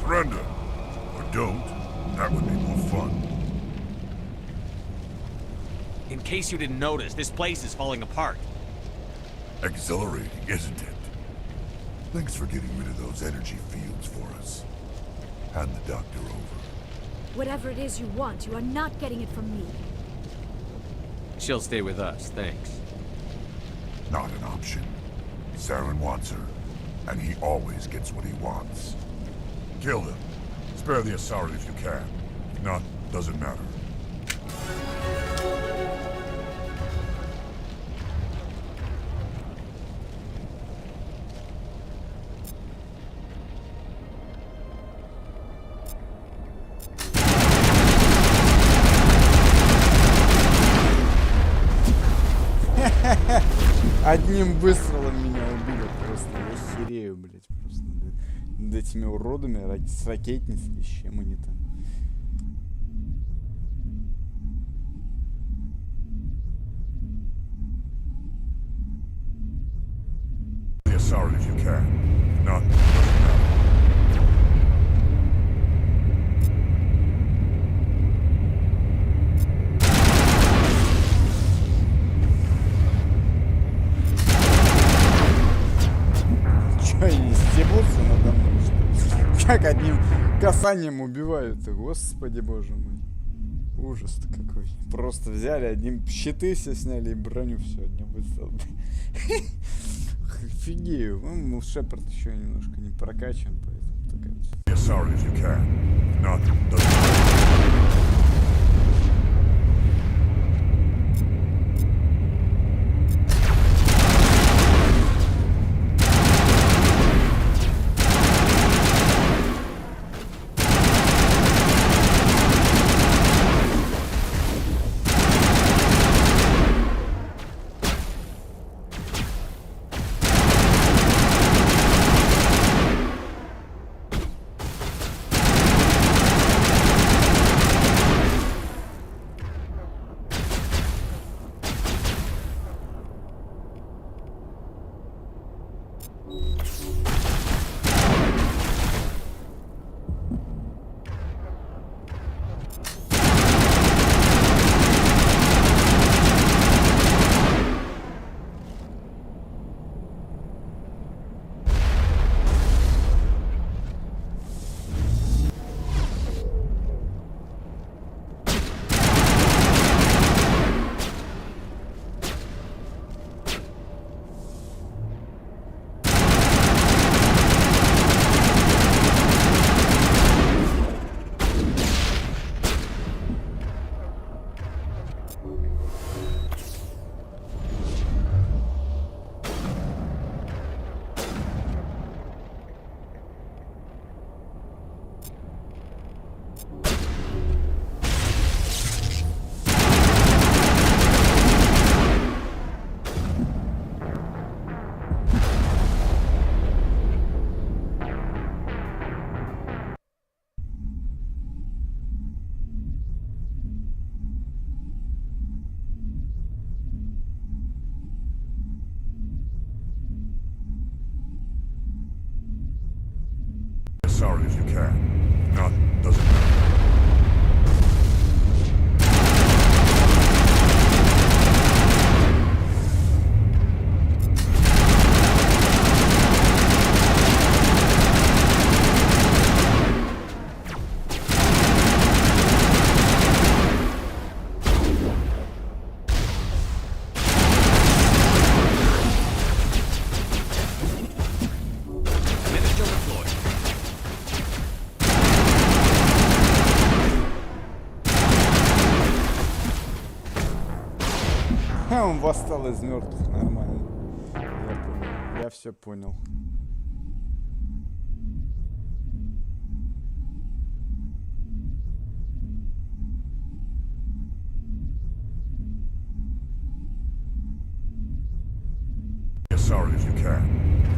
Surrender. Or don't. That would be more fun. In case you didn't notice, this place is falling apart. Exhilarating, isn't it? Thanks for getting rid of those energy fields for us. Hand the doctor over. Whatever it is you want, you are not getting it from me. She'll stay with us, thanks. Not an option. Saren wants her, and he always gets what he wants. Kill him. Spare the Asari if you can. If not, doesn't matter. Одним выстрелом меня убили просто. Я херею, блять, просто над этими уродами с ракетницей, с чем они там. Sorry if you can. Not doesn't matter. касанием убивают, господи боже мой. Ужас-то какой. Просто взяли одним, щиты все сняли и броню все одним выстрелом. Офигею. Ну, Шепард еще немножко не прокачан, поэтому такая вот. Sorry as you can. Not doesn't matter. Он восстал из мертвых, нормально. Я понял. Я все понял. As sorry as you can.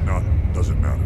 Not doesn't matter.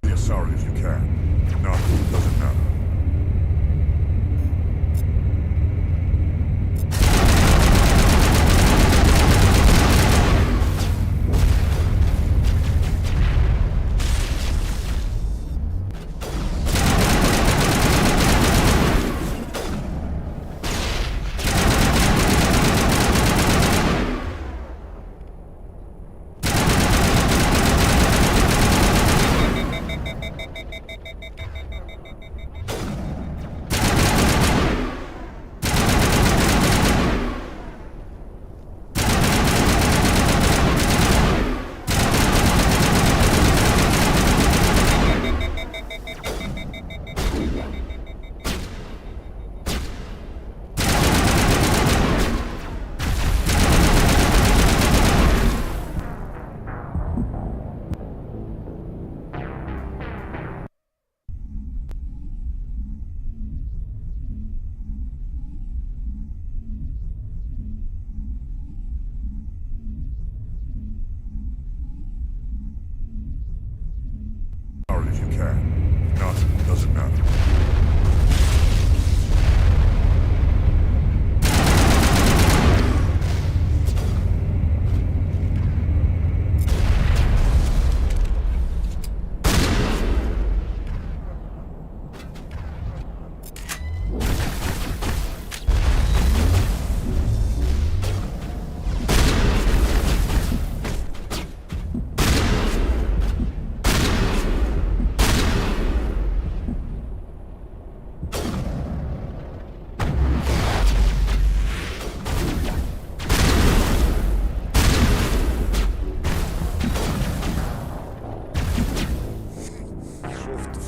As sorry as you can. Not doesn't matter. matter.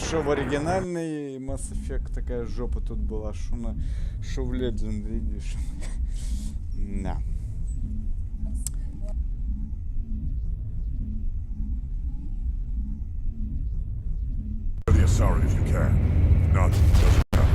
Шо в оригинальный Mass Effect такая жопа тут была, шо в Legend Edition. Да. Be as sorry as you can. Not doesn't matter.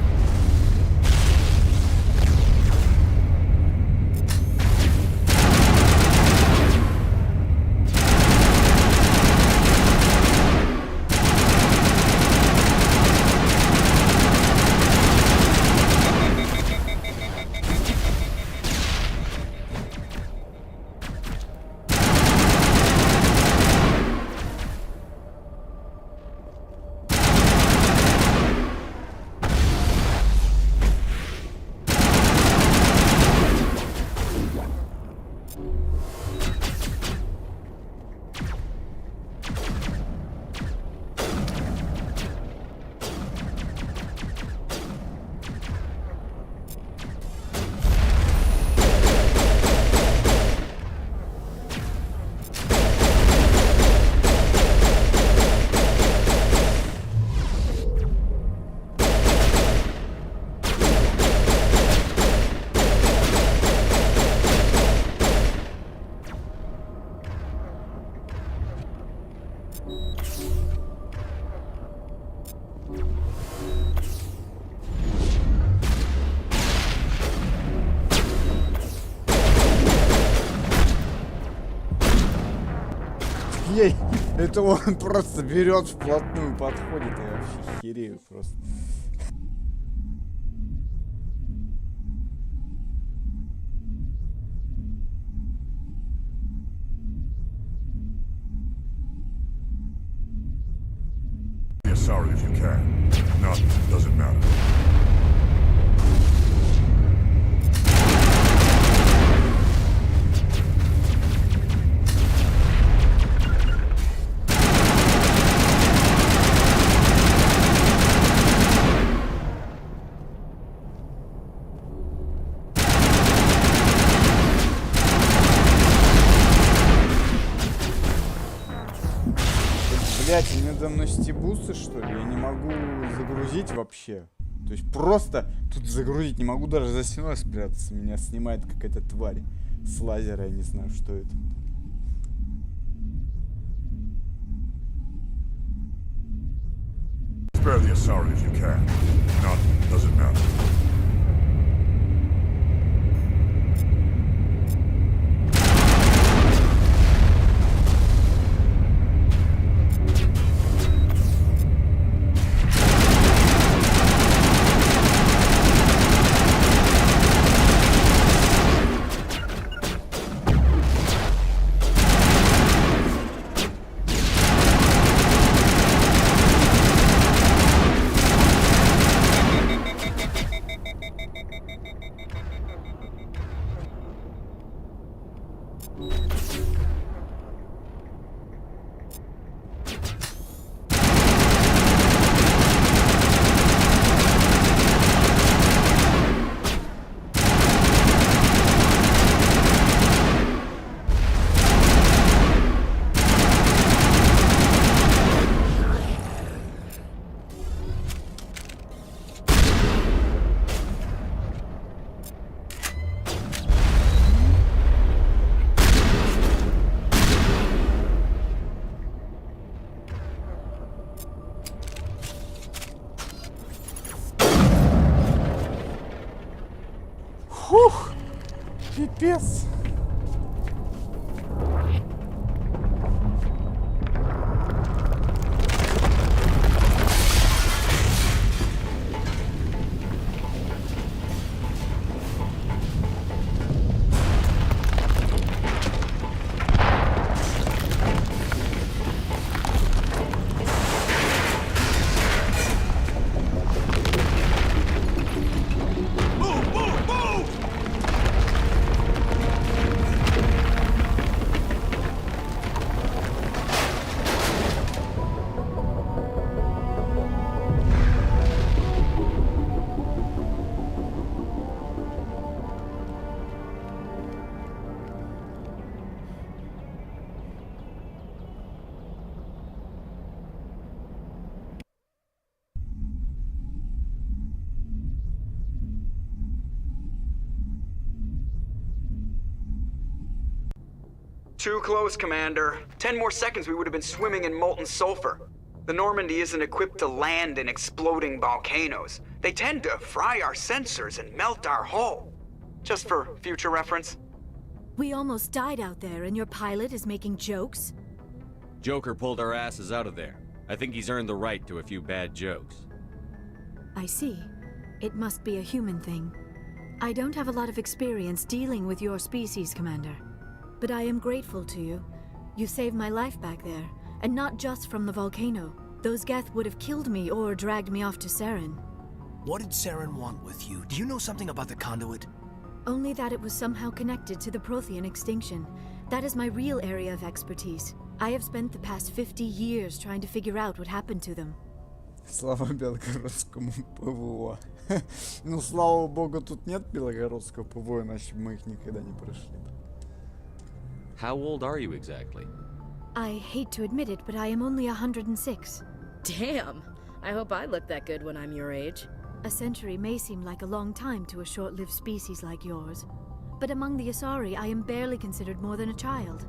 Это он просто берет вплотную, подходит, и я вообще херею просто. Be as sorry as you can. Not doesn't matter. Блять, мне давно стебусы, что ли? Я не могу загрузить вообще. То есть просто тут загрузить не могу, даже за стеной спрятаться. Меня снимает какая-то тварь с лазера, я не знаю, что это. Spare the as sorry as you can. Not doesn't matter. Фух, пипец. Too close, Commander. 10 more seconds we would have been swimming in molten sulfur. The Normandy isn't equipped to land in exploding volcanoes. They tend to fry our sensors and melt our hull. Just for future reference. We almost died out there, and your pilot is making jokes? Joker pulled our asses out of there. I think he's earned the right to a few bad jokes. I see. It must be a human thing. I don't have a lot of experience dealing with your species, Commander. But I am grateful to you. You saved my life back there, and not just from the volcano. Those Geth would have killed me or dragged me off to Saren. What did Saren want with you? Do you know something about the conduit? Only that it was somehow connected to the Prothean extinction. That is my real area of expertise. I have spent the past 50 years trying to figure out what happened to them. Слава белгородскому ПВО. Ну, слава богу, тут нет белгородского ПВО, иначе мы их никогда не прошли. How old are you exactly? I hate to admit it, but I am only 106. Damn! I hope I look that good when I'm your age. A century may seem like a long time to a short-lived species like yours, but among the Asari, I am barely considered more than a child.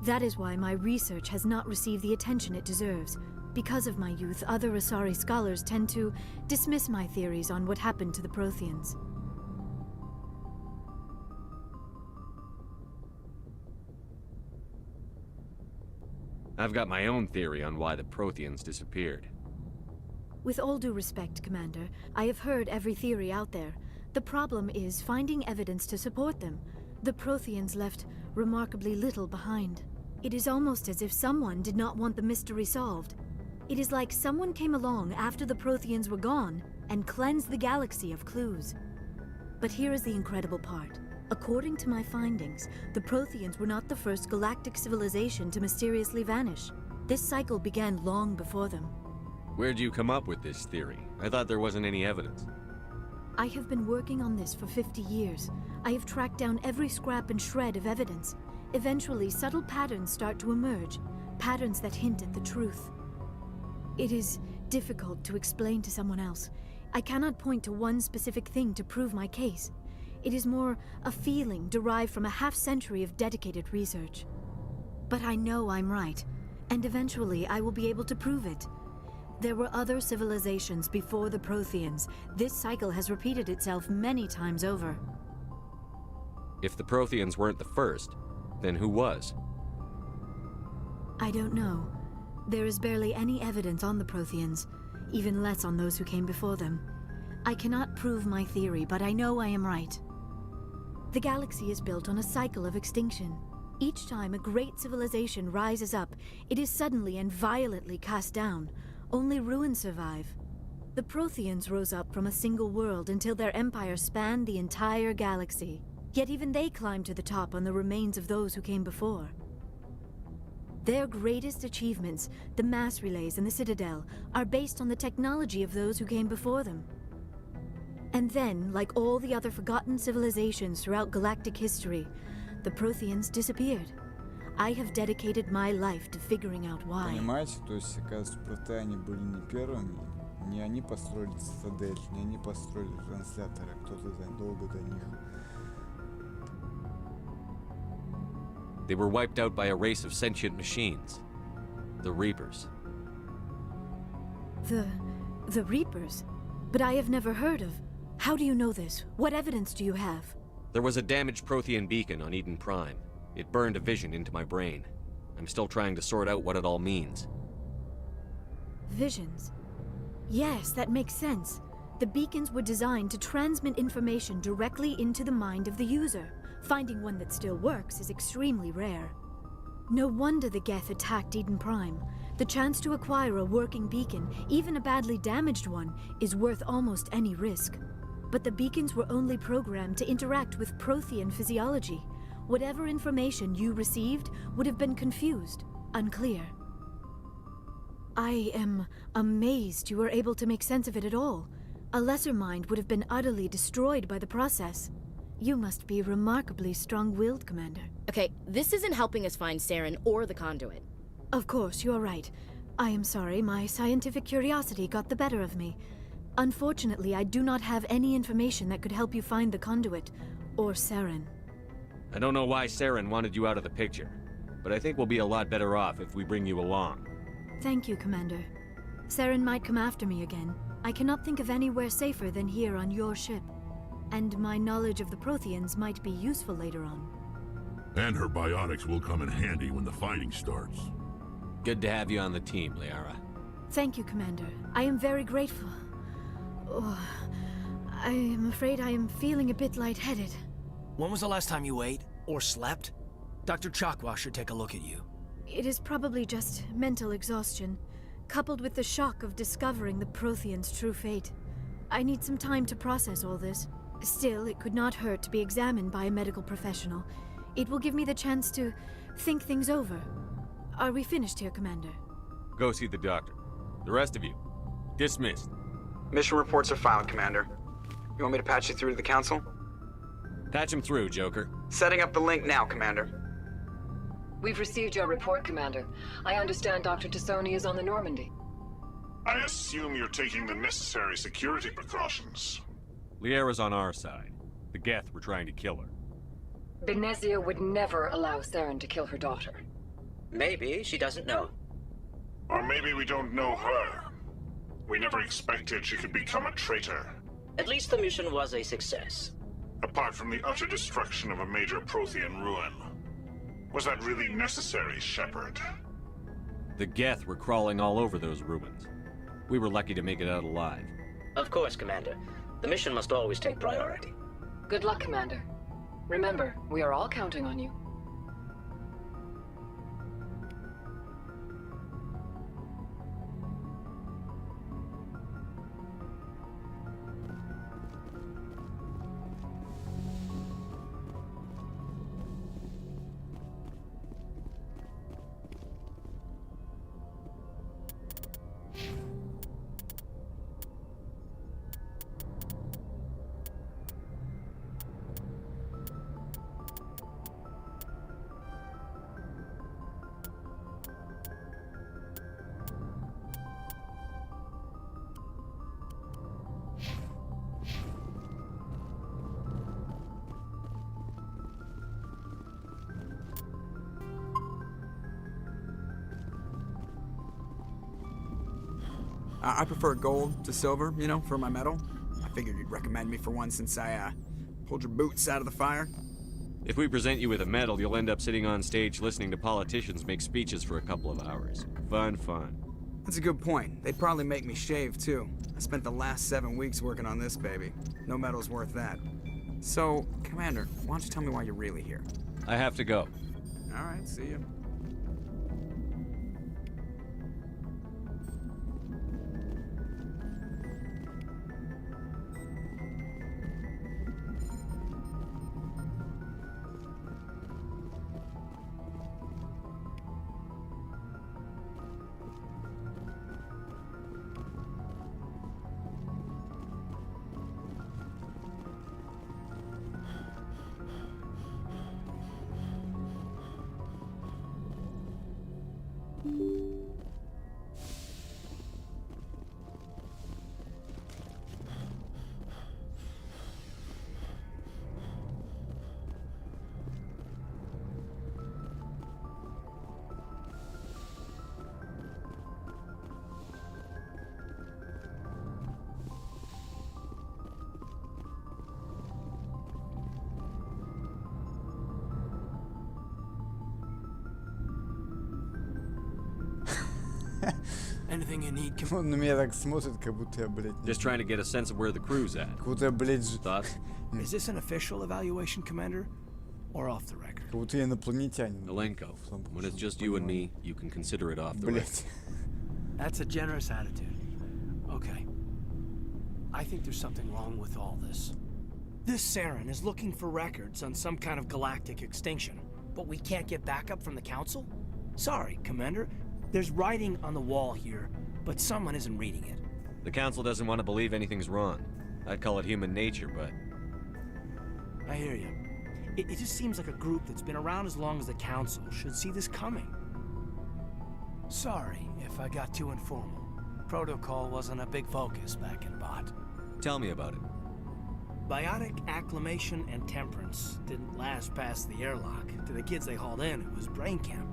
That is why my research has not received the attention it deserves. Because of my youth, other Asari scholars tend to dismiss my theories on what happened to the Protheans. I've got my own theory on why the Protheans disappeared. With all due respect, Commander, I have heard every theory out there. The problem is finding evidence to support them. The Protheans left remarkably little behind. It is almost as if someone did not want the mystery solved. It is like someone came along after the Protheans were gone and cleansed the galaxy of clues. But here is the incredible part. According to my findings, the Protheans were not the first galactic civilization to mysteriously vanish. This cycle began long before them. Where'd you come up with this theory? I thought there wasn't any evidence. I have been working on this for 50 years. I have tracked down every scrap and shred of evidence. Eventually, subtle patterns start to emerge, patterns that hint at the truth. It is difficult to explain to someone else. I cannot point to one specific thing to prove my case. It is more a feeling derived from a half-century of dedicated research. But I know I'm right, and eventually I will be able to prove it. There were other civilizations before the Protheans. This cycle has repeated itself many times over. If the Protheans weren't the first, then who was? I don't know. There is barely any evidence on the Protheans, even less on those who came before them. I cannot prove my theory, but I know I am right. The galaxy is built on a cycle of extinction. Each time a great civilization rises up, it is suddenly and violently cast down. Only ruins survive. The Protheans rose up from a single world until their empire spanned the entire galaxy. Yet even they climbed to the top on the remains of those who came before. Their greatest achievements, the mass relays and the Citadel, are based on the technology of those who came before them. And then, like all the other forgotten civilizations throughout galactic history, the Protheans disappeared. I have dedicated my life to figuring out why. Понимаете, то есть, оказывается, протеане были не первыми, не они построили цитадель, не они построили транслятор, а кто-то задолго до них. They were wiped out by a race of sentient machines. The Reapers. The Reapers? But I have never heard of. How do you know this? What evidence do you have? There was a damaged Prothean beacon on Eden Prime. It burned a vision into my brain. I'm still trying to sort out what it all means. Visions? Yes, that makes sense. The beacons were designed to transmit information directly into the mind of the user. Finding one that still works is extremely rare. No wonder the Geth attacked Eden Prime. The chance to acquire a working beacon, even a badly damaged one, is worth almost any risk. But the beacons were only programmed to interact with Prothean physiology. Whatever information you received would have been confused, unclear. I am amazed you were able to make sense of it at all. A lesser mind would have been utterly destroyed by the process. You must be remarkably strong-willed, Commander. Okay, this isn't helping us find Saren or the conduit. Of course, you are right. I am sorry, my scientific curiosity got the better of me. Unfortunately, I do not have any information that could help you find the conduit, or Saren. I don't know why Saren wanted you out of the picture. but I think we'll be a lot better off if we bring you along. Thank you, Commander. Saren might come after me again. I cannot think of anywhere safer than here on your ship. And my knowledge of the Protheans might be useful later on. And her biotics will come in handy when the fighting starts. Good to have you on the team, Liara. Thank you, Commander. I am very grateful. Oh, I am afraid I am feeling a bit lightheaded. When was the last time you ate or slept? Dr. Chakwa should take a look at you. It is probably just mental exhaustion, coupled with the shock of discovering the Protheans' true fate. I need some time to process all this. Still, it could not hurt to be examined by a medical professional. It will give me the chance to think things over. Are we finished here, Commander? Go see the doctor. The rest of you, dismissed. Mission reports are filed, Commander. You want me to patch you through to the Council? Patch him through, Joker. Setting up the link now, Commander. We've received your report, Commander. I understand Dr. Tassoni is on the Normandy. I assume you're taking the necessary security precautions. Liara's on our side. The Geth were trying to kill her. Benezia would never allow Saren to kill her daughter. Maybe she doesn't know. Or maybe we don't know her. We never expected she could become a traitor. At least the mission was a success. Apart from the utter destruction of a major Prothean ruin. Was that really necessary, Shepard? The Geth were crawling all over those ruins. We were lucky to make it out alive. Of course, Commander. The mission must always take priority. Good luck, Commander. Remember, we are all counting on you. I prefer gold to silver, you know, for my medal. I figured you'd recommend me for one since I, pulled your boots out of the fire. If we present you with a medal, you'll end up sitting on stage listening to politicians make speeches for a couple of hours. Fun, fun. That's a good point. They'd probably make me shave, too. I spent the last 7 weeks working on this baby. No medal's worth that. So, Commander, why don't you tell me why you're really here? I have to go. All right, see ya. Anything you need, Он на меня так смотрит, как будто я, блядь... Just trying to get a sense of where the crew's at. Как будто я, блядь... Thoughts? Is this an official evaluation, Commander? Or off the record? Как будто я инопланетянин. Malenko, when it's just you and me, you can consider it off the record. Блядь. That's a generous attitude. Okay. I think there's something wrong with all this. This Saren is looking for records on some kind of galactic extinction, but we can't get backup from the Council? Sorry, Commander. There's writing on the wall here, but someone isn't reading it. The Council doesn't want to believe anything's wrong. I'd call it human nature, but... I hear you. It just seems like a group that's been around as long as the Council should see this coming. Sorry if I got too informal. Protocol wasn't a big focus back in Bot. Tell me about it. Biotic acclimation and temperance didn't last past the airlock. To the kids they hauled in, it was brain camp.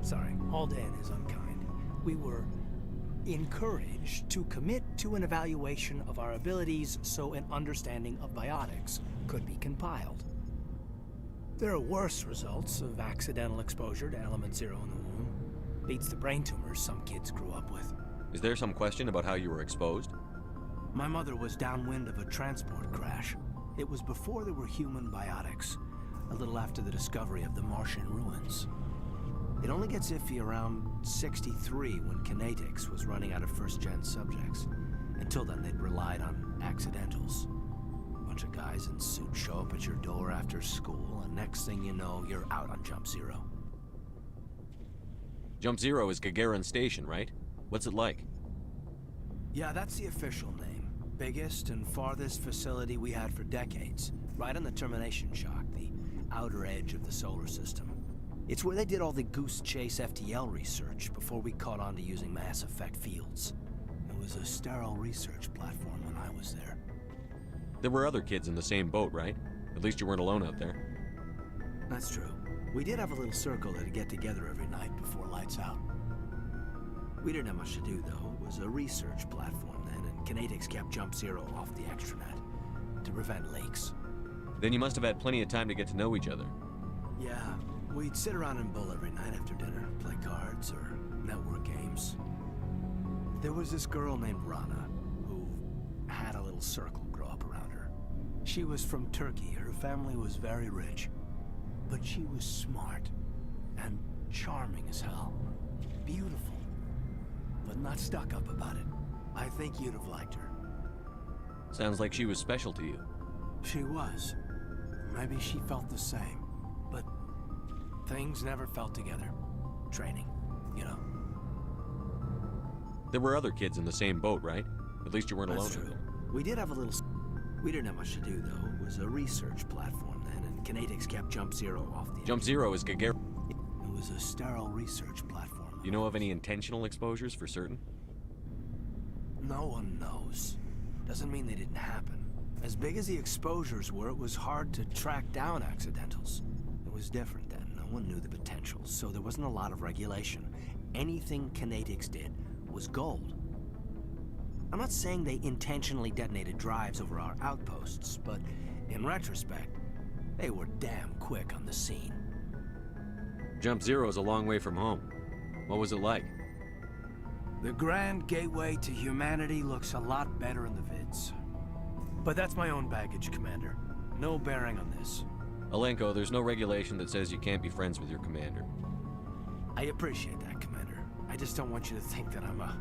Sorry, hauled in is unkind. We were encouraged to commit to an evaluation of our abilities so an understanding of biotics could be compiled. There are worse results of accidental exposure to element 0 in the womb. Beats the brain tumors some kids grew up with. Is there some question about how you were exposed? My mother was downwind of a transport crash. It was before there were human biotics, a little after the discovery of the Martian ruins. It only gets iffy around 63 when kinetics was running out of first-gen subjects. Until then, they'd relied on accidentals. A bunch of guys in suits show up at your door after school, and next thing you know, you're out on Jump Zero. Jump Zero is Gagarin Station, right? What's it like? Yeah, that's the official name. Biggest and farthest facility we had for decades. Right on the termination shock, the outer edge of the solar system. It's where they did all the Goose Chase FTL research before we caught on to using mass effect fields. It was a sterile research platform when I was there. There were other kids in the same boat, right? At least you weren't alone out there. That's true. We did have a little circle that'd get together every night before lights out. We didn't have much to do, though. It was a research platform then, and kinetics kept Jump Zero off the extranet to prevent leaks. Then you must have had plenty of time to get to know each other. Yeah, we'd sit around and bull every night after dinner, play cards or network games. There was this girl named Rana who had a little circle grow up around her. She was from Turkey. Her family was very rich, but she was smart and charming as hell. Beautiful, but not stuck up about it. I think you'd have liked her. Sounds like she was special to you. She was. Maybe she felt the same, but things never felt together. Training, you know. There were other kids in the same boat, right? At least you weren't alone. That's true. We did have a little... We didn't have much to do, though. It was a research platform then, and kinetics kept Jump Zero off the... Jump Zero is Gagarin. It was a sterile research platform. You know of any intentional exposures for certain? No one knows. Doesn't mean they didn't happen. As big as the exposures were, it was hard to track down accidentals. It was different then. No one knew the potential, so there wasn't a lot of regulation. Anything kinetics did was gold. I'm not saying they intentionally detonated drives over our outposts, but in retrospect, they were damn quick on the scene. Jump Zero is a long way from home. What was it like? The grand gateway to humanity looks a lot better in the vids. But that's my own baggage, Commander. No bearing on this. Alenko, there's no regulation that says you can't be friends with your commander. I appreciate that, Commander. I just don't want you to think that I'm a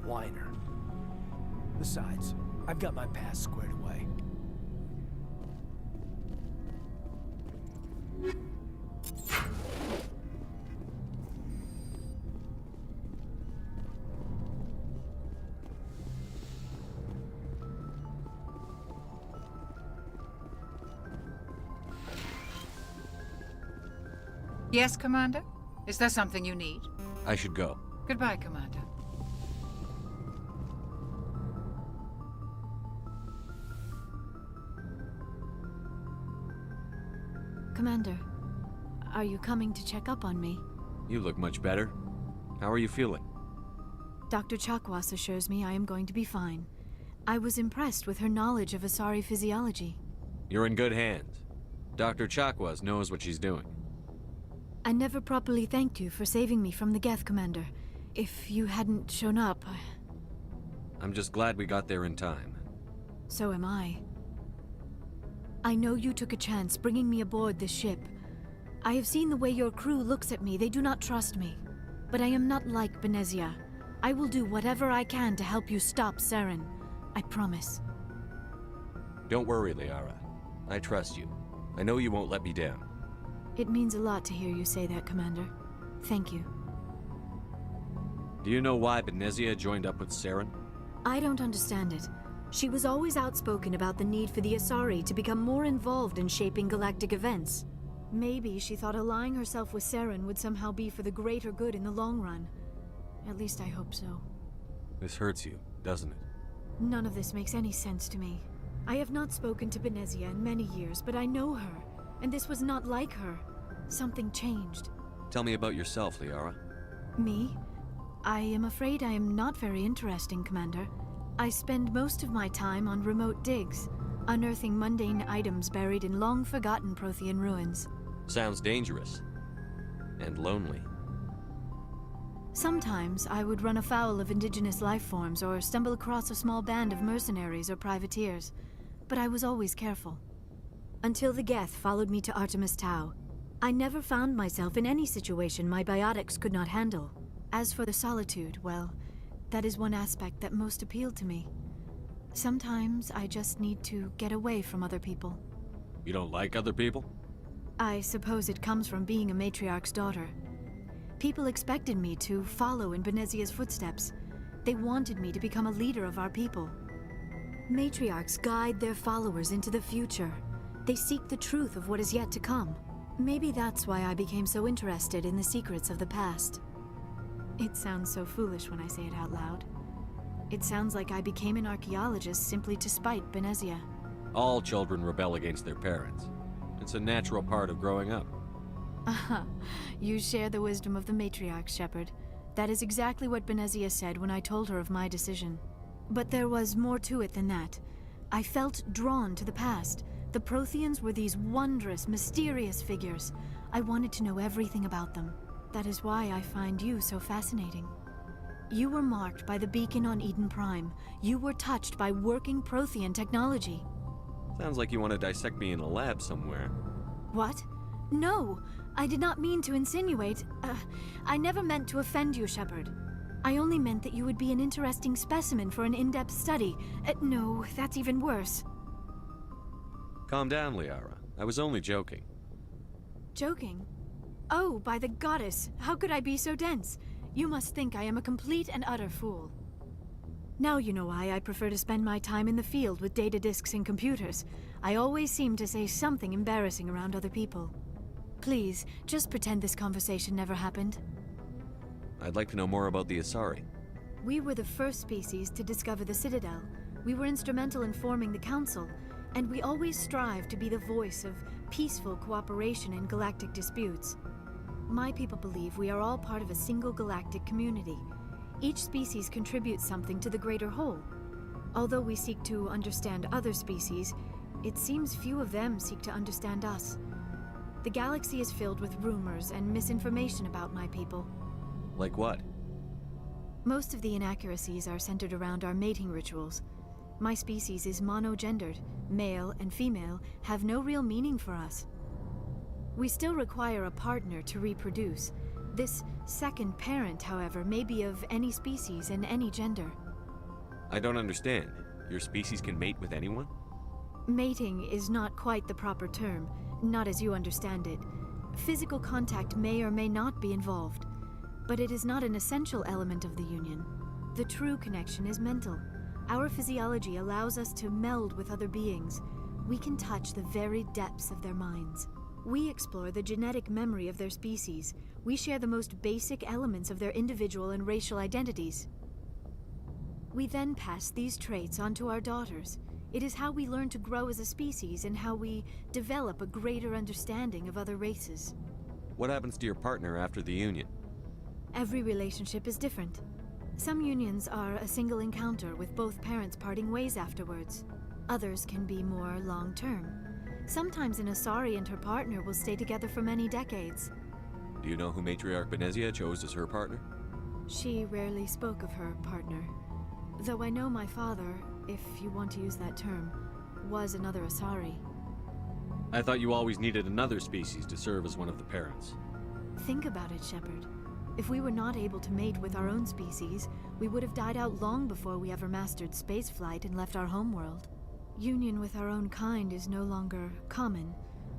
whiner. Besides, I've got my past squared away. Yes, Commander? Is there something you need? I should go. Goodbye, Commander. Commander, are you coming to check up on me? You look much better. How are you feeling? Dr. Chakwas assures me I am going to be fine. I was impressed with her knowledge of Asari physiology. You're in good hands. Dr. Chakwas knows what she's doing. I never properly thanked you for saving me from the Geth, Commander. If you hadn't shown up, I'm just glad we got there in time. So am I. I know you took a chance bringing me aboard this ship. I have seen the way your crew looks at me. They do not trust me. But I am not like Benezia. I will do whatever I can to help you stop Saren. I promise. Don't worry, Liara. I trust you. I know you won't let me down. It means a lot to hear you say that, Commander. Thank you. Do you know why Benezia joined up with Saren? I don't understand it. She was always outspoken about the need for the Asari to become more involved in shaping galactic events. Maybe she thought allying herself with Saren would somehow be for the greater good in the long run. At least I hope so. This hurts you, doesn't it? None of this makes any sense to me. I have not spoken to Benezia in many years, but I know her, and this was not like her. Something changed. Tell me about yourself, Liara. Me? I am afraid I am not very interesting, Commander. I spend most of my time on remote digs, unearthing mundane items buried in long-forgotten Prothean ruins. Sounds dangerous. And lonely. Sometimes I would run afoul of indigenous life forms or stumble across a small band of mercenaries or privateers, but I was always careful. Until the Geth followed me to Artemis Tau. I never found myself in any situation my biotics could not handle. As for the solitude, well, that is one aspect that most appealed to me. Sometimes I just need to get away from other people. You don't like other people? I suppose it comes from being a matriarch's daughter. People expected me to follow in Benezia's footsteps. They wanted me to become a leader of our people. Matriarchs guide their followers into the future. They seek the truth of what is yet to come. Maybe that's why I became so interested in the secrets of the past. It sounds so foolish when I say it out loud. It sounds like I became an archaeologist simply to spite Benezia. All children rebel against their parents. It's a natural part of growing up. Aha, you share the wisdom of the matriarch, Shepard. That is exactly what Benezia said when I told her of my decision. But there was more to it than that. I felt drawn to the past. The Protheans were these wondrous, mysterious figures. I wanted to know everything about them. That is why I find you so fascinating. You were marked by the beacon on Eden Prime. You were touched by working Prothean technology. Sounds like you want to dissect me in a lab somewhere. What? No, I did not mean to insinuate. I never meant to offend you, Shepard. I only meant that you would be an interesting specimen for an in-depth study. No, that's even worse. Calm down, Liara. I was only joking. Joking? Oh, by the goddess, how could I be so dense? You must think I am a complete and utter fool. Now you know why I prefer to spend my time in the field with data disks and computers. I always seem to say something embarrassing around other people. Please, just pretend this conversation never happened. I'd like to know more about the Asari. We were the first species to discover the Citadel. We were instrumental in forming the Council, and we always strive to be the voice of peaceful cooperation in galactic disputes. My people believe we are all part of a single galactic community. Each species contributes something to the greater whole. Although we seek to understand other species, it seems few of them seek to understand us. The galaxy is filled with rumors and misinformation about my people. Like what? Most of the inaccuracies are centered around our mating rituals. My species is monogendered. Male and female have no real meaning for us. We still require a partner to reproduce. This second parent, however, may be of any species and any gender. I don't understand. Your species can mate with anyone? Mating is not quite the proper term, not as you understand it. Physical contact may or may not be involved, but it is not an essential element of the union. The true connection is mental. Our physiology allows us to meld with other beings. We can touch the very depths of their minds. We explore the genetic memory of their species. We share the most basic elements of their individual and racial identities. We then pass these traits on to our daughters. It is how we learn to grow as a species and how we develop a greater understanding of other races. What happens to your partner after the union? Every relationship is different. Some unions are a single encounter with both parents parting ways afterwards. Others can be more long-term. Sometimes an Asari and her partner will stay together for many decades. Do you know who Matriarch Benezia chose as her partner? She rarely spoke of her partner. Though I know my father, if you want to use that term, was another Asari. I thought you always needed another species to serve as one of the parents. Think about it, Shepard. If we were not able to mate with our own species, we would have died out long before we ever mastered spaceflight and left our homeworld. Union with our own kind is no longer common,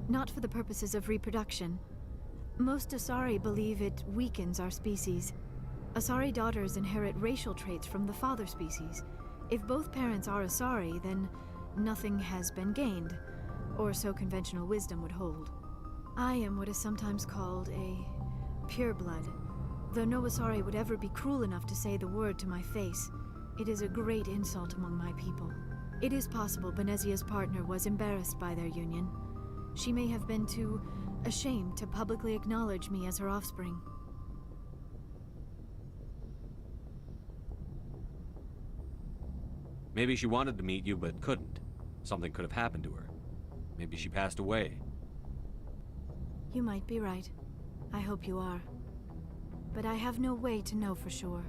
not for the purposes of reproduction. Most Asari believe it weakens our species. Asari daughters inherit racial traits from the father species. If both parents are Asari, then nothing has been gained, or so conventional wisdom would hold. I am what is sometimes called a pureblood. Though no Asari would ever be cruel enough to say the word to my face, it is a great insult among my people. It is possible Benezia's partner was embarrassed by their union. She may have been too ashamed to publicly acknowledge me as her offspring. Maybe she wanted to meet you, but couldn't. Something could have happened to her. Maybe she passed away. You might be right. I hope you are. But I have no way to know for sure.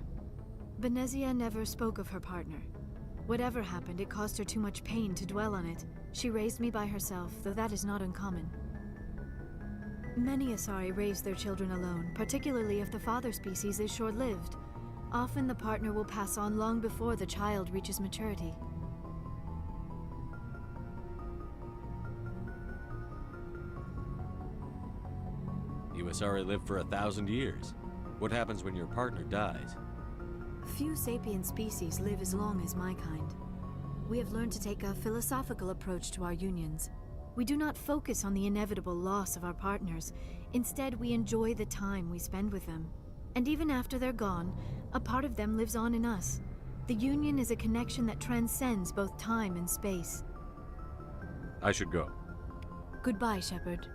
Benezia never spoke of her partner. Whatever happened, it caused her too much pain to dwell on it. She raised me by herself, though that is not uncommon. Many Asari raise their children alone, particularly if the father species is short-lived. Often the partner will pass on long before the child reaches maturity. You Asari live for 1,000 years. What happens when your partner dies? Few sapient species live as long as my kind. We have learned to take a philosophical approach to our unions. We do not focus on the inevitable loss of our partners. Instead, we enjoy the time we spend with them. And even after they're gone, a part of them lives on in us. The union is a connection that transcends both time and space. I should go. Goodbye, Shepard.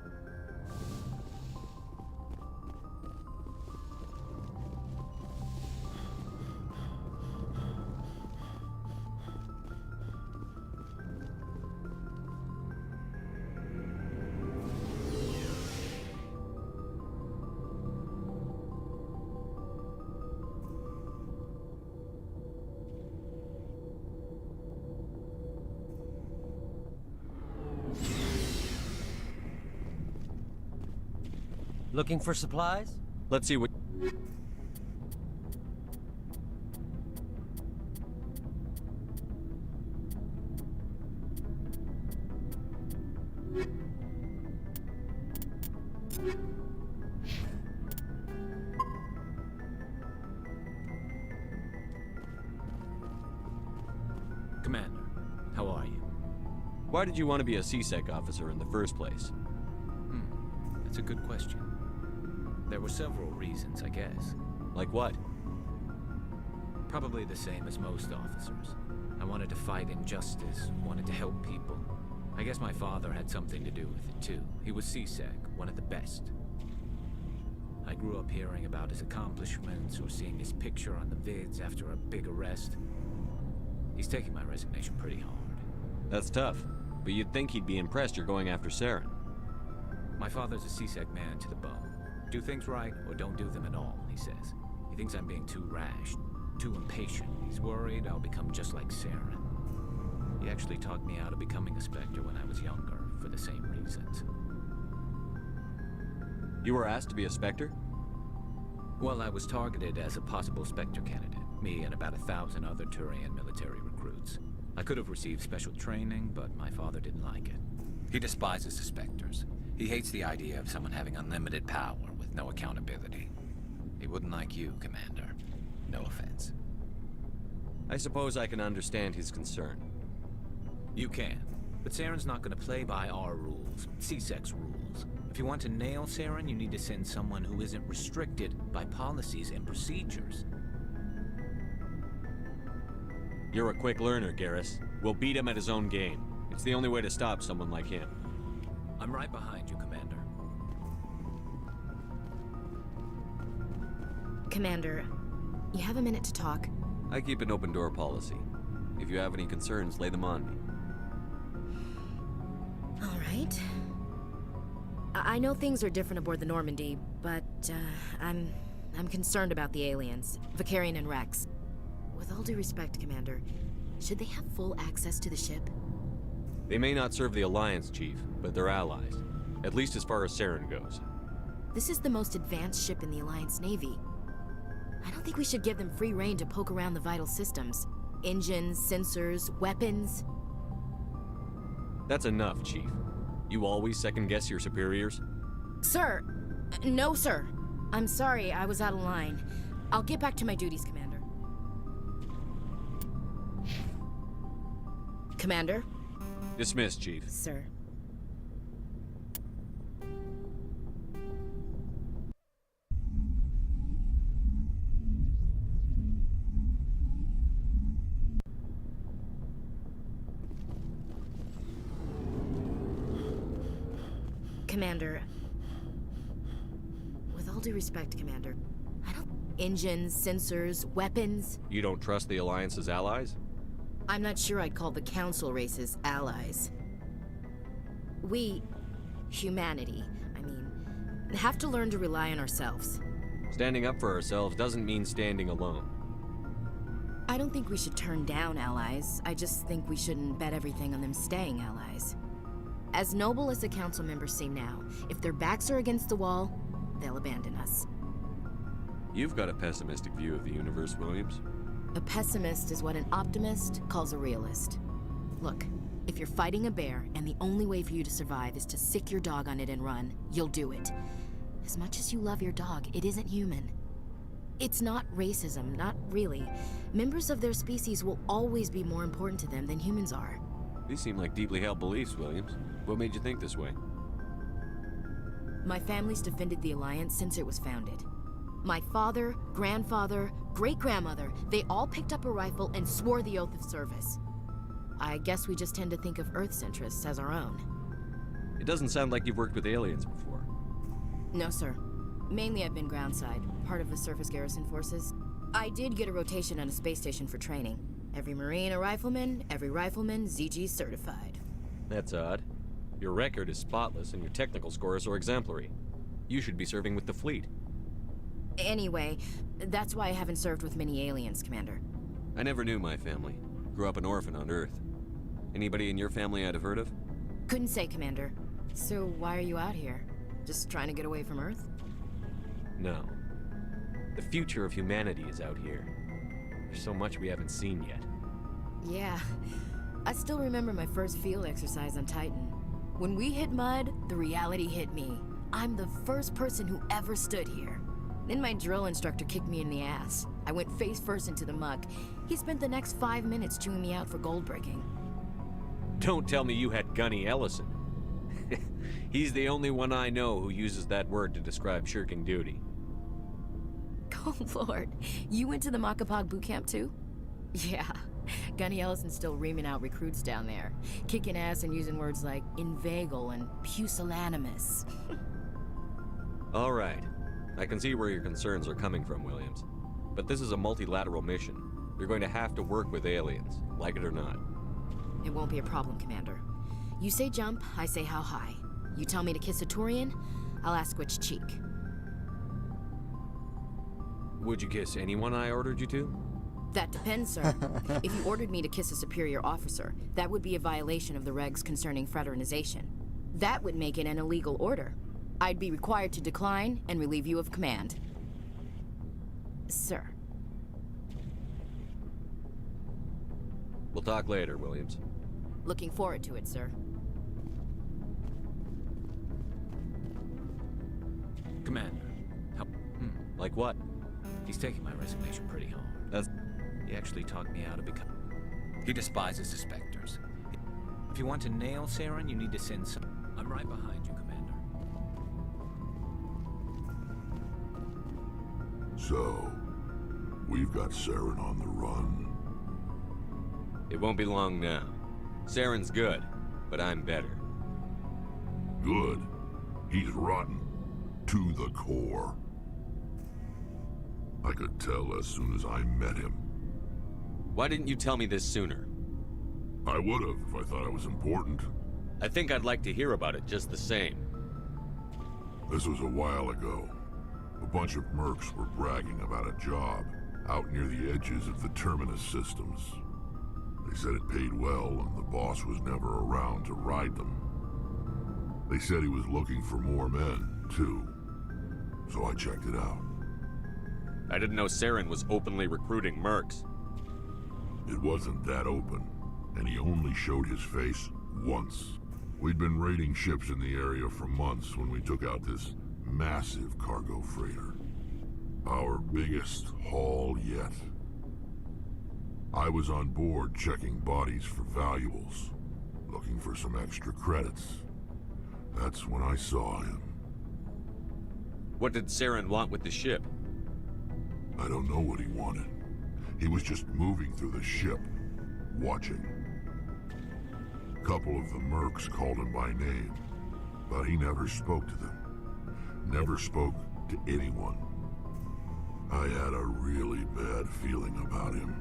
Looking for supplies? Let's see what... Commander, how are you? Why did you want to be a CSEC officer in the first place? That's a good question. There were several reasons, I guess. Like what? Probably the same as most officers. I wanted to fight injustice, wanted to help people. I guess my father had something to do with it too. He was CSEC, one of the best. I grew up hearing about his accomplishments or seeing his picture on the vids after a big arrest. He's taking my resignation pretty hard. That's tough, but you'd think he'd be impressed you're going after Saren. My father's a CSEC man to the bone. Do things right, or don't do them at all, he says. He thinks I'm being too rash, too impatient. He's worried I'll become just like Saren. He actually talked me out of becoming a Spectre when I was younger, for the same reasons. You were asked to be a Spectre? Well, I was targeted as a possible Spectre candidate. Me and about 1,000 other Turian military recruits. I could have received special training, but my father didn't like it. He despises the Spectres. He hates the idea of someone having unlimited power with no accountability. He wouldn't like you, Commander. No offense. I suppose I can understand his concern. You can. But Saren's not going to play by our rules, CSEC's rules. If you want to nail Saren, you need to send someone who isn't restricted by policies and procedures. You're a quick learner, Garrus. We'll beat him at his own game. It's the only way to stop someone like him. I'm right behind you, Commander. Commander, you have a minute to talk? I keep an open-door policy. If you have any concerns, lay them on me. All right. I know things are different aboard the Normandy, but I'm concerned about the aliens, Vicarian and Rex. With all due respect, Commander, should they have full access to the ship? They may not serve the Alliance, Chief, but they're allies. At least as far as Saren goes. This is the most advanced ship in the Alliance Navy. I don't think we should give them free rein to poke around the vital systems. Engines, sensors, weapons. That's enough, Chief. You always second-guess your superiors? Sir! No, sir. I'm sorry, I was out of line. I'll get back to my duties, Commander. Commander? Dismissed, Chief. Sir. Commander, with all due respect, Commander, I don't... Engines, sensors, weapons... You don't trust the Alliance's allies? I'm not sure I'd call the Council races allies. We, humanity, I mean, have to learn to rely on ourselves. Standing up for ourselves doesn't mean standing alone. I don't think we should turn down allies. I just think we shouldn't bet everything on them staying allies. As noble as the Council members seem now, if their backs are against the wall, they'll abandon us. You've got a pessimistic view of the universe, Williams. A pessimist is what an optimist calls a realist. Look, if you're fighting a bear and the only way for you to survive is to sick your dog on it and run, you'll do it. As much as you love your dog, it isn't human. It's not racism, not really. Members of their species will always be more important to them than humans are. These seem like deeply held beliefs, Williams. What made you think this way? My family's defended the Alliance since it was founded. My father, grandfather, great-grandmother, they all picked up a rifle and swore the oath of service. I guess we just tend to think of Earth's interests as our own. It doesn't sound like you've worked with aliens before. No, sir. Mainly I've been groundside, part of the surface garrison forces. I did get a rotation on a space station for training. Every Marine a rifleman, every rifleman ZG certified. That's odd. Your record is spotless and your technical scores are exemplary. You should be serving with the fleet. Anyway, that's why I haven't served with many aliens, Commander. I never knew my family. Grew up an orphan on Earth. Anybody in your family I'd have heard of? Couldn't say, Commander. So why are you out here? Just trying to get away from Earth? No. The future of humanity is out here. There's so much we haven't seen yet. Yeah. I still remember my first field exercise on Titan. When we hit mud, the reality hit me. I'm the first person who ever stood here. Then my drill instructor kicked me in the ass. I went face first into the muck. He spent the next 5 minutes chewing me out for gold bricking. Don't tell me you had Gunny Ellison. He's the only one I know who uses that word to describe shirking duty. Oh, Lord. You went to the Macapag boot camp, too? Yeah. Gunny Ellison's still reaming out recruits down there. Kicking ass and using words like inveigle and pusillanimous. All right. I can see where your concerns are coming from, Williams. But this is a multilateral mission. You're going to have to work with aliens, like it or not. It won't be a problem, Commander. You say jump, I say how high. You tell me to kiss a Turian, I'll ask which cheek. Would you kiss anyone I ordered you to? That depends, sir. If you ordered me to kiss a superior officer, that would be a violation of the regs concerning fraternization. That would make it an illegal order. I'd be required to decline and relieve you of command. Sir. We'll talk later, Williams. Looking forward to it, sir. Commander. Like what? He's taking my resignation pretty hard. He actually talked me out of becoming... He despises the Spectres. If you want to nail Saren, you need to send some... I'm right behind you, Commander. So, we've got Saren on the run. It won't be long now. Saren's good, but I'm better. Good. He's rotten. To the core. I could tell as soon as I met him. Why didn't you tell me this sooner? I would have if I thought it was important. I think I'd like to hear about it just the same. This was a while ago. A bunch of mercs were bragging about a job out near the edges of the Terminus systems. They said it paid well and the boss was never around to ride them. They said he was looking for more men, too. So I checked it out. I didn't know Saren was openly recruiting mercs. It wasn't that open, and he only showed his face once. We'd been raiding ships in the area for months when we took out this massive cargo freighter. Our biggest haul yet. I was on board checking bodies for valuables, looking for some extra credits. That's when I saw him. What did Saren want with the ship? I don't know what he wanted. He was just moving through the ship, watching. A couple of the mercs called him by name. but he never spoke to them. Never spoke to anyone. I had a really bad feeling about him,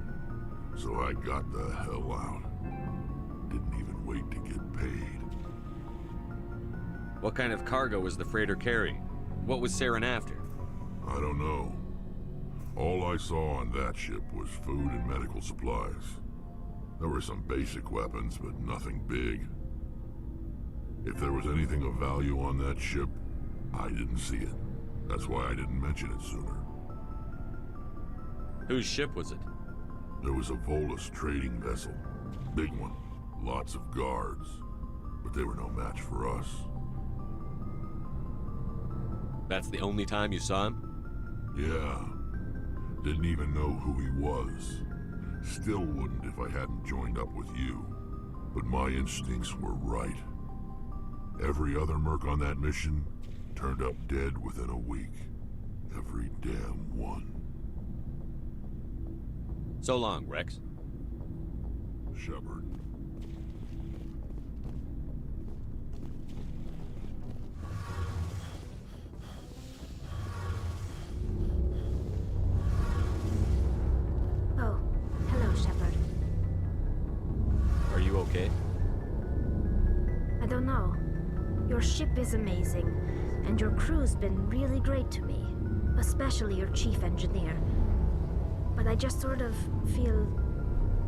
so I got the hell out. Didn't even wait to get paid. What kind of cargo was the freighter carrying? What was Saren after? I don't know. All I saw on that ship was food and medical supplies. There were some basic weapons, but nothing big. If there was anything of value on that ship, I didn't see it. That's why I didn't mention it sooner. Whose ship was it? There was a Volus trading vessel. Big one. Lots of guards. But they were no match for us. That's the only time you saw him? Yeah. Didn't even know who he was. Still wouldn't if I hadn't joined up with you. But my instincts were right. Every other merc on that mission turned up dead within a week. Every damn one. So long, Rex. Shepard. Oh, hello, Shepard. Are you okay? I don't know. Your ship is amazing, and your crew's been really great to me, especially your chief engineer. But I just sort of feel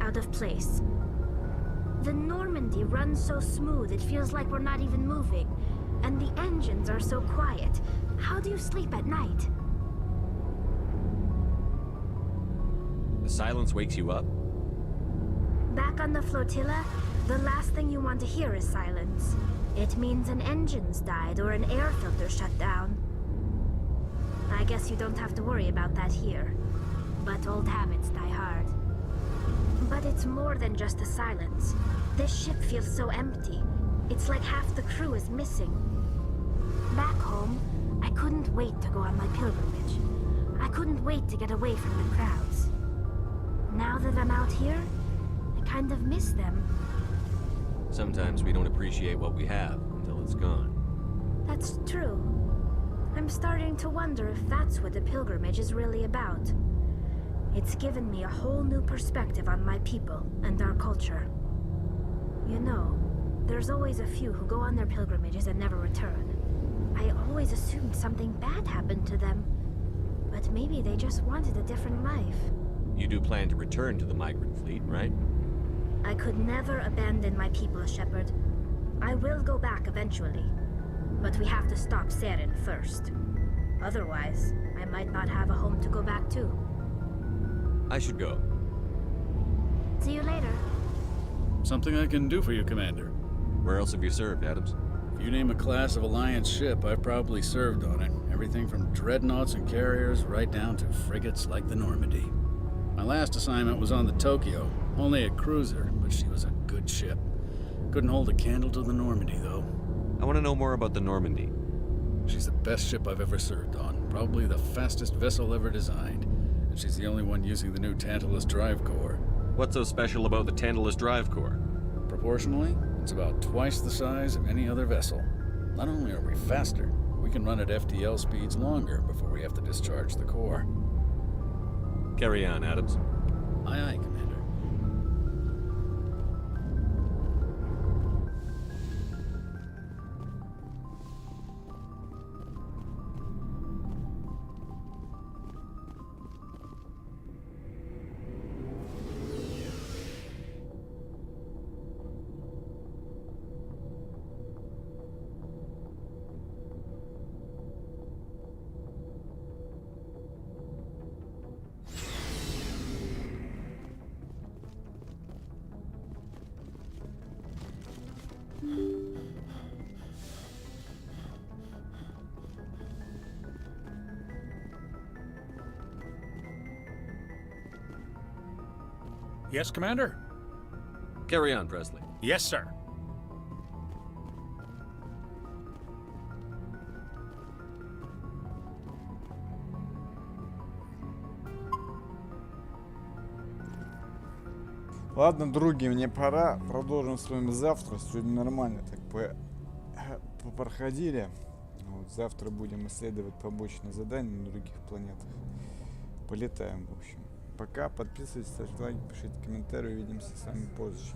out of place. The Normandy runs so smooth, it feels like we're not even moving. And the engines are so quiet. How do you sleep at night? The silence wakes you up? Back on the flotilla, the last thing you want to hear is silence. It means an engine's died or an air filter shut down. I guess you don't have to worry about that here. But old habits die hard. But it's more than just the silence. This ship feels so empty. It's like half the crew is missing. Back home, I couldn't wait to go on my pilgrimage. I couldn't wait to get away from the crowds. Now that I'm out here, I kind of miss them. Sometimes we don't appreciate what we have until it's gone. That's true. I'm starting to wonder if that's what the pilgrimage is really about. It's given me a whole new perspective on my people and our culture. You know, there's always a few who go on their pilgrimages and never return. I always assumed something bad happened to them. But maybe they just wanted a different life. You do plan to return to the migrant fleet, right? I could never abandon my people, Shepard. I will go back eventually. But we have to stop Saren first. Otherwise, I might not have a home to go back to. I should go. See you later. Something I can do for you, Commander. Where else have you served, Adams? If you name a class of Alliance ship, I've probably served on it. Everything from dreadnoughts and carriers right down to frigates like the Normandy. My last assignment was on the Tokyo. Only a cruiser, but she was a good ship. Couldn't hold a candle to the Normandy, though. I want to know more about the Normandy. She's the best ship I've ever served on. Probably the fastest vessel ever designed. And she's the only one using the new Tantalus drive core. What's so special about the Tantalus drive core? Proportionally, it's about twice the size of any other vessel. Not only are we faster, we can run at FTL speeds longer before we have to discharge the core. Carry on, Adams. Aye, aye, Commander. Yes, Commander? Carry on, Presley. Yes, sir. Ладно, други, мне пора. Продолжим с вами завтра. Сегодня нормально так проходили. Вот, завтра будем исследовать побочные задания на других планетах. Полетаем, в общем. Пока, подписывайтесь, ставьте лайки, пишите комментарии, увидимся с вами позже.